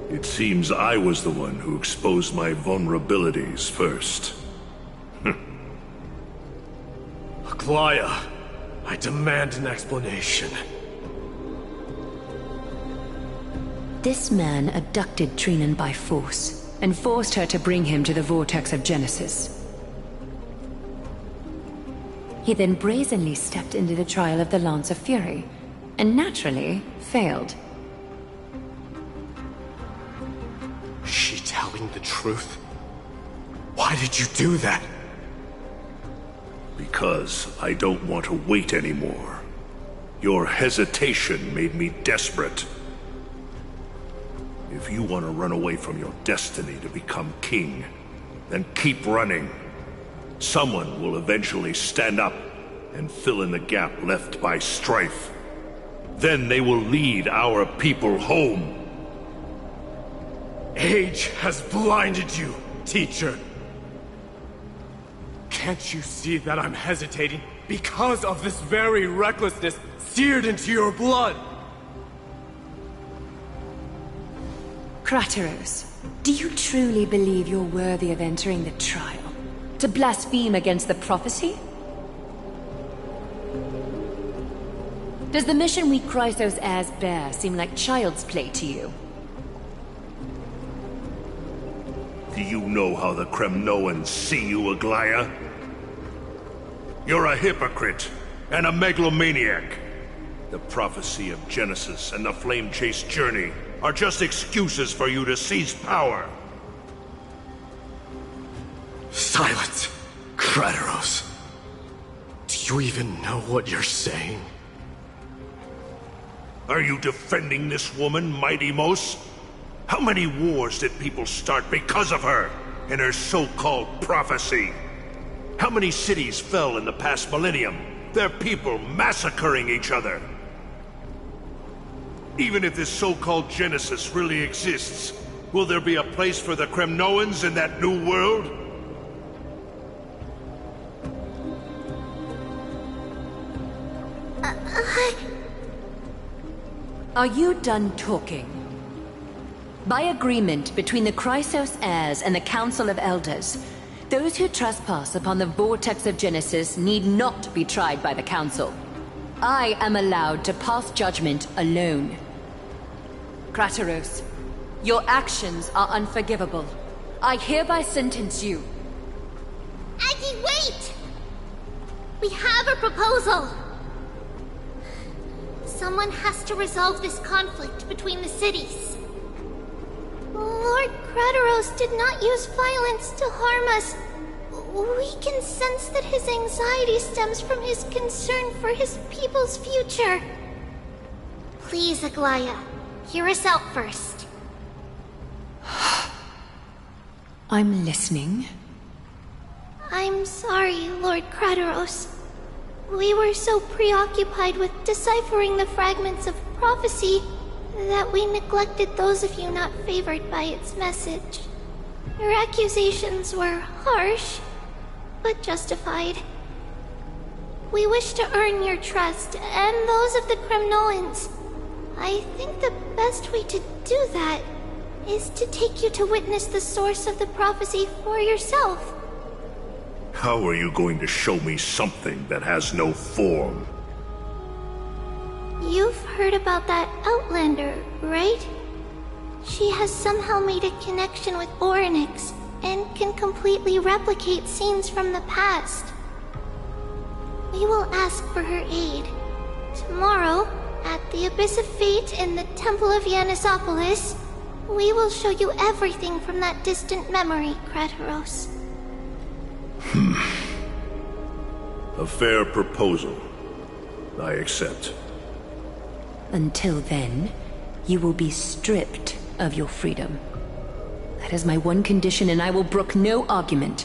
Speaker 10: It seems I was the one who exposed my vulnerabilities first.
Speaker 2: Aglaya, I demand an explanation.
Speaker 9: This man abducted Trinan by force, and forced her to bring him to the vortex of Genesis. He then brazenly stepped into the trial of the Lance of Fury, and naturally failed.
Speaker 2: Is she telling the truth? Why did you do that?
Speaker 10: Because I don't want to wait anymore. Your hesitation made me desperate. If you want to run away from your destiny to become king, then keep running. Someone will eventually stand up and fill in the gap left by strife. Then they will lead our people home.
Speaker 2: Age has blinded you, teacher. Can't you see that I'm hesitating because of this very recklessness seared into your blood?
Speaker 9: Krateros, do you truly believe you're worthy of entering the trial? To blaspheme against the prophecy? Does the mission we Chrysos heirs bear seem like child's play to you?
Speaker 10: Do you know how the Kremnoans see you, Aglaya? You're a hypocrite and a megalomaniac. The prophecy of Genesis and the Flame Chase journey are just excuses for you to seize power.
Speaker 2: Silence, Krateros. Do you even know what you're saying?
Speaker 10: Are you defending this woman, Mighty-Mos? How many wars did people start because of her and her so-called prophecy? How many cities fell in the past millennium? Their people massacring each other. Even if this so-called Genesis really exists, will there be a place for the Kremnoans in that new world?
Speaker 5: Are you done talking? By agreement between the Chrysos heirs and the Council of Elders, those who trespass upon the Vortex of Genesis need not be tried by the Council. I am allowed to pass judgment alone. Krateros, your actions are unforgivable. I hereby sentence you.
Speaker 17: Aggie, wait! We have a proposal! Someone has to resolve this conflict between the cities. Lord Krateros did not use violence to harm us. We can sense that his anxiety stems from his concern for his people's future. Please, Aglaya, hear us out first.
Speaker 5: I'm listening.
Speaker 17: I'm sorry, Lord Krateros. We were so preoccupied with deciphering the fragments of prophecy that we neglected those of you not favored by its message. Your accusations were harsh, but justified. We wish to earn your trust, and those of the Kremnoans. I think the best way to do that is to take you to witness the source of the prophecy for yourself.
Speaker 10: How are you going to show me something that has no form?
Speaker 17: You've heard about that Outlander, right? She has somehow made a connection with Orynyx and can completely replicate scenes from the past. We will ask for her aid. Tomorrow, at the Abyss of Fate in the Temple of Yanisopolis, we will show you everything from that distant memory, Krateros.
Speaker 10: A fair proposal. I accept.
Speaker 5: Until then, you will be stripped of your freedom. That is my one condition, and I will brook no argument.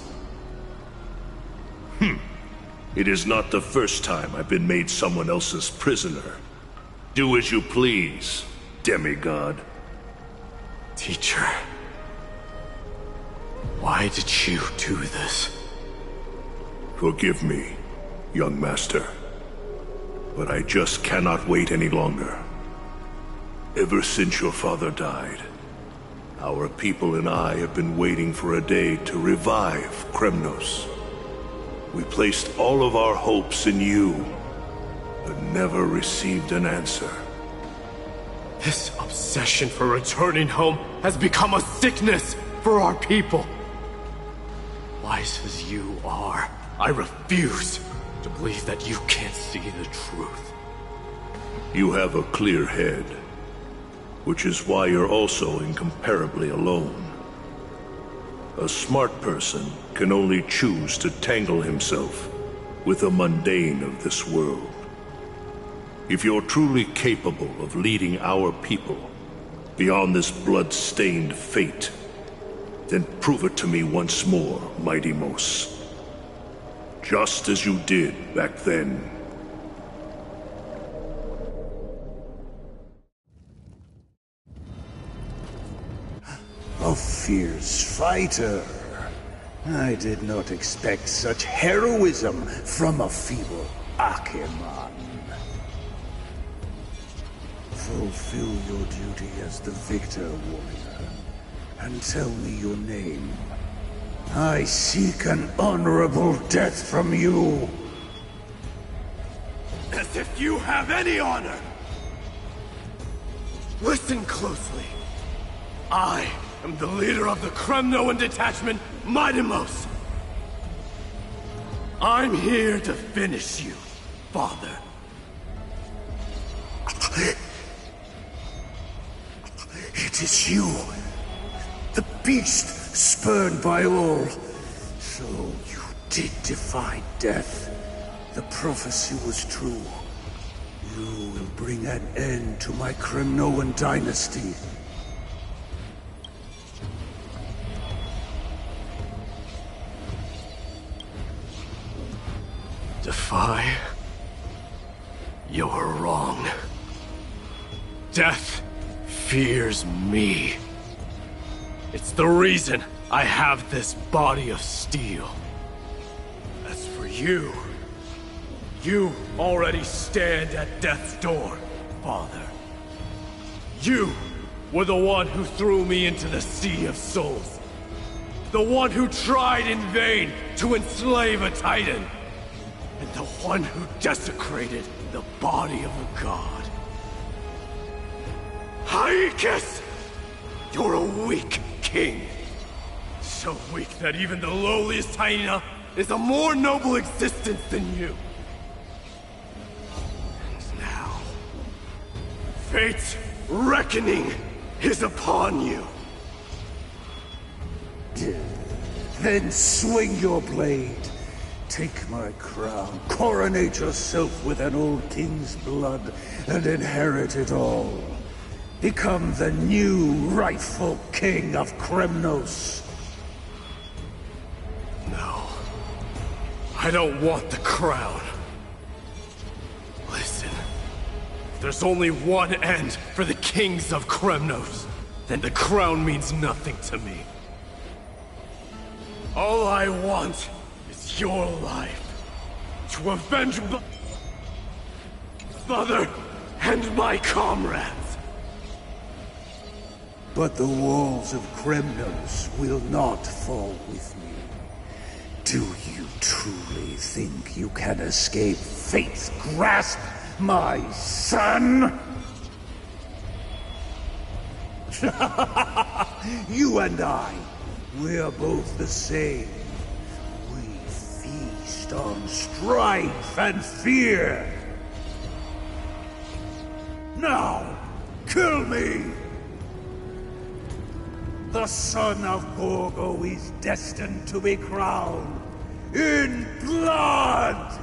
Speaker 10: It is not the first time I've been made someone else's prisoner. Do as you please, demigod.
Speaker 2: Teacher, why did you do this?
Speaker 10: Forgive me, young master. But I just cannot wait any longer. Ever since your father died, our people and I have been waiting for a day to revive Kremnos. We placed all of our hopes in you, but never received an answer.
Speaker 2: This obsession for returning home has become a sickness for our people. Wise as you are, I refuse to believe that you can't see the truth.
Speaker 10: You have a clear head, which is why you're also incomparably alone. A smart person can only choose to tangle himself with the mundane of this world. If you're truly capable of leading our people beyond this blood-stained fate, then prove it to me once more, Mighty Mos. Just as you did back then.
Speaker 19: A fierce fighter. I did not expect such heroism from a feeble Acheman. Fulfill your duty as the victor, warrior, and tell me your name. I seek an honorable death from you.
Speaker 2: As if you have any honor! Listen closely. I am the leader of the Kremnoan detachment, Mighty Mos. I'm here to finish you, Father.
Speaker 19: It is you, the beast spurned by all. So you did defy death. The prophecy was true. You will bring an end to my Kremnoan dynasty.
Speaker 2: Defy? You're wrong. Death fears me. It's the reason I have this body of steel. As for you, you already stand at death's door, Father. You were the one who threw me into the Sea of Souls. The one who tried in vain to enslave a Titan. And the one who desecrated the body of a god. Hyacus! You're a weak king. So weak that even the lowliest hyena is a more noble existence than you. And now, fate's reckoning is upon you.
Speaker 19: Then swing your blade. Take my crown, coronate yourself with an old king's blood, and inherit it all. Become the new rightful king of Kremnos.
Speaker 2: No. I don't want the crown. Listen. If there's only one end for the kings of Kremnos, then the crown means nothing to me. All I want is your life. To avenge my mother and my comrades.
Speaker 19: But the walls of Kremnos will not fall with me. Do you truly think you can escape fate's grasp, my son? You and I, we're both the same. We feast on strife and fear. Now, kill me! The son of Borgo is destined to be crowned in blood!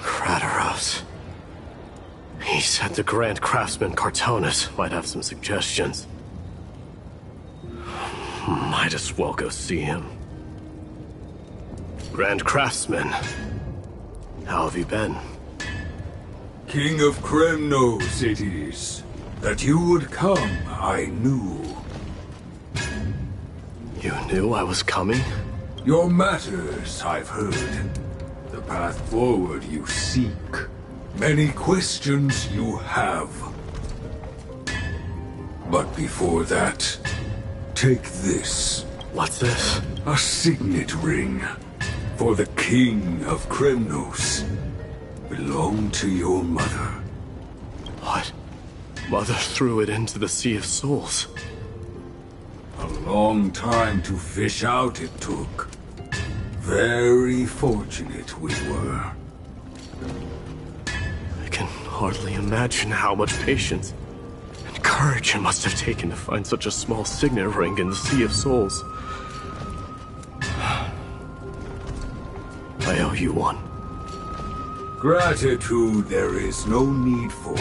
Speaker 2: Kratos. He said the Grand Craftsman Cartonus might have some suggestions. Might as well go see him. Grand Craftsman, how have you been?
Speaker 3: King of Kremnos it is. That you would come, I knew.
Speaker 2: You knew I was coming?
Speaker 3: Your matters, I've heard. The path forward you seek. Many questions you have. But before that, take this.
Speaker 2: What's this?
Speaker 3: A signet ring. For the King of Kremnos. Belonged to your mother.
Speaker 2: What? Mother threw it into the Sea of Souls.
Speaker 3: A long time to fish out it took. Very fortunate we were.
Speaker 2: I can hardly imagine how much patience and courage it must have taken to find such a small signet ring in the Sea of Souls. I owe you one.
Speaker 3: Gratitude there is no need for.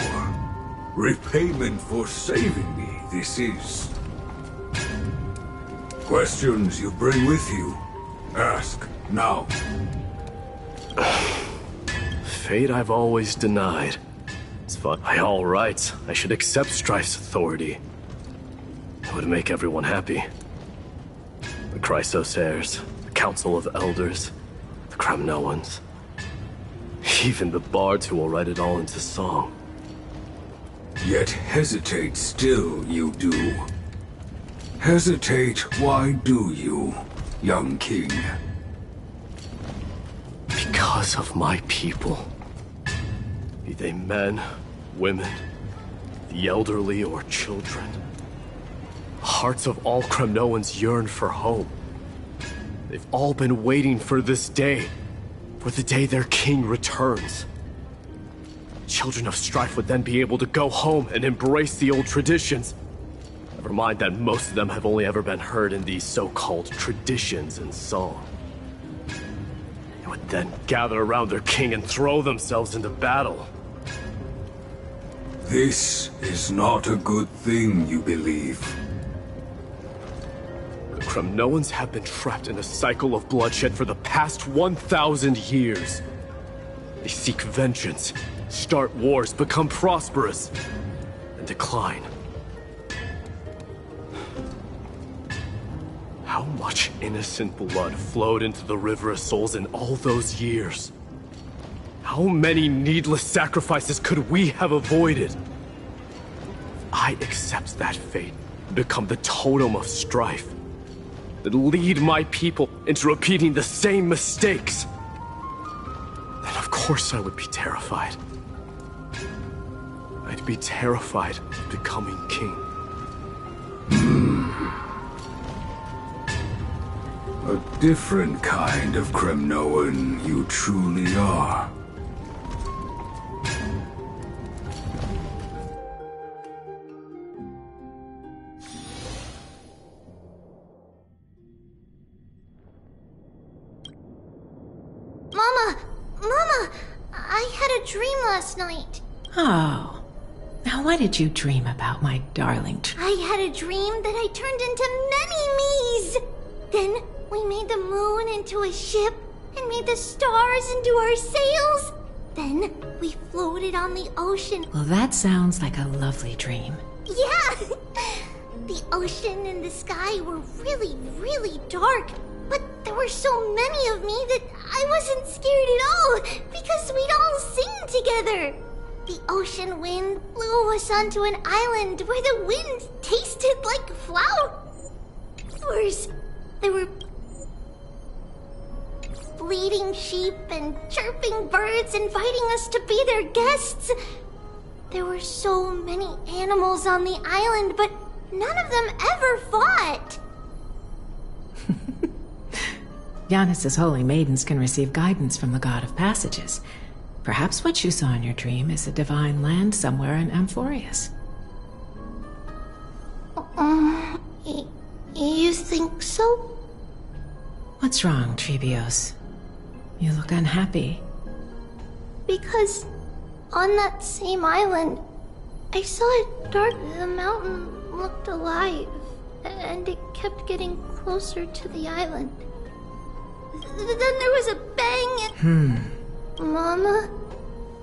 Speaker 3: Repayment for saving me, this is. Questions you bring with you? Ask, now.
Speaker 2: Fate I've always denied. It's fun. By all rights, I should accept Strife's authority. It would make everyone happy. The Chrysos heirs, the Council of Elders, the Kremnoans. Even the bards who will write it all into song.
Speaker 3: Yet hesitate still you do. Hesitate, why do you, young king?
Speaker 2: Because of my people. Be they men, women, the elderly or children. The hearts of all Kremnoans yearn for home. They've all been waiting for this day. For the day their king returns. Children of Strife would then be able to go home and embrace the old traditions. Never mind that most of them have only ever been heard in these so-called traditions and song. They would then gather around their king and throw themselves into battle.
Speaker 3: This is not a good thing, you believe.
Speaker 2: The Kremnoans have been trapped in a cycle of bloodshed for the past 1,000 years. They seek vengeance, start wars, become prosperous, and decline. How much innocent blood flowed into the River of Souls in all those years? How many needless sacrifices could we have avoided? I accept that fate and become the totem of strife that lead my people into repeating the same mistakes. Then of course I would be terrified. I'd be terrified of becoming king.
Speaker 3: A different kind of Kremnoan you truly are.
Speaker 17: Mama, I had a dream last night.
Speaker 11: Oh. Now what did you dream about, my darling?
Speaker 17: I had a dream that I turned into many me's. Then we made the moon into a ship and made the stars into our sails. Then we floated on the ocean.
Speaker 11: Well, that sounds like a lovely dream.
Speaker 17: Yeah! The ocean and the sky were really, really dark. But there were so many of me that I wasn't scared at all because we'd all sing together. The ocean wind blew us onto an island where the wind tasted like flowers. There were bleating sheep and chirping birds inviting us to be their guests. There were so many animals on the island, but none of them ever fought.
Speaker 11: Giannis's holy maidens can receive guidance from the God of Passages. Perhaps what you saw in your dream is a divine land somewhere in Amphorius.
Speaker 17: You think so?
Speaker 11: What's wrong, Trebios? You look unhappy.
Speaker 17: Because on that same island, I saw it dark. The mountain looked alive, and it kept getting closer to the island. Then there was a bang and... Mama,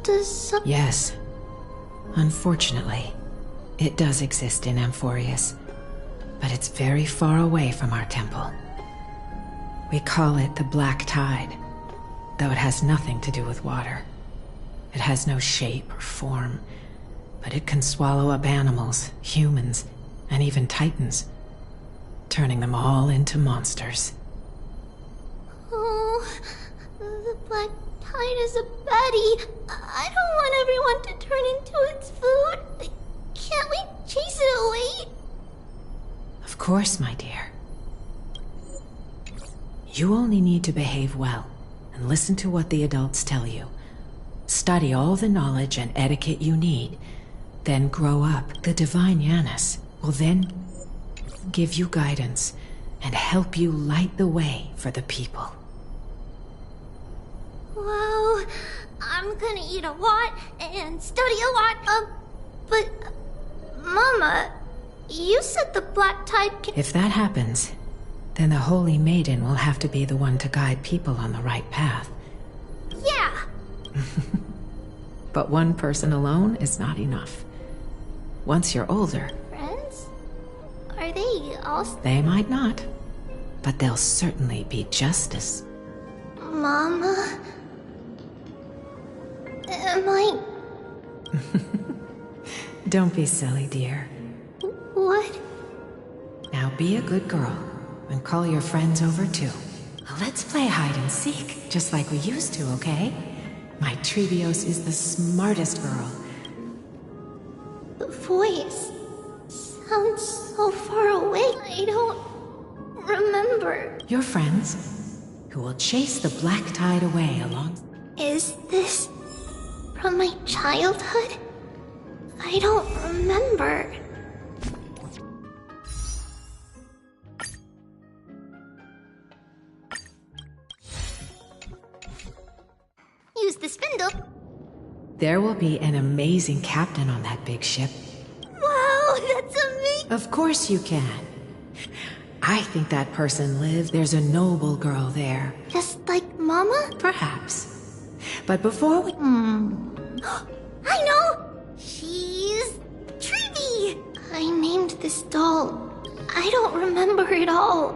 Speaker 17: does something...
Speaker 11: Yes. Unfortunately, it does exist in Amphorius, but it's very far away from our temple. We call it the Black Tide, though it has nothing to do with water. It has no shape or form, but it can swallow up animals, humans, and even titans, turning them all into monsters.
Speaker 17: Oh, the Black Tide is a baddie. I don't want everyone to turn into its food. Can't we chase it away?
Speaker 11: Of course, my dear. You only need to behave well and listen to what the adults tell you. Study all the knowledge and etiquette you need, then grow up. The divine Giannis will then give you guidance and help you light the way for the people.
Speaker 17: Wow, I'm gonna eat a lot and study a lot. But Mama, you said the Black Tide can...
Speaker 11: If that happens, then the Holy Maiden will have to be the one to guide people on the right path.
Speaker 17: Yeah!
Speaker 11: But one person alone is not enough. Once you're older...
Speaker 17: Friends? Are they all...
Speaker 11: They might not, but they'll certainly be just as...
Speaker 17: Mama... Am I...
Speaker 11: Don't be silly, dear.
Speaker 17: What?
Speaker 11: Now be a good girl, and call your friends over too. Let's play hide and seek, just like we used to, okay? My Trebios is the smartest girl.
Speaker 17: The voice sounds so far away. I don't remember.
Speaker 11: Your friends, who will chase the Black Tide away along...
Speaker 17: Is this from my childhood? I don't remember. Use the spindle.
Speaker 11: There will be an amazing captain on that big ship.
Speaker 17: Wow, that's amazing.
Speaker 11: Of course you can. I think that person lives. There's a noble girl there.
Speaker 17: Just like Mama?
Speaker 11: Perhaps. But before we...
Speaker 17: I know! She's... Trevi! I named this doll. I don't remember it all.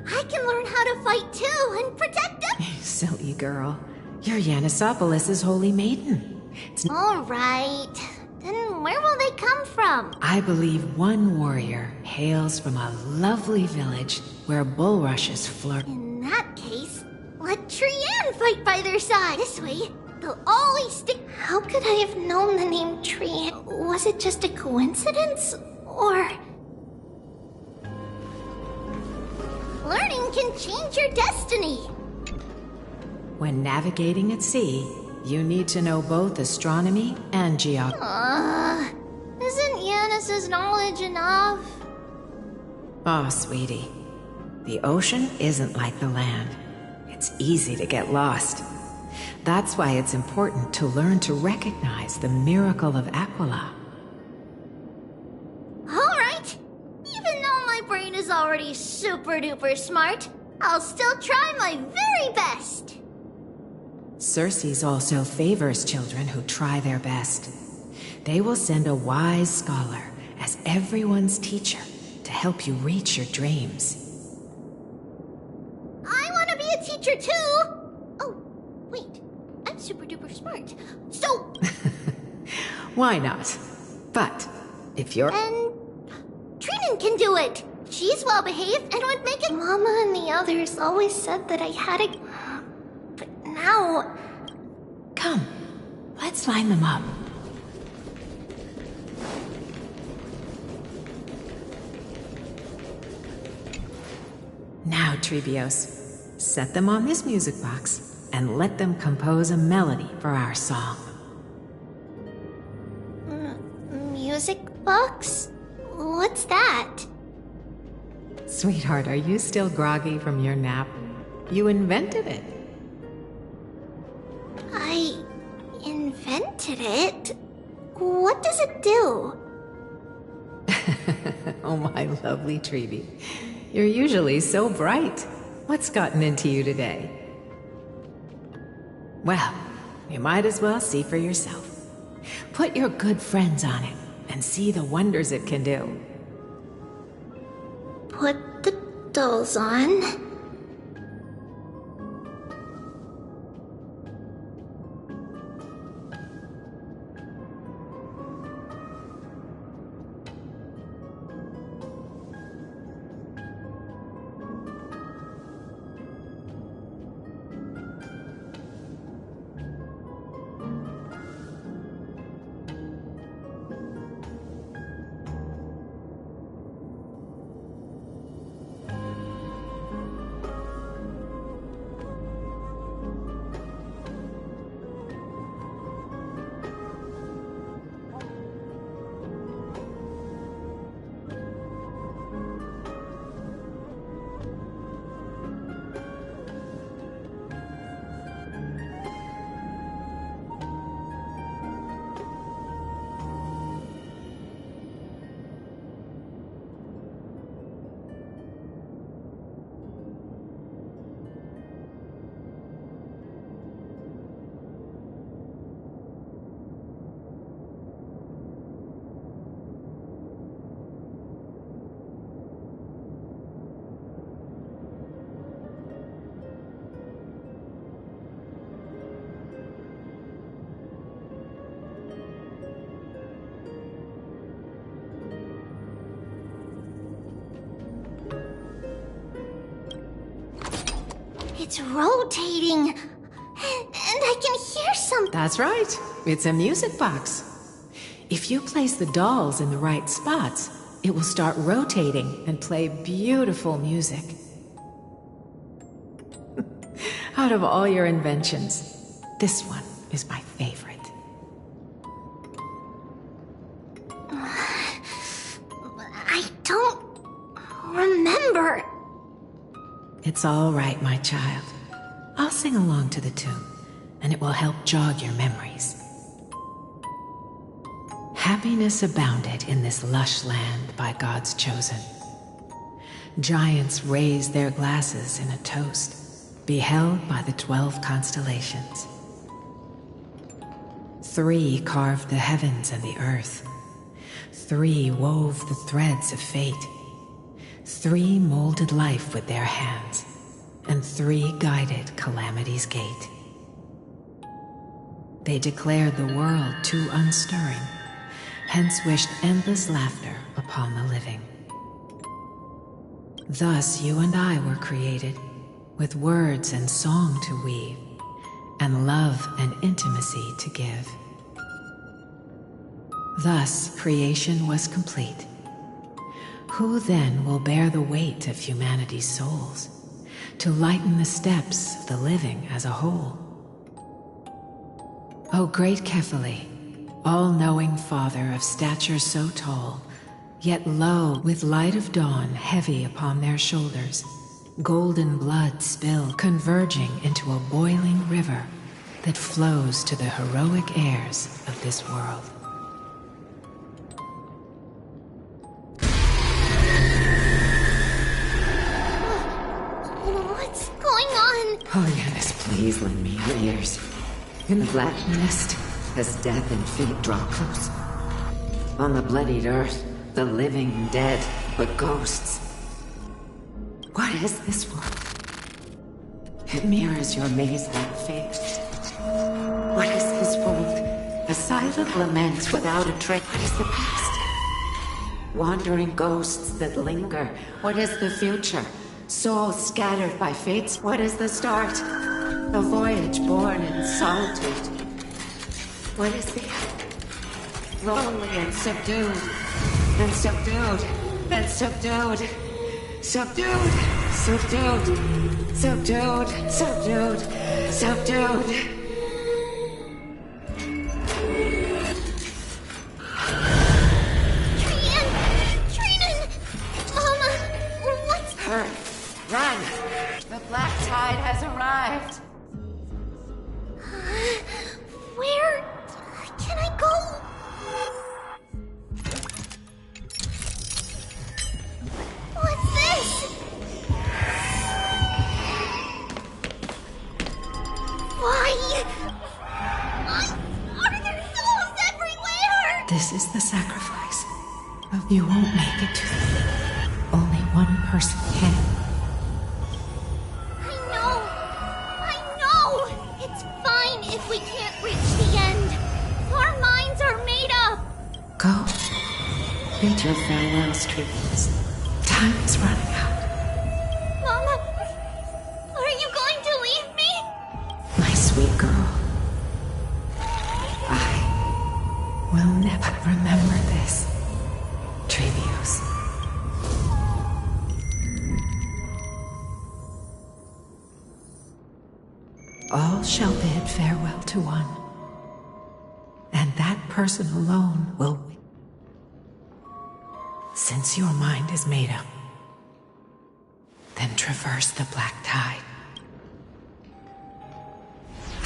Speaker 17: I can learn how to fight too and protect them.
Speaker 11: Silly girl. You're Yanisopoulos' holy maiden.
Speaker 17: Alright. Then where will they come from?
Speaker 11: I believe one warrior hails from a lovely village where bulrushes flourish.
Speaker 17: In that case, let Trian fight by their side. This way, they'll always stick. How could I have known the name Trian? Was it just a coincidence? Or... learning can change your destiny.
Speaker 11: When navigating at sea, you need to know both astronomy and geography.
Speaker 17: Isn't Yanis's knowledge enough?
Speaker 11: Oh, sweetie. The ocean isn't like the land. It's easy to get lost. That's why it's important to learn to recognize the miracle of Aquila.
Speaker 17: Alright. Even though my brain is already super duper smart, I'll still try my very best.
Speaker 11: Circe also favors children who try their best. They will send a wise scholar as everyone's teacher to help you reach your dreams.
Speaker 17: I want to be a teacher too! Oh, wait. I'm super duper smart. So...
Speaker 11: Why not? But, if you're...
Speaker 17: And... Trinan can do it! She's well behaved and would make it... Mama and the others always said that I had a... But now...
Speaker 11: Come, let's line them up. Now, Trebios, set them on this music box and let them compose a melody for our song.
Speaker 17: Music box? What's that?
Speaker 11: Sweetheart, are you still groggy from your nap? You invented it.
Speaker 17: I invented it? What does it do?
Speaker 11: Oh, my lovely Trebi. You're usually so bright. What's gotten into you today? Well, you might as well see for yourself. Put your good friends on it and see the wonders it can do.
Speaker 17: Put the dolls on. It's rotating. And I can hear something.
Speaker 11: That's right. It's a music box. If you place the dolls in the right spots, it will start rotating and play beautiful music. Out of all your inventions, this one is my favorite.
Speaker 17: I don't remember.
Speaker 11: It's all right, my child. I'll sing along to the tune, and it will help jog your memories. Happiness abounded in this lush land by God's chosen. Giants raised their glasses in a toast, beheld by the 12 constellations. 3 carved the heavens and the earth. 3 wove the threads of fate. 3 molded life with their hands, and 3 guided Calamity's gate. They declared the world too unstirring, hence wished endless laughter upon the living. Thus you and I were created, with words and song to weave, and love and intimacy to give. Thus creation was complete. Who then will bear the weight of humanity's souls, to lighten the steps of the living as a whole? O great Kefali, all-knowing Father of stature so tall, yet lo, with light of dawn heavy upon their shoulders, golden blood spill converging into a boiling river that flows to the heroic heirs of this world.
Speaker 17: What's going on?
Speaker 11: Oh, Yanis, please lend me your ears. In the black mist, as death and fate draw close. On the bloodied earth, the living dead, but ghosts. What is this world? It mirrors your maze-like face. What is this world? A silent lament without a trace. What is the past? Wandering ghosts that linger. What is the future? Souls scattered by fates. What is the start? A voyage born in solitude. What is the end? Lonely and subdued. And subdued. And subdued. Subdued. Subdued. Subdued. Subdued. Subdued. Run! The black tide has arrived!
Speaker 17: Where can I go? What's this? Why? Are there souls everywhere?
Speaker 11: This is the sacrifice. You won't make it to the end. Only one person can.
Speaker 17: I know! It's fine if we can't reach the end. Our minds are made up.
Speaker 11: Go. Bid your farewells, Trees. Time is running out.
Speaker 17: Mama, are you going to leave me?
Speaker 11: My sweet girl. I will never remember this. Trevius. All shall bid farewell to one, and that person alone will win. Since your mind is made up, then traverse the black tide.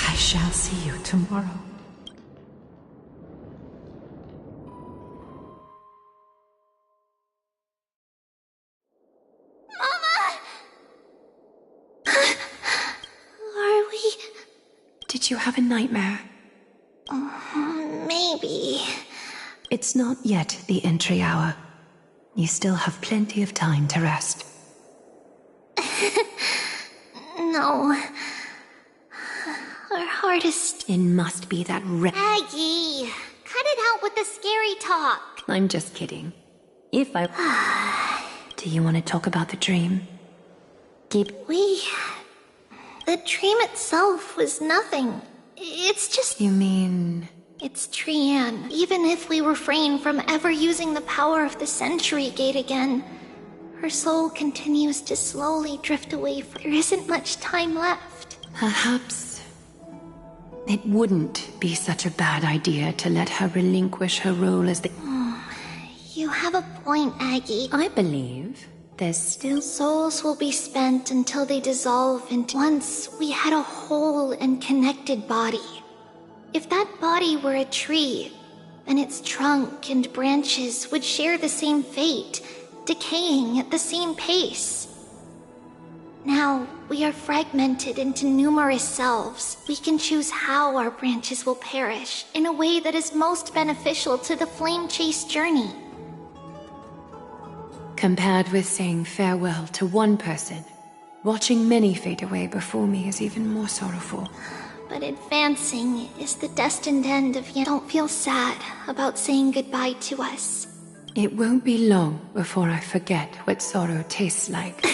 Speaker 11: I shall see you tomorrow.
Speaker 9: Did you have a nightmare?
Speaker 17: Maybe.
Speaker 9: It's not yet the entry hour. You still have plenty of time to rest.
Speaker 17: No. Our hardest...
Speaker 9: It must be that
Speaker 17: Aggie! Cut it out with the scary talk.
Speaker 9: I'm just kidding. If I... Do you want to talk about the dream?
Speaker 17: The dream itself was nothing. It's just...
Speaker 9: You mean...
Speaker 17: It's Trianne. Even if we refrain from ever using the power of the Century Gate again, her soul continues to slowly drift away. There isn't much time left.
Speaker 9: Perhaps... it wouldn't be such a bad idea to let her relinquish her role as the...
Speaker 17: You have a point, Aggie.
Speaker 9: I believe there's still...
Speaker 17: Souls will be spent until they dissolve into... Once we had a whole and connected body. If that body were a tree, then its trunk and branches would share the same fate, decaying at the same pace. Now, we are fragmented into numerous selves. We can choose how our branches will perish in a way that is most beneficial to the Flame Chase journey.
Speaker 9: Compared with saying farewell to one person, watching many fade away before me is even more sorrowful.
Speaker 17: But advancing is the destined end of you. Don't feel sad about saying goodbye to us.
Speaker 9: It won't be long before I forget what sorrow tastes like.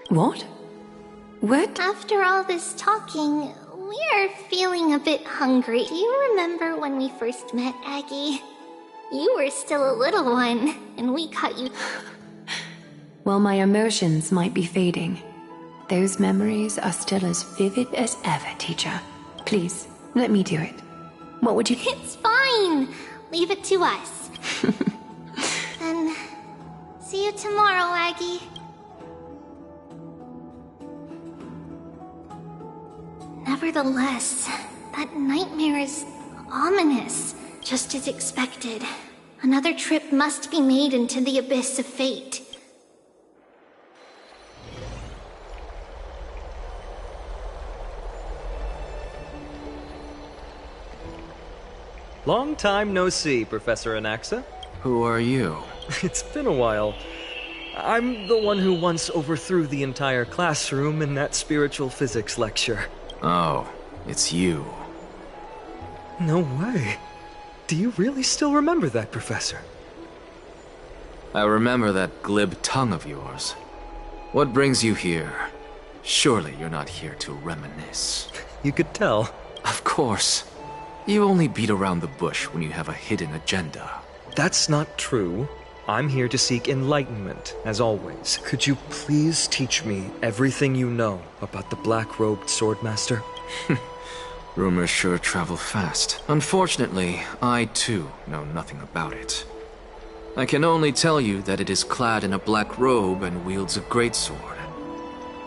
Speaker 9: What? What?
Speaker 17: After all this talking, we are feeling a bit hungry. Do you remember when we first met, Aggie? You were still a little one, and we caught you.
Speaker 9: While my emotions might be fading, those memories are still as vivid as ever, teacher. Please, let me do it. What would you...
Speaker 17: It's fine! Leave it to us. Then, see you tomorrow, Aggie. Nevertheless, that nightmare is ominous, just as expected. Another trip must be made into the abyss of fate.
Speaker 6: Long time no see, Professor Anaxa.
Speaker 21: Who are you?
Speaker 6: It's been a while. I'm the one who once overthrew the entire classroom in that spiritual physics lecture.
Speaker 21: Oh, it's you.
Speaker 6: No way. Do you really still remember that, Professor?
Speaker 21: I remember that glib tongue of yours. What brings you here? Surely you're not here to reminisce.
Speaker 6: You could tell.
Speaker 21: Of course. You only beat around the bush when you have a hidden agenda.
Speaker 6: That's not true. I'm here to seek enlightenment, as always. Could you please teach me everything you know about the black-robed swordmaster?
Speaker 21: Rumors sure travel fast. Unfortunately, I too know nothing about it. I can only tell you that it is clad in a black robe and wields a greatsword.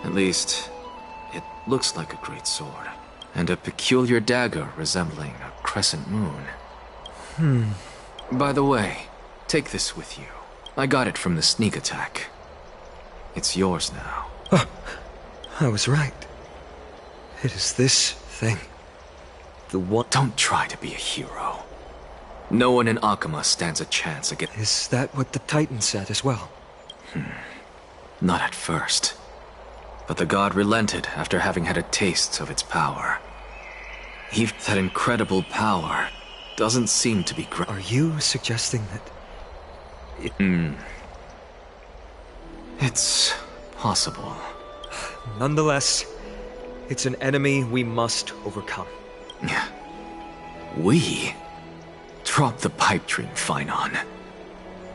Speaker 21: At least, it looks like a greatsword. And a peculiar dagger resembling a crescent moon. By the way, take this with you. I got it from the sneak attack. It's yours now.
Speaker 6: Oh, I was right. It is this thing. The one...
Speaker 21: Don't try to be a hero. No one in Akama stands a chance against...
Speaker 6: Is that what the Titan said as well?
Speaker 21: Not at first. But the god relented after having had a taste of its power. Even that incredible power doesn't seem to be
Speaker 6: Are you suggesting that...
Speaker 21: It's possible.
Speaker 6: Nonetheless, it's an enemy we must overcome.
Speaker 21: We? Drop the pipe dream, Finon.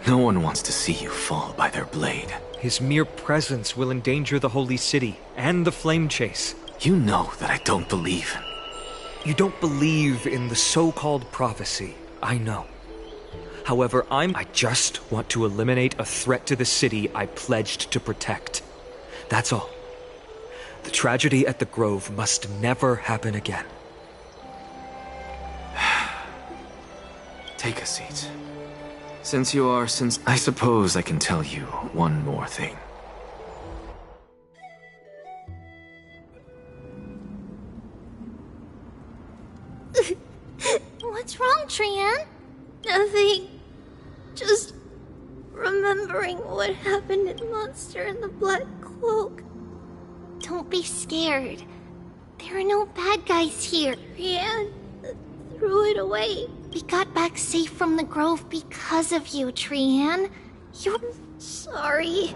Speaker 21: No one wants to see you fall by their blade.
Speaker 6: His mere presence will endanger the Holy City and the Flame Chase.
Speaker 21: You know that I don't believe.
Speaker 6: You don't believe in the so-called prophecy, I know. However, I just want to eliminate a threat to the city I pledged to protect. That's all. The tragedy at the Grove must never happen again.
Speaker 21: Take a seat. Since I suppose I can tell you one more thing.
Speaker 17: What's wrong, Trian? Nothing. Just remembering what happened in Monster in the Black Cloak. Don't be scared. There are no bad guys here. Trian threw it away. We got back safe from the Grove because of you, Trian. You're sorry.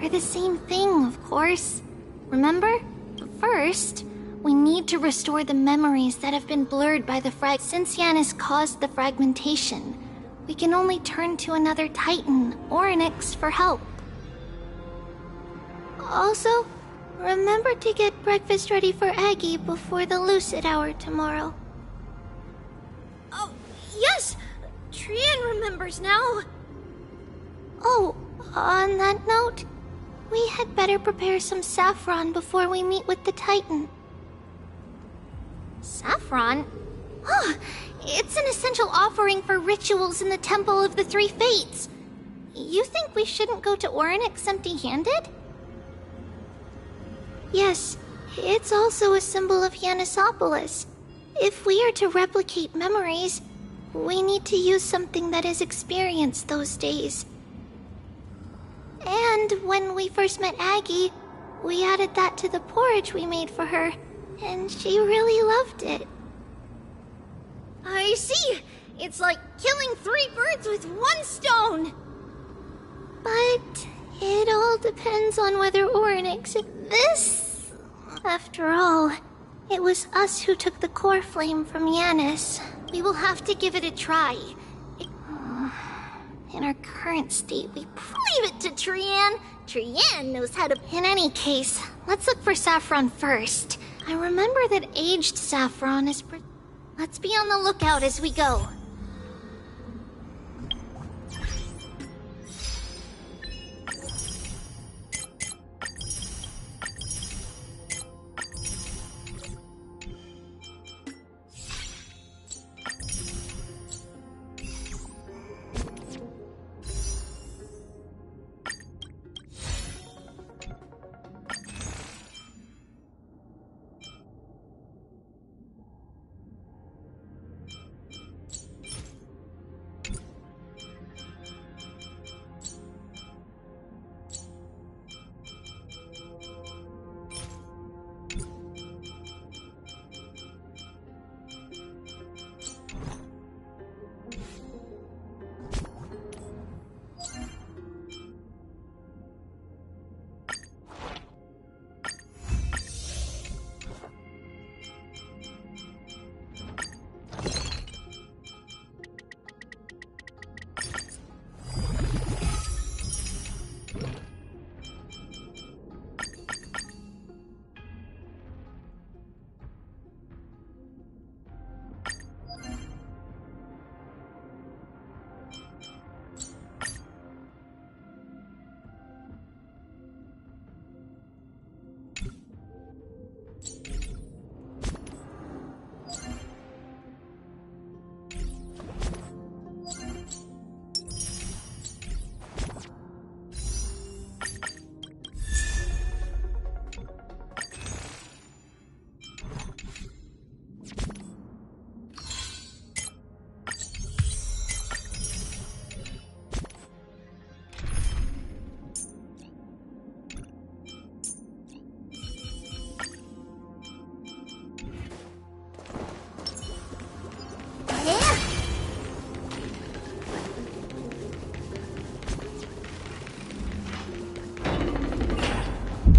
Speaker 17: For the same thing, of course. Remember? But first, we need to restore the memories that have been blurred by the Since Yanis caused the fragmentation, we can only turn to another Titan or an X for help. Also, remember to get breakfast ready for Aggie before the Lucid Hour tomorrow. Oh, yes! Trian remembers now. Oh, on that note, we had better prepare some saffron before we meet with the Titan. Saffron? Huh, it's an essential offering for rituals in the Temple of the Three Fates. You think we shouldn't go to Orynyx empty-handed? Yes, it's also a symbol of Yanisopolis. If we are to replicate memories, We need to use something that is experienced those days. And when we first met Aggie, we added that to the porridge we made for her, and she really loved it.
Speaker 1: I see! It's like killing 3 birds with 1 stone!
Speaker 17: But it all depends on whether Oryx... This... After all, it was us who took the core flame from Yanis.
Speaker 1: We will have to give it a try.
Speaker 17: In our current state, we...
Speaker 1: Leave it to Trian! Trian knows how to...
Speaker 17: In any case, let's look for saffron first. I remember that aged saffron is...
Speaker 1: Let's be on the lookout as we go.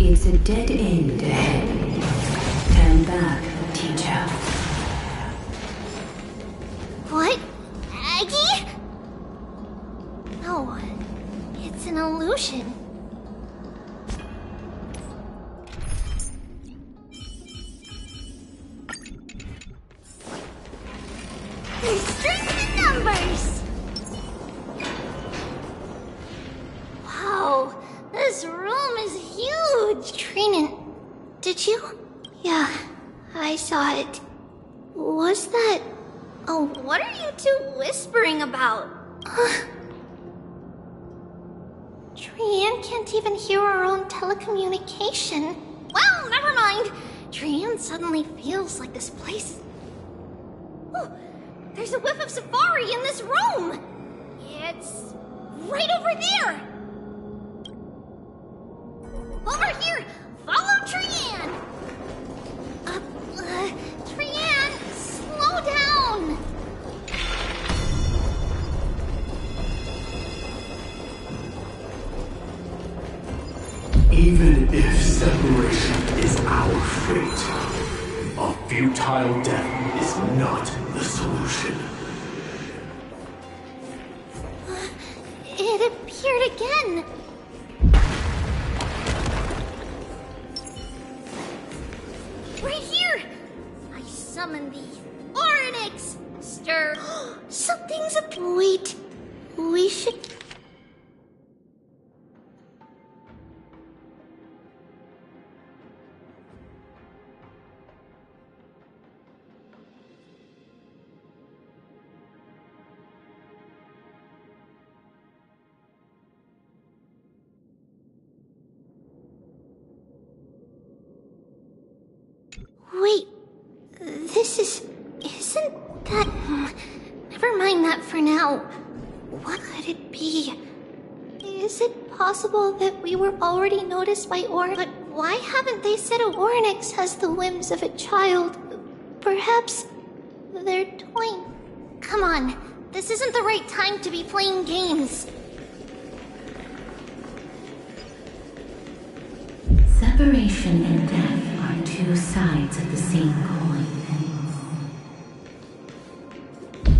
Speaker 9: It's a dead end ahead. Turn back, teacher.
Speaker 17: What? Aggie? No, it's an illusion.
Speaker 1: There's strength in numbers! Wow, this room is huge!
Speaker 17: Trinan, did you? Yeah, I saw it. Was that...
Speaker 1: Oh, what are you two whispering about?
Speaker 17: Trian can't even hear our own telecommunication.
Speaker 1: Well, never mind. Trian suddenly feels like this place... Oh, there's a whiff of safari in this room! It's... right over there! Over here! Follow Trian! Trian, slow down!
Speaker 10: Even if separation is our fate, a futile death is not the solution.
Speaker 17: It appeared again.
Speaker 1: Right here! I summon the Oryx! Stir.
Speaker 17: Something's up. Wait, we should... Wait, this is... Isn't that... Never mind. find that for now. What could it be? Is it possible that we were already noticed by Orin? But why haven't they said Orynyx has the whims of a child? Perhaps they're toying. Come on, this isn't the right time to be playing games.
Speaker 7: Separation and death are two sides of the same coin.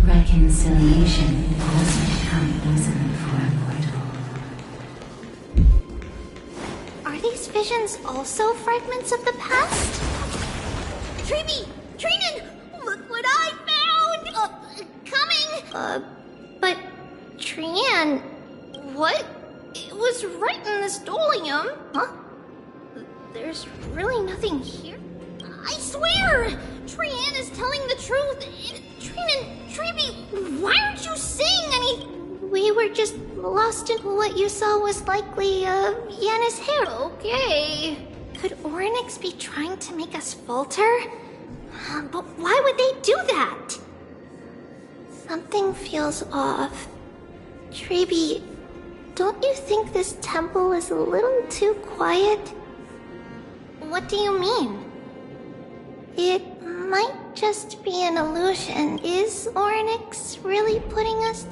Speaker 7: Reconciliation doesn't come easily for a mortal.
Speaker 17: Are these visions also fragments of the past? Treeby! Trinan! Look what I found! Coming! But Trian, what? It was right in the stolium. Huh? There's really nothing here. I swear! Trian is telling the truth. Trinan, Treeby, why aren't you saying anything? We were just lost in what you saw was likely, Yanis' hair. Okay. Could Orynyx be trying to make us falter? But why would they do that? Something feels off. Treeby, don't you think this temple is a little too quiet? What do you mean? It might just be an illusion. Is Orynyx really putting us...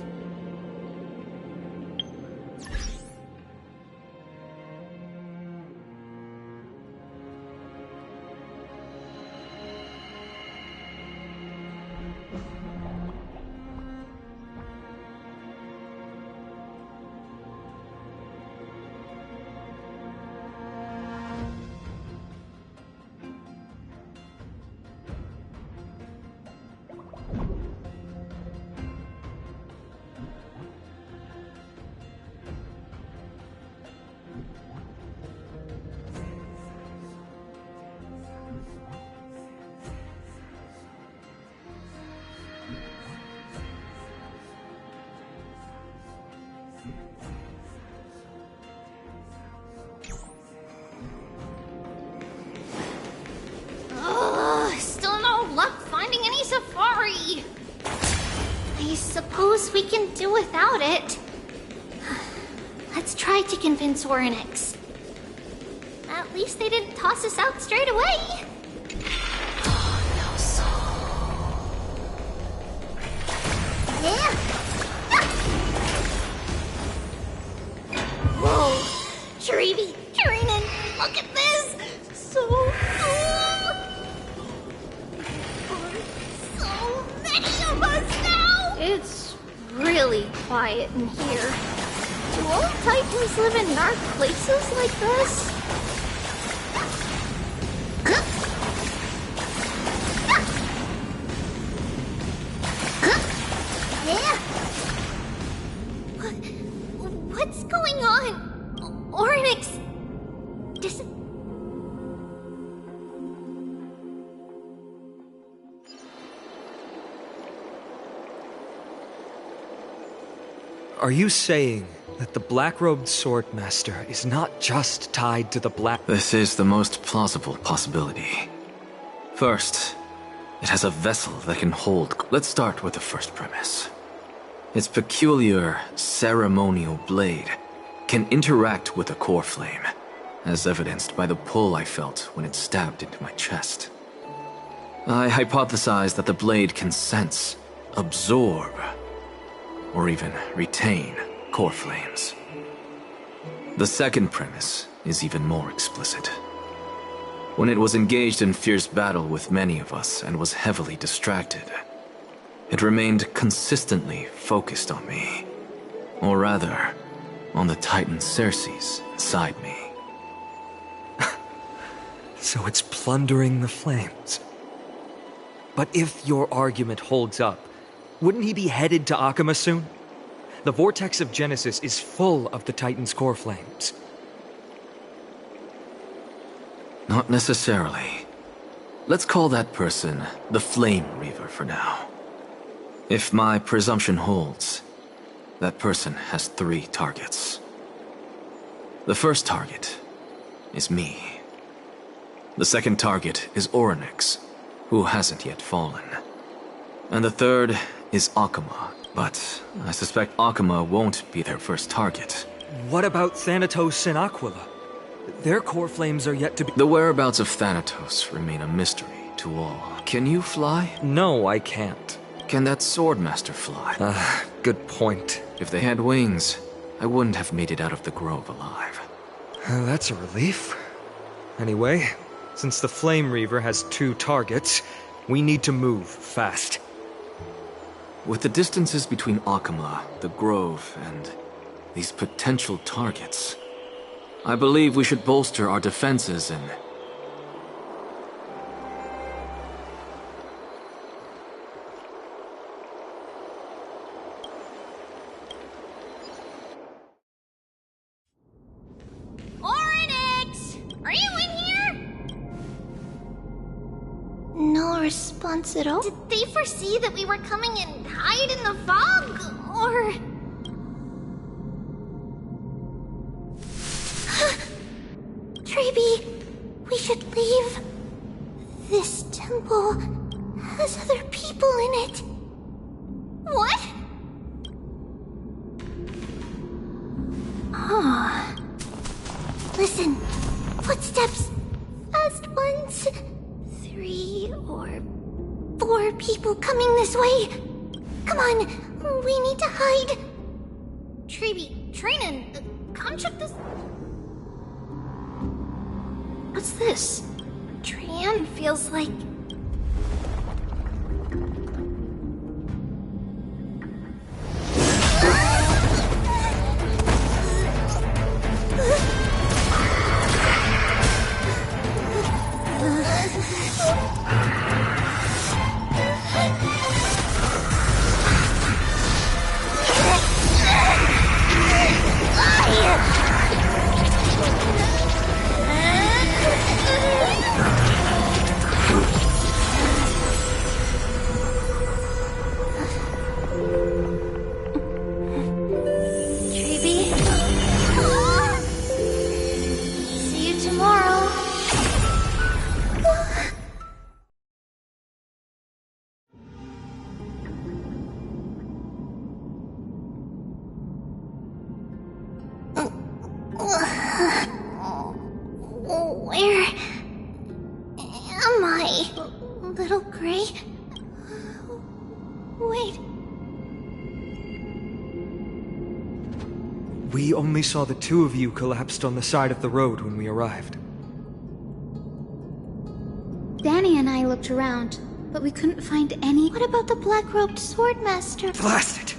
Speaker 17: Still no luck finding any safari. I suppose we can do without it. Let's try to convince Orynyx. At least they didn't toss us out straight away. Yeah. Whoa, Treeby, Trinan, look at this. So many of us now! It's really quiet in here. Do all Titans live in dark places like this? Yeah. What's going on? Orynyx...
Speaker 6: Are you saying that the black-robed swordmaster is not just tied to the black...
Speaker 21: This is the most plausible possibility. First, it has a vessel that can hold... Let's start with the first premise. Its peculiar ceremonial blade can interact with a core flame, as evidenced by the pull I felt when it stabbed into my chest. I hypothesized that the blade can sense, absorb, or even retain core flames. The second premise is even more explicit. When it was engaged in fierce battle with many of us and was heavily distracted, it remained consistently focused on me. Or rather, on the Titan Circes inside me.
Speaker 6: So it's plundering the flames. But if your argument holds up, wouldn't he be headed to Akama soon? The vortex of Genesis is full of the Titan's core flames.
Speaker 21: Not necessarily. Let's call that person the Flame Reaver for now. If my presumption holds, that person has 3 targets. The first target is me. The second target is Orynyx, who hasn't yet fallen. And the third is Akama, But I suspect Akuma won't be their first target.
Speaker 6: What about Thanatos and Aquila? Their core flames are yet to be—
Speaker 21: The whereabouts of Thanatos remain a mystery to all. Can you fly?
Speaker 6: No, I can't.
Speaker 21: Can that Swordmaster fly?
Speaker 6: Good point.
Speaker 21: If they had wings, I wouldn't have made it out of the grove alive.
Speaker 6: That's a relief. Anyway, since the Flame Reaver has 2 targets, we need to move fast.
Speaker 21: With the distances between Akuma, the grove, and these potential targets, I believe we should bolster our defenses and...
Speaker 17: Oryx! Are you in here? No response at all. Did they foresee that we were coming and hide in the fog? Or... Treeby, we should leave. This temple has other people in it. What? Oh. Listen. Footsteps. Fast ones. 3 or 4 people coming this way. Come on. We need to hide. Treeby, Trainin, come check this. What's this? Trian feels like... Where am I? Little Gray? Wait.
Speaker 6: We only saw the 2 of you collapsed on the side of the road when we arrived.
Speaker 12: Danny and I looked around, but we couldn't find any.
Speaker 17: What about the black-robed swordmaster?
Speaker 6: Blast it!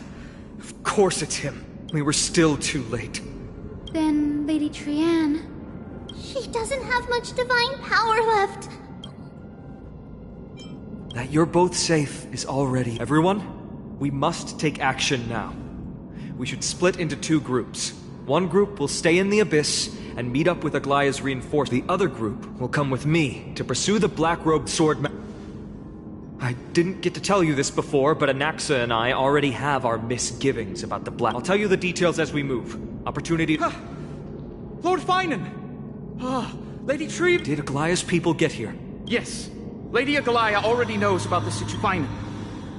Speaker 6: Of course it's him. We were still too late.
Speaker 12: Then Lady Trian...
Speaker 17: She doesn't have much divine power left.
Speaker 6: That you're both safe is already... Everyone, we must take action now. We should split into 2 groups. One group will stay in the Abyss and meet up with Aglaya's reinforcements. The other group will come with me to pursue the black-robed swordman. I didn't get to tell you this before, but Anaxa and I already have our misgivings about the black... I'll tell you the details as we move. Opportunity...
Speaker 13: Lord Finan! Lady Tree...
Speaker 6: Did Aglaya's people get here?
Speaker 13: Yes. Lady Aglaya already knows about the situation.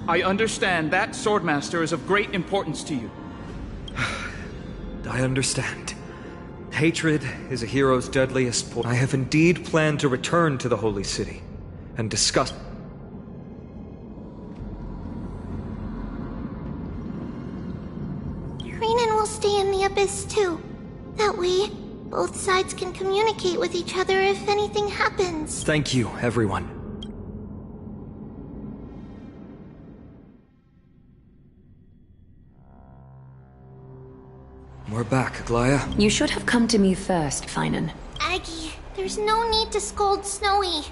Speaker 13: I understand that Swordmaster is of great importance to you.
Speaker 6: I understand. Hatred is a hero's deadliest point. I have indeed planned to return to the Holy City and discuss...
Speaker 17: Trainin will stay in the Abyss too. That way, both sides can communicate with each other if anything happens.
Speaker 6: Thank you, everyone. We're back, Aglaya.
Speaker 5: You should have come to me first, Finan.
Speaker 17: Aggie, there's no need to scold Snowy.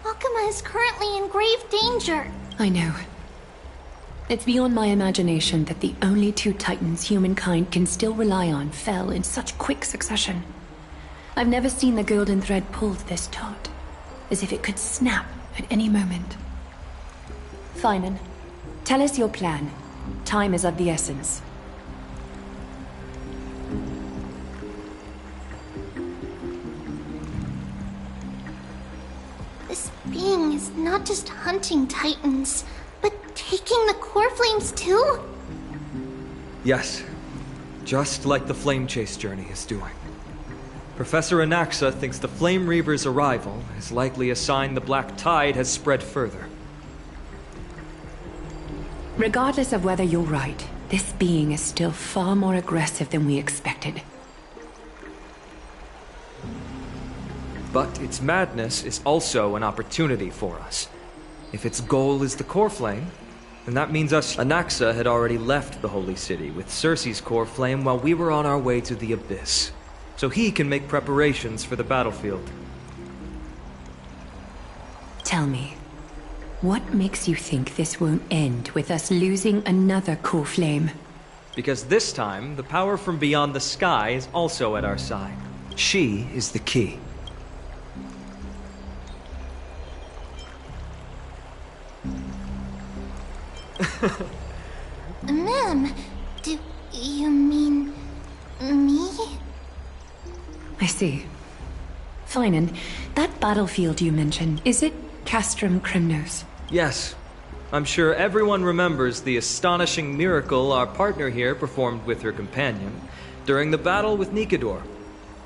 Speaker 17: Akuma is currently in grave danger.
Speaker 9: I know. It's beyond my imagination that the only 2 titans humankind can still rely on fell in such quick succession. I've never seen the golden thread pulled this taut, as if it could snap at any moment. Finan, tell us your plan. Time is of the essence.
Speaker 17: This being is not just hunting titans, but taking the core flames too?
Speaker 6: Yes, just like the Flame Chase journey is doing. Professor Anaxa thinks the Flame Reaver's arrival is likely a sign the Black Tide has spread further.
Speaker 9: Regardless of whether you're right, this being is still far more aggressive than we expected.
Speaker 6: But its madness is also an opportunity for us. If its goal is the Core Flame, then that means Anaxa had already left the Holy City with Cersei's Core Flame while we were on our way to the Abyss. So he can make preparations for the battlefield.
Speaker 9: Tell me, what makes you think this won't end with us losing another Core Flame?
Speaker 6: Because this time, the power from beyond the sky is also at our side. She is the key.
Speaker 8: Ma'am, do you mean me?
Speaker 9: I see. Fine, and that battlefield you mentioned, is it Castrum Crimnos?
Speaker 6: Yes. I'm sure everyone remembers the astonishing miracle our partner here performed with her companion during the battle with Nikador,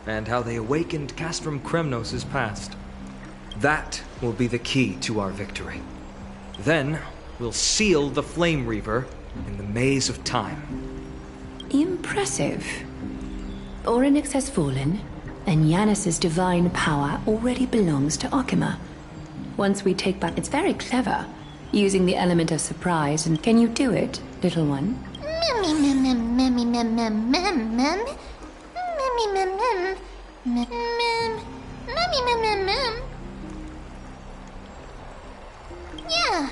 Speaker 6: and how they awakened Castrum Crimnos' past. That will be the key to our victory. Then, we'll seal the Flame Reaver in the maze of time.
Speaker 9: Impressive. Orynyx has fallen, and Yanis's divine power already belongs to Okima. Once we take back, it's very clever, using the element of surprise. And can you do it, little one?
Speaker 8: Yeah.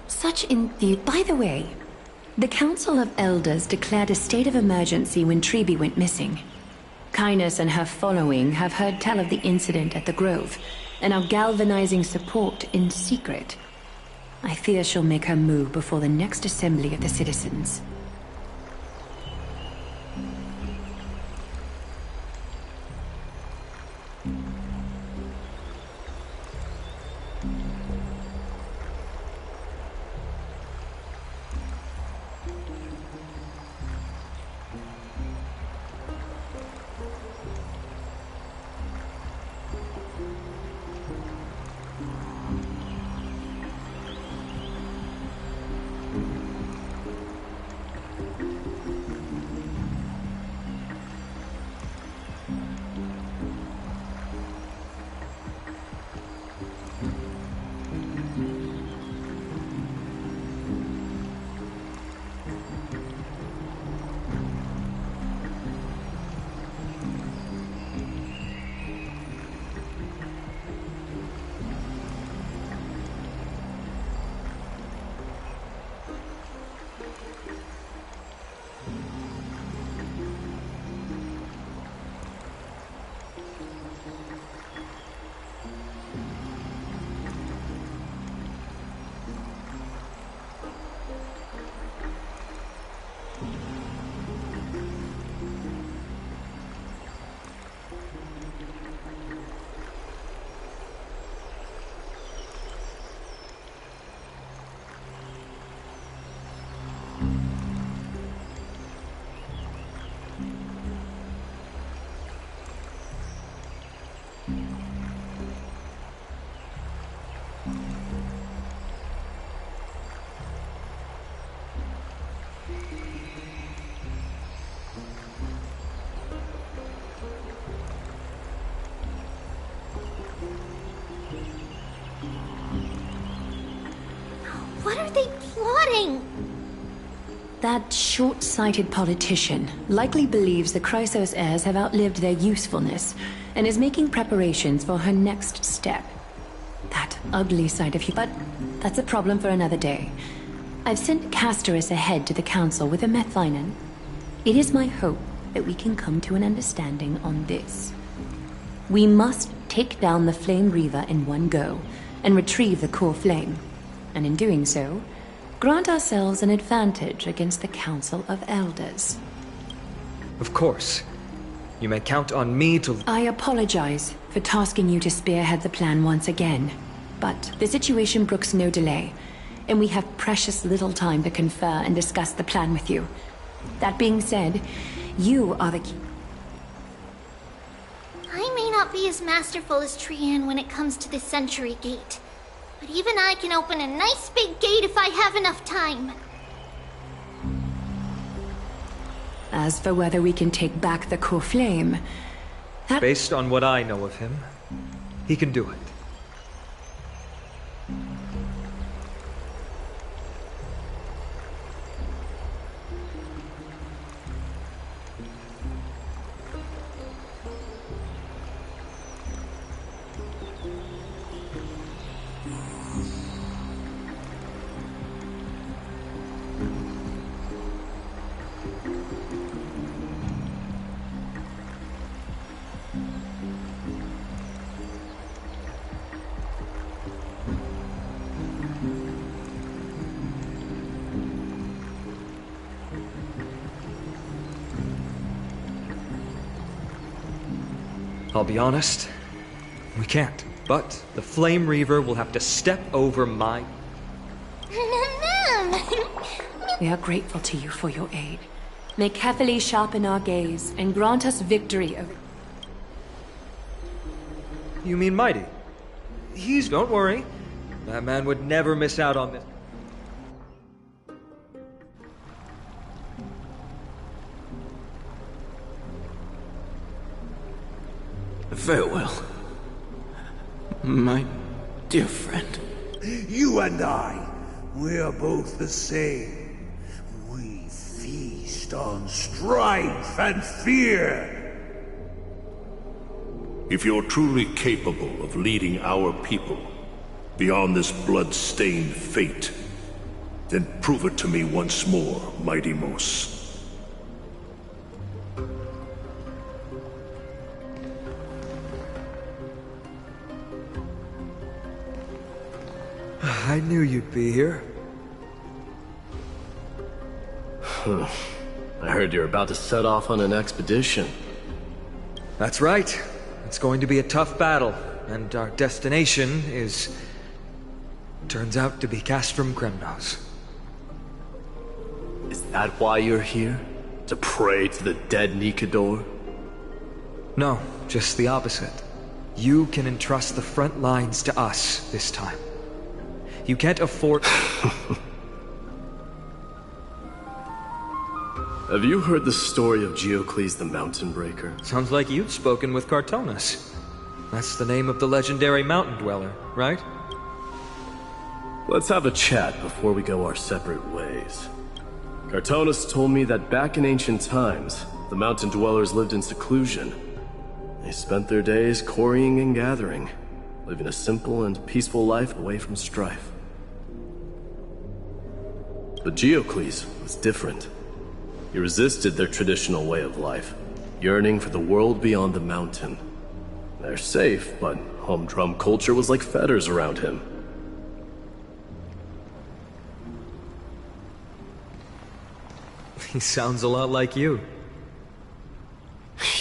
Speaker 9: Such enthusiasm. By the way, the Council of Elders declared a state of emergency when Treeby went missing. Kynus and her following have heard tell of the incident at the Grove, and are galvanizing support in secret. I fear she'll make her move before the next assembly of the citizens.
Speaker 8: What are they plotting?
Speaker 9: That short-sighted politician likely believes the Chrysos heirs have outlived their usefulness, and is making preparations for her next step. That ugly side of you, but that's a problem for another day. I've sent Castorus ahead to the council with a Methinen. It is my hope that we can come to an understanding on this. We must take down the Flame Reaver in one go, and retrieve the Core Flame. And in doing so, grant ourselves an advantage against the Council of Elders.
Speaker 6: Of course. You may count on me to...
Speaker 9: I apologize for tasking you to spearhead the plan once again. but the situation brooks no delay, and we have precious little time to confer and discuss the plan with you. That being said, you are the key.
Speaker 17: I may not be as masterful as Trian when it comes to the Century Gate, but even I can open a nice big gate if I have enough time.
Speaker 9: As for whether we can take back the core flame, that...
Speaker 6: Based on what I know of him, he can do it. I'll be honest, we can't. But the Flame Reaver will have to step over my...
Speaker 9: We are grateful to you for your aid. May carefully sharpen our gaze and grant us victory over...
Speaker 6: You mean Mighty? Don't worry. That man would never miss out on this.
Speaker 16: Farewell, my dear friend.
Speaker 19: You and I, we are both the same. We feast on strife and fear.
Speaker 10: If you're truly capable of leading our people beyond this blood-stained fate, then prove it to me once more, Mighty Mos.
Speaker 6: I knew you'd be here.
Speaker 2: I heard you're about to set off on an expedition.
Speaker 6: That's right. It's going to be a tough battle, and our destination is... turns out to be Castrum Kremnos.
Speaker 2: Is that why you're here? To pray to the dead Nikador?
Speaker 6: No, just the opposite. You can entrust the front lines to us this time. You can't afford...
Speaker 2: Have you heard the story of Geocles the Mountain Breaker?
Speaker 6: Sounds like you've spoken with Cartonis. That's the name of the legendary mountain dweller, right?
Speaker 2: Let's have a chat before we go our separate ways. Cartonis told me that back in ancient times, the mountain dwellers lived in seclusion. They spent their days quarrying and gathering, living a simple and peaceful life away from strife. But Geocles was different. He resisted their traditional way of life, yearning for the world beyond the mountain. They're safe, but humdrum culture was like fetters around him.
Speaker 6: He sounds a lot like you.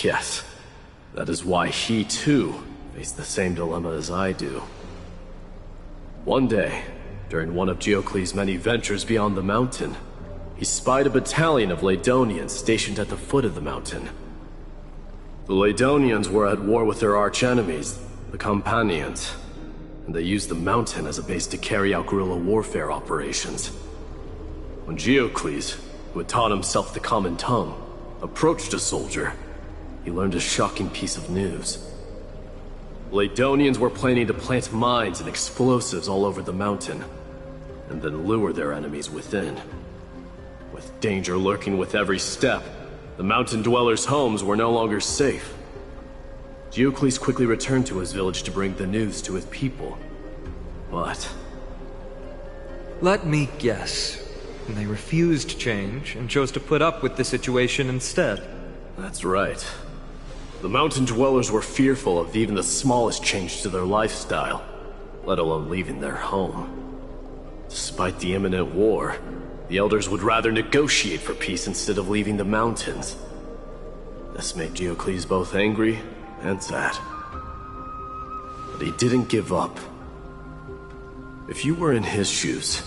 Speaker 2: Yes. That is why he, too, faced the same dilemma as I do. One day, during one of Geocles' many ventures beyond the mountain, he spied a battalion of Ladonians stationed at the foot of the mountain. The Ladonians were at war with their arch-enemies, the Companions, and they used the mountain as a base to carry out guerrilla warfare operations. When Geocles, who had taught himself the common tongue, approached a soldier, he learned a shocking piece of news. Ladonians were planning to plant mines and explosives all over the mountain, and then lure their enemies within. With danger lurking with every step, the mountain dwellers' homes were no longer safe. Geocles quickly returned to his village to bring the news to his people. But...
Speaker 6: let me guess. They refused change and chose to put up with the situation instead.
Speaker 2: That's right. The mountain dwellers were fearful of even the smallest change to their lifestyle, let alone leaving their home. Despite the imminent war, the elders would rather negotiate for peace instead of leaving the mountains. This made Geocles both angry and sad. But he didn't give up. If you were in his shoes,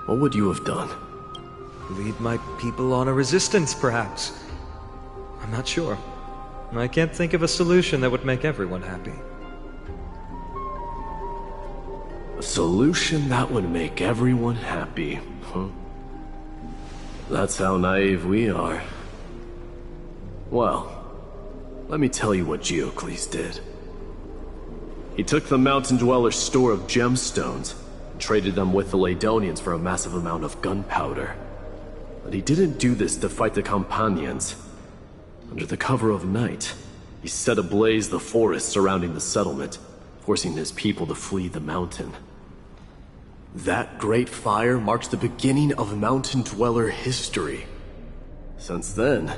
Speaker 2: what would you have done?
Speaker 6: Lead my people on a resistance, perhaps. I'm not sure. I can't think of a solution that would make everyone happy.
Speaker 2: A solution that would make everyone happy, huh? That's how naive we are. Well, let me tell you what Geocles did. He took the Mountain Dweller's store of gemstones and traded them with the Ladonians for a massive amount of gunpowder. But he didn't do this to fight the Companions. Under the cover of night, he set ablaze the forest surrounding the settlement, forcing his people to flee the mountain. That great fire marks the beginning of Mountain Dweller history. Since then,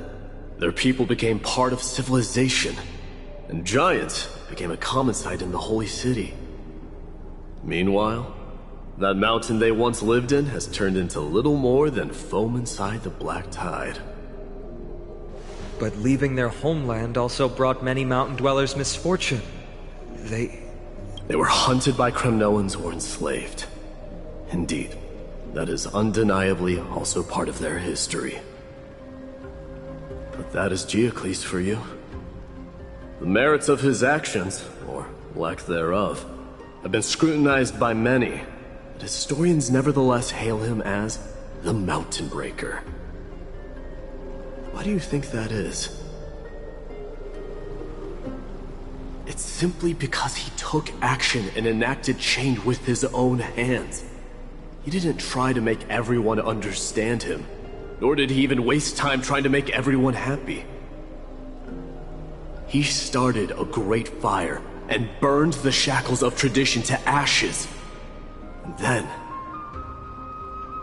Speaker 2: their people became part of civilization, and giants became a common sight in the Holy City. Meanwhile, that mountain they once lived in has turned into little more than foam inside the black tide.
Speaker 6: But leaving their homeland also brought many mountain dwellers misfortune. They
Speaker 2: were hunted by Kremnoans or enslaved. Indeed, that is undeniably also part of their history. But that is Geocles for you. The merits of his actions, or lack thereof, have been scrutinized by many, but historians nevertheless hail him as the Mountain Breaker. Why do you think that is? It's simply because he took action and enacted change with his own hands. He didn't try to make everyone understand him, nor did he even waste time trying to make everyone happy. He started a great fire and burned the shackles of tradition to ashes, and then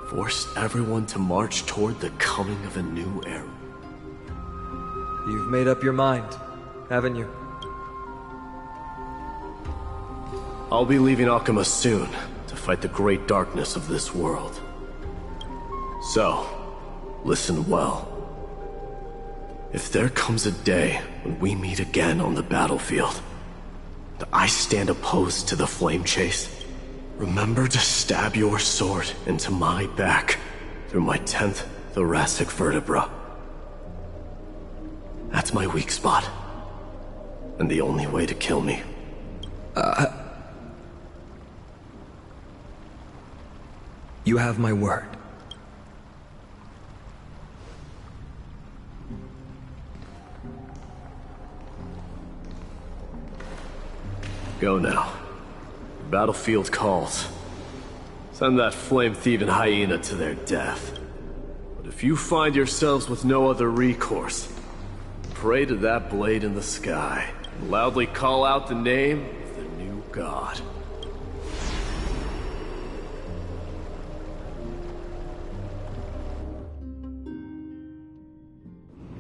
Speaker 2: forced everyone to march toward the coming of a new era.
Speaker 6: You've made up your mind, haven't you?
Speaker 2: I'll be leaving Akuma soon to fight the great darkness of this world. So, listen well. If there comes a day when we meet again on the battlefield, and I stand opposed to the flame chase, remember to stab your sword into my back through my 10th thoracic vertebra. That's my weak spot, and the only way to kill me.
Speaker 6: You have my word.
Speaker 2: Go now. The battlefield calls. Send that flame-thieving hyena to their death. But if you find yourselves with no other recourse, pray to that blade in the sky, and loudly call out the name of the new god.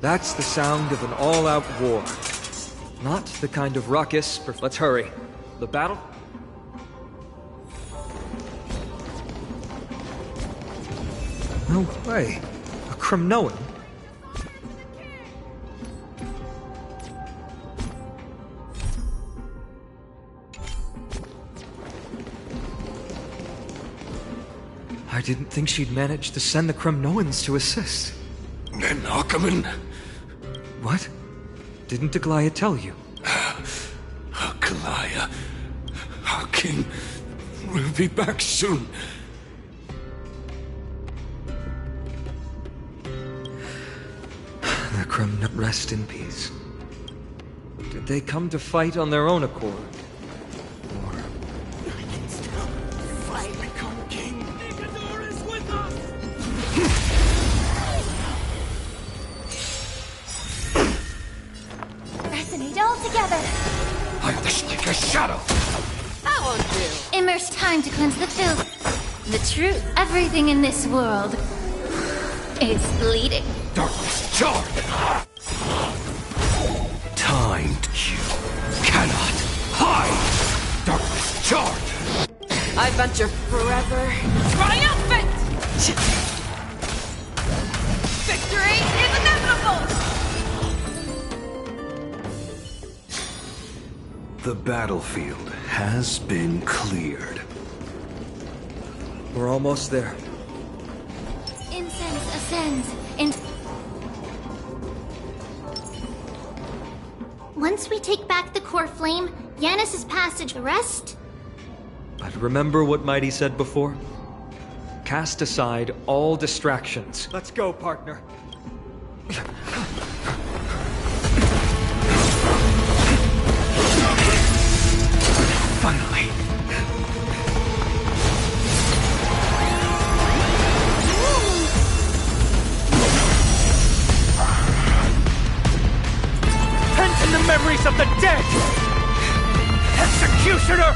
Speaker 6: That's the sound of an all-out war. Not the kind of ruckus, let's hurry. The battle? No way. A Kremnoan? I didn't think she'd manage to send the Kremnoans to assist.
Speaker 19: Then Ackerman?
Speaker 6: What? Didn't Aglaya tell you?
Speaker 19: Aglaya. Our king will be back soon.
Speaker 6: The Kremnoan rest in peace. Did they come to fight on their own accord? Or...
Speaker 19: I can still fight. Become king.
Speaker 4: Nikador is with us!
Speaker 8: Resonate all together.
Speaker 19: I'm just like a shadow.
Speaker 12: That won't do.
Speaker 8: Immerse time to cleanse the filth. The truth. Everything in this world is bleeding.
Speaker 19: Darkness charred. Timed. You cannot hide. Darkness charred.
Speaker 11: I venture forever.
Speaker 12: Triumphant! Victory is inevitable!
Speaker 3: The battlefield has been cleared.
Speaker 6: We're almost there.
Speaker 12: Incense ascends.
Speaker 8: Once we take back the core flame, Yanis's passage, the rest?
Speaker 6: But remember what Mighty said before? Cast aside all distractions. Let's go, partner.
Speaker 16: Finally.
Speaker 4: In the memories of the dead! Executioner!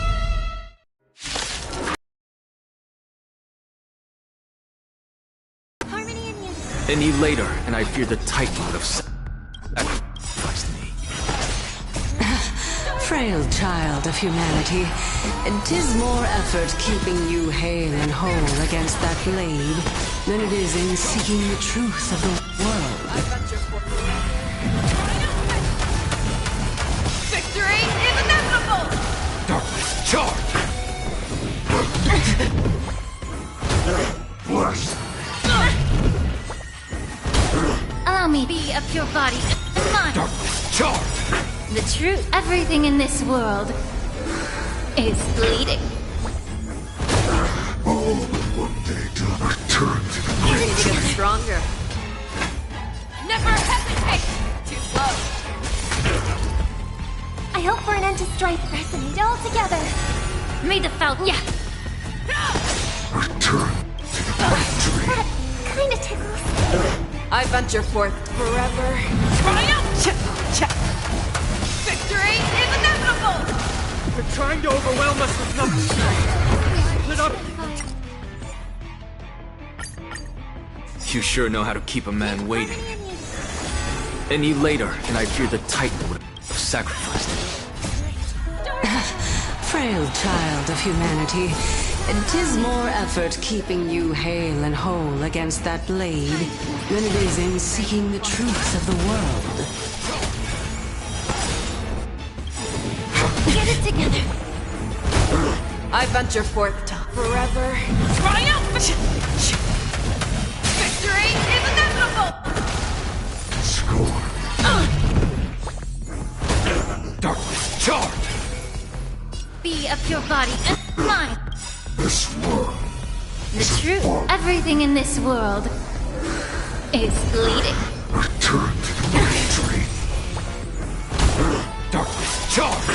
Speaker 21: Any later, and I fear the tightrope of sacrificed me.
Speaker 14: Frail child of humanity, 'tis more effort keeping you hale and whole against that blade than it is in seeking the truth of the world.
Speaker 4: Victory is inevitable!
Speaker 19: Darkness, charge! Bless.
Speaker 12: Allow me be a pure body and mind.
Speaker 19: Darkness, charge!
Speaker 12: The truth, everything in this world is bleeding.
Speaker 19: All but one day till I return to the
Speaker 12: You need to get stronger.
Speaker 4: Never hesitate! Too slow.
Speaker 12: I hope for an end to strife. Resonate all together. May the Falcon. Yeah.
Speaker 19: return to the victory.
Speaker 12: That kinda tickles.
Speaker 5: I venture forth forever.
Speaker 4: Victory is inevitable!
Speaker 20: They're trying to overwhelm us with numbers. Split up.
Speaker 21: You sure know how to keep a man waiting. Any later, and I fear the Titan would have sacrificed him.
Speaker 14: Frail child of humanity, 'tis more effort keeping you hale and whole against that blade than it is in seeking the truth of the world.
Speaker 12: Get it together.
Speaker 5: I venture forth to forever.
Speaker 4: Triumphant! Victory is inevitable!
Speaker 19: Score. Darkness, charge!
Speaker 12: Be a pure body and mind.
Speaker 19: This world.
Speaker 12: The truth, everything in this world is bleeding.
Speaker 19: Return to the victory. Darkness, charge!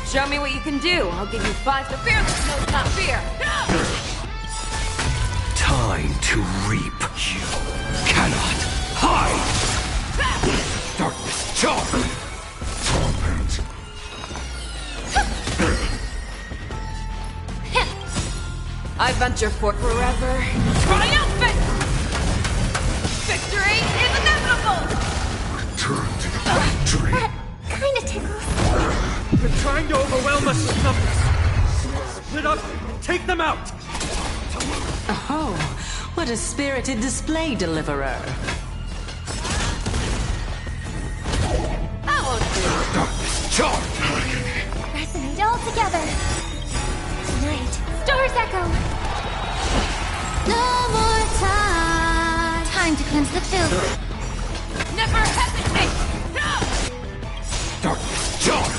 Speaker 5: Show me what you can do. I'll give you 5 to fearless knows not fear.
Speaker 19: Time to reap. You cannot hide! Darkness, charge! Torment.
Speaker 5: I venture forth forever.
Speaker 4: Triumphant! Victory is inevitable!
Speaker 19: Return to the victory.
Speaker 12: That kinda tickles.
Speaker 20: They're trying to overwhelm us with numbers. Split up and take them out.
Speaker 14: Oh, what a spirited display, Deliverer.
Speaker 12: That won't do.
Speaker 19: Darkness, charge!
Speaker 12: Resonate all together. Tonight, stars echo. No more time. Time to cleanse the filth.
Speaker 4: Never hesitate!
Speaker 19: Darkness, charge!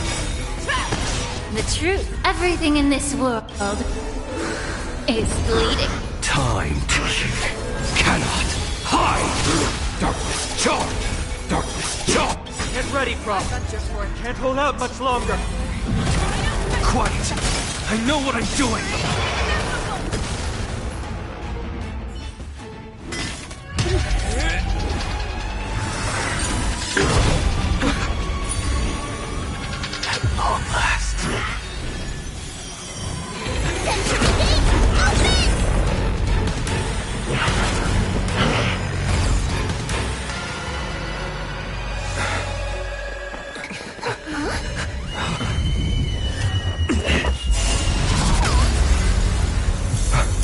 Speaker 12: The truth, everything in this world is bleeding.
Speaker 19: Time to kill. Cannot hide! Darkness, charge! Darkness, charge!
Speaker 20: Get ready, Prof. Can't hold out much longer.
Speaker 19: Quiet! I know what I'm doing!
Speaker 21: At long last.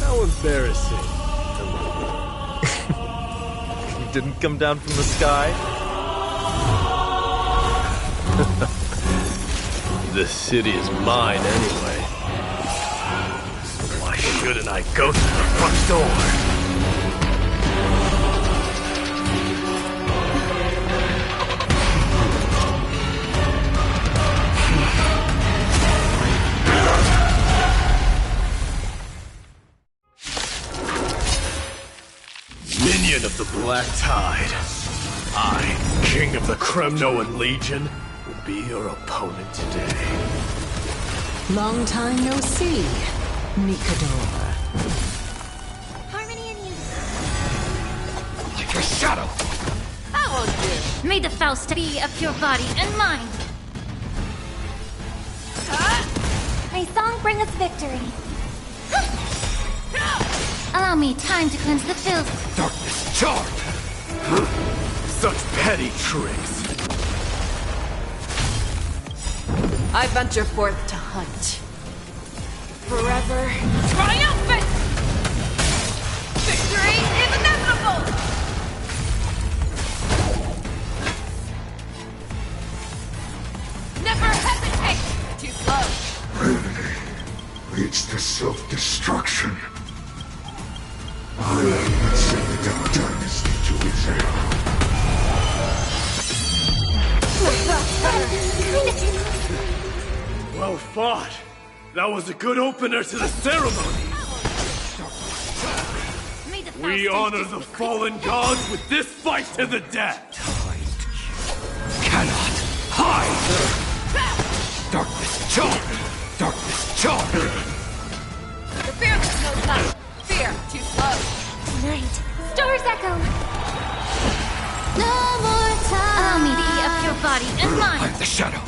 Speaker 6: How embarrassing. You didn't come down from the sky?
Speaker 2: This city is mine anyway. So why should Shouldn't I go through the front door? Minion of the Black Tide, I, King of the Kremnoan Legion, will be your opponent today.
Speaker 11: Long time no see, Nikador.
Speaker 1: Harmony and unity.
Speaker 13: Like your shadow!
Speaker 12: How will you? May the Faust be of your body and mind.
Speaker 1: May song bring us victory.
Speaker 12: Allow me time to cleanse the filth.
Speaker 2: Darkness charm! Such petty tricks.
Speaker 11: I venture forth to hunt. Forever.
Speaker 4: Triumphant! Victory is inevitable! Never hesitate! Too slow.
Speaker 3: Remedy leads to self-destruction. I am sending a dynasty to its end.
Speaker 2: Well fought. That was a good opener to the ceremony. We honor the fallen gods with this fight to the death.
Speaker 19: Cannot hide! Darkness charm! Darkness charm!
Speaker 4: The fearless knows not. Fear, too slow.
Speaker 1: Tonight, stars echo.
Speaker 12: No more time. Allow me to be of your body and
Speaker 19: I
Speaker 12: mind.
Speaker 19: am the shadow.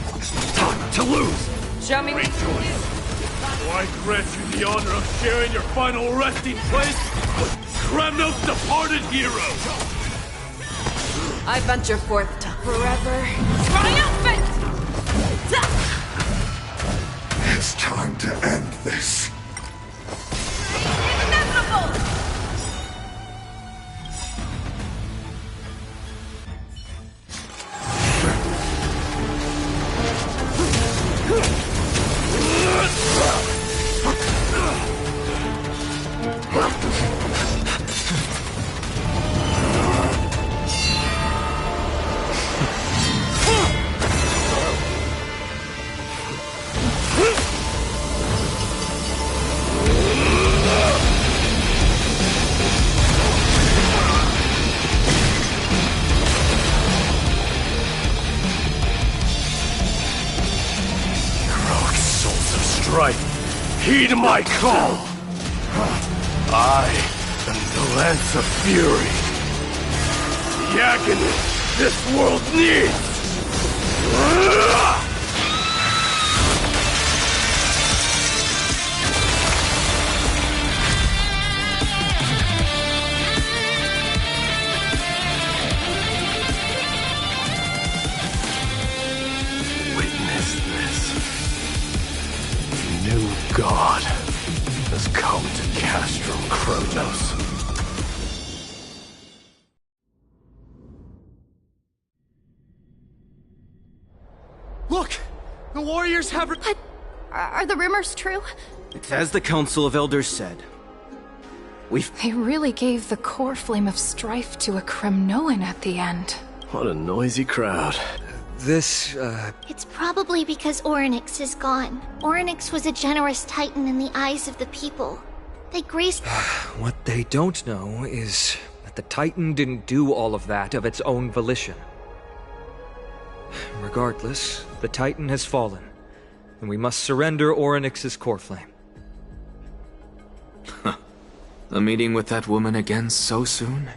Speaker 19: Time to lose!
Speaker 11: Show me.
Speaker 2: Rejoice. So I grant you the honor of sharing your final resting place with Kremnos' departed heroes.
Speaker 11: I venture forth to forever.
Speaker 4: Triumphant!
Speaker 3: It's time to end this.
Speaker 4: Inevitable!
Speaker 2: Heed my call! I am the Lance of Fury. The agony this world needs! Witness this. New God has come to Castrum Kremnos.
Speaker 15: Look! The warriors have...
Speaker 12: What? Are the rumors true?
Speaker 15: It's as the Council of Elders said.
Speaker 9: They really gave the core flame of strife to a Kremnoan at the end.
Speaker 2: What a noisy crowd.
Speaker 6: This,
Speaker 8: It's probably because Orynyx is gone. Orynyx was a generous titan in the eyes of the people. They graced...
Speaker 6: What they don't know is that the Titan didn't do all of that of its own volition. Regardless, the Titan has fallen, and we must surrender Orynyx's core flame.
Speaker 21: A meeting with that woman again so soon?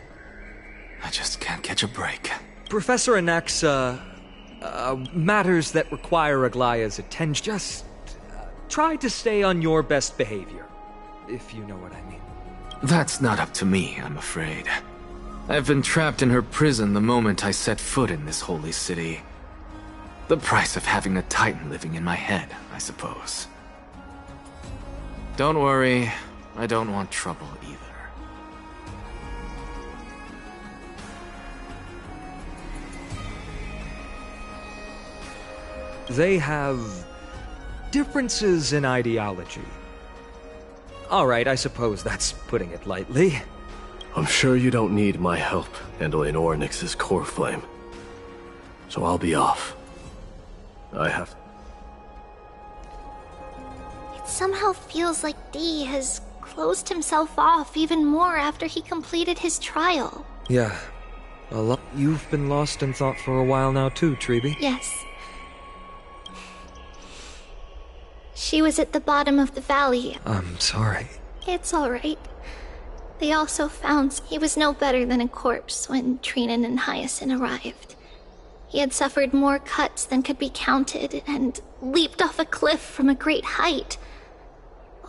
Speaker 21: I just can't catch a break.
Speaker 6: Professor Anaxa, matters that require Aglaya's attention, just try to stay on your best behavior, if you know what I mean.
Speaker 21: That's not up to me, I'm afraid. I've been trapped in her prison the moment I set foot in this holy city. The price of having a Titan living in my head, I suppose. Don't worry, I don't want trouble either.
Speaker 6: They have differences in ideology. Alright, I suppose that's putting it lightly.
Speaker 2: I'm sure you don't need my help handling Ornyx's core flame. So I'll be off. I have...
Speaker 17: It somehow feels like D has closed himself off even more after he completed his trial.
Speaker 6: Yeah. You've been lost in thought for a while now too, Treeby.
Speaker 17: Yes. She was at the bottom of the valley.
Speaker 6: I'm sorry.
Speaker 17: It's alright. They also found he was no better than a corpse when Trinan and Hyacinth arrived. He had suffered more cuts than could be counted and leaped off a cliff from a great height,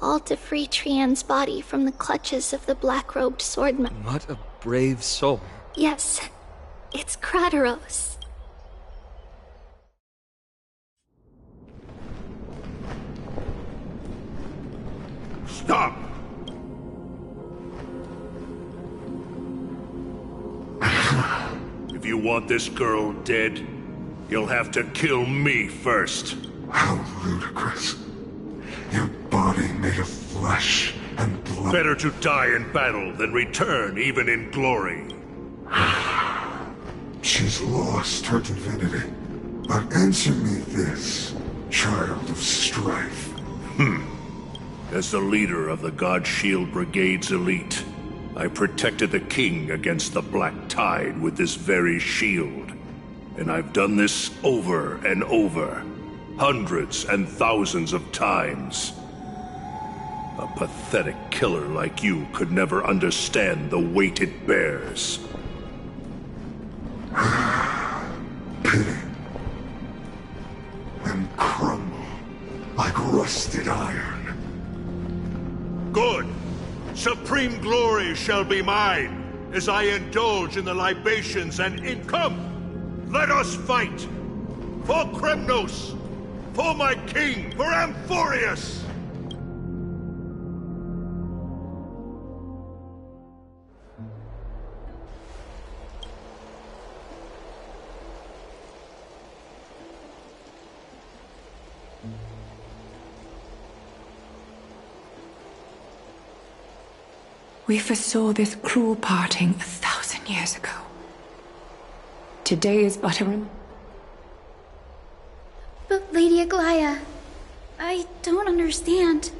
Speaker 17: all to free Trian's body from the clutches of the black-robed swordman.
Speaker 6: What a brave soul.
Speaker 17: Yes, it's Krateros.
Speaker 19: Stop! If you want this girl dead, you'll have to kill me first.
Speaker 3: How ludicrous. Your body made of flesh and blood.
Speaker 19: Better to die in battle than return even in glory.
Speaker 3: She's lost her divinity. But answer me this, child of strife.
Speaker 19: As the leader of the God Shield Brigade's elite, I protected the king against the Black Tide with this very shield. And I've done this over and over, hundreds and thousands of times. A pathetic killer like you could never understand the weight it bears.
Speaker 3: Pity. And crumble like rusted iron.
Speaker 19: Good! Supreme glory shall be mine, as I indulge in the libations and income! Let us fight! For Kremnos! For my king! For Amphorius!
Speaker 9: We foresaw this cruel parting 1,000 years ago. Today is but a
Speaker 12: But Lady Aglaya, I don't understand.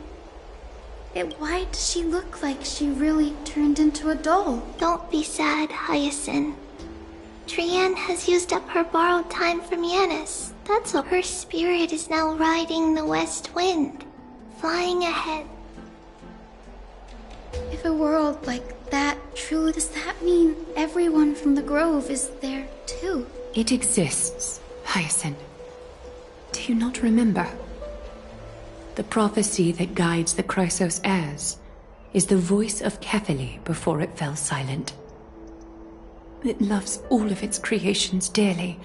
Speaker 12: Why does she look like she really turned into a doll?
Speaker 17: Don't be sad, Hyacinth. Trian has used up her borrowed time from Yanis. That's all. Her spirit is now riding the west wind, flying ahead.
Speaker 12: If a world like that true, does that mean everyone from the Grove is there too?
Speaker 9: It exists, Hyacinth. Do you not remember? The prophecy that guides the Chrysos heirs is the voice of Kethely before it fell silent. It loves all of its creations dearly,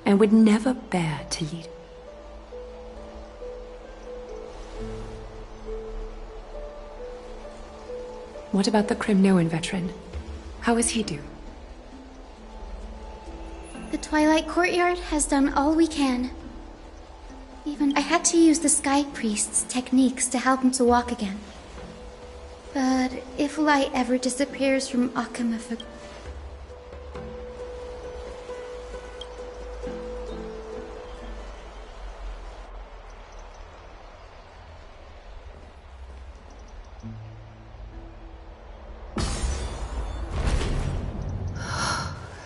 Speaker 9: and would never bear to lead. What about the Crimnoan veteran? How is he doing?
Speaker 12: The Twilight Courtyard has done all we can. Even I had to use the Sky Priest's techniques to help him to walk again. But if light ever disappears from Akamafa...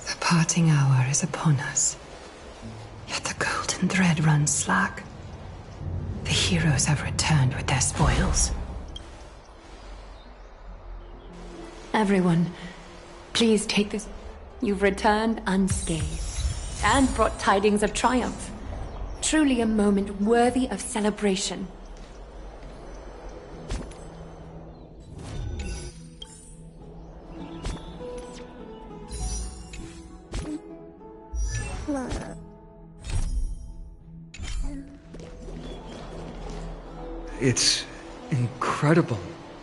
Speaker 11: The parting hour is upon us. Yet the golden thread runs slack. The heroes have returned with their spoils.
Speaker 9: Everyone, please take this. You've returned unscathed, and brought tidings of triumph. Truly a moment worthy of celebration.
Speaker 6: It's incredible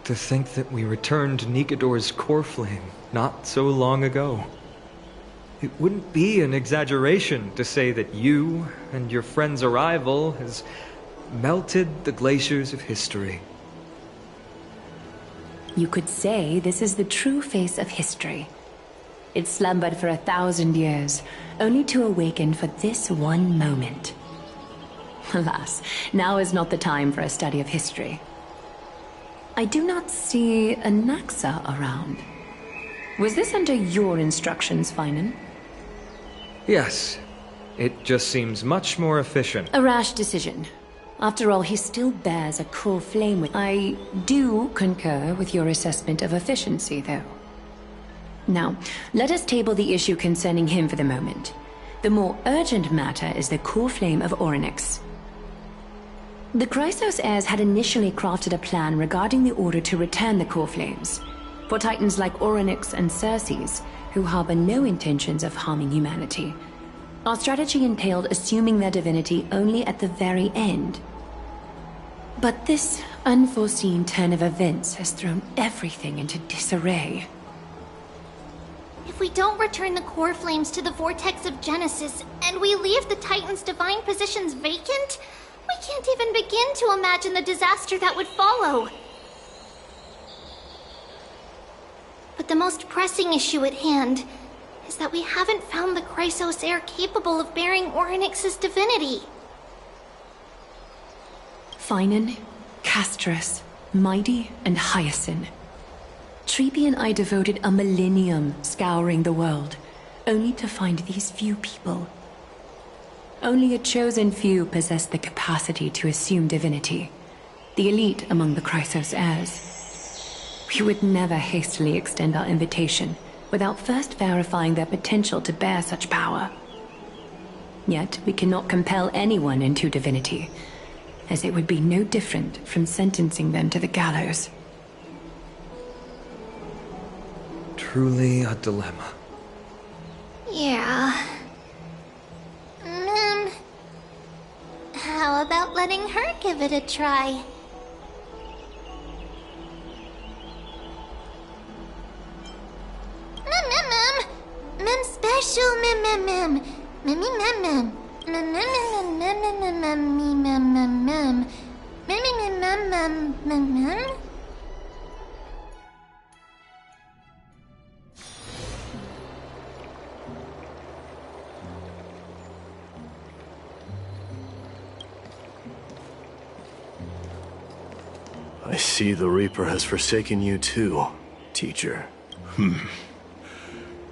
Speaker 6: to think that we returned Nikador's core flame not so long ago. It wouldn't be an exaggeration to say that you and your friend's arrival has melted the glaciers of history.
Speaker 9: You could say this is the true face of history. It slumbered for 1,000 years, only to awaken for this one moment. Alas, now is not the time for a study of history. I do not see a Naxa around. Was this under your instructions, Finan?
Speaker 6: Yes. It just seems much more efficient.
Speaker 9: A rash decision. After all, he still bears a core flame with... I do concur with your assessment of efficiency, though. Now, let us table the issue concerning him for the moment. The more urgent matter is the core flame of Orynyx. The Chrysos heirs had initially crafted a plan regarding the order to return the core flames. For titans like Orynyx and Circes, who harbor no intentions of harming humanity, our strategy entailed assuming their divinity only at the very end. But this unforeseen turn of events has thrown everything into disarray.
Speaker 17: If we don't return the core flames to the vortex of Genesis, and we leave the Titan's divine positions vacant, we can't even begin to imagine the disaster that would follow. But the most pressing issue at hand is that we haven't found the Chrysos heir capable of bearing Orynyx's divinity.
Speaker 9: Finan, Castras, Mighty, and Hyacinth. Treepy and I devoted a millennium scouring the world, only to find these few people. Only a chosen few possessed the capacity to assume divinity, the elite among the Chrysos heirs. We would never hastily extend our invitation without first verifying their potential to bear such power. Yet we cannot compel anyone into divinity, as it would be no different from sentencing them to the gallows.
Speaker 6: Truly a dilemma.
Speaker 17: Yeah. How about letting her give it a try? Mem special mem.
Speaker 2: I see the Reaper has forsaken you too, teacher.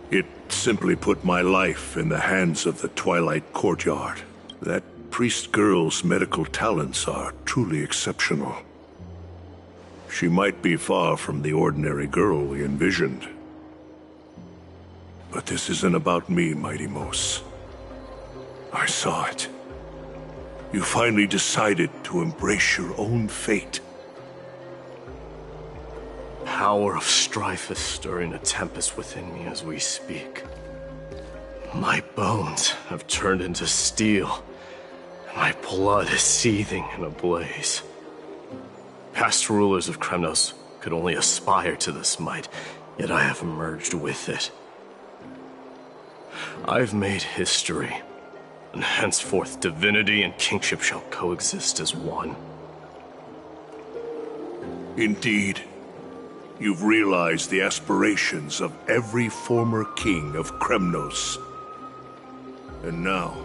Speaker 10: It simply put my life in the hands of the Twilight Courtyard. That priest girl's medical talents are truly exceptional. She might be far from the ordinary girl we envisioned. But this isn't about me, Mighty Mos. I saw it. You finally decided to embrace your own fate.
Speaker 2: Power of strife is stirring a tempest within me as we speak. My bones have turned into steel, and my blood is seething in a blaze. Past rulers of Kremnos could only aspire to this might, yet I have merged with it. I've made history, and henceforth divinity and kingship shall coexist as one.
Speaker 10: Indeed. You've realized the aspirations of every former king of Kremnos. And now,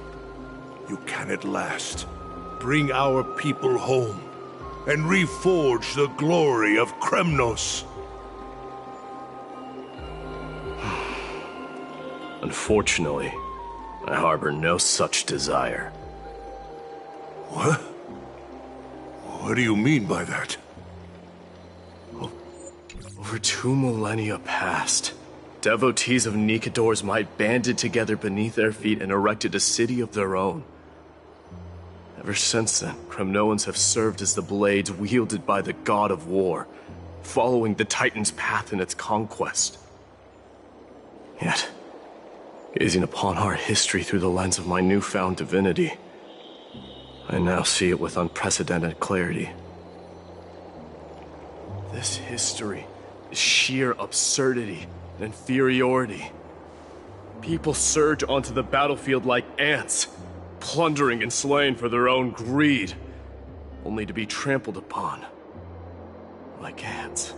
Speaker 10: you can at last bring our people home and reforge the glory of Kremnos.
Speaker 2: Unfortunately, I harbor no such desire.
Speaker 10: What? What do you mean by that?
Speaker 2: Over 2 millennia past, devotees of Nikador's might banded together beneath their feet and erected a city of their own. Ever since then, Kremnoans have served as the blades wielded by the god of war, following the Titan's path in its conquest. Yet, gazing upon our history through the lens of my newfound divinity, I now see it with unprecedented clarity. This history is sheer absurdity and inferiority. People surge onto the battlefield like ants, plundering and slaying for their own greed, only to be trampled upon like ants.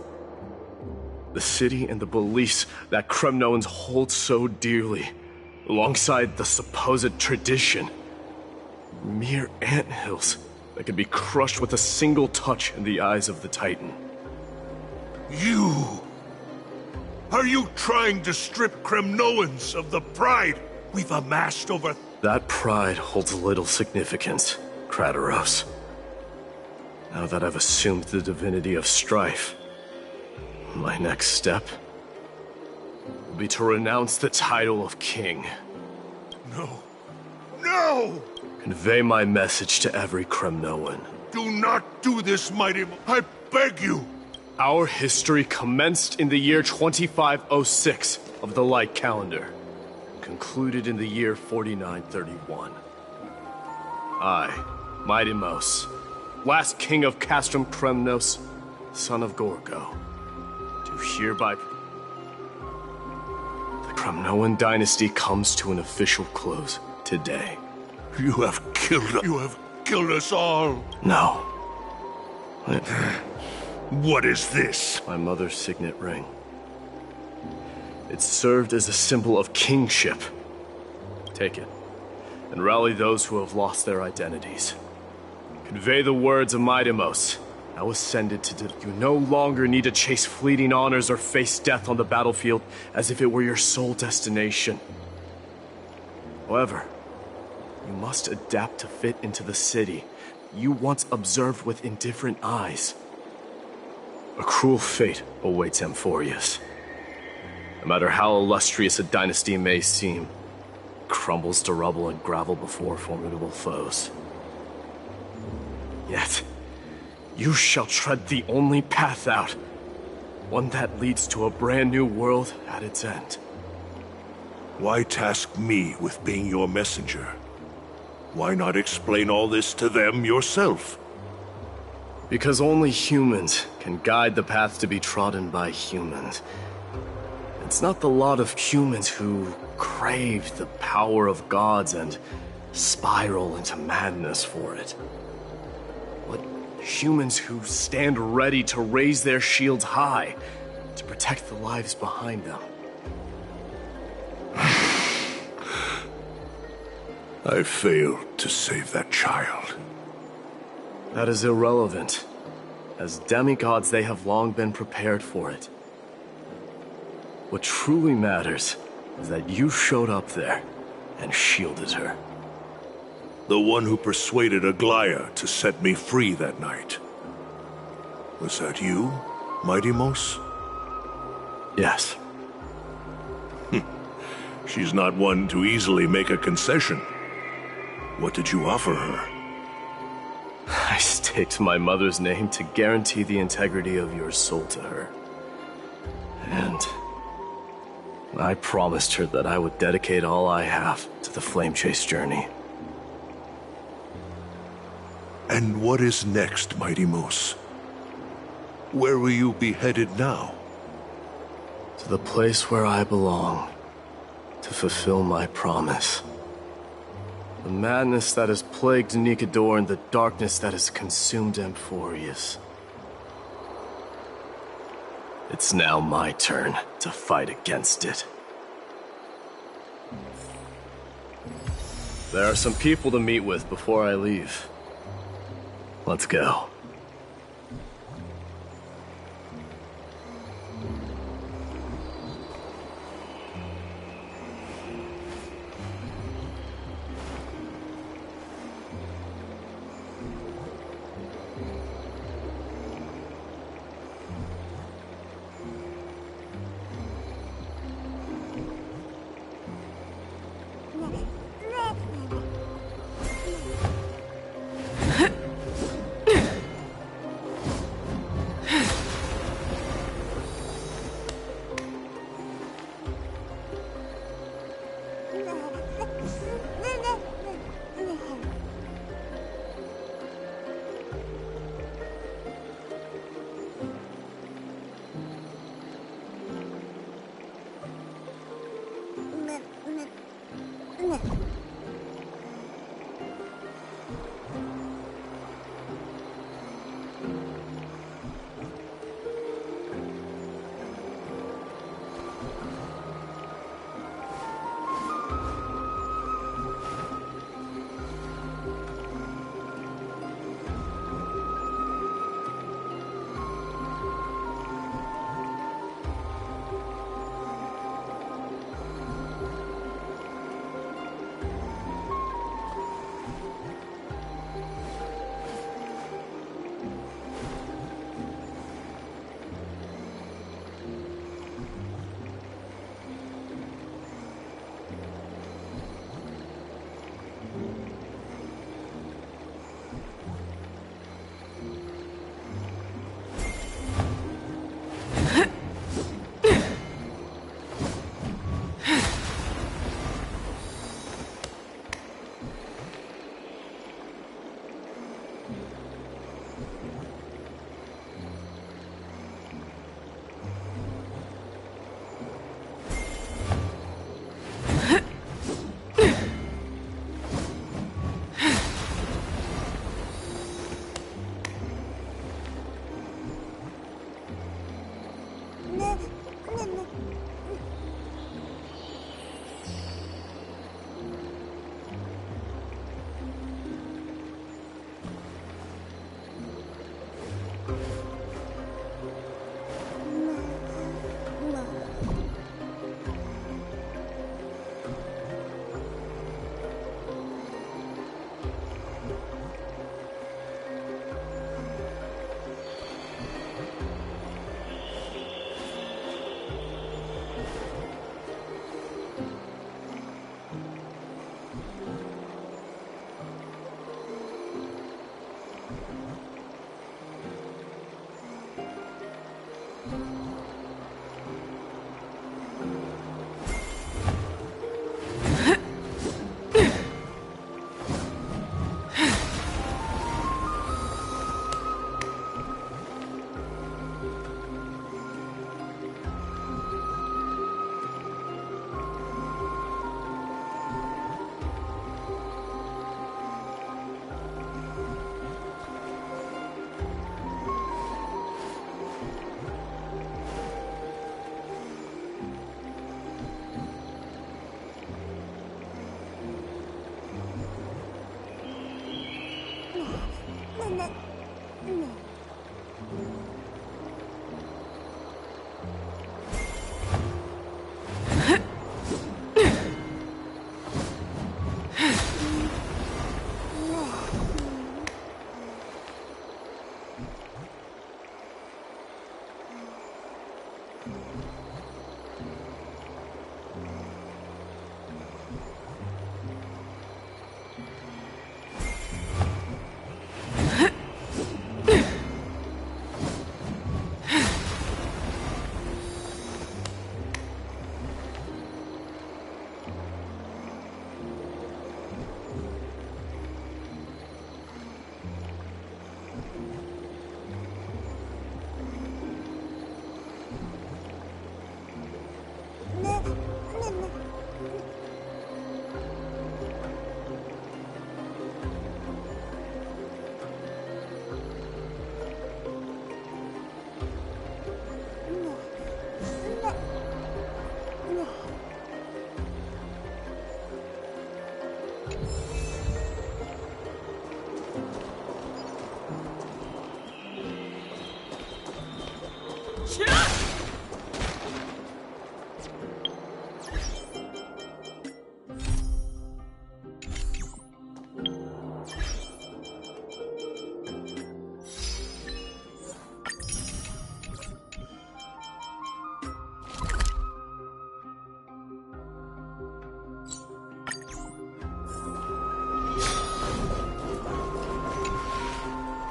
Speaker 2: The city and the beliefs that Kremnoans hold so dearly, alongside the supposed tradition. Mere anthills that can be crushed with a single touch in the eyes of the Titan.
Speaker 19: You! Are you trying to strip Kremnoans of the pride we've amassed over...
Speaker 2: That pride holds little significance, Krateros. Now that I've assumed the divinity of strife, my next step will be to renounce the title of king.
Speaker 19: No. No!
Speaker 2: Convey my message to every Kremnoan.
Speaker 19: Do not do this, mighty... I beg you!
Speaker 2: Our history commenced in the year 2506 of the Light Calendar, concluded in the year 4931. I, Mighty Mos, last king of Castrum Kremnos, son of Gorgo, do hereby... The Kremnoan dynasty comes to an official close today.
Speaker 19: You have killed us all.
Speaker 2: No.
Speaker 19: What is this?
Speaker 2: My mother's signet ring. It served as a symbol of kingship. Take it, and rally those who have lost their identities. Convey the words of Midamos, now ascended to you no longer need to chase fleeting honors or face death on the battlefield as if it were your sole destination. However, you must adapt to fit into the city you once observed with indifferent eyes. A cruel fate awaits Amphorius. No matter how illustrious a dynasty may seem, it crumbles to rubble and gravel before formidable foes. Yet, you shall tread the only path out, one that leads to a brand new world at its end.
Speaker 19: Why task me with being your messenger? Why not explain all this to them yourself?
Speaker 2: Because only humans can guide the path to be trodden by humans. It's not the lot of humans who crave the power of gods and spiral into madness for it. But humans who stand ready to raise their shields high to protect the lives behind them.
Speaker 19: I failed to save that child.
Speaker 2: That is irrelevant. As demigods, they have long been prepared for it. What truly matters is that you showed up there and shielded her.
Speaker 19: The one who persuaded Aglaya to set me free that night. Was that you, Mighty Mos?
Speaker 2: Yes.
Speaker 19: She's not one to easily make a concession. What did you offer her?
Speaker 2: I staked my mother's name to guarantee the integrity of your soul to her. And I promised her that I would dedicate all I have to the Flame Chase journey.
Speaker 19: And what is next, Mighty Mos? Where will you be headed now?
Speaker 2: To the place where I belong, to fulfill my promise. The madness that has plagued Nikador and the darkness that has consumed Amphorius. It's now my turn to fight against it. There are some people to meet with before I leave. Let's go.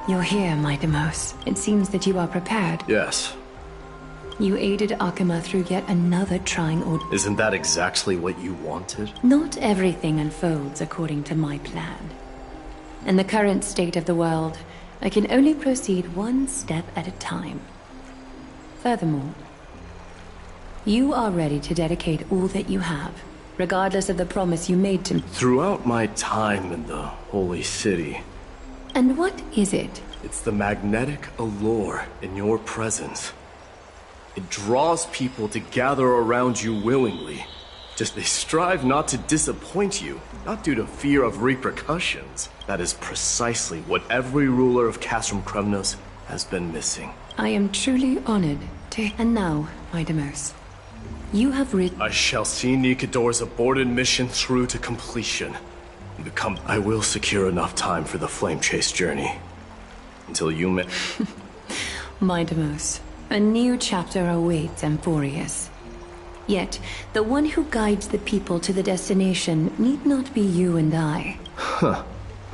Speaker 9: You're here, my Demos. It seems that you are prepared.
Speaker 2: Yes.
Speaker 9: You aided Akuma through yet another trying order.
Speaker 2: Isn't that exactly what you wanted?
Speaker 9: Not everything unfolds according to my plan. In the current state of the world, I can only proceed one step at a time. Furthermore, you are ready to dedicate all that you have, regardless of the promise you made to me.
Speaker 2: Throughout my time in the Holy City...
Speaker 9: And what is it?
Speaker 2: It's the magnetic allure in your presence. It draws people to gather around you willingly. Just they strive not to disappoint you, not due to fear of repercussions. That is precisely what every ruler of Castrum Kremnos has been missing.
Speaker 9: I am truly honored to... And now, my Demos, you have
Speaker 2: I shall see Nikador's aborted mission through to completion. I will secure enough time for the flame chase journey. Until you may...
Speaker 9: My Demos, a new chapter awaits Amphorius. Yet, the one who guides the people to the destination need not be you and I.
Speaker 2: Huh.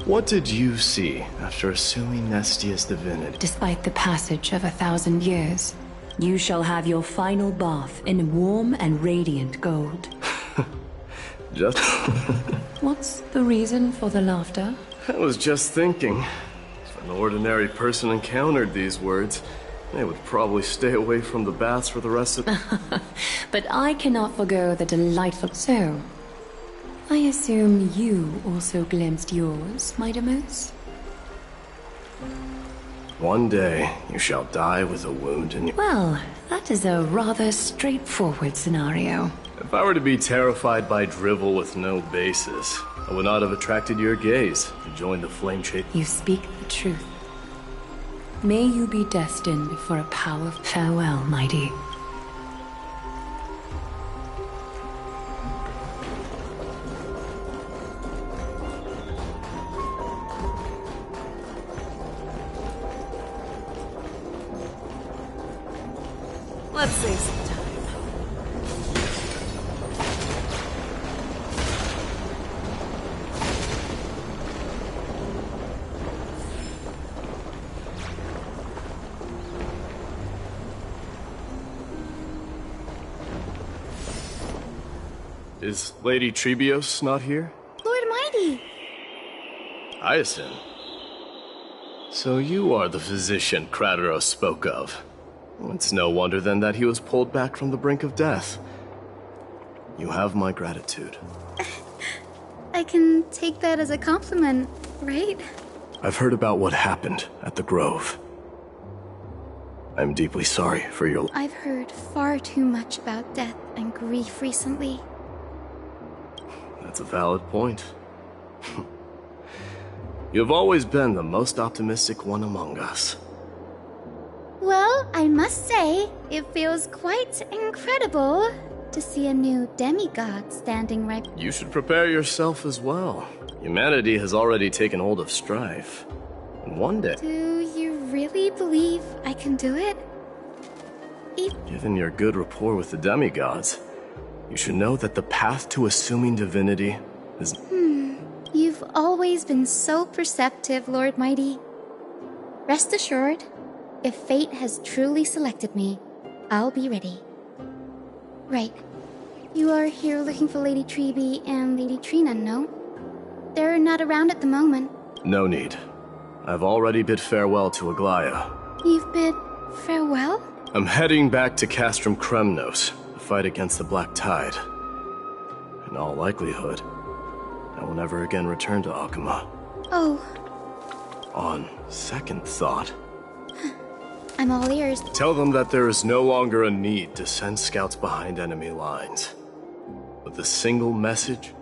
Speaker 2: What did you see after assuming Nestia's divinity?
Speaker 9: Despite the passage of 1,000 years, you shall have your final bath in warm and radiant gold.
Speaker 2: Just...
Speaker 9: What's the reason for the laughter?
Speaker 2: I was just thinking. an ordinary person encountered these words, they would probably stay away from the baths for the rest of...
Speaker 9: But I cannot forgo the delightful... So, I assume you also glimpsed yours, my Deimos?
Speaker 2: One day, you shall die with a wound in your...
Speaker 9: Well, that is a rather straightforward scenario.
Speaker 2: If I were to be terrified by drivel with no basis, I would not have attracted your gaze to join the flame chase.
Speaker 9: You speak the truth. May you be destined for a powerful farewell, mighty.
Speaker 11: Let's save some time.
Speaker 2: Is Lady Trebios not here?
Speaker 1: Lord Mighty!
Speaker 2: Hyacinth. So you are the physician Krateros spoke of. It's no wonder then that he was pulled back from the brink of death. You have my gratitude.
Speaker 12: I can take that as a compliment, right?
Speaker 2: I've heard about what happened at the Grove. I'm deeply sorry for your...
Speaker 12: I've heard far too much about death and grief recently.
Speaker 2: That's a valid point. You've always been the most optimistic one among us.
Speaker 12: Well, I must say, it feels quite incredible to see a new demigod standing right...
Speaker 2: You should prepare yourself as well. Humanity has already taken hold of strife. And one day...
Speaker 12: Do you really believe I can do it?
Speaker 2: Given your good rapport with the demigods, you should know that the path to assuming divinity is...
Speaker 12: You've always been so perceptive, Lord Mighty. Rest assured, if fate has truly selected me, I'll be ready. Right. You are here looking for Lady Treeby and Lady Trina, no? They're not around at the moment.
Speaker 2: No need. I've already bid farewell to Aglaya.
Speaker 12: You've bid farewell?
Speaker 2: I'm heading back to Castrum Kremnos to fight against the Black Tide. In all likelihood, I will never again return to Akuma.
Speaker 12: Oh.
Speaker 2: On second thought...
Speaker 12: I'm all ears.
Speaker 2: Tell them that there is no longer a need to send scouts behind enemy lines. With a single message...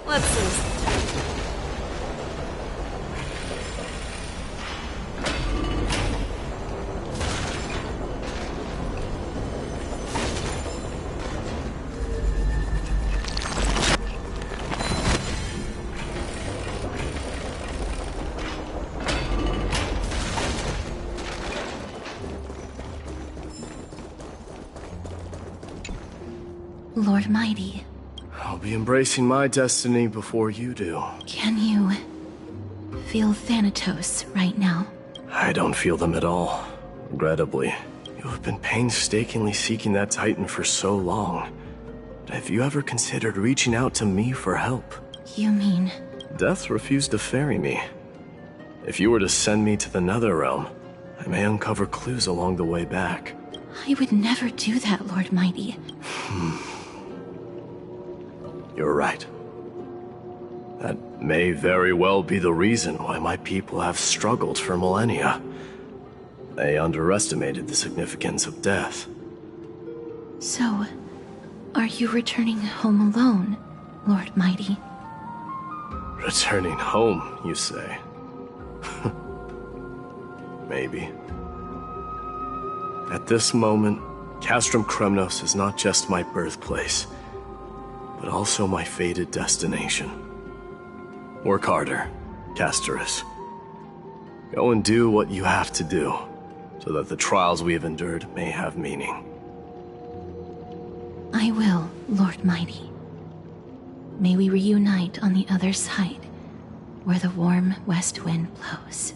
Speaker 11: Let's save some time.
Speaker 7: Lord Mighty.
Speaker 2: I'll be embracing my destiny before you do.
Speaker 7: Can you feel Thanatos right now?
Speaker 2: I don't feel them at all. Regrettably, you have been painstakingly seeking that Titan for so long. Have you ever considered reaching out to me for help?
Speaker 7: You mean...
Speaker 2: Death refused to ferry me. If you were to send me to the Netherrealm, I may uncover clues along the way back.
Speaker 7: I would never do that, Lord Mighty.
Speaker 2: You're right. That may very well be the reason why my people have struggled for millennia. They underestimated the significance of death.
Speaker 7: So, are you returning home alone, Lord Mighty?
Speaker 2: Returning home, you say? Maybe. At this moment, Castrum Kremnos is not just my birthplace, but also my fated destination. Work harder, Casterus. Go and do what you have to do so that the trials we have endured may have meaning.
Speaker 7: I will, Lord Mighty. May we reunite on the other side, where the warm west wind blows.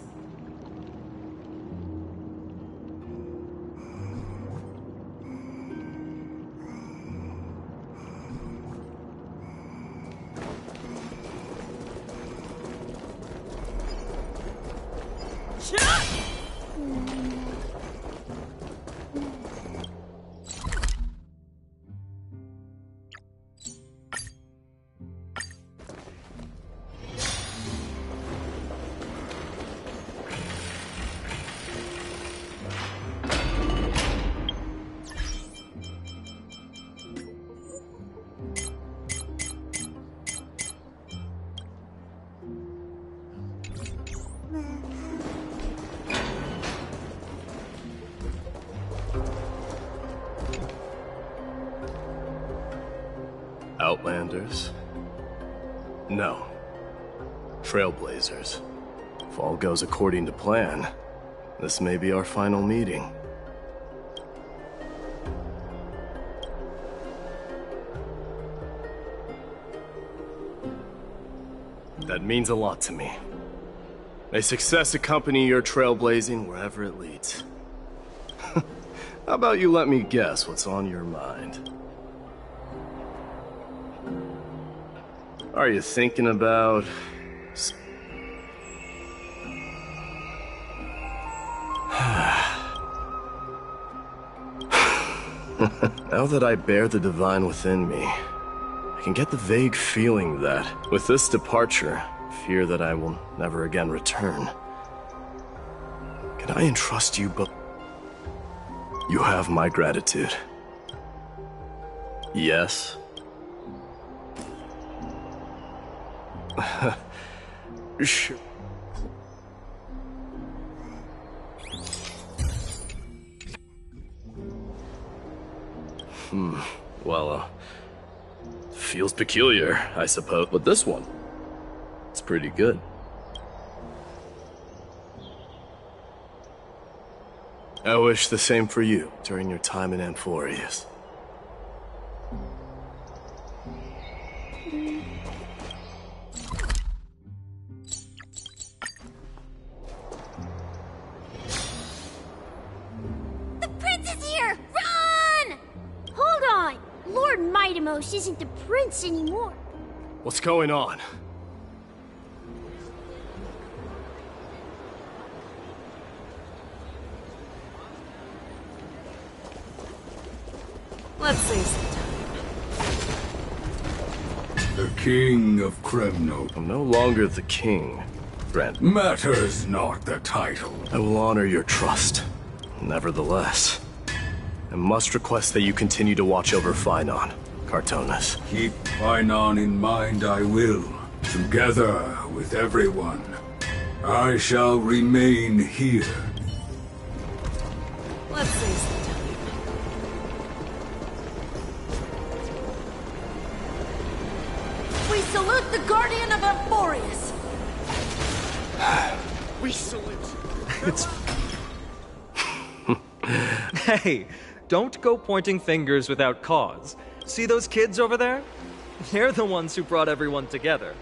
Speaker 2: Outlanders? No. Trailblazers. If all goes according to plan, this may be our final meeting. That means a lot to me. May success accompany your trailblazing wherever it leads. How about you let me guess what's on your mind? Are you thinking about... Now that I bear the divine within me, I can get the vague feeling that, with this departure, fear that I will never again return. Can I entrust you, but... You have my gratitude. Yes? Sure. Well, feels peculiar, I suppose, but this one, it's pretty good. I wish the same for you during your time in Amphorius.
Speaker 1: Isn't the prince anymore.
Speaker 2: What's going on?
Speaker 11: Let's save some time.
Speaker 3: The King of Kremno.
Speaker 2: I'm no longer the king, Grant.
Speaker 3: Matters not the title.
Speaker 2: I will honor your trust. Nevertheless, I must request that you continue to watch over Phainon. Cartonis.
Speaker 3: Keep Phainon in mind, I will. Together with everyone. I shall remain here.
Speaker 11: Let's save some time. We salute the Guardian of Amphorius!
Speaker 15: We salute.
Speaker 6: It's... Hey, don't go pointing fingers without cause. See those kids over there? They're the ones who brought everyone together.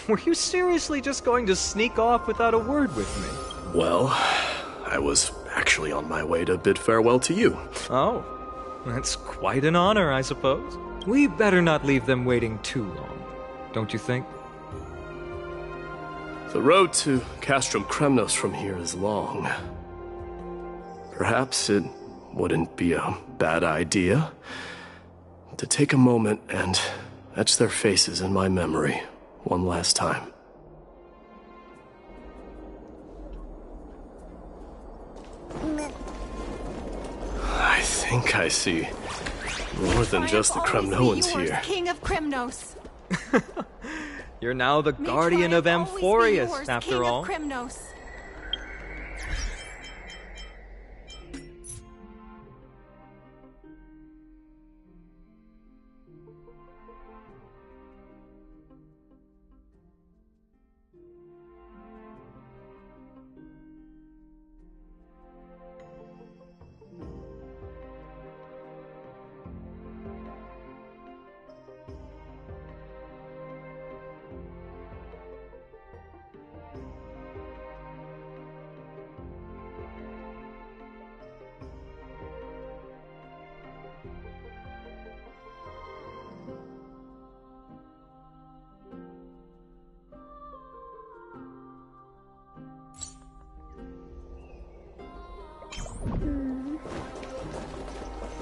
Speaker 6: Were you seriously just going to sneak off without a word with me?
Speaker 2: Well, I was actually on my way to bid farewell to you.
Speaker 6: Oh, that's quite an honor, I suppose. We better not leave them waiting too long, don't you think?
Speaker 2: The road to Castrum Kremnos from here is long. Perhaps it wouldn't be a bad idea to take a moment and etch their faces in my memory one last time. I think I see more than just the Kremnoans here.
Speaker 14: King of Kremnos.
Speaker 6: You're now the Guardian of Amphorius, after all.
Speaker 14: King of Kremnos.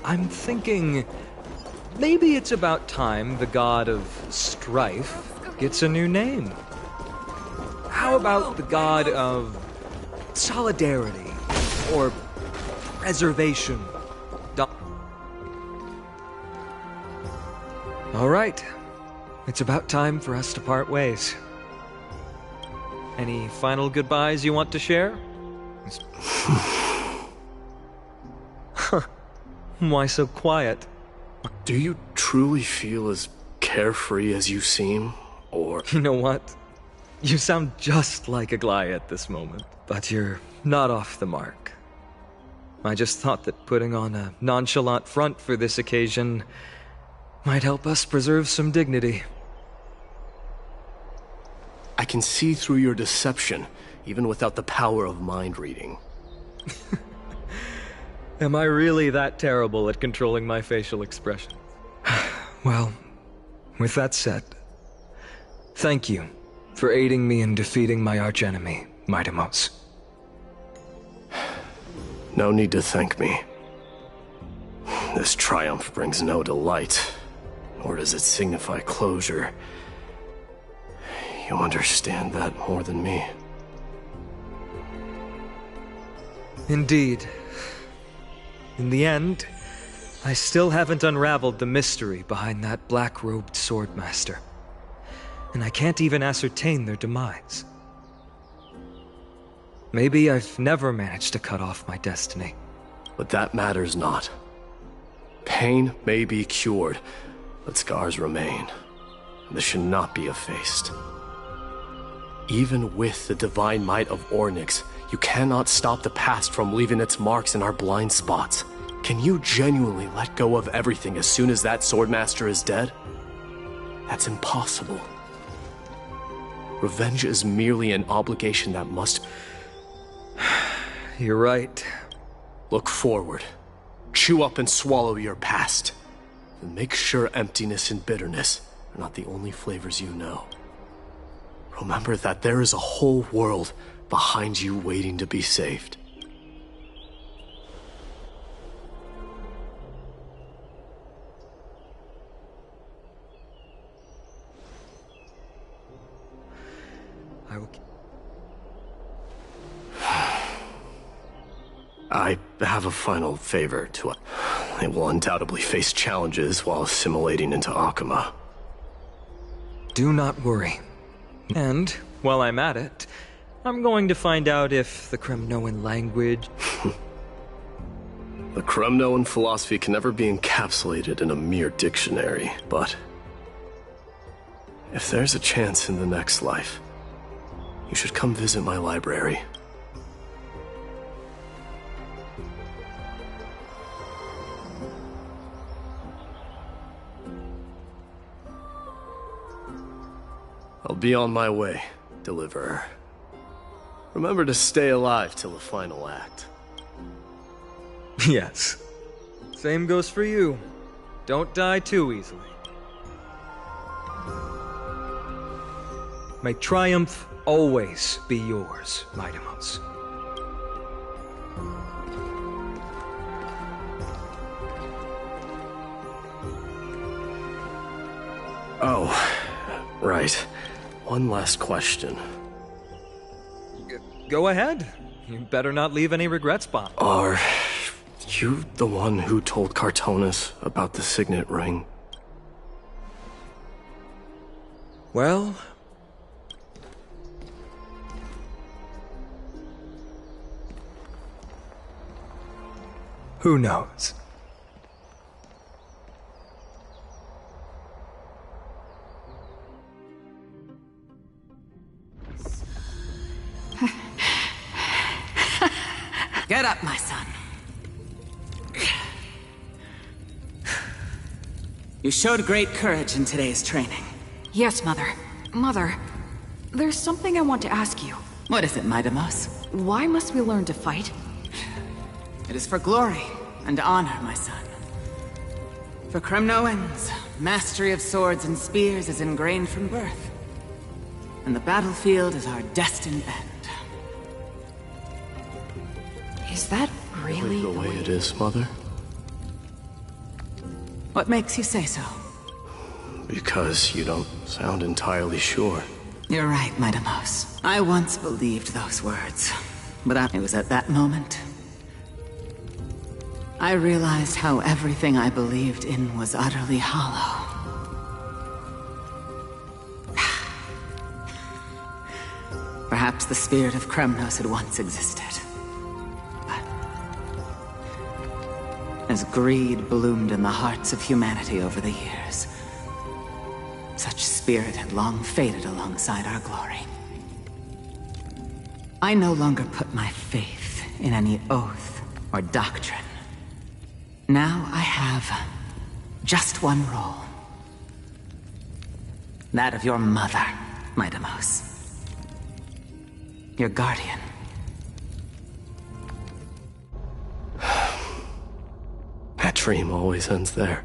Speaker 6: I'm thinking maybe it's about time the god of strife gets a new name. How about the god of solidarity or preservation? All right. It's about time for us to part ways. Any final goodbyes you want to share? Why so quiet?
Speaker 2: Do you truly feel as carefree as you seem, or...
Speaker 6: You know what? You sound just like a Glia at this moment, but you're not off the mark. I just thought that putting on a nonchalant front for this occasion might help us preserve some dignity.
Speaker 2: I can see through your deception, even without the power of mind reading.
Speaker 6: Am I really that terrible at controlling my facial expressions? Well, with that said, thank you for aiding me in defeating my archenemy, Midamos.
Speaker 2: No need to thank me. This triumph brings no delight, nor does it signify closure. You understand that more than me.
Speaker 6: Indeed. In the end, I still haven't unraveled the mystery behind that black-robed swordmaster. And I can't even ascertain their demise. Maybe I've never managed to cut off my destiny.
Speaker 2: But that matters not. Pain may be cured, but scars remain. This should not be effaced. Even with the divine might of Ornyx, you cannot stop the past from leaving its marks in our blind spots. Can you genuinely let go of everything as soon as that swordmaster is dead? That's impossible. Revenge is merely an obligation that must...
Speaker 6: You're right.
Speaker 2: Look forward. Chew up and swallow your past. And make sure emptiness and bitterness are not the only flavors you know. Remember that there is a whole world behind you waiting to be saved. I have a final favor to it. They will undoubtedly face challenges while assimilating into Akama.
Speaker 6: Do not worry. And, while I'm at it, I'm going to find out if the Kremnoan language...
Speaker 2: The Kremnoan philosophy can never be encapsulated in a mere dictionary, but... if there's a chance in the next life, you should come visit my library. I'll be on my way, Deliverer. Remember to stay alive till the final act.
Speaker 6: Yes. Same goes for you. Don't die too easily. May triumph always be yours, Midamos.
Speaker 2: Oh, right. One last question.
Speaker 6: Go ahead. You better not leave any regrets behind.
Speaker 2: Are you the one who told Cartonis about the signet ring?
Speaker 6: Well... who knows?
Speaker 11: Get up, my son. You showed great courage in today's training.
Speaker 18: Yes, Mother. Mother, there's something I want to ask you.
Speaker 11: What is it, Midamos?
Speaker 18: Why must we learn to fight?
Speaker 11: It is for glory and honor, my son. For Kremnoans, mastery of swords and spears is ingrained from birth. And the battlefield is our destined end.
Speaker 18: Is that really
Speaker 2: the way it is, Mother?
Speaker 16: What makes you say so?
Speaker 2: Because you don't sound entirely sure.
Speaker 16: You're right, Midamos. I once believed those words, but it was at that moment I realized how everything I believed in was utterly hollow. Perhaps the spirit of Kremnos had once existed. But as greed bloomed in the hearts of humanity over the years, such spirit had long faded alongside our glory. I no longer put my faith in any oath or doctrine. Now I have just one role. That of your mother, Midamos. Your guardian.
Speaker 2: That dream always ends there.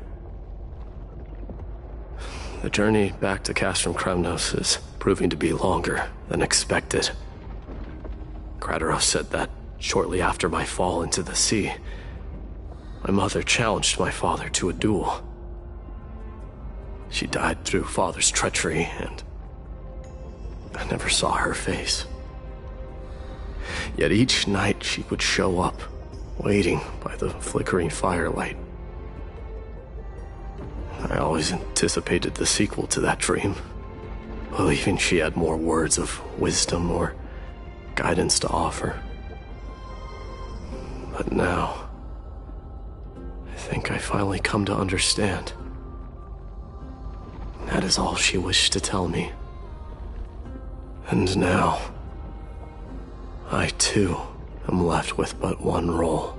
Speaker 2: The journey back to Castrum Kremnos is proving to be longer than expected. Krateros said that shortly after my fall into the sea, my mother challenged my father to a duel. She died through father's treachery, and I never saw her face. Yet each night she would show up, waiting by the flickering firelight. I always anticipated the sequel to that dream, believing she had more words of wisdom or guidance to offer. But now, I think I finally come to understand. That is all she wished to tell me. And now, I too am left with but one role.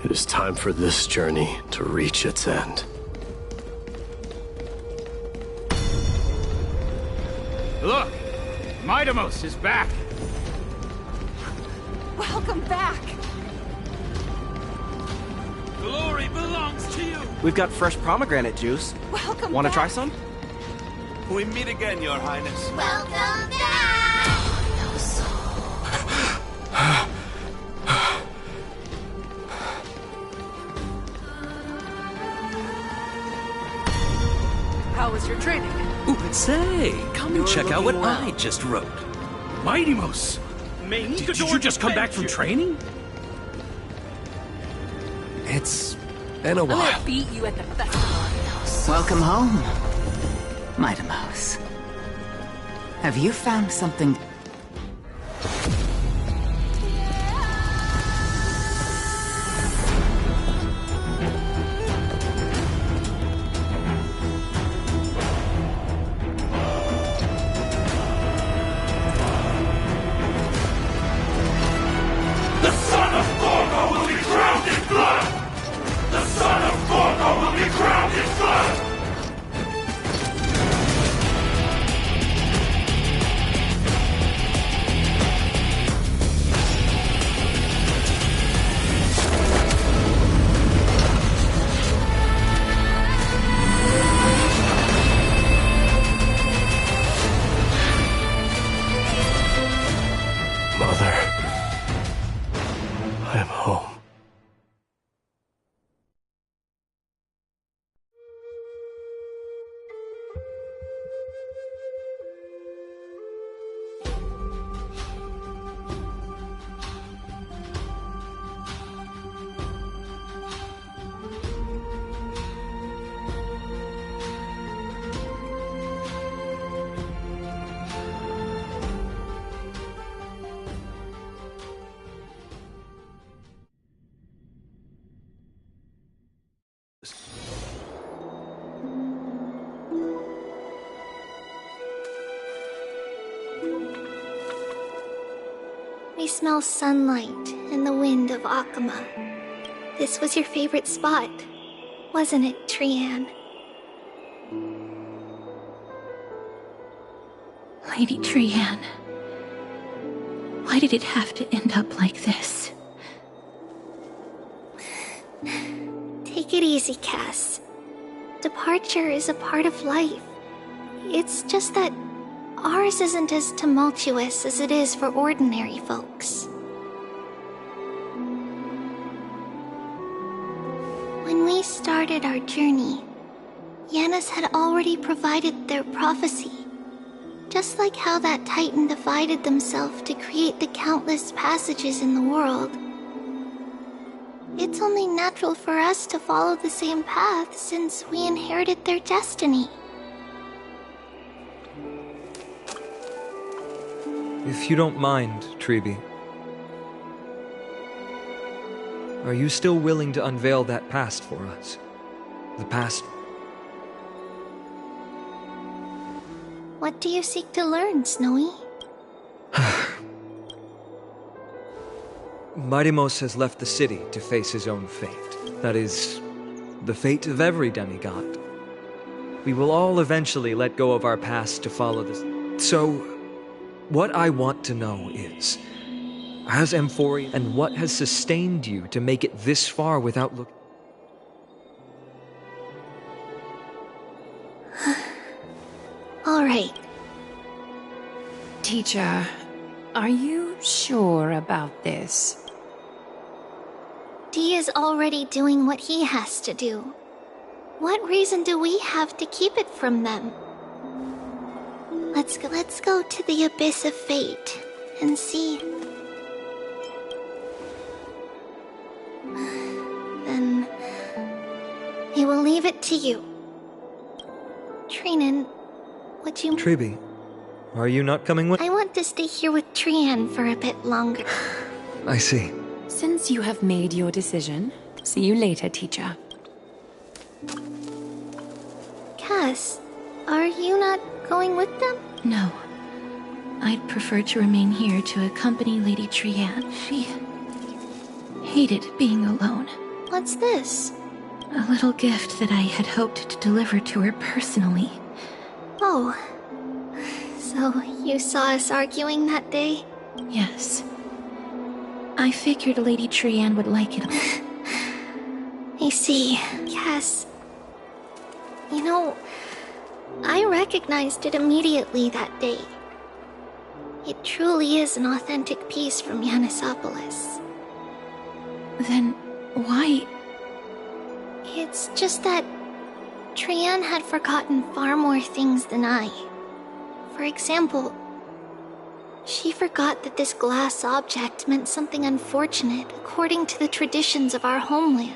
Speaker 2: It is time for this journey to reach its end.
Speaker 13: Look! Midamos is back!
Speaker 4: Welcome back!
Speaker 15: Glory belongs to you!
Speaker 22: We've got fresh pomegranate juice.
Speaker 4: Welcome
Speaker 22: Want to
Speaker 4: back.
Speaker 22: try some?
Speaker 15: We meet again, Your Highness.
Speaker 17: Welcome back!
Speaker 4: How was your training?
Speaker 20: Ooh, say, come and check out what I just wrote. Midamos! Did you just come back from training?
Speaker 22: It's been a
Speaker 4: I'm
Speaker 22: while.
Speaker 4: gonna beat you at the festival.
Speaker 16: Welcome home, Midamos. Have you found something?
Speaker 10: The son of Gorgo will be drowned in blood! The son of Gorgo will be drowned in blood!
Speaker 2: Mother, I am home.
Speaker 17: We smell sunlight and the wind of Akama. This was your favorite spot, wasn't it, Trianne?
Speaker 7: Lady Trianne, why did it have to end up like this?
Speaker 17: Take it easy, Cass. Departure is a part of life. It's just that ours isn't as tumultuous as it is for ordinary folks. When we started our journey, Yanis had already provided their prophecy. Just like how that Titan divided themselves to create the countless passages in the world. It's only natural for us to follow the same path since we inherited their destiny.
Speaker 6: If you don't mind, Treeby, are you still willing to unveil that past for us? The past...
Speaker 17: What do you seek to learn, Snowy?
Speaker 6: Mightimos has left the city to face his own fate. That is, the fate of every demigod. We will all eventually let go of our past to follow this. So, what I want to know is, as Amphoria, and what has sustained you to make it this far without looking...
Speaker 17: Alright.
Speaker 9: Teacher, are you sure about this?
Speaker 17: Dee is already doing what he has to do. What reason do we have to keep it from them? Let's go to the Abyss of Fate and see. Then we will leave it to you. Trinan, would you...
Speaker 6: Treeby, are you not coming with...
Speaker 17: I want to stay here with Trian for a bit longer.
Speaker 6: I see.
Speaker 9: Since you have made your decision, see you later, teacher.
Speaker 17: Cass, are you not going with them?
Speaker 7: No. I'd prefer to remain here to accompany Lady Trian. She hated being alone.
Speaker 17: What's this?
Speaker 7: A little gift that I had hoped to deliver to her personally.
Speaker 17: Oh. So you saw us arguing that day?
Speaker 7: Yes. I figured Lady Trian would like it.
Speaker 17: I see. Yes. You know, I recognized it immediately that day. It truly is an authentic piece from Yanisopolis.
Speaker 7: Then why?
Speaker 17: It's just that Trian had forgotten far more things than I. For example, she forgot that this glass object meant something unfortunate according to the traditions of our homeland.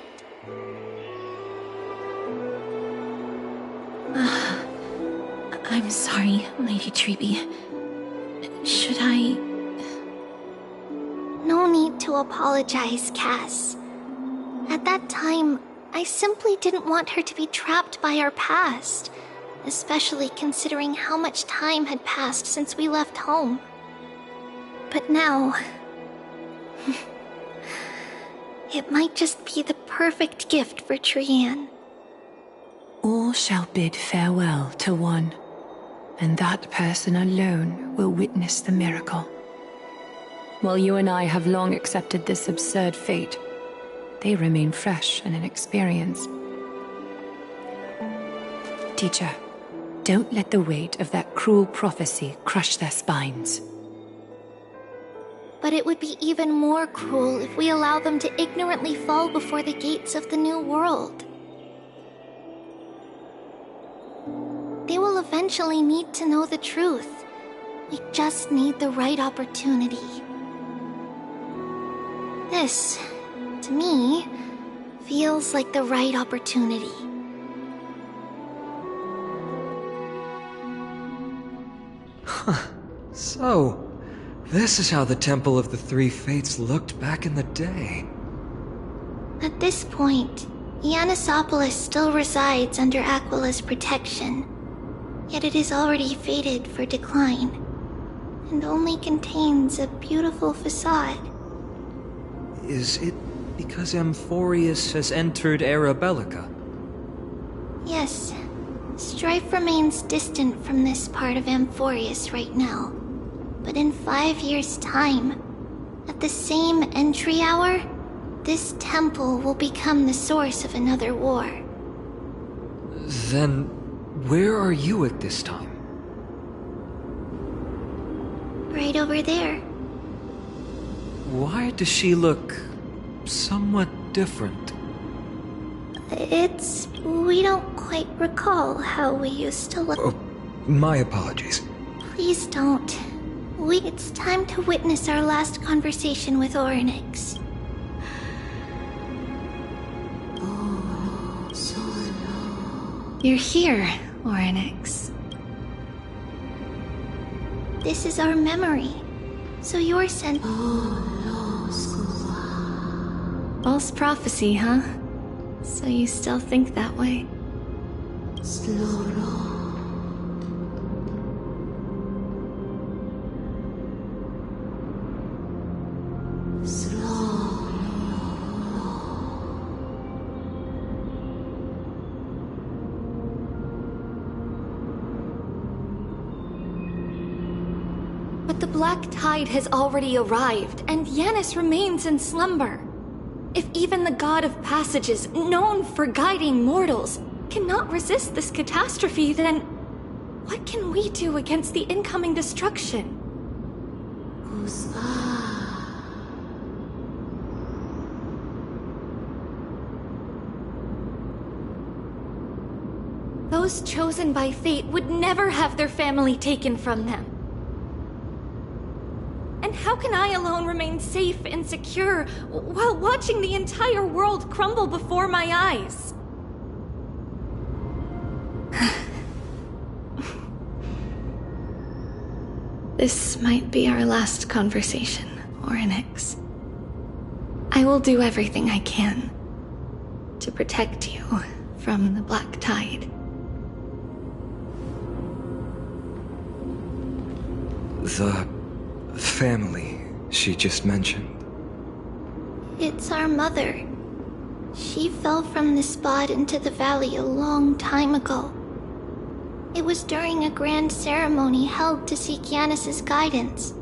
Speaker 7: I'm sorry, Lady Treeby. Should I...
Speaker 17: No need to apologize, Cass. At that time, I simply didn't want her to be trapped by our past, especially considering how much time had passed since we left home. But now... it might just be the perfect gift for Trian.
Speaker 9: All shall bid farewell to one, and that person alone will witness the miracle. While you and I have long accepted this absurd fate, they remain fresh and inexperienced. Teacher, don't let the weight of that cruel prophecy crush their spines.
Speaker 17: But it would be even more cruel if we allow them to ignorantly fall before the gates of the new world. They will eventually need to know the truth. We just need the right opportunity. This, to me, feels like the right opportunity.
Speaker 6: Huh. So, this is how the Temple of the Three Fates looked back in the day.
Speaker 17: At this point, Yanisopolis still resides under Aquila's protection, yet it is already fated for decline, and only contains a beautiful facade.
Speaker 6: Is it because Amphorius has entered Era Bellica?
Speaker 17: Yes, strife remains distant from this part of Amphorius right now. But in 5 years' time, at the same entry hour, this temple will become the source of another war.
Speaker 6: Then, where are you at this time?
Speaker 17: Right over there.
Speaker 6: Why does she look somewhat different?
Speaker 17: We don't quite recall how we used to look.
Speaker 6: Oh, my apologies.
Speaker 17: Please don't. It's time to witness our last conversation with Orynyx.
Speaker 7: You're here, Orynyx.
Speaker 17: This is our memory. So you're sent.
Speaker 7: False prophecy, huh? So you still think that way?
Speaker 12: But the Black Tide has already arrived, and Yanis remains in slumber. If even the God of Passages, known for guiding mortals, cannot resist this catastrophe, then what can we do against the incoming destruction? Those chosen by fate would never have their family taken from them. And how can I alone remain safe and secure while watching the entire world crumble before my eyes?
Speaker 7: This might be our last conversation, Orynyx. I will do everything I can to protect you from the Black Tide.
Speaker 6: The family she just mentioned.
Speaker 17: It's our mother. She fell from the spot into the valley a long time ago. It was during a grand ceremony held to seek Yanis' guidance.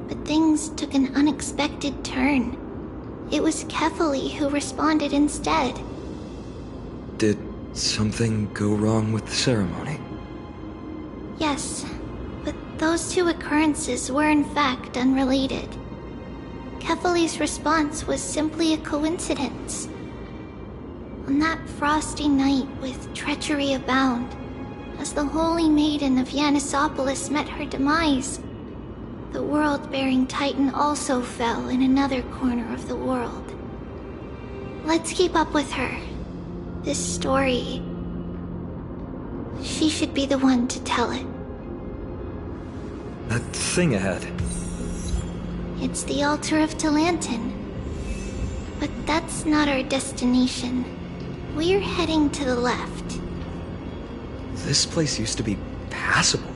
Speaker 17: But things took an unexpected turn. It was Kefali who responded instead.
Speaker 6: Did something go wrong with the ceremony?
Speaker 17: Yes, but those two occurrences were in fact unrelated. Kefali's response was simply a coincidence. On that frosty night with treachery abound, as the Holy Maiden of Yanisopolis met her demise, the world-bearing Titan also fell in another corner of the world. Let's keep up with her. This story... she should be the one to tell it.
Speaker 6: That thing ahead.
Speaker 17: It's the altar of Talantin. But that's not our destination. We're heading to the left.
Speaker 6: This place used to be passable.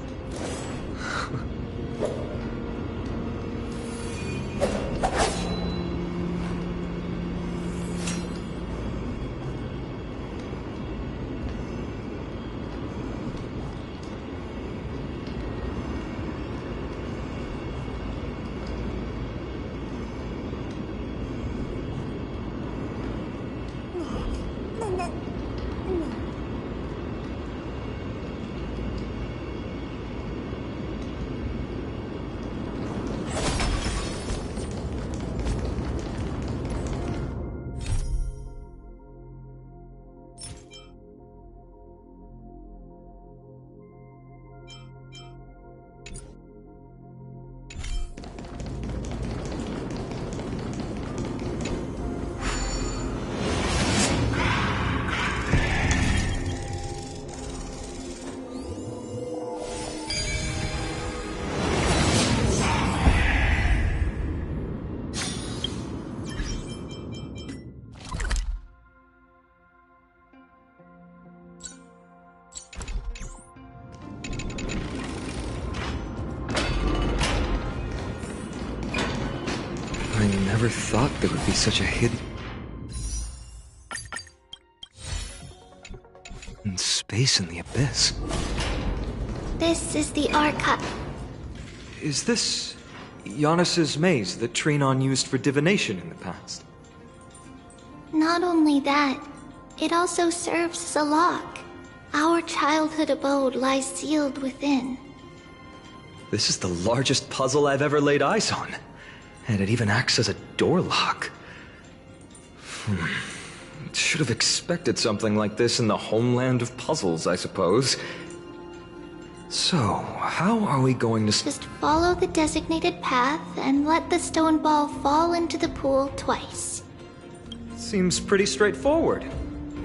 Speaker 6: I never thought there would be such a hidden space in the abyss.
Speaker 17: This is the archive.
Speaker 6: Is this Yanis' maze that Trinon used for divination in the past?
Speaker 17: Not only that, it also serves as a lock. Our childhood abode lies sealed within.
Speaker 6: This is the largest puzzle I've ever laid eyes on. And it even acts as a door lock. Should have expected something like this in the homeland of puzzles, I suppose. So, how are we going to...
Speaker 17: Just follow the designated path and let the stone ball fall into the pool twice.
Speaker 6: Seems pretty straightforward.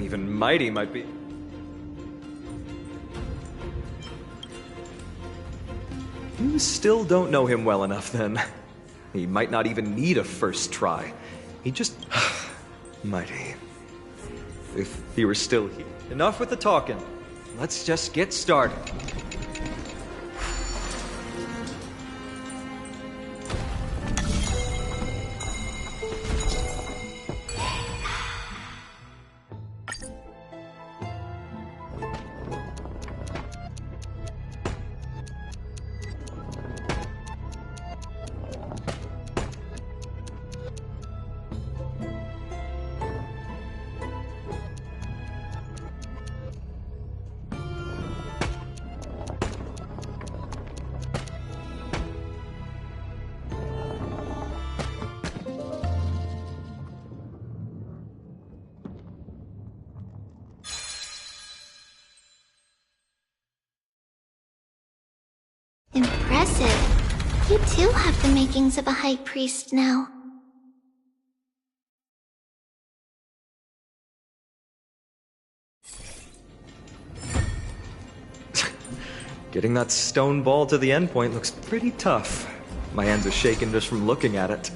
Speaker 6: Even Mighty might be... You still don't know him well enough, then. He might not even need a first try. He just... Mighty. If he were still here. Enough with the talking. Let's just get started.
Speaker 17: Impressive. You too have the makings of a high priest now.
Speaker 6: Getting that stone ball to the endpoint looks pretty tough. My hands are shaking just from looking at it.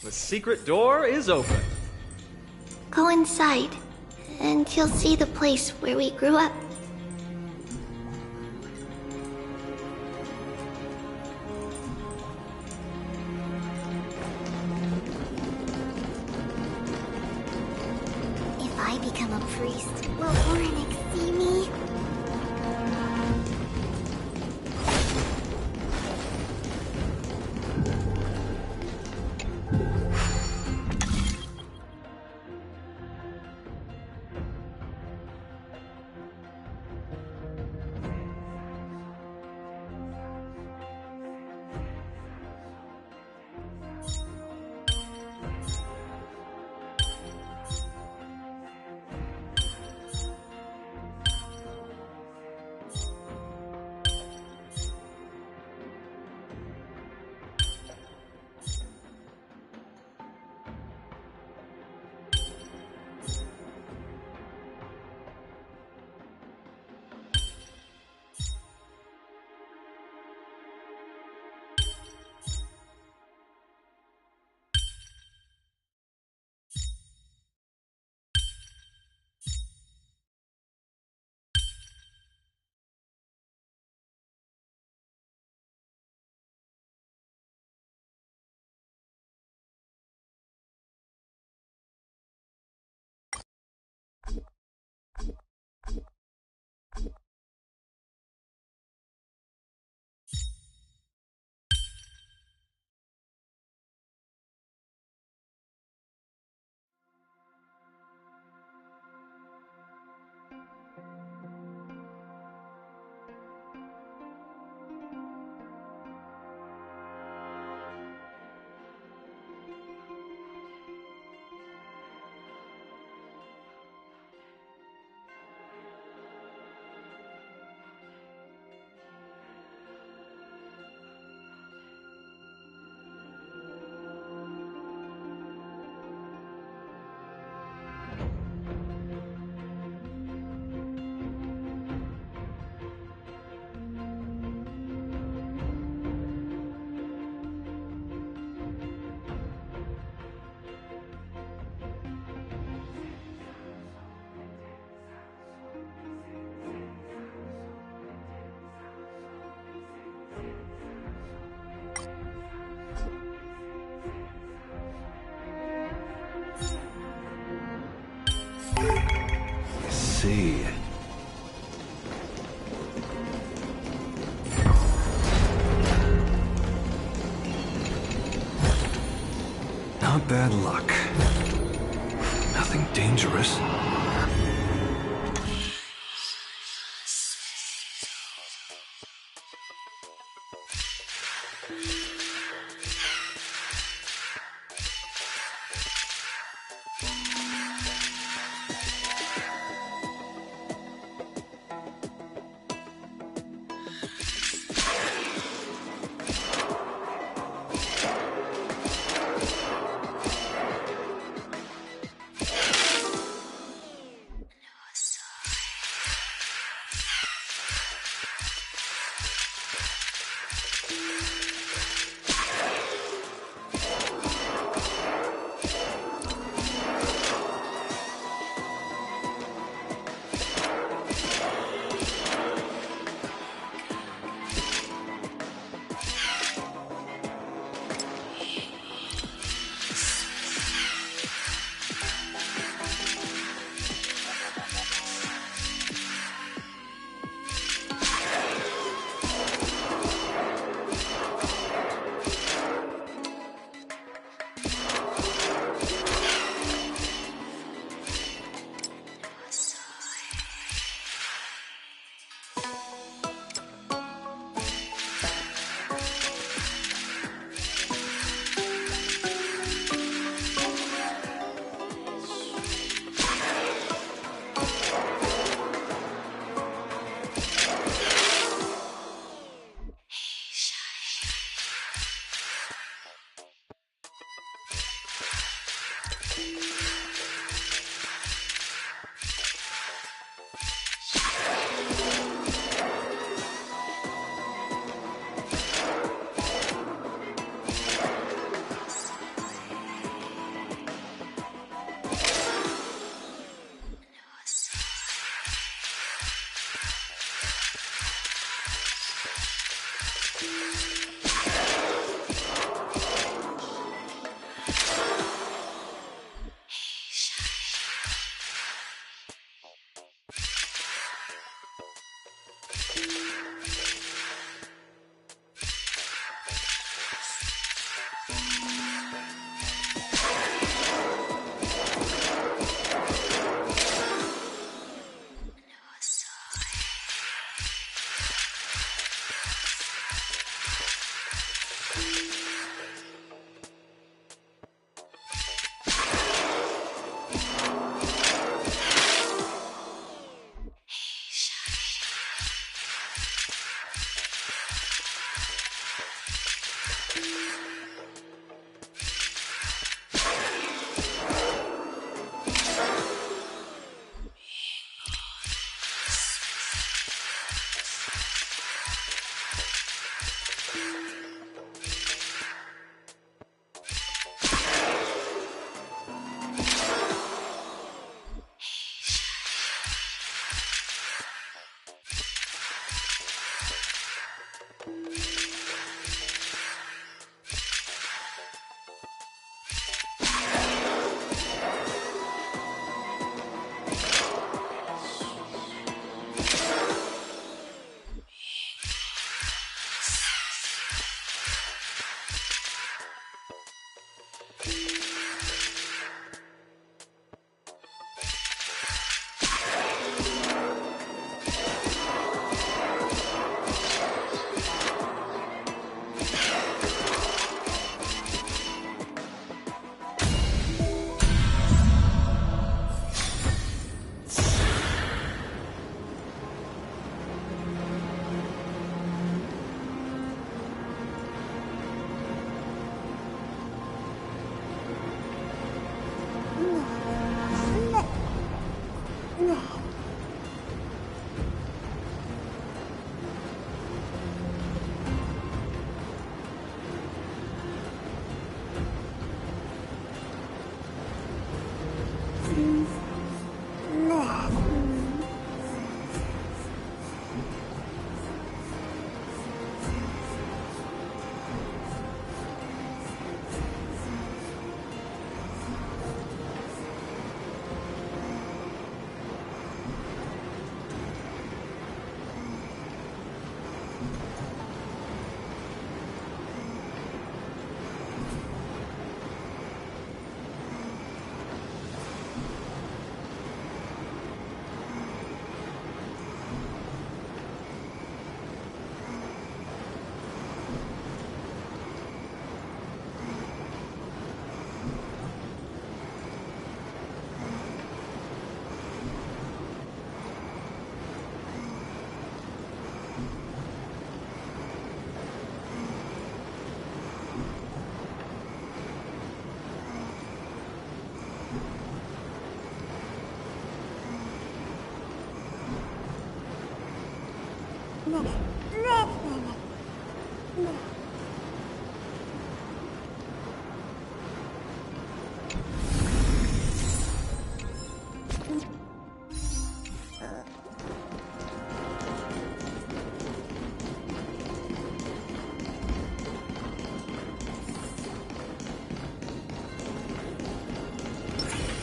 Speaker 6: The secret door is open.
Speaker 17: Go inside, and you'll see the place where we grew up. If I become a priest, will Orynyx see me?
Speaker 3: I see. Not bad luck. Nothing dangerous.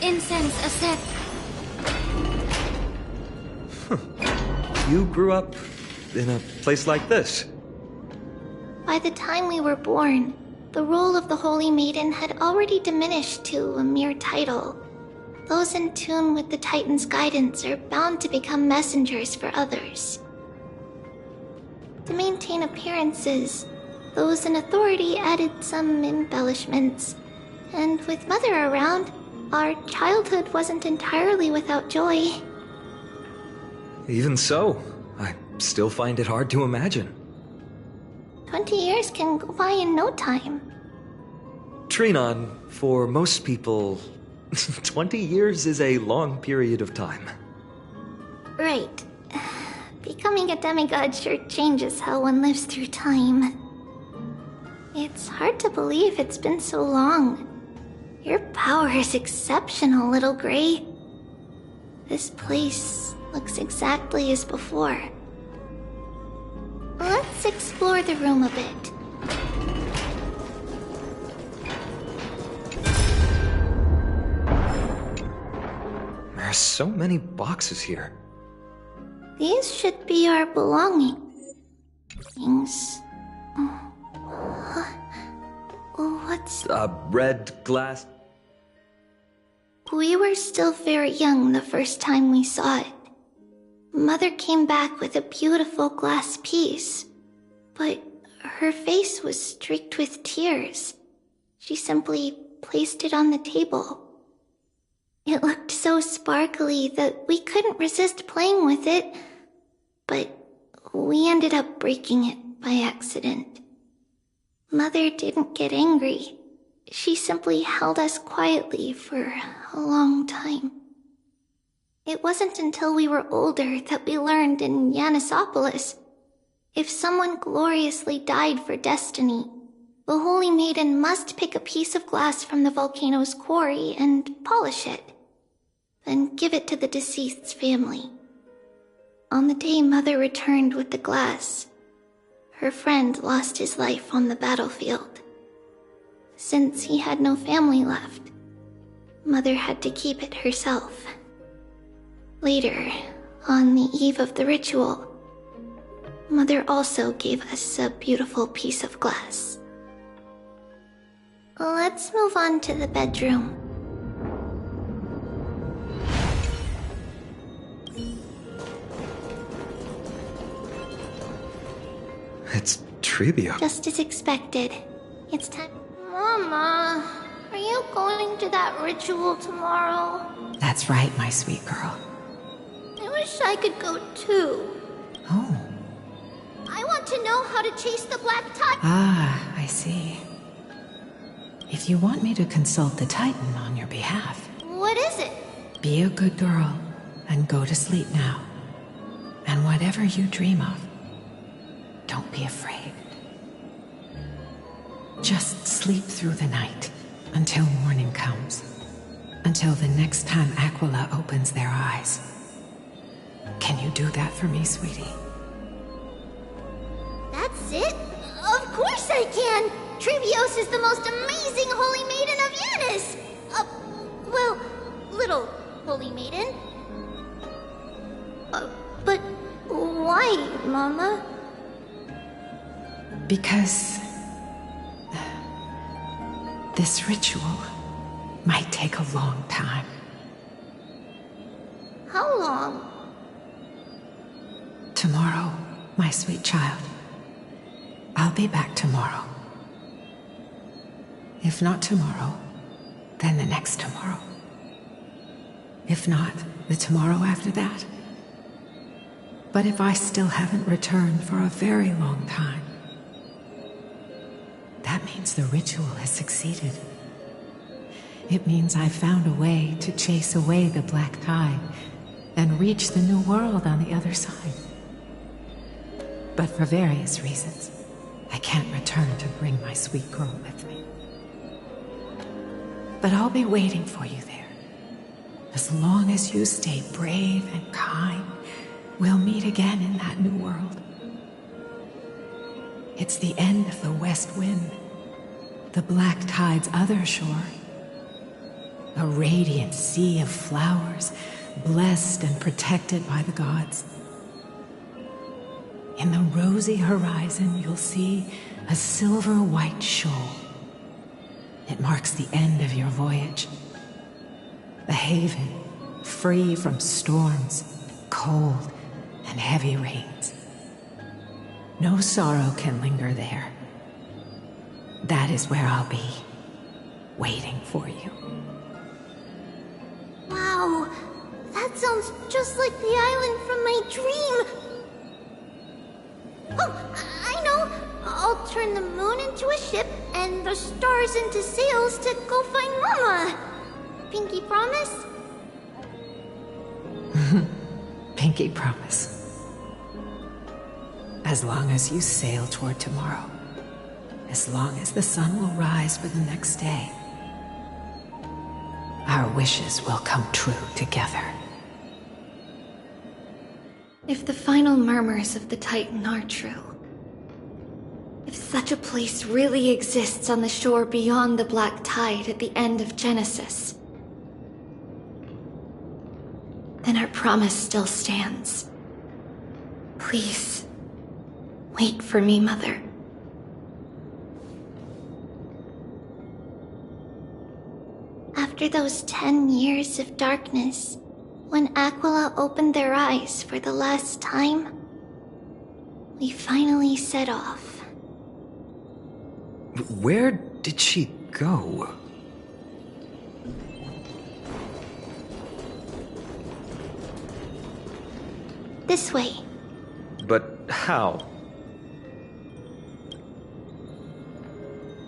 Speaker 12: Incense, a sec.
Speaker 6: You grew up in a place like this.
Speaker 17: By the time we were born, the role of the Holy Maiden had already diminished to a mere title. Those in tune with the Titan's guidance are bound to become messengers for others. To maintain appearances, those in authority added some embellishments. And with Mother around, our childhood wasn't entirely without joy.
Speaker 6: Even so, I still find it hard to imagine.
Speaker 17: 20 years can go by in no time.
Speaker 6: Trinon, for most people, 20 years is a long period of time.
Speaker 17: Right. Becoming a demigod sure changes how one lives through time. It's hard to believe it's been so long. Your power is exceptional, Little Gray. This place looks exactly as before. Let's explore the room a bit.
Speaker 6: There's so many boxes here.
Speaker 17: These should be our belongings. What's...
Speaker 6: Red glass.
Speaker 17: We were still very young the first time we saw it. Mother came back with a beautiful glass piece, but her face was streaked with tears. She simply placed it on the table. It looked so sparkly that we couldn't resist playing with it, but we ended up breaking it by accident. Mother didn't get angry. She simply held us quietly for a long time. It wasn't until we were older that we learned in Yanissopolis, if someone gloriously died for destiny, the Holy Maiden must pick a piece of glass from the volcano's quarry and polish it, then give it to the deceased's family. On the day Mother returned with the glass, her friend lost his life on the battlefield. Since he had no family left, Mother had to keep it herself. Later, on the eve of the ritual, Mother also gave us a beautiful piece of glass. Let's move on to the bedroom.
Speaker 6: It's Trebia.
Speaker 17: Just as expected. It's time. Mama, are you going to that ritual tomorrow?
Speaker 11: That's right, my sweet girl.
Speaker 17: I wish I could go too.
Speaker 11: Oh.
Speaker 17: I want to know how to chase the black Titan.
Speaker 11: Ah, I see. If you want me to consult the Titan on your behalf...
Speaker 17: What is it?
Speaker 11: Be a good girl and go to sleep now. And whatever you dream of, don't be afraid. Just sleep through the night until morning comes. Until the next time Aquila opens their eyes. Can you do that for me, sweetie?
Speaker 17: That's it? Of course I can! Trevios is the most amazing Holy Maiden of Yanis! Well, little Holy Maiden. But why, Mama?
Speaker 11: Because... this ritual might take a long time.
Speaker 17: How long?
Speaker 11: Tomorrow, my sweet child. I'll be back tomorrow. If not tomorrow, then the next tomorrow. If not, the tomorrow after that. But if I still haven't returned for a very long time, that means the ritual has succeeded. It means I've found a way to chase away the black tide and reach the new world on the other side. But for various reasons, I can't return to bring my sweet girl with me. But I'll be waiting for you there. As long as you stay brave and kind, we'll meet again in that new world. It's the end of the West Wind, the Black Tide's other shore. A radiant sea of flowers, blessed and protected by the gods. In the rosy horizon, you'll see a silver-white shoal. It marks the end of your voyage. The haven, free from storms, cold, and heavy rains. No sorrow can linger there. That is where I'll be, waiting for you.
Speaker 17: Wow, that sounds just like the island from my dream. Oh, I know. I'll turn the moon into a ship and the stars into sails to go find Mama. Pinky promise?
Speaker 11: Pinky promise. As long as you sail toward tomorrow, as long as the sun will rise for the next day, our wishes will come true together.
Speaker 12: If the final murmurs of the Titan are true, if such a place really exists on the shore beyond the Black Tide at the end of Genesis, then our promise still stands. Please, wait for me, Mother.
Speaker 17: After those 10 years of darkness, when Aquila opened their eyes for the last time, we finally set off.
Speaker 6: Where did she go?
Speaker 17: This way.
Speaker 6: But how?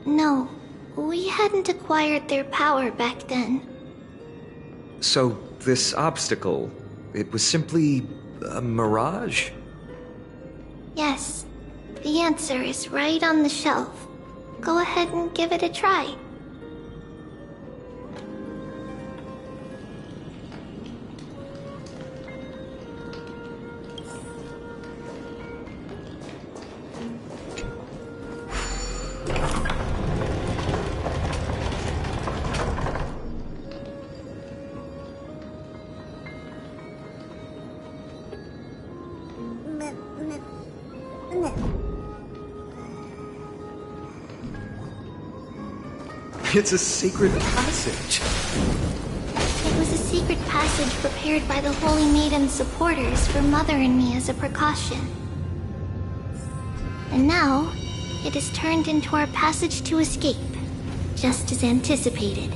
Speaker 17: No, we hadn't acquired their power back then.
Speaker 6: So, this obstacle, it was simply a mirage?
Speaker 17: Yes, the answer is right on the shelf. Go ahead and give it a try.
Speaker 6: It's a secret passage.
Speaker 17: It was a secret passage prepared by the Holy Maiden's supporters for Mother and me as a precaution. And now, it is turned into our passage to escape, just as anticipated.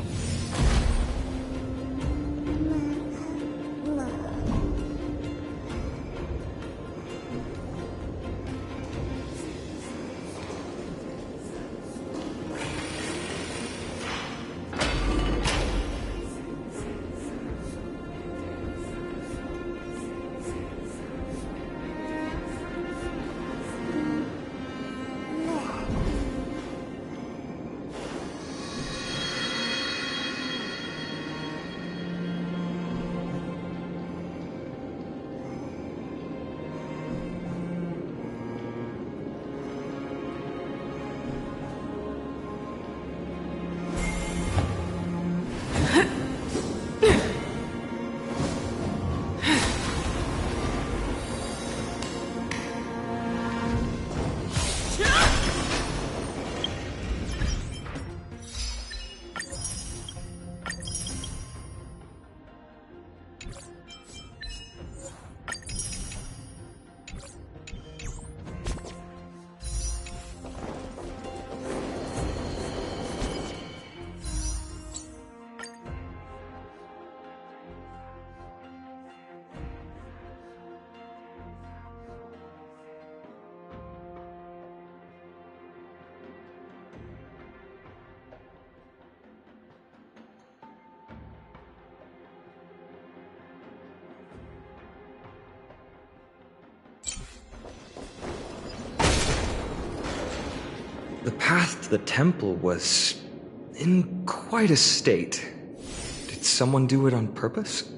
Speaker 6: The path to the temple was in quite a state. Did someone do it on purpose?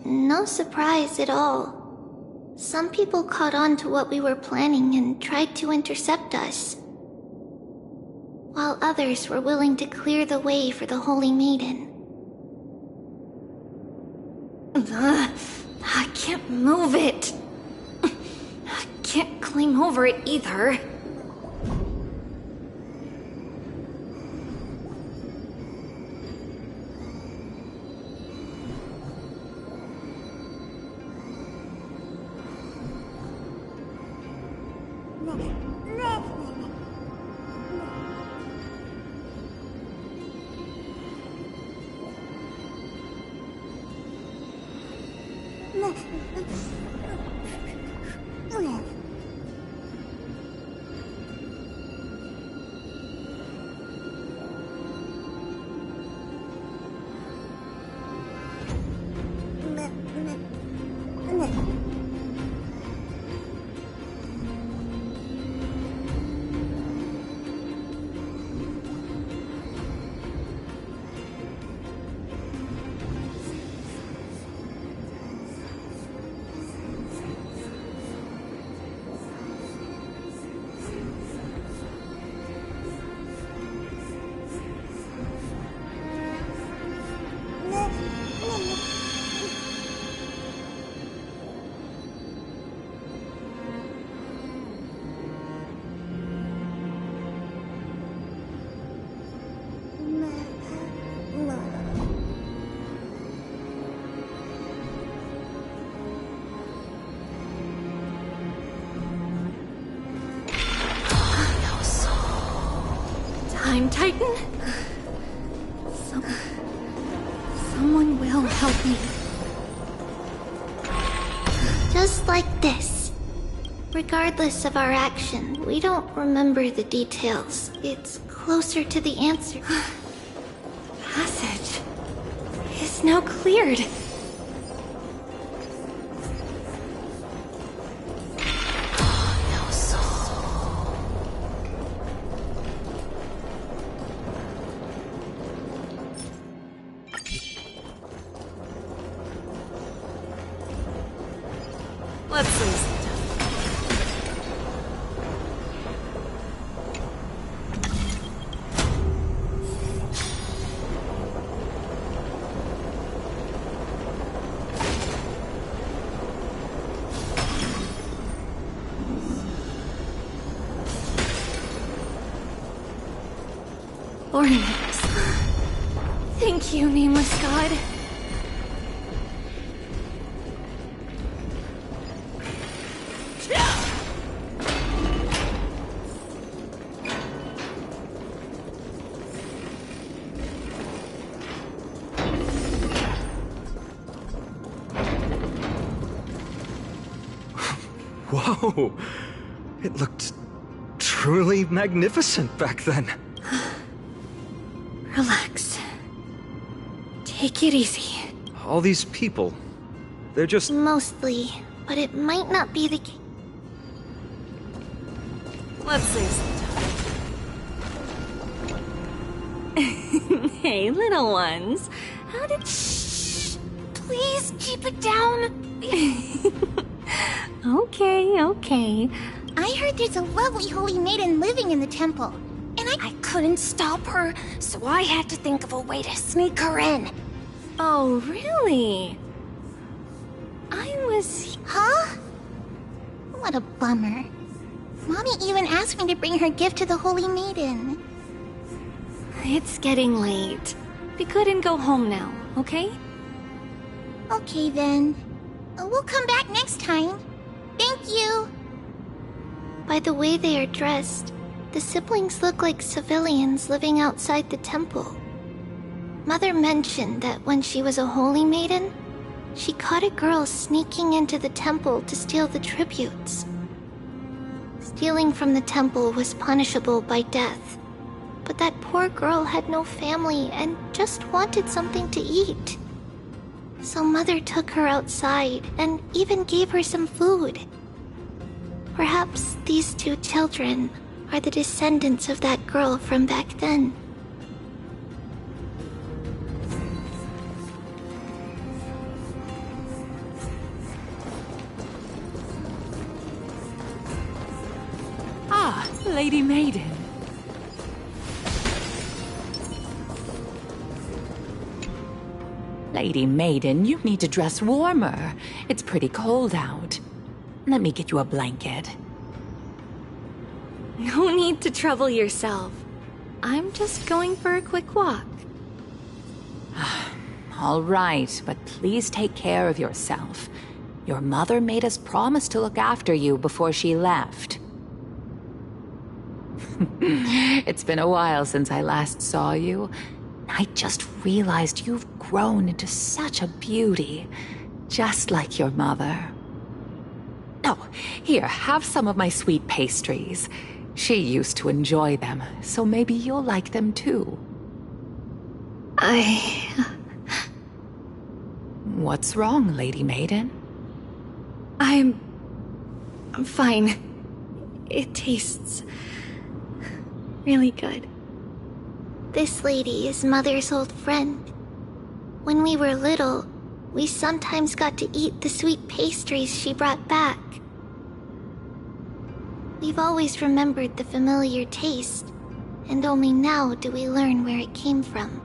Speaker 17: No surprise at all. Some people caught on to what we were planning and tried to intercept us, while others were willing to clear the way for the Holy Maiden.
Speaker 12: I can't move it. I can't climb over it either. Time Titan? Someone will help me.
Speaker 17: Just like this. Regardless of our action, we don't remember the details. It's closer to the answer.
Speaker 12: Passage is now cleared.
Speaker 4: Let's see.
Speaker 12: Ornaments. Thank you, nameless god.
Speaker 6: Whoa! It looked truly magnificent back then.
Speaker 12: Relax. Take it easy.
Speaker 6: All these people, they're just...
Speaker 17: Mostly, but it might not be the case.
Speaker 4: Let's see.
Speaker 12: Hey, little ones. How did... Shh! Please keep it down. Okay.
Speaker 17: I heard there's a lovely holy maiden living in the temple. And
Speaker 1: I couldn't stop her, so I had to think of a way to sneak her in.
Speaker 12: Oh, really? I was...
Speaker 17: Huh? What a bummer. Mommy even asked me to bring her gift to the holy maiden.
Speaker 12: It's getting late. Be good and go home now, okay?
Speaker 17: Okay then. We'll come back next time. Thank you. By the way they are dressed, the siblings look like civilians living outside the temple. Mother mentioned that when she was a holy maiden, she caught a girl sneaking into the temple to steal the tributes. Stealing from the temple was punishable by death, but that poor girl had no family and just wanted something to eat. So Mother took her outside and even gave her some food. Perhaps these two children are the descendants of that girl from back then.
Speaker 9: Ah, Lady Maiden. Lady Maiden, you need to dress warmer. It's pretty cold out. Let me get you a blanket.
Speaker 12: No need to trouble yourself. I'm just going for a quick walk.
Speaker 9: All right, but please take care of yourself. Your mother made us promise to look after you before she left. It's been a while since I last saw you. I just realized you've grown into such a beauty, just like your mother. Oh, here, have some of my sweet pastries. She used to enjoy them, so maybe you'll like them too. What's wrong, Lady Maiden?
Speaker 12: I'm fine. It tastes really good.
Speaker 17: This lady is Mother's old friend. When we were little, we sometimes got to eat the sweet pastries she brought back. We've always remembered the familiar taste, and only now do we learn where it came from.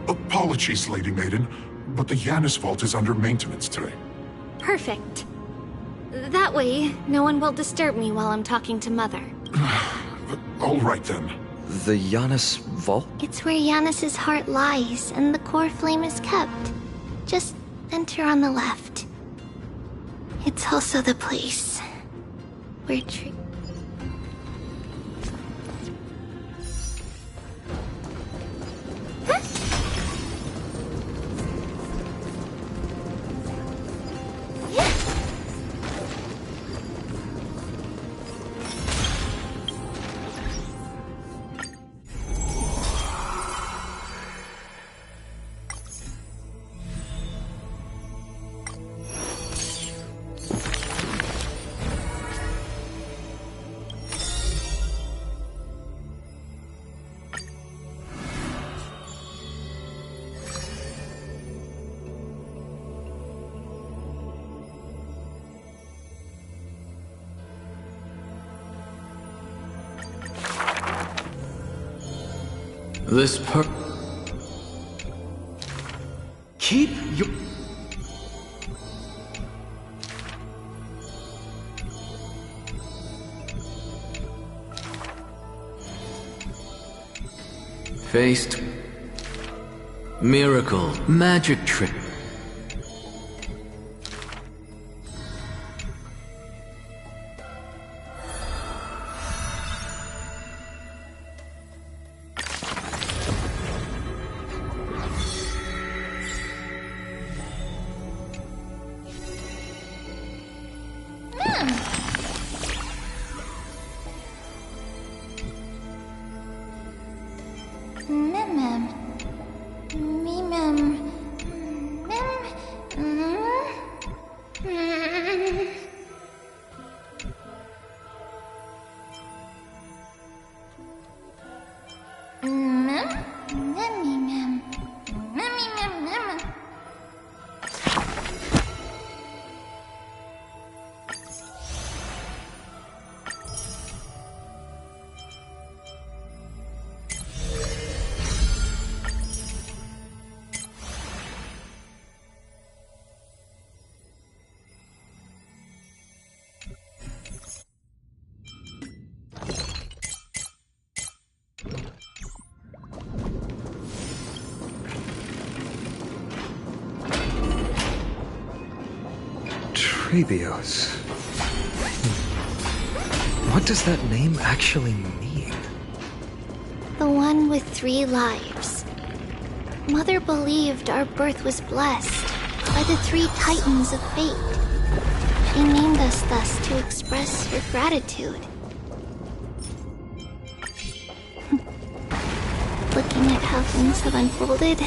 Speaker 5: Apologies, Lady Maiden, but the Yanis vault is under maintenance today.
Speaker 12: Perfect. That way, no one will disturb me while I'm talking to Mother.
Speaker 5: All right then.
Speaker 6: The Yanis vault?
Speaker 17: It's where Yanis's heart lies and the core flame is kept. Just enter on the left. It's also the place where
Speaker 21: Keep your... Faced. Miracle. Magic trick.
Speaker 6: Trebios. What does that name actually mean?
Speaker 17: The one with 3 lives. Mother believed our birth was blessed by the 3 titans of fate. She named us thus to express her gratitude. Looking at how things have unfolded,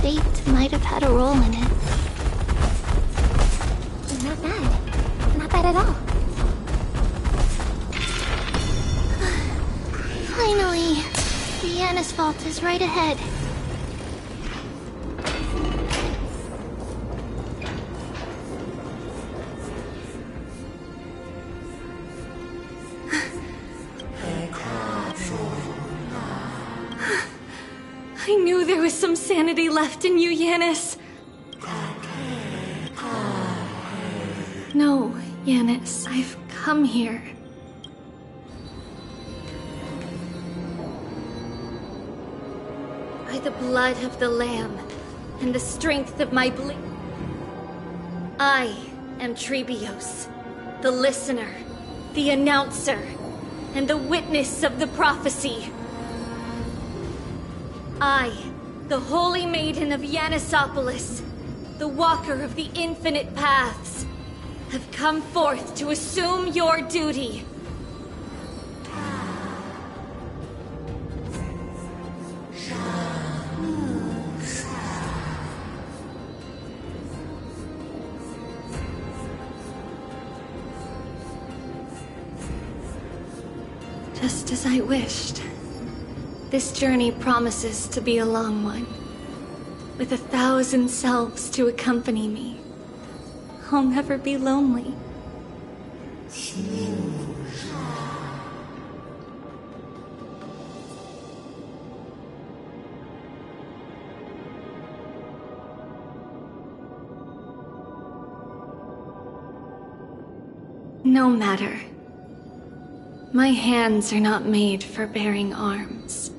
Speaker 17: fate might have had a role in it.
Speaker 12: Not bad. Not bad at all.
Speaker 17: Finally, the asphalt is right ahead.
Speaker 9: I knew there was some sanity left in you, Yanis. No, Yanis, I've come here. By the blood of the Lamb and the strength of my I am Trebios, the listener, the announcer, and the witness of the prophecy. I, the Holy Maiden of Yanisopolis, the Walker of the Infinite Paths, have come forth to assume your duty. Just as I wished. This journey promises to be a long one, with 1,000 selves to accompany me. I'll never be lonely. No matter. My hands are not made for bearing arms.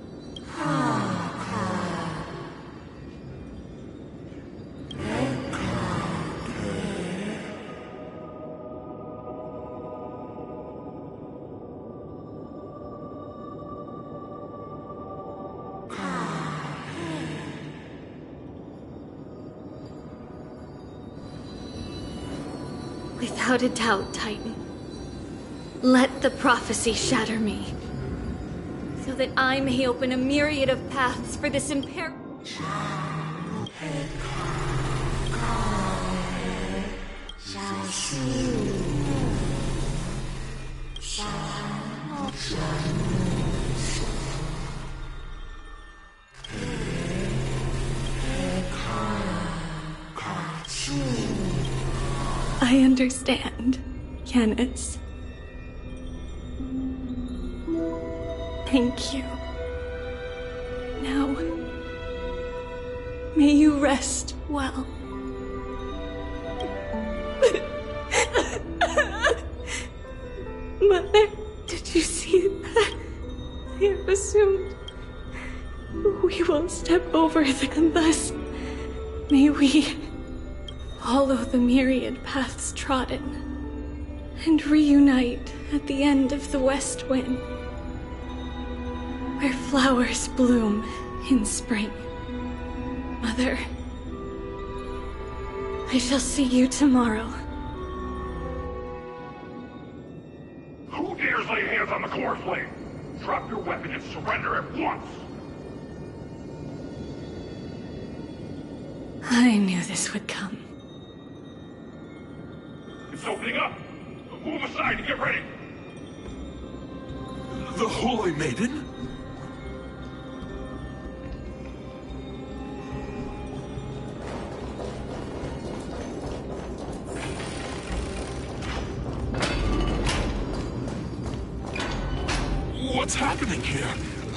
Speaker 9: Without a doubt, Titan. Let the prophecy shatter me, so that I may open a myriad of paths for this imperative. I understand, Yanis. Thank you. Now, may you rest well. Mother, did you see that? I have assumed we will step over them, and thus may we follow the myriad paths trodden and reunite at the end of the West Wind, where flowers bloom in spring. Mother, I shall see you tomorrow.
Speaker 5: Who dares lay hands on the core flame? Drop your weapon and surrender at once!
Speaker 9: I knew this would come.
Speaker 5: It's opening up! Move aside and get ready! The Holy Maiden? What's happening here?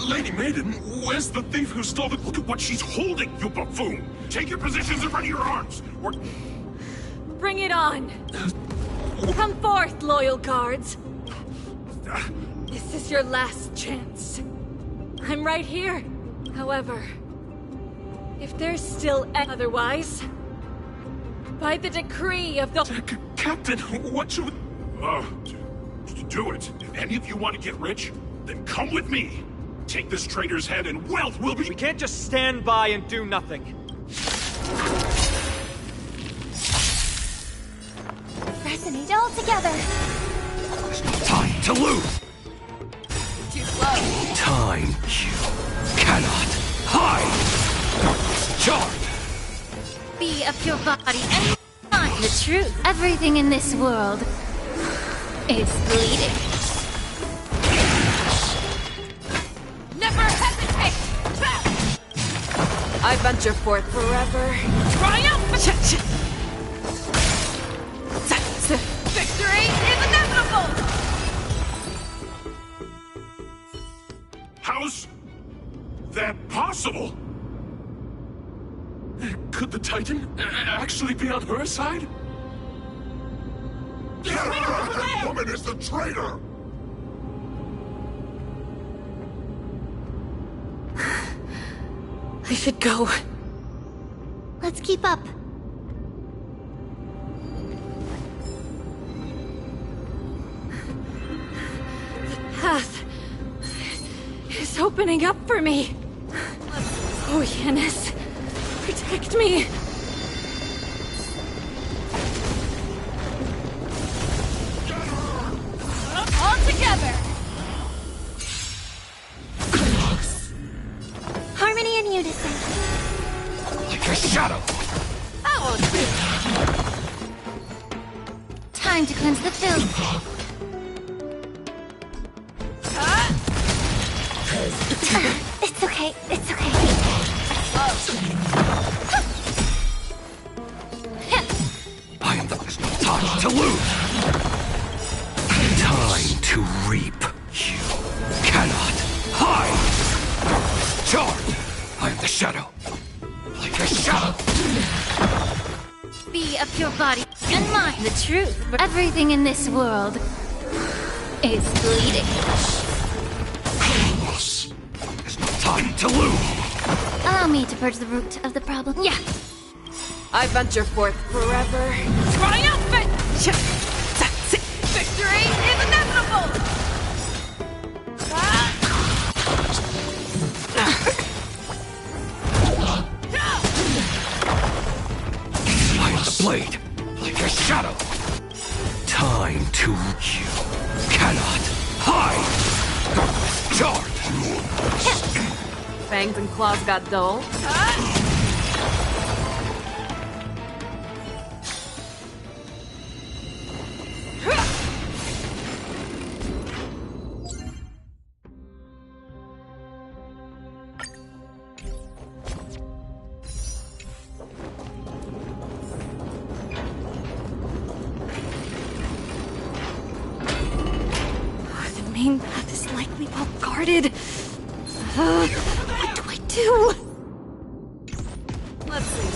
Speaker 5: Lady Maiden, where's the thief who stole the... Look at what she's holding, you buffoon! Take your positions and ready your arms! We're...
Speaker 9: Bring it on! Come forth, loyal guards! This is your last chance. I'm right here. However, if there's still otherwise, by the decree of the...
Speaker 5: Captain, what should we... do it. If any of you want to get rich, then come with me. Take this traitor's head and wealth will be...
Speaker 8: We can't just stand by and do nothing.
Speaker 17: Resonate all together.
Speaker 3: Time to lose!
Speaker 4: Too slow.
Speaker 3: Time you cannot hide! Charge!
Speaker 12: Be of your body and mind the truth. Everything in this world is bleeding.
Speaker 4: Never hesitate! I venture forth forever. Triumph! Victory is inevitable!
Speaker 5: How's that possible? Could the Titan actually be on her side?
Speaker 10: That woman is the traitor!
Speaker 7: I should go.
Speaker 17: Let's keep up.
Speaker 7: The path is opening up for me. Oh, Yanis, protect me.
Speaker 4: All together!
Speaker 17: Harmony and unison.
Speaker 3: Like a shadow!
Speaker 4: That won't do.
Speaker 12: Time to cleanse the filth.
Speaker 17: It's okay. It's okay.
Speaker 3: I am the time to lose! Time to reap. You cannot hide! Charge! I am the shadow. Like a shadow!
Speaker 12: Be of your body and mind the truth. Everything in this world is bleeding.
Speaker 3: Time to lose!
Speaker 12: Allow me to purge the root of the problem. Yeah.
Speaker 4: I venture forth forever. Triumphant! Victory is inevitable!
Speaker 3: I am the blade, like a shadow. Time to... You cannot hide! Charge!
Speaker 4: Fangs and claws got dull.
Speaker 7: The main path is likely well guarded. What do I do?
Speaker 4: Let's see.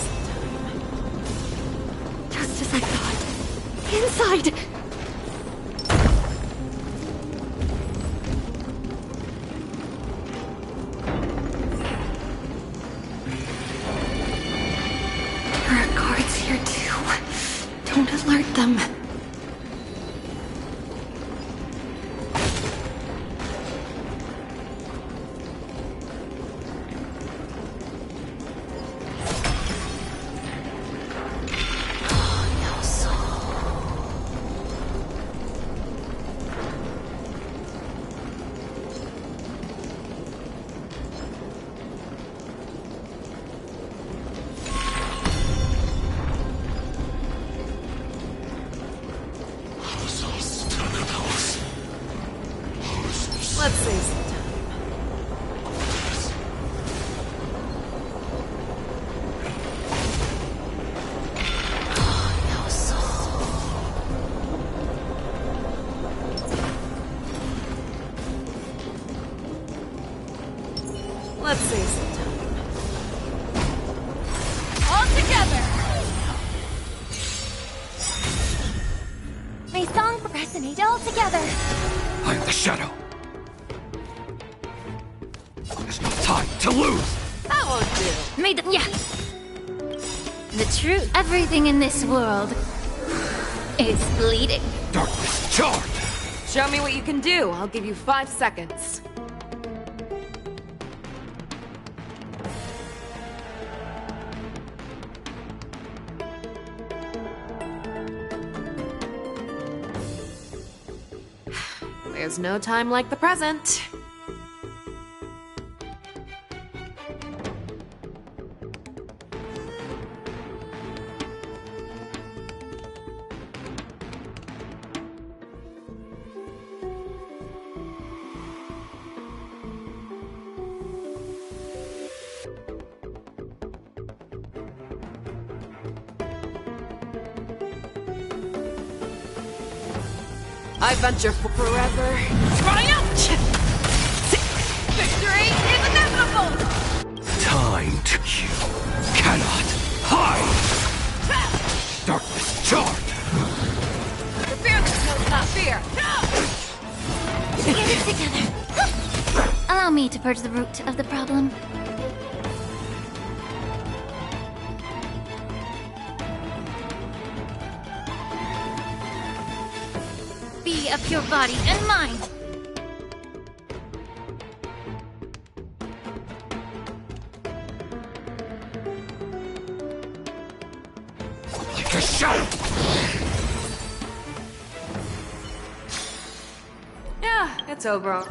Speaker 7: Just as I thought. Inside! There are guards here too. Don't alert them.
Speaker 4: Let's see. Let's see. All together!
Speaker 17: May song resonate all together.
Speaker 3: I am the shadow. There's no time to lose!
Speaker 4: That won't do.
Speaker 12: Made them, yeah. The truth. Everything in this world is bleeding.
Speaker 3: Darkness charred!
Speaker 4: Show me what you can do. I'll give you 5 seconds. There's no time like the present. I venture for forever. Triumph! Victory is inevitable!
Speaker 3: Time to kill. Cannot hide! Darkness charred!
Speaker 4: The fearless knows not fear.
Speaker 12: Get it together. Allow me to purge the root of the problem. Be of your body and mind.
Speaker 3: Like a shadow!
Speaker 4: Yeah, it's over.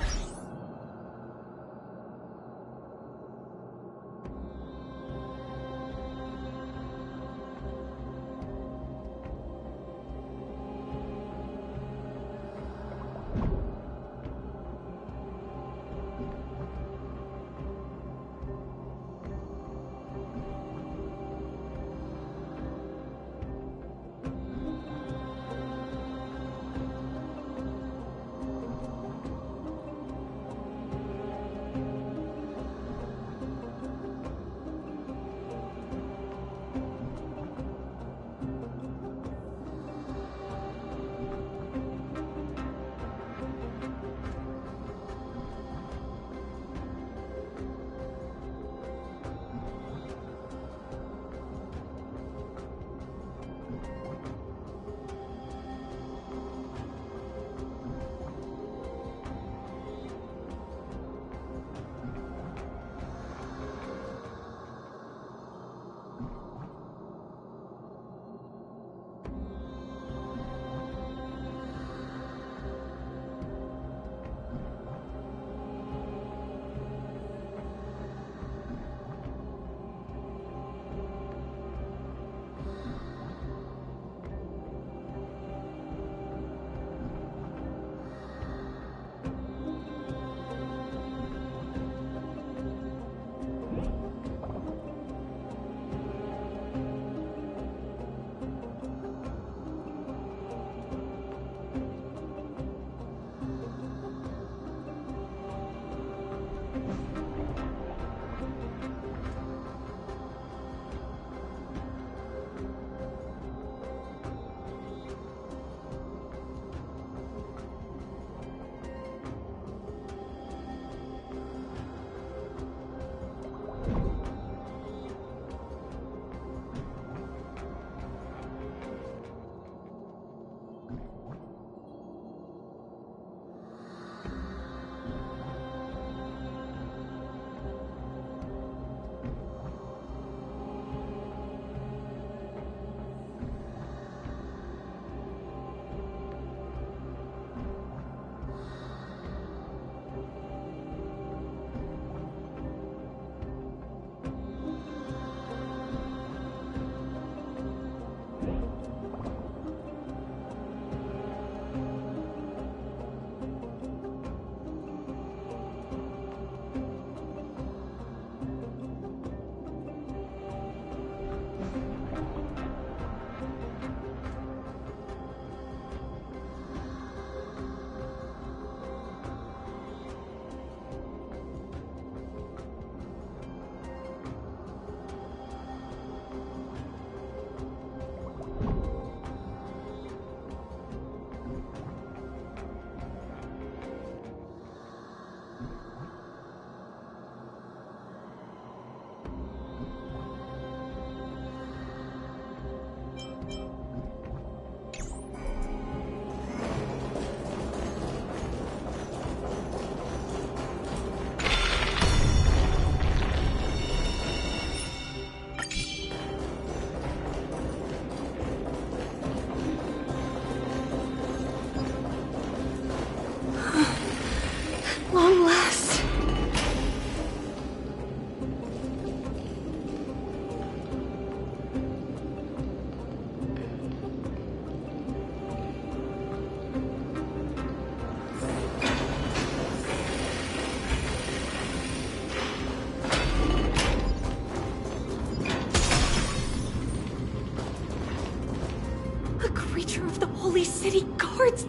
Speaker 14: commander of the Holy City Guards.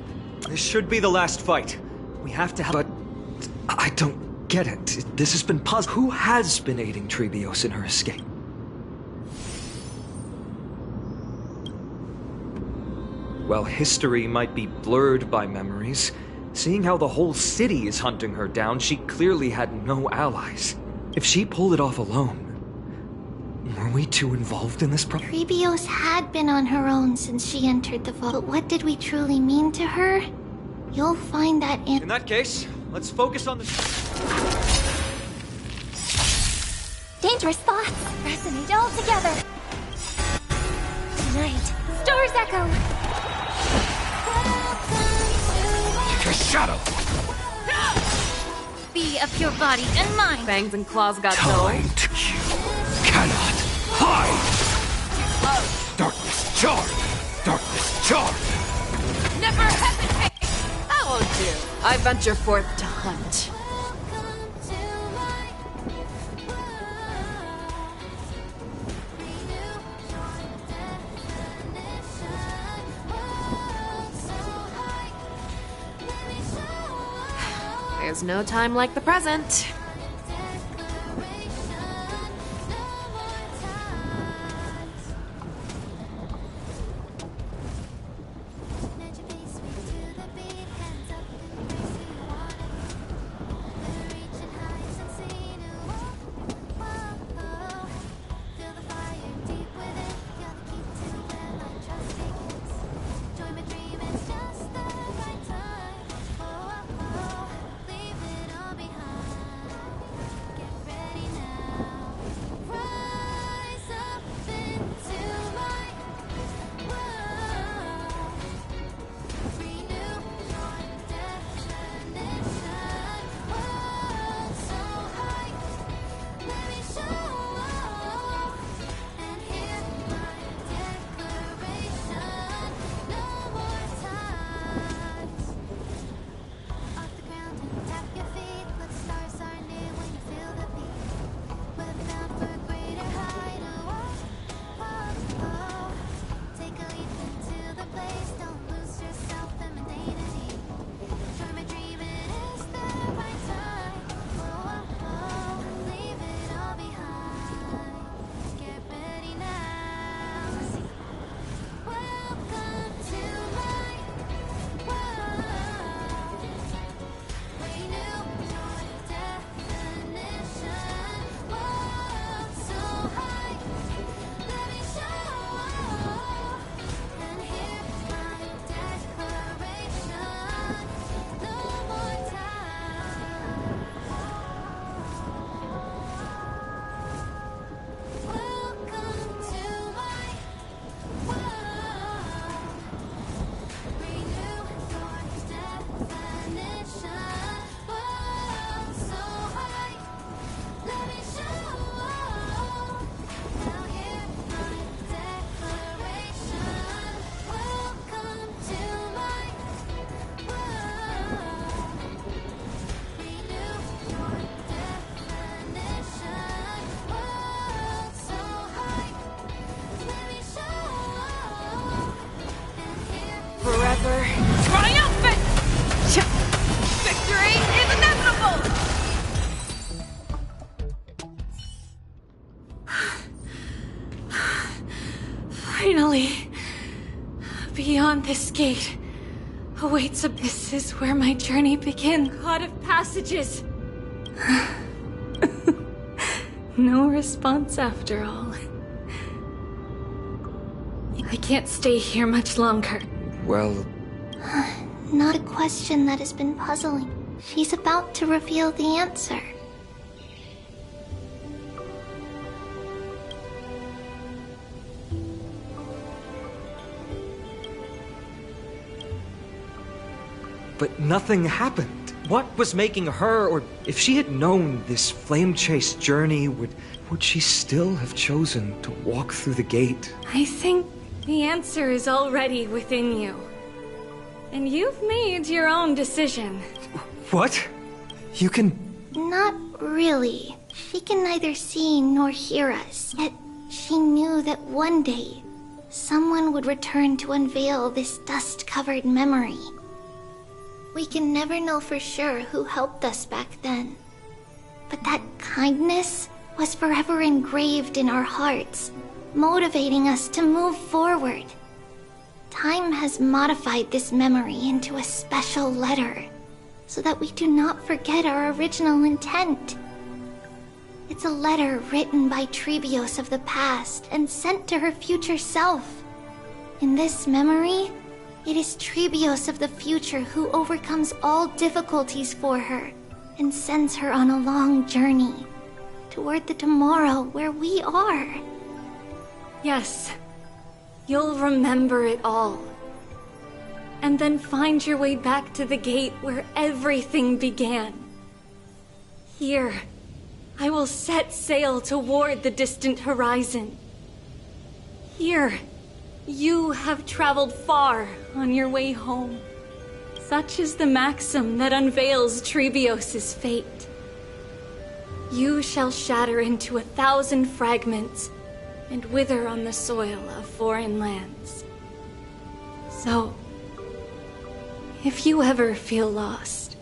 Speaker 6: This should be the last fight. We have to have. But I don't get it. This has been puzzling. Who has been aiding Trebios in her escape? Well, history might be blurred by memories. Seeing how the whole city is hunting her down, she clearly had no allies. If she pulled it off alone, were we too involved in this problem?
Speaker 17: Trebios had been on her own since she entered the vault. But what did we truly mean to her? You'll find that
Speaker 6: in that case, let's focus on the...
Speaker 12: Dangerous thoughts resonate all together. Tonight, stars echo.
Speaker 3: Like a shadow.
Speaker 12: Be of your body and mind.
Speaker 14: Fangs and claws got
Speaker 3: Time to kill. Cannot hide. Darkness charred. Darkness charred.
Speaker 4: Never hesitate! I won't do. I venture forth to hunt. There's no time like the present. Triumphant! Victory is inevitable!
Speaker 14: Finally, beyond this gate awaits abysses where my journey begins. God of passages. No response after all. I can't stay here much longer.
Speaker 6: Well...
Speaker 17: Not a question that has been puzzling. She's about to reveal the answer.
Speaker 6: But nothing happened. What was making her, or if she had known this flame-chased journey, would she still have chosen to walk through the gate?
Speaker 14: I think the answer is already within you. And you've made your own decision.
Speaker 6: What? You can...
Speaker 17: Not really. She can neither see nor hear us. Yet she knew that one day, someone would return to unveil this dust-covered memory. We can never know for sure who helped us back then. But that kindness was forever engraved in our hearts, motivating us to move forward. Time has modified this memory into a special letter, so that we do not forget our original intent. It's a letter written by Trebios of the past and sent to her future self. In this memory, it is Trebios of the future who overcomes all difficulties for her and sends her on a long journey toward the tomorrow where we are.
Speaker 14: Yes, you'll remember it all. And then find your way back to the gate where everything began. Here, I will set sail toward the distant horizon. Here, you have traveled far on your way home. Such is the maxim that unveils Trebios' fate. You shall shatter into 1,000 fragments and wither on the soil of foreign lands. So, if you ever feel lost,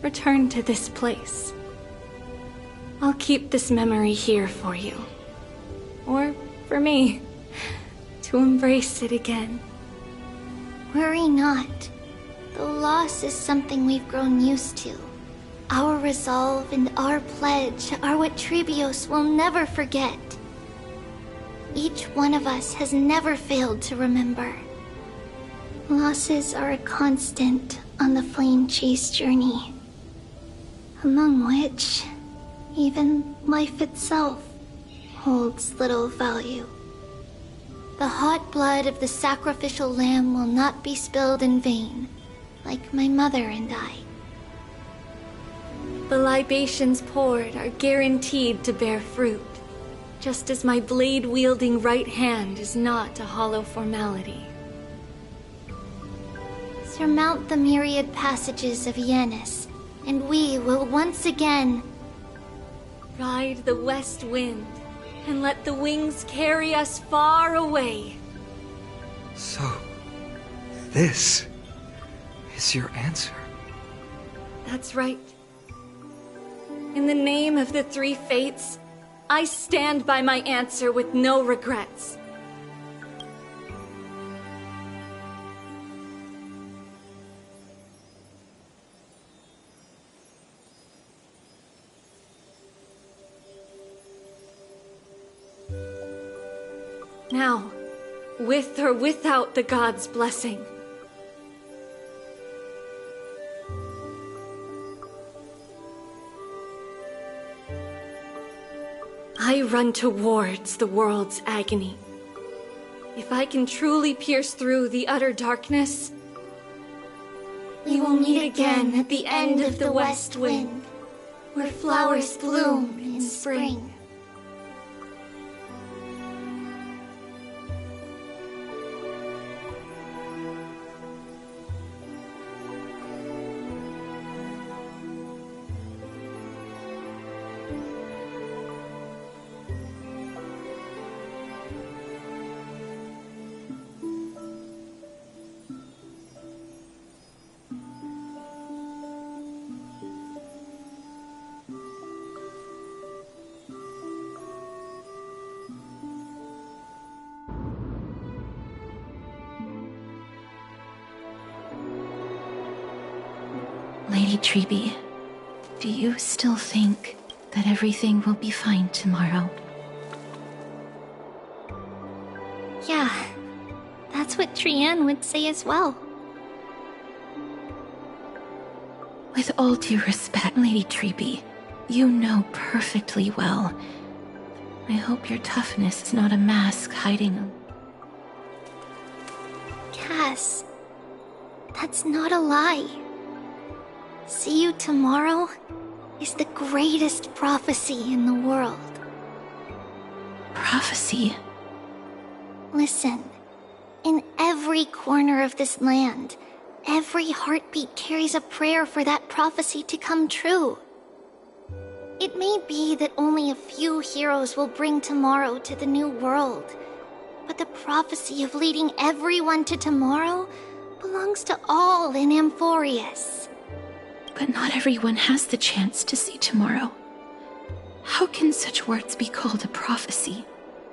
Speaker 14: return to this place. I'll keep this memory here for you. Or for me, to embrace it again.
Speaker 17: Worry not. The loss is something we've grown used to. Our resolve and our pledge are what Trebios will never forget. Each one of us has never failed to remember. Losses are a constant on the flame chase journey, among which even life itself holds little value. The hot blood of the sacrificial lamb will not be spilled in vain, like my mother and I.
Speaker 14: The libations poured are guaranteed to bear fruit, just as my blade-wielding right hand is not a hollow formality.
Speaker 17: Surmount the myriad passages of Yanis, and we will once again
Speaker 14: ride the west wind and let the wings carry us far away.
Speaker 6: So, this is your answer?
Speaker 14: That's right. In the name of the three fates, I stand by my answer with no regrets. Now, with or without the gods' blessing, I run towards the world's agony. If I can truly pierce through the utter darkness, we will meet again at the end of the west wind, where flowers bloom in spring.
Speaker 7: Lady Trebi, do you still think that everything will be fine tomorrow?
Speaker 17: Yeah, that's what Trianne would say as well.
Speaker 7: With all due respect, Lady Trebi, you know perfectly well. I hope your toughness is not a mask hiding.
Speaker 17: Cass, that's not a lie. See you tomorrow is the greatest prophecy in the world.
Speaker 7: Prophecy?
Speaker 17: Listen, in every corner of this land, every heartbeat carries a prayer for that prophecy to come true. It may be that only a few heroes will bring tomorrow to the new world, But the prophecy of leading everyone to tomorrow belongs to all in Amphorius.
Speaker 7: But not everyone has the chance to see tomorrow. How can such words be called a prophecy?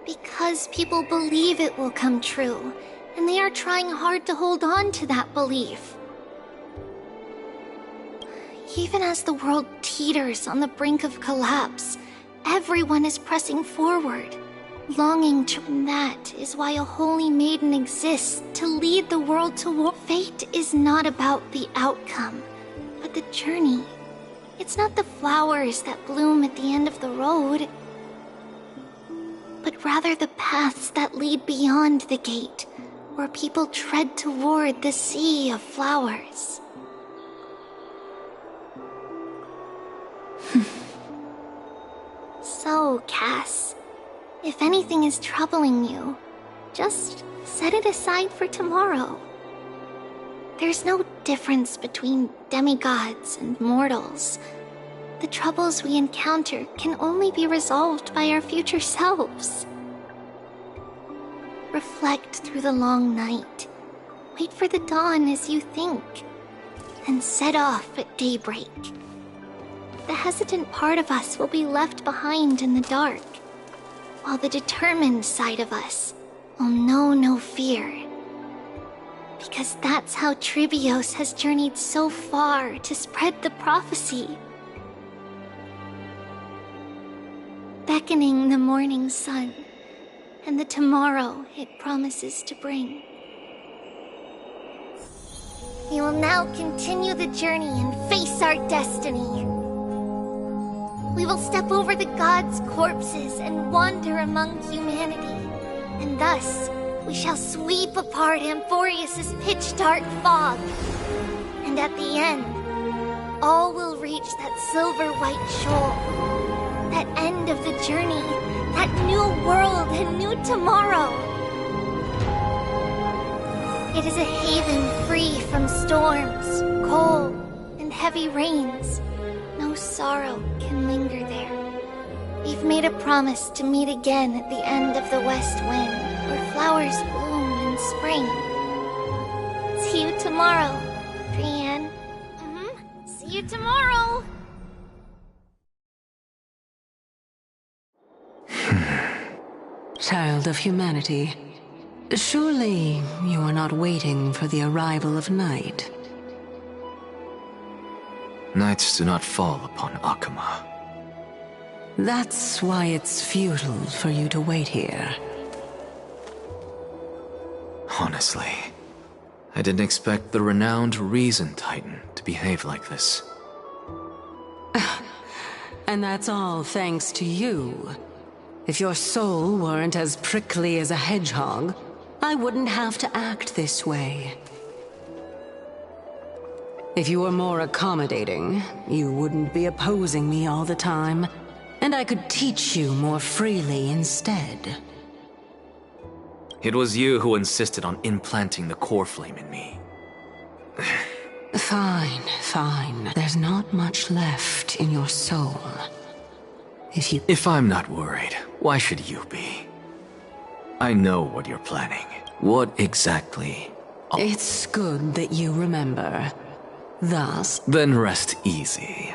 Speaker 17: Because people believe it will come true, and they are trying hard to hold on to that belief. Even as the world teeters on the brink of collapse, everyone is pressing forward, longing to... And that is why a holy maiden exists, to lead the world to war. Fate is not about the outcome, but the journey. It's not the flowers that bloom at the end of the road, but rather the paths that lead beyond the gate, where people tread toward the sea of flowers. So, Cass, if anything is troubling you, just set it aside for tomorrow. There's no difference between demigods and mortals. The troubles we encounter can only be resolved by our future selves. Reflect through the long night. Wait for the dawn as you think. Then set off at daybreak. The hesitant part of us will be left behind in the dark, while the determined side of us will know no fear. Because that's how Trivios has journeyed so far to spread the prophecy. Beckoning the morning sun, and the tomorrow it promises to bring. We will now continue the journey and face our destiny. We will step over the gods' corpses and wander among humanity, and thus we shall sweep apart Amphorius' pitch-dark fog. And at the end, all will reach that silver-white shoal, that end of the journey, that new world and new tomorrow. It is a haven free from storms, cold, and heavy rains. No sorrow can linger there. We've made a promise to meet again at the end of the west wind, where flowers bloom in spring. See you tomorrow, Brienne. See you tomorrow!
Speaker 9: Child of humanity, surely you are not waiting for the arrival of night.
Speaker 21: Nights do not fall upon Akama.
Speaker 9: That's why it's futile for you to wait here.
Speaker 21: Honestly, I didn't expect the renowned Reason Titan to behave like this.
Speaker 9: And that's all thanks to you. If your soul weren't as prickly as a hedgehog, I wouldn't have to act this way. If you were more accommodating, you wouldn't be opposing me all the time, and I could teach you more freely instead.
Speaker 21: It was you who insisted on implanting the core flame in me.
Speaker 9: Fine, fine. There's not much left in your soul. If
Speaker 21: I'm not worried, why should you be? I know what you're planning. What exactly?
Speaker 9: It's good that you remember. Thus...
Speaker 21: Then rest easy.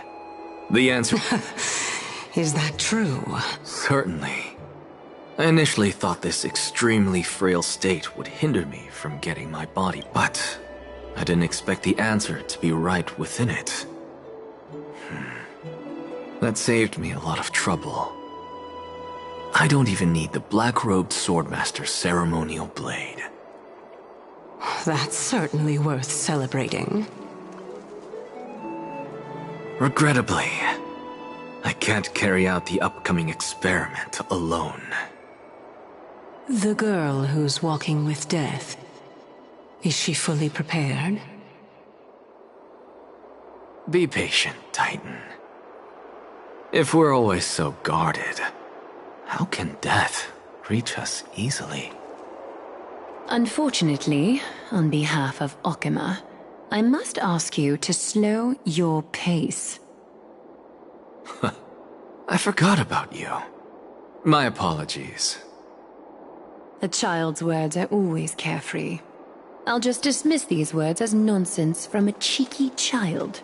Speaker 21: The answer...
Speaker 9: Is that true?
Speaker 21: Certainly. I initially thought this extremely frail state would hinder me from getting my body, but I didn't expect the answer to be right within it. That saved me a lot of trouble. I don't even need the black-robed swordmaster's ceremonial blade.
Speaker 9: That's certainly worth celebrating.
Speaker 21: Regrettably, I can't carry out the upcoming experiment alone.
Speaker 9: The girl who's walking with death, is she fully prepared?
Speaker 21: Be patient, Titan. If we're always so guarded, how can death reach us easily?
Speaker 9: Unfortunately, on behalf of Okima, I must ask you to slow your pace.
Speaker 21: I forgot about you. My apologies.
Speaker 9: A child's words are always carefree. I'll just dismiss these words as nonsense from a cheeky child.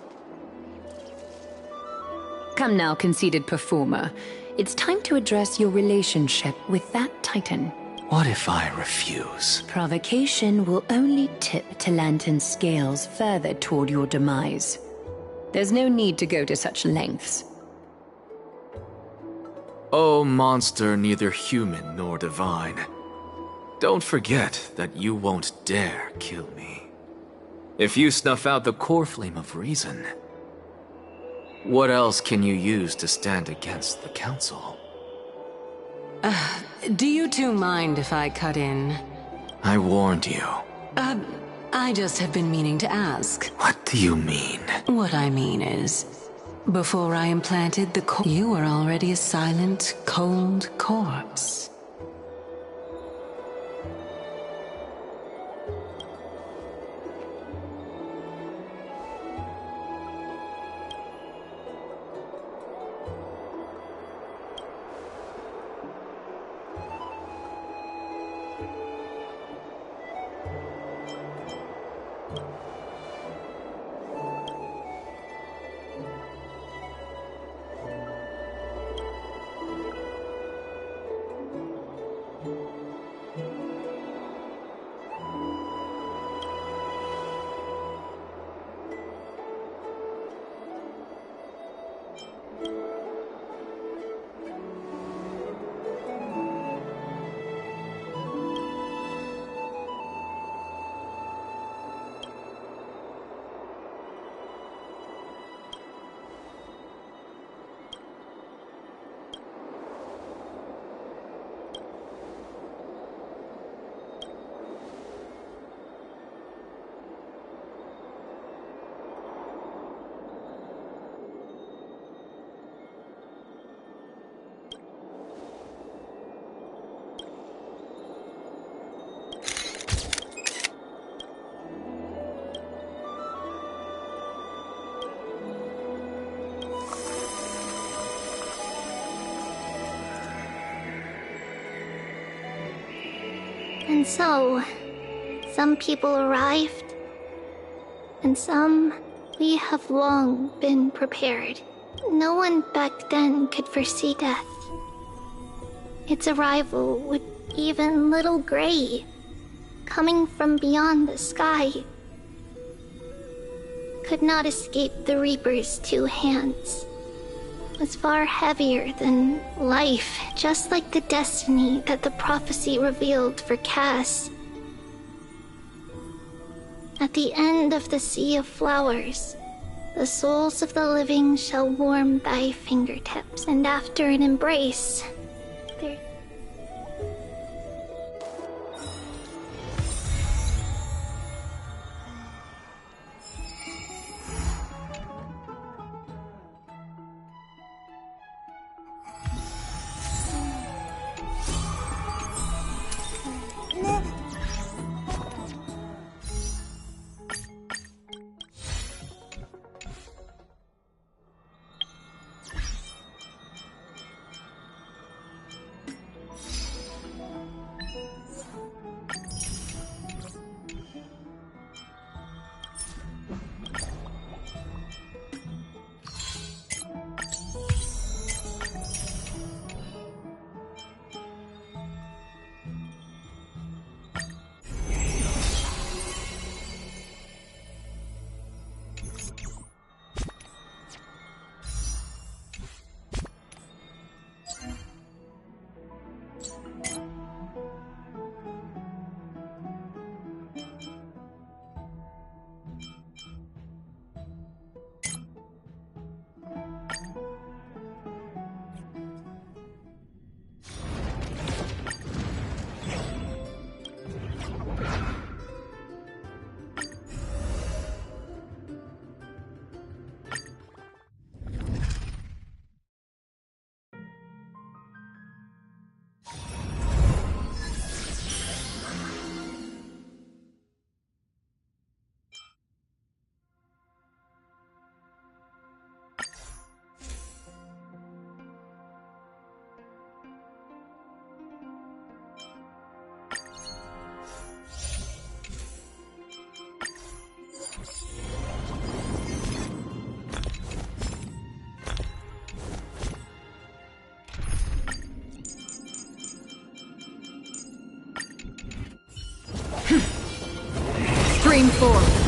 Speaker 9: Come now, conceited performer. It's time to address your relationship with that Titan.
Speaker 21: What if I refuse?
Speaker 9: Provocation will only tip Talantan's scales further toward your demise. There's no need to go to such lengths.
Speaker 21: Oh, monster neither human nor divine. Don't forget that you won't dare kill me. If you snuff out the core flame of reason, what else can you use to stand against the Council?
Speaker 18: Do you two mind if I cut in?
Speaker 21: I warned you.
Speaker 18: I just have been meaning to ask.
Speaker 21: What do you mean?
Speaker 18: What I mean is, before I implanted the core, you were already a silent, cold corpse.
Speaker 17: And so, some people arrived, and some we have long been prepared. No one back then could foresee death. Its arrival with even little Gray, coming from beyond the sky, could not escape the Reaper's two hands. Was far heavier than life, just like the destiny that the prophecy revealed for Cass. At the end of the Sea of Flowers, the souls of the living shall warm thy fingertips, and after an embrace, there...
Speaker 14: Scream forth.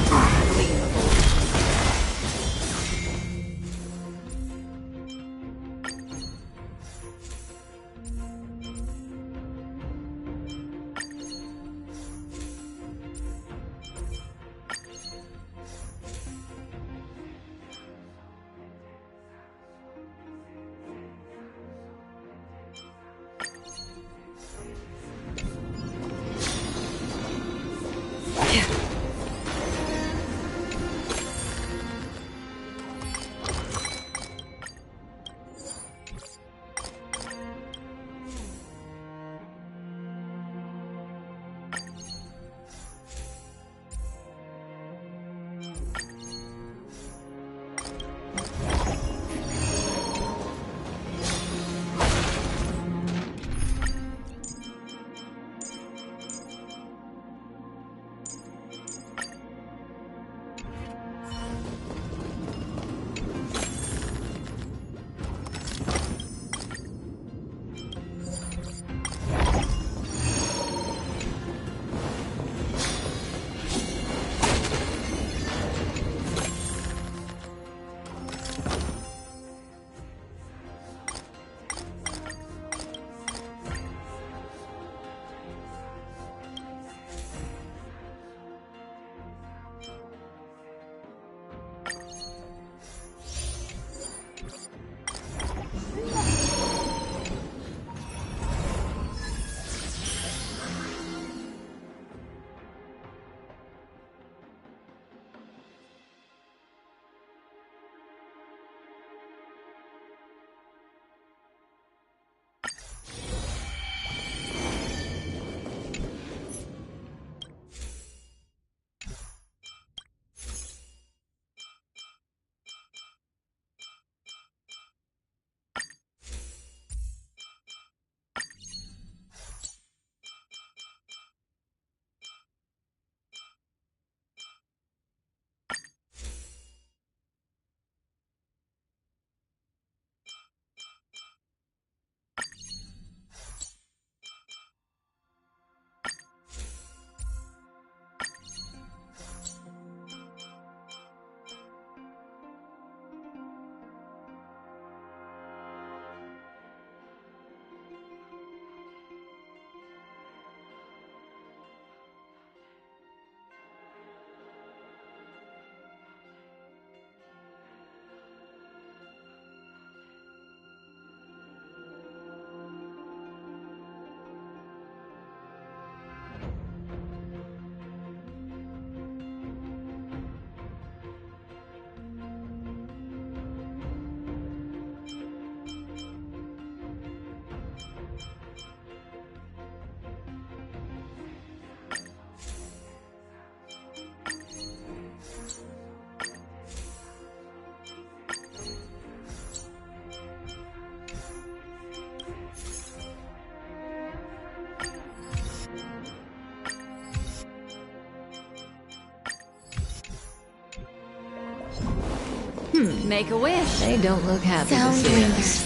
Speaker 9: Make a wish.
Speaker 18: They don't look happy to
Speaker 12: Sound
Speaker 18: see
Speaker 12: lingers.
Speaker 18: us.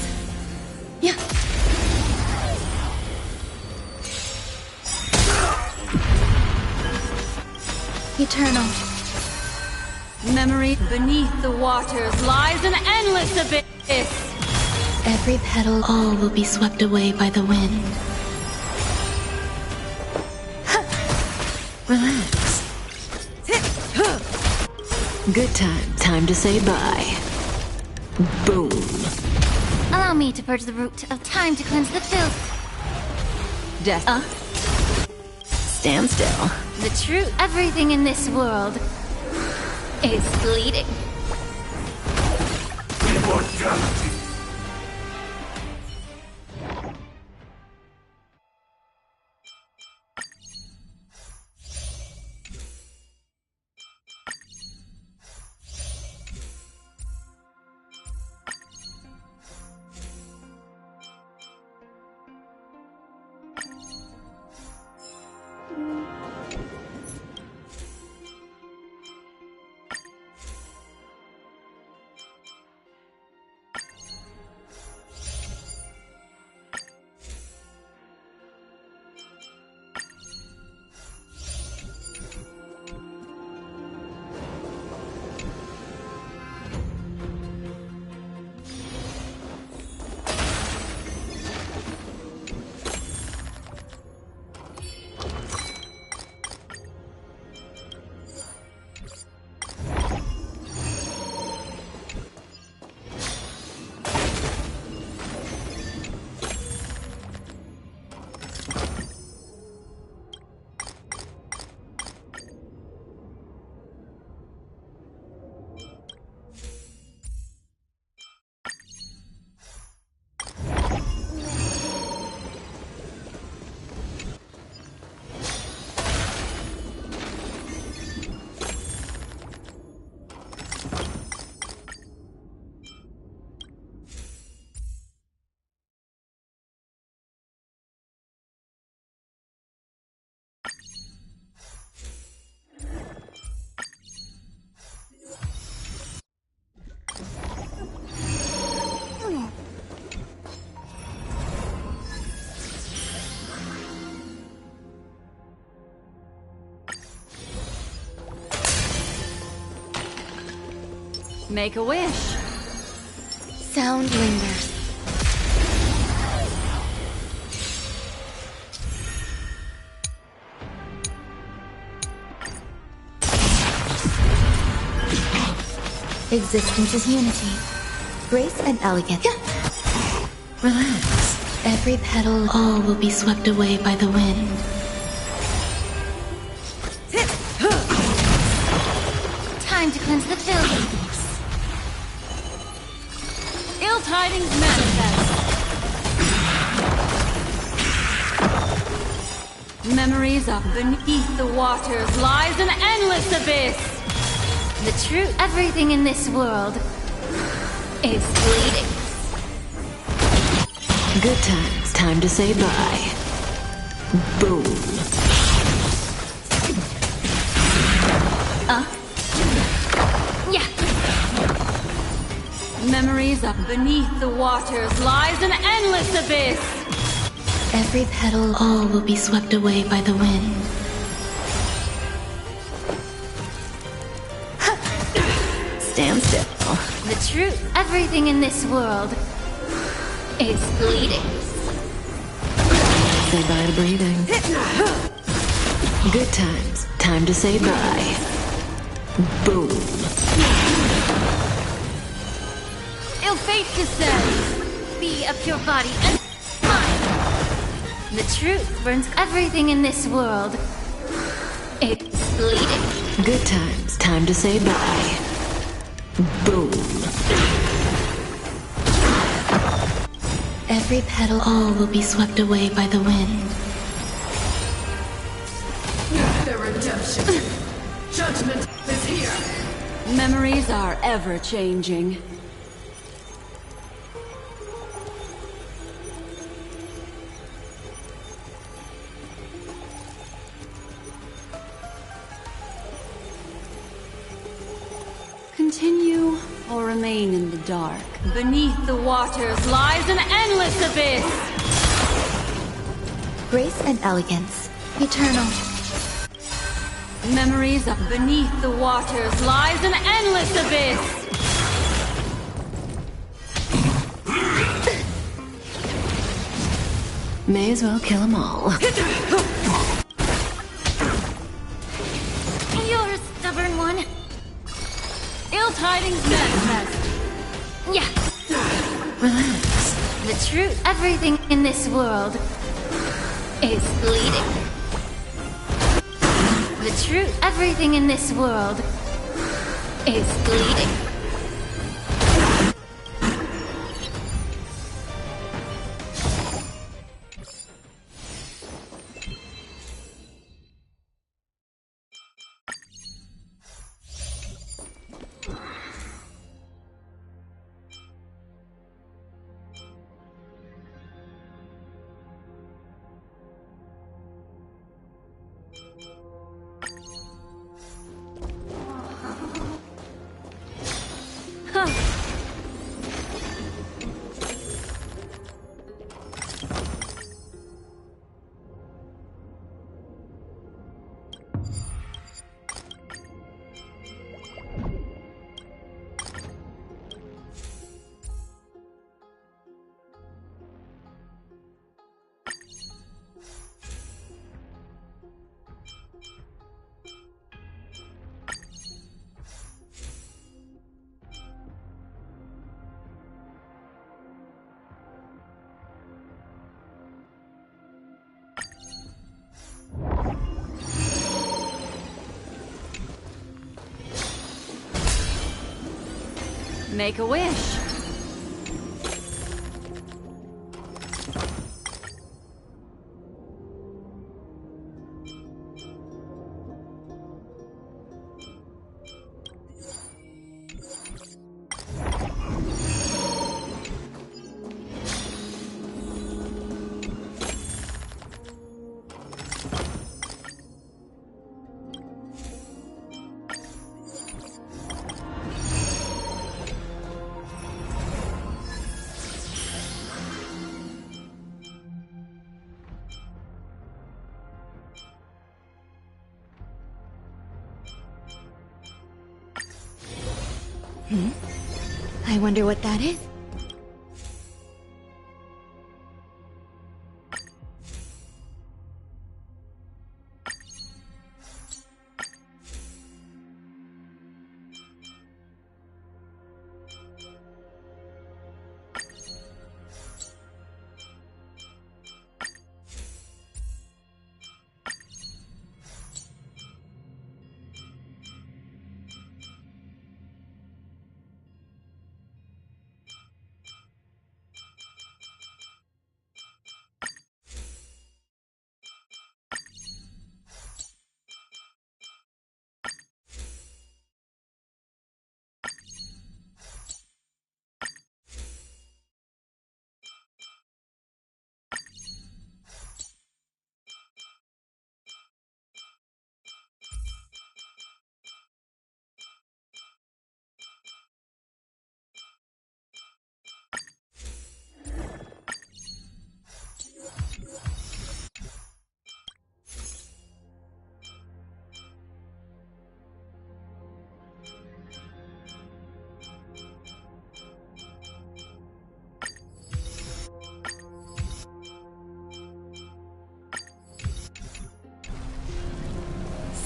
Speaker 12: Yeah. Eternal.
Speaker 14: Memory beneath the waters lies an endless abyss.
Speaker 12: Every petal, all will be swept away by the wind.
Speaker 18: Relax. Good time. Time to say bye. Boom.
Speaker 12: Allow me to purge the root of time to cleanse the filth.
Speaker 18: Death.
Speaker 12: Stand still. The truth. Everything in this world is bleeding.
Speaker 3: Immortality.
Speaker 14: Make a wish.
Speaker 12: Sound lingers. Existence is unity. Grace and elegance. Relax. Every petal, all will be swept away by the wind. Time to cleanse the buildings.
Speaker 14: Ill tidings manifest. Memories of beneath the waters lies an endless abyss.
Speaker 12: The truth, everything in this world is bleeding.
Speaker 18: Good times. Time to say bye. Boom.
Speaker 12: Yeah.
Speaker 14: Memories of beneath the waters lies an endless abyss.
Speaker 12: Every petal, all will be swept away by the wind.
Speaker 18: Stand still.
Speaker 12: The truth, everything in this world is bleeding.
Speaker 18: Say bye to breathing. Good times. Time to say bye. Boom.
Speaker 14: Ill fate descends.
Speaker 12: Be a pure body and mind. The truth burns everything in this world. It's bleeding.
Speaker 18: Good times. Time to say bye. Boom.
Speaker 12: Every petal, all will be swept away by the wind.
Speaker 9: The redemption. Judgment is here.
Speaker 14: Memories are ever changing. Continue or remain in the dark. Beneath the waters lies an endless abyss.
Speaker 12: Grace and elegance. Eternal.
Speaker 14: Memories of beneath the waters lies an endless abyss.
Speaker 18: May as well kill them all.
Speaker 12: You're a stubborn one.
Speaker 14: Ill tidings manifest.
Speaker 12: Yeah.
Speaker 18: Relax.
Speaker 12: The truth, everything in this world is bleeding. The truth, everything in this world is bleeding.
Speaker 14: Make a wish.
Speaker 12: I wonder what that is.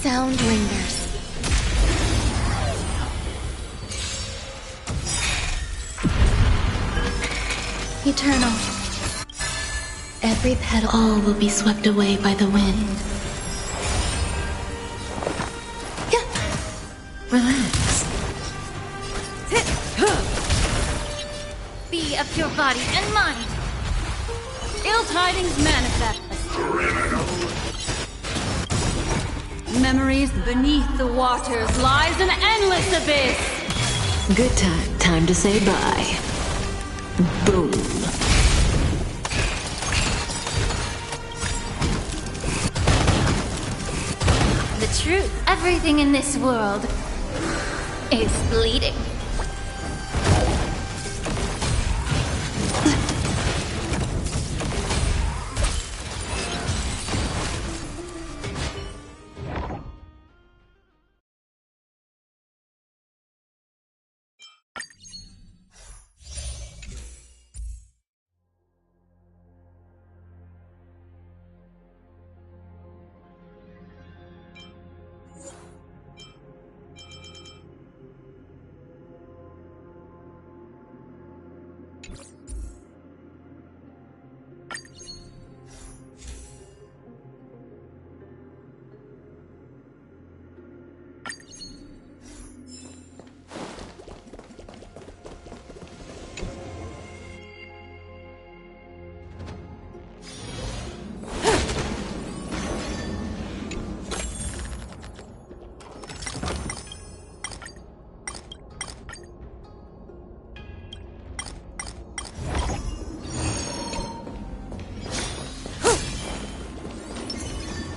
Speaker 12: Sound lingers. Eternal. Every petal. All will be swept away by the wind. Relax.
Speaker 14: Be of your body and mind. Ill tidings manifest. Memories beneath the waters lies an endless abyss.
Speaker 18: Good time. Time to say bye. Boom.
Speaker 14: The truth, everything in this world is bleeding.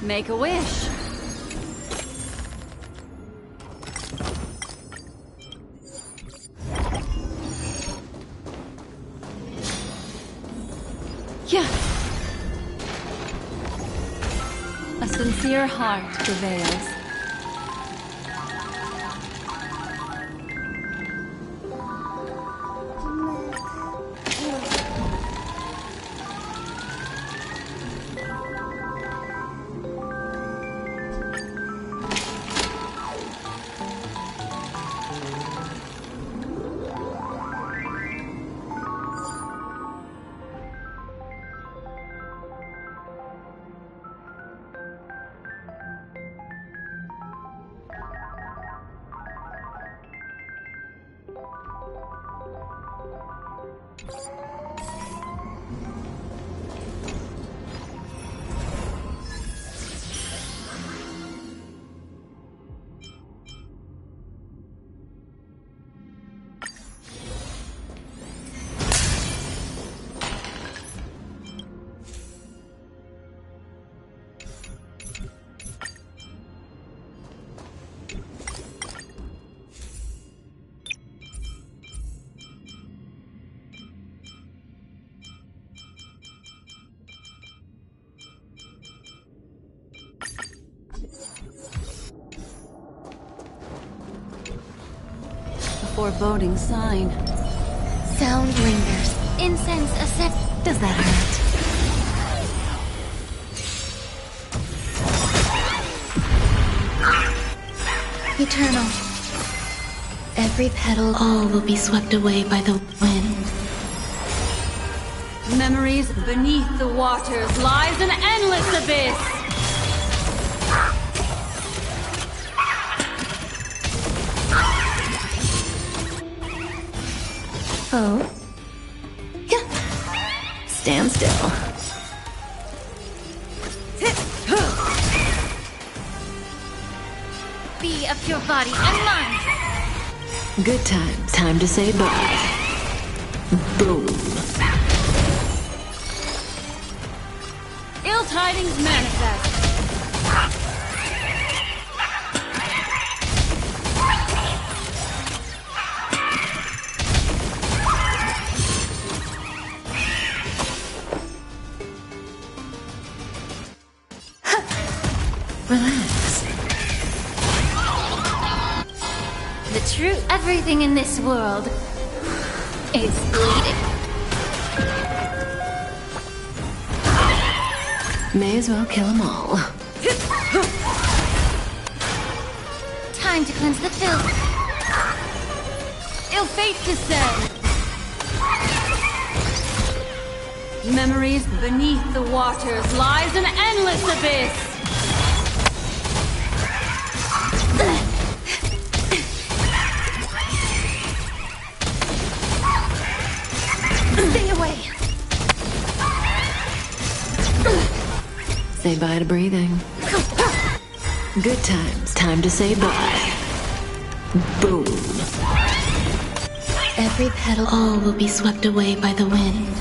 Speaker 14: Make a wish. Yeah. A sincere heart prevails.
Speaker 9: foreboding sign.
Speaker 12: Sound lingers. Incense ascend.
Speaker 9: Does that hurt?
Speaker 12: Eternal. Every petal, all will be swept away by the wind.
Speaker 9: Memories beneath the waters lies an endless abyss.
Speaker 18: Oh? Yeah. Stand still.
Speaker 12: Be of your body and mind.
Speaker 18: Good times. Time to say bye. Boom.
Speaker 9: Ill tidings manifest.
Speaker 18: Relax.
Speaker 12: The truth. Everything in this world is bleeding.
Speaker 18: May as well kill them all.
Speaker 12: Time to cleanse the filth.
Speaker 9: Ill fate descend. Memories beneath the waters lies an endless abyss.
Speaker 12: Stay away.
Speaker 18: Say bye to breathing. Good times. Time to say bye. Boom.
Speaker 12: Every petal, all will be swept away by the wind.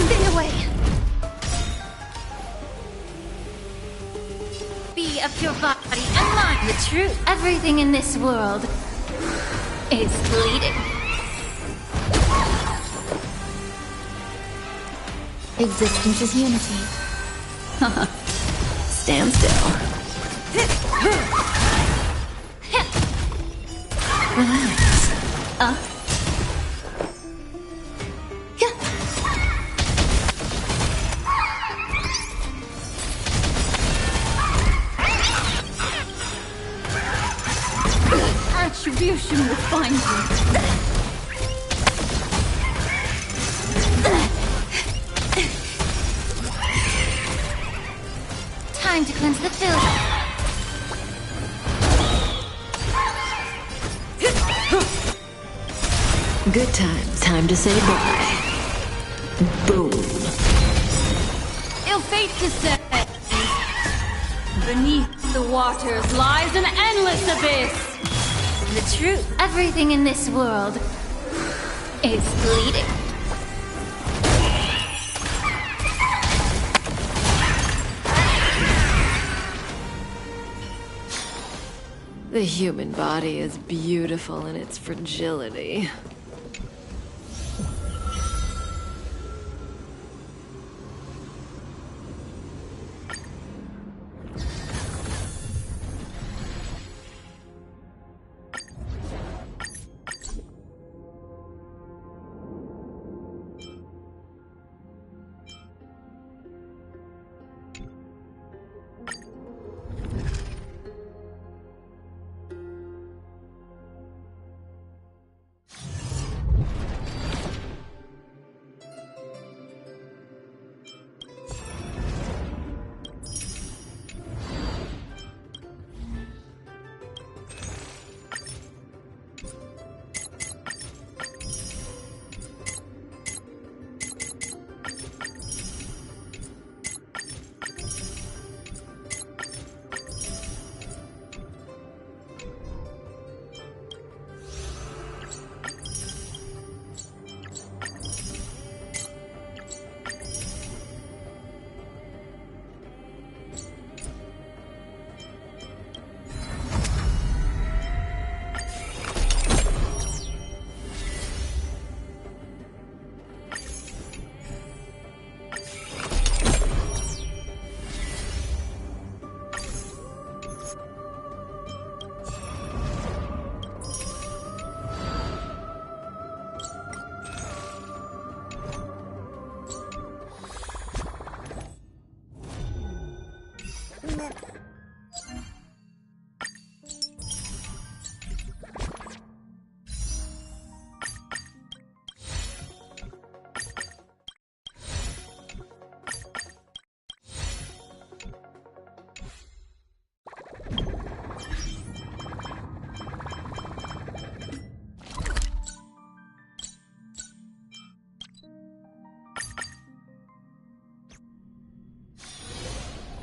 Speaker 12: Stay away. Be of your body and mind. The truth. Everything in this world is bleeding. Existence is unity.
Speaker 18: Stand still. Relax.
Speaker 9: Attribution will find you.
Speaker 12: Time to cleanse the filth.
Speaker 18: Good times. Time to say bye. Boom.
Speaker 9: Ill fate descend. Beneath the waters lies an endless abyss.
Speaker 12: The truth. Everything in this world is bleeding.
Speaker 18: The human body is beautiful in its fragility.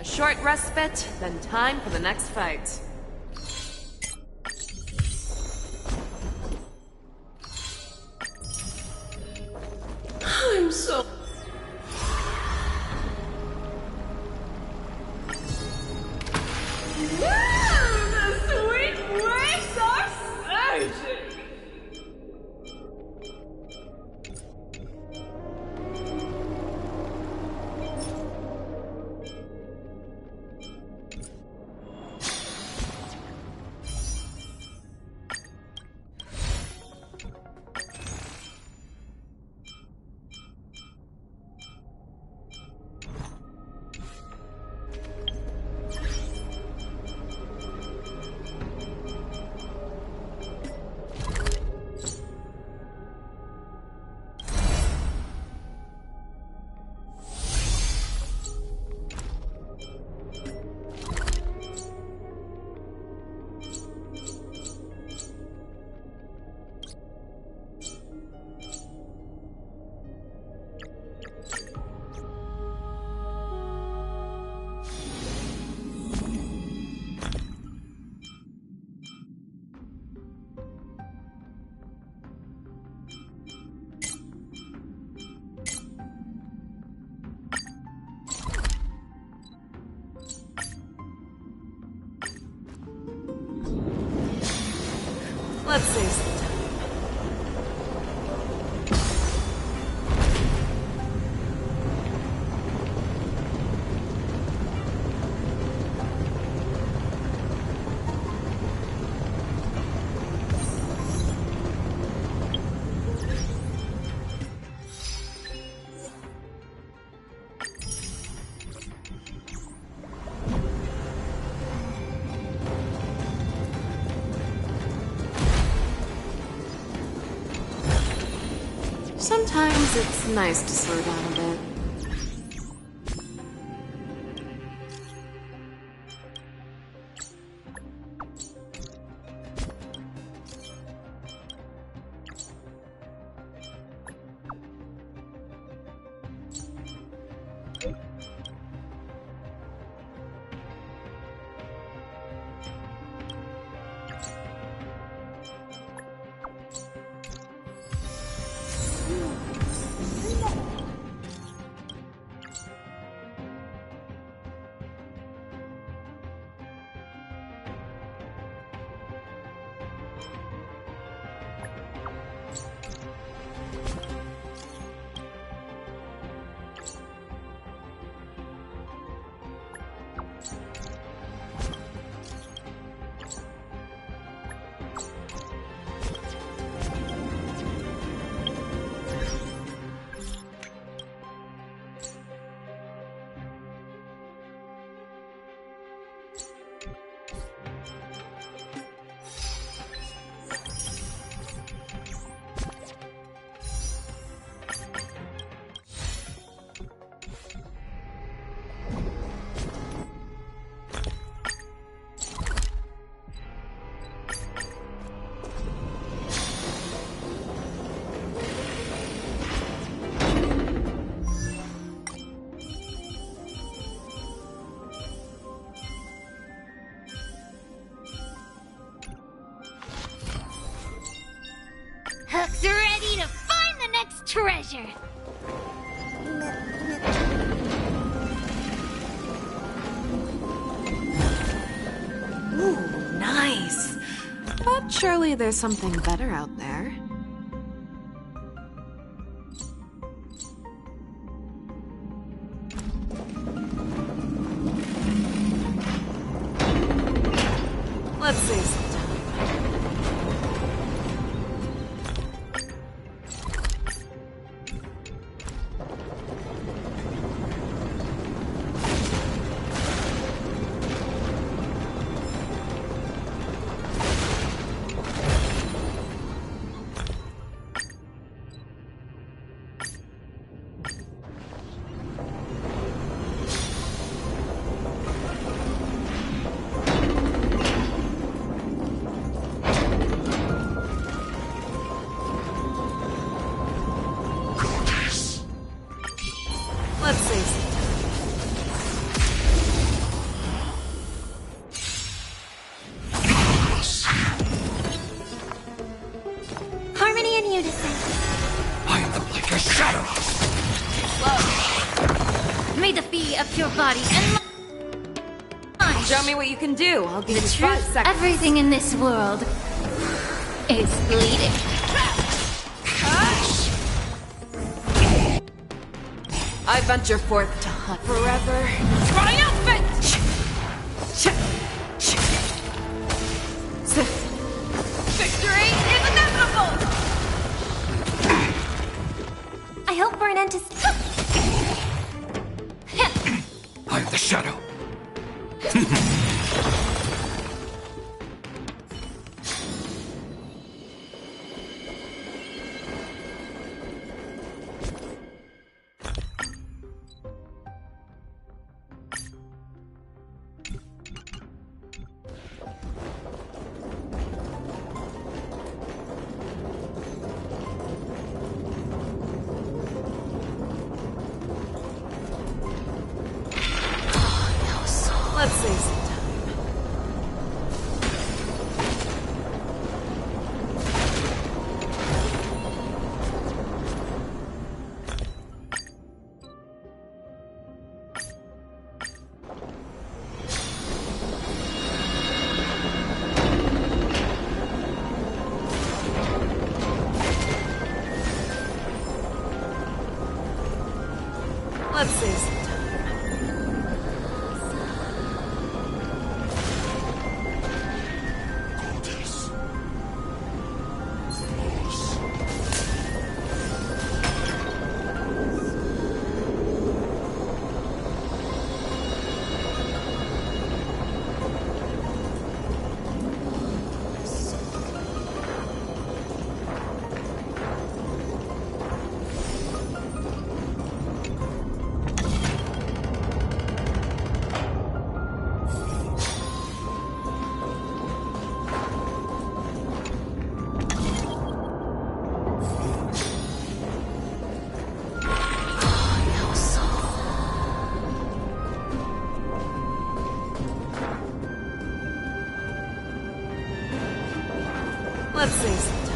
Speaker 4: A short respite, then time for the next fight.
Speaker 9: I'm so... The sweet waves are surging!
Speaker 4: Let's save some time. Sometimes it's nice to slow down a bit.
Speaker 1: Hook's ready to find the next treasure!
Speaker 4: Ooh, nice. But surely there's something better out there. Let's save some time. Let's save some time.
Speaker 14: your body and mine.
Speaker 4: Show me what you can do. I'll give you 5
Speaker 14: Truth,
Speaker 4: seconds.
Speaker 14: everything in this world is bleeding.
Speaker 4: I venture forth to hunt forever. Triumphant! Victory is inevitable!
Speaker 1: I hope for an end to...
Speaker 3: I am the shadow.
Speaker 4: Let's save some time. Let's save some time. Let's save some time.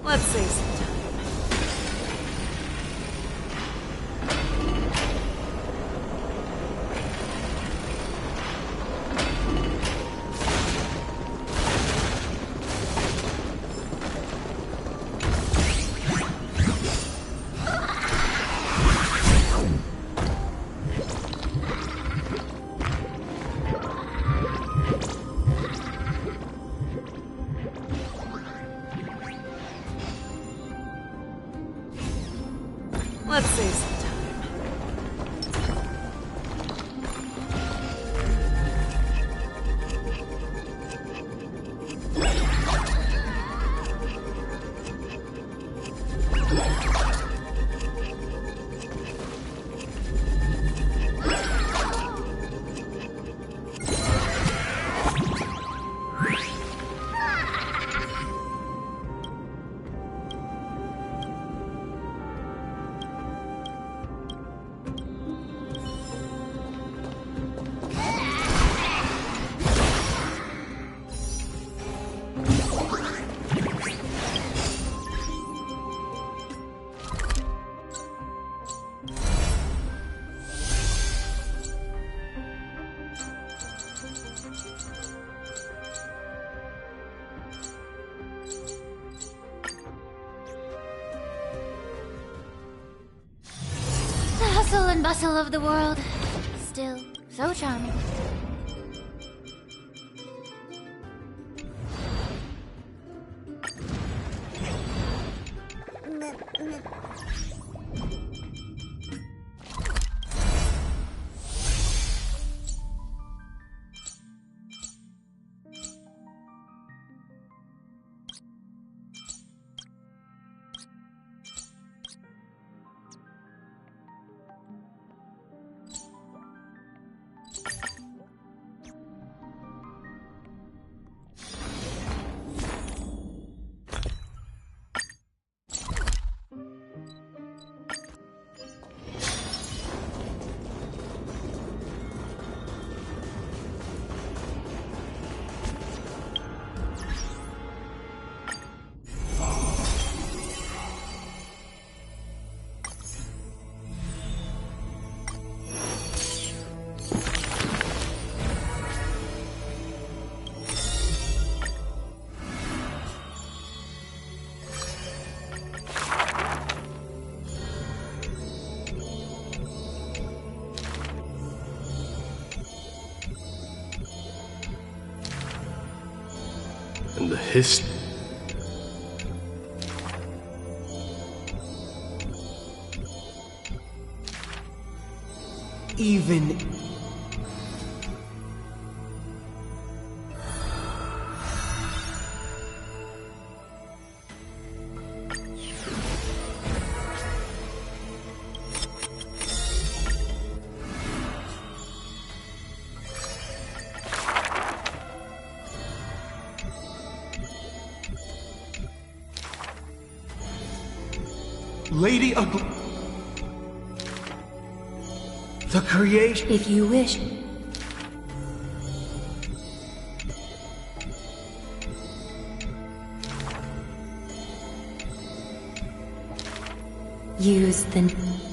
Speaker 4: Let's save some time.
Speaker 9: Let's save some time.
Speaker 12: The hustle and bustle of the world. Still so charming.
Speaker 2: And the history.
Speaker 13: Even... Lady of... The creation...
Speaker 9: If you wish. Use the...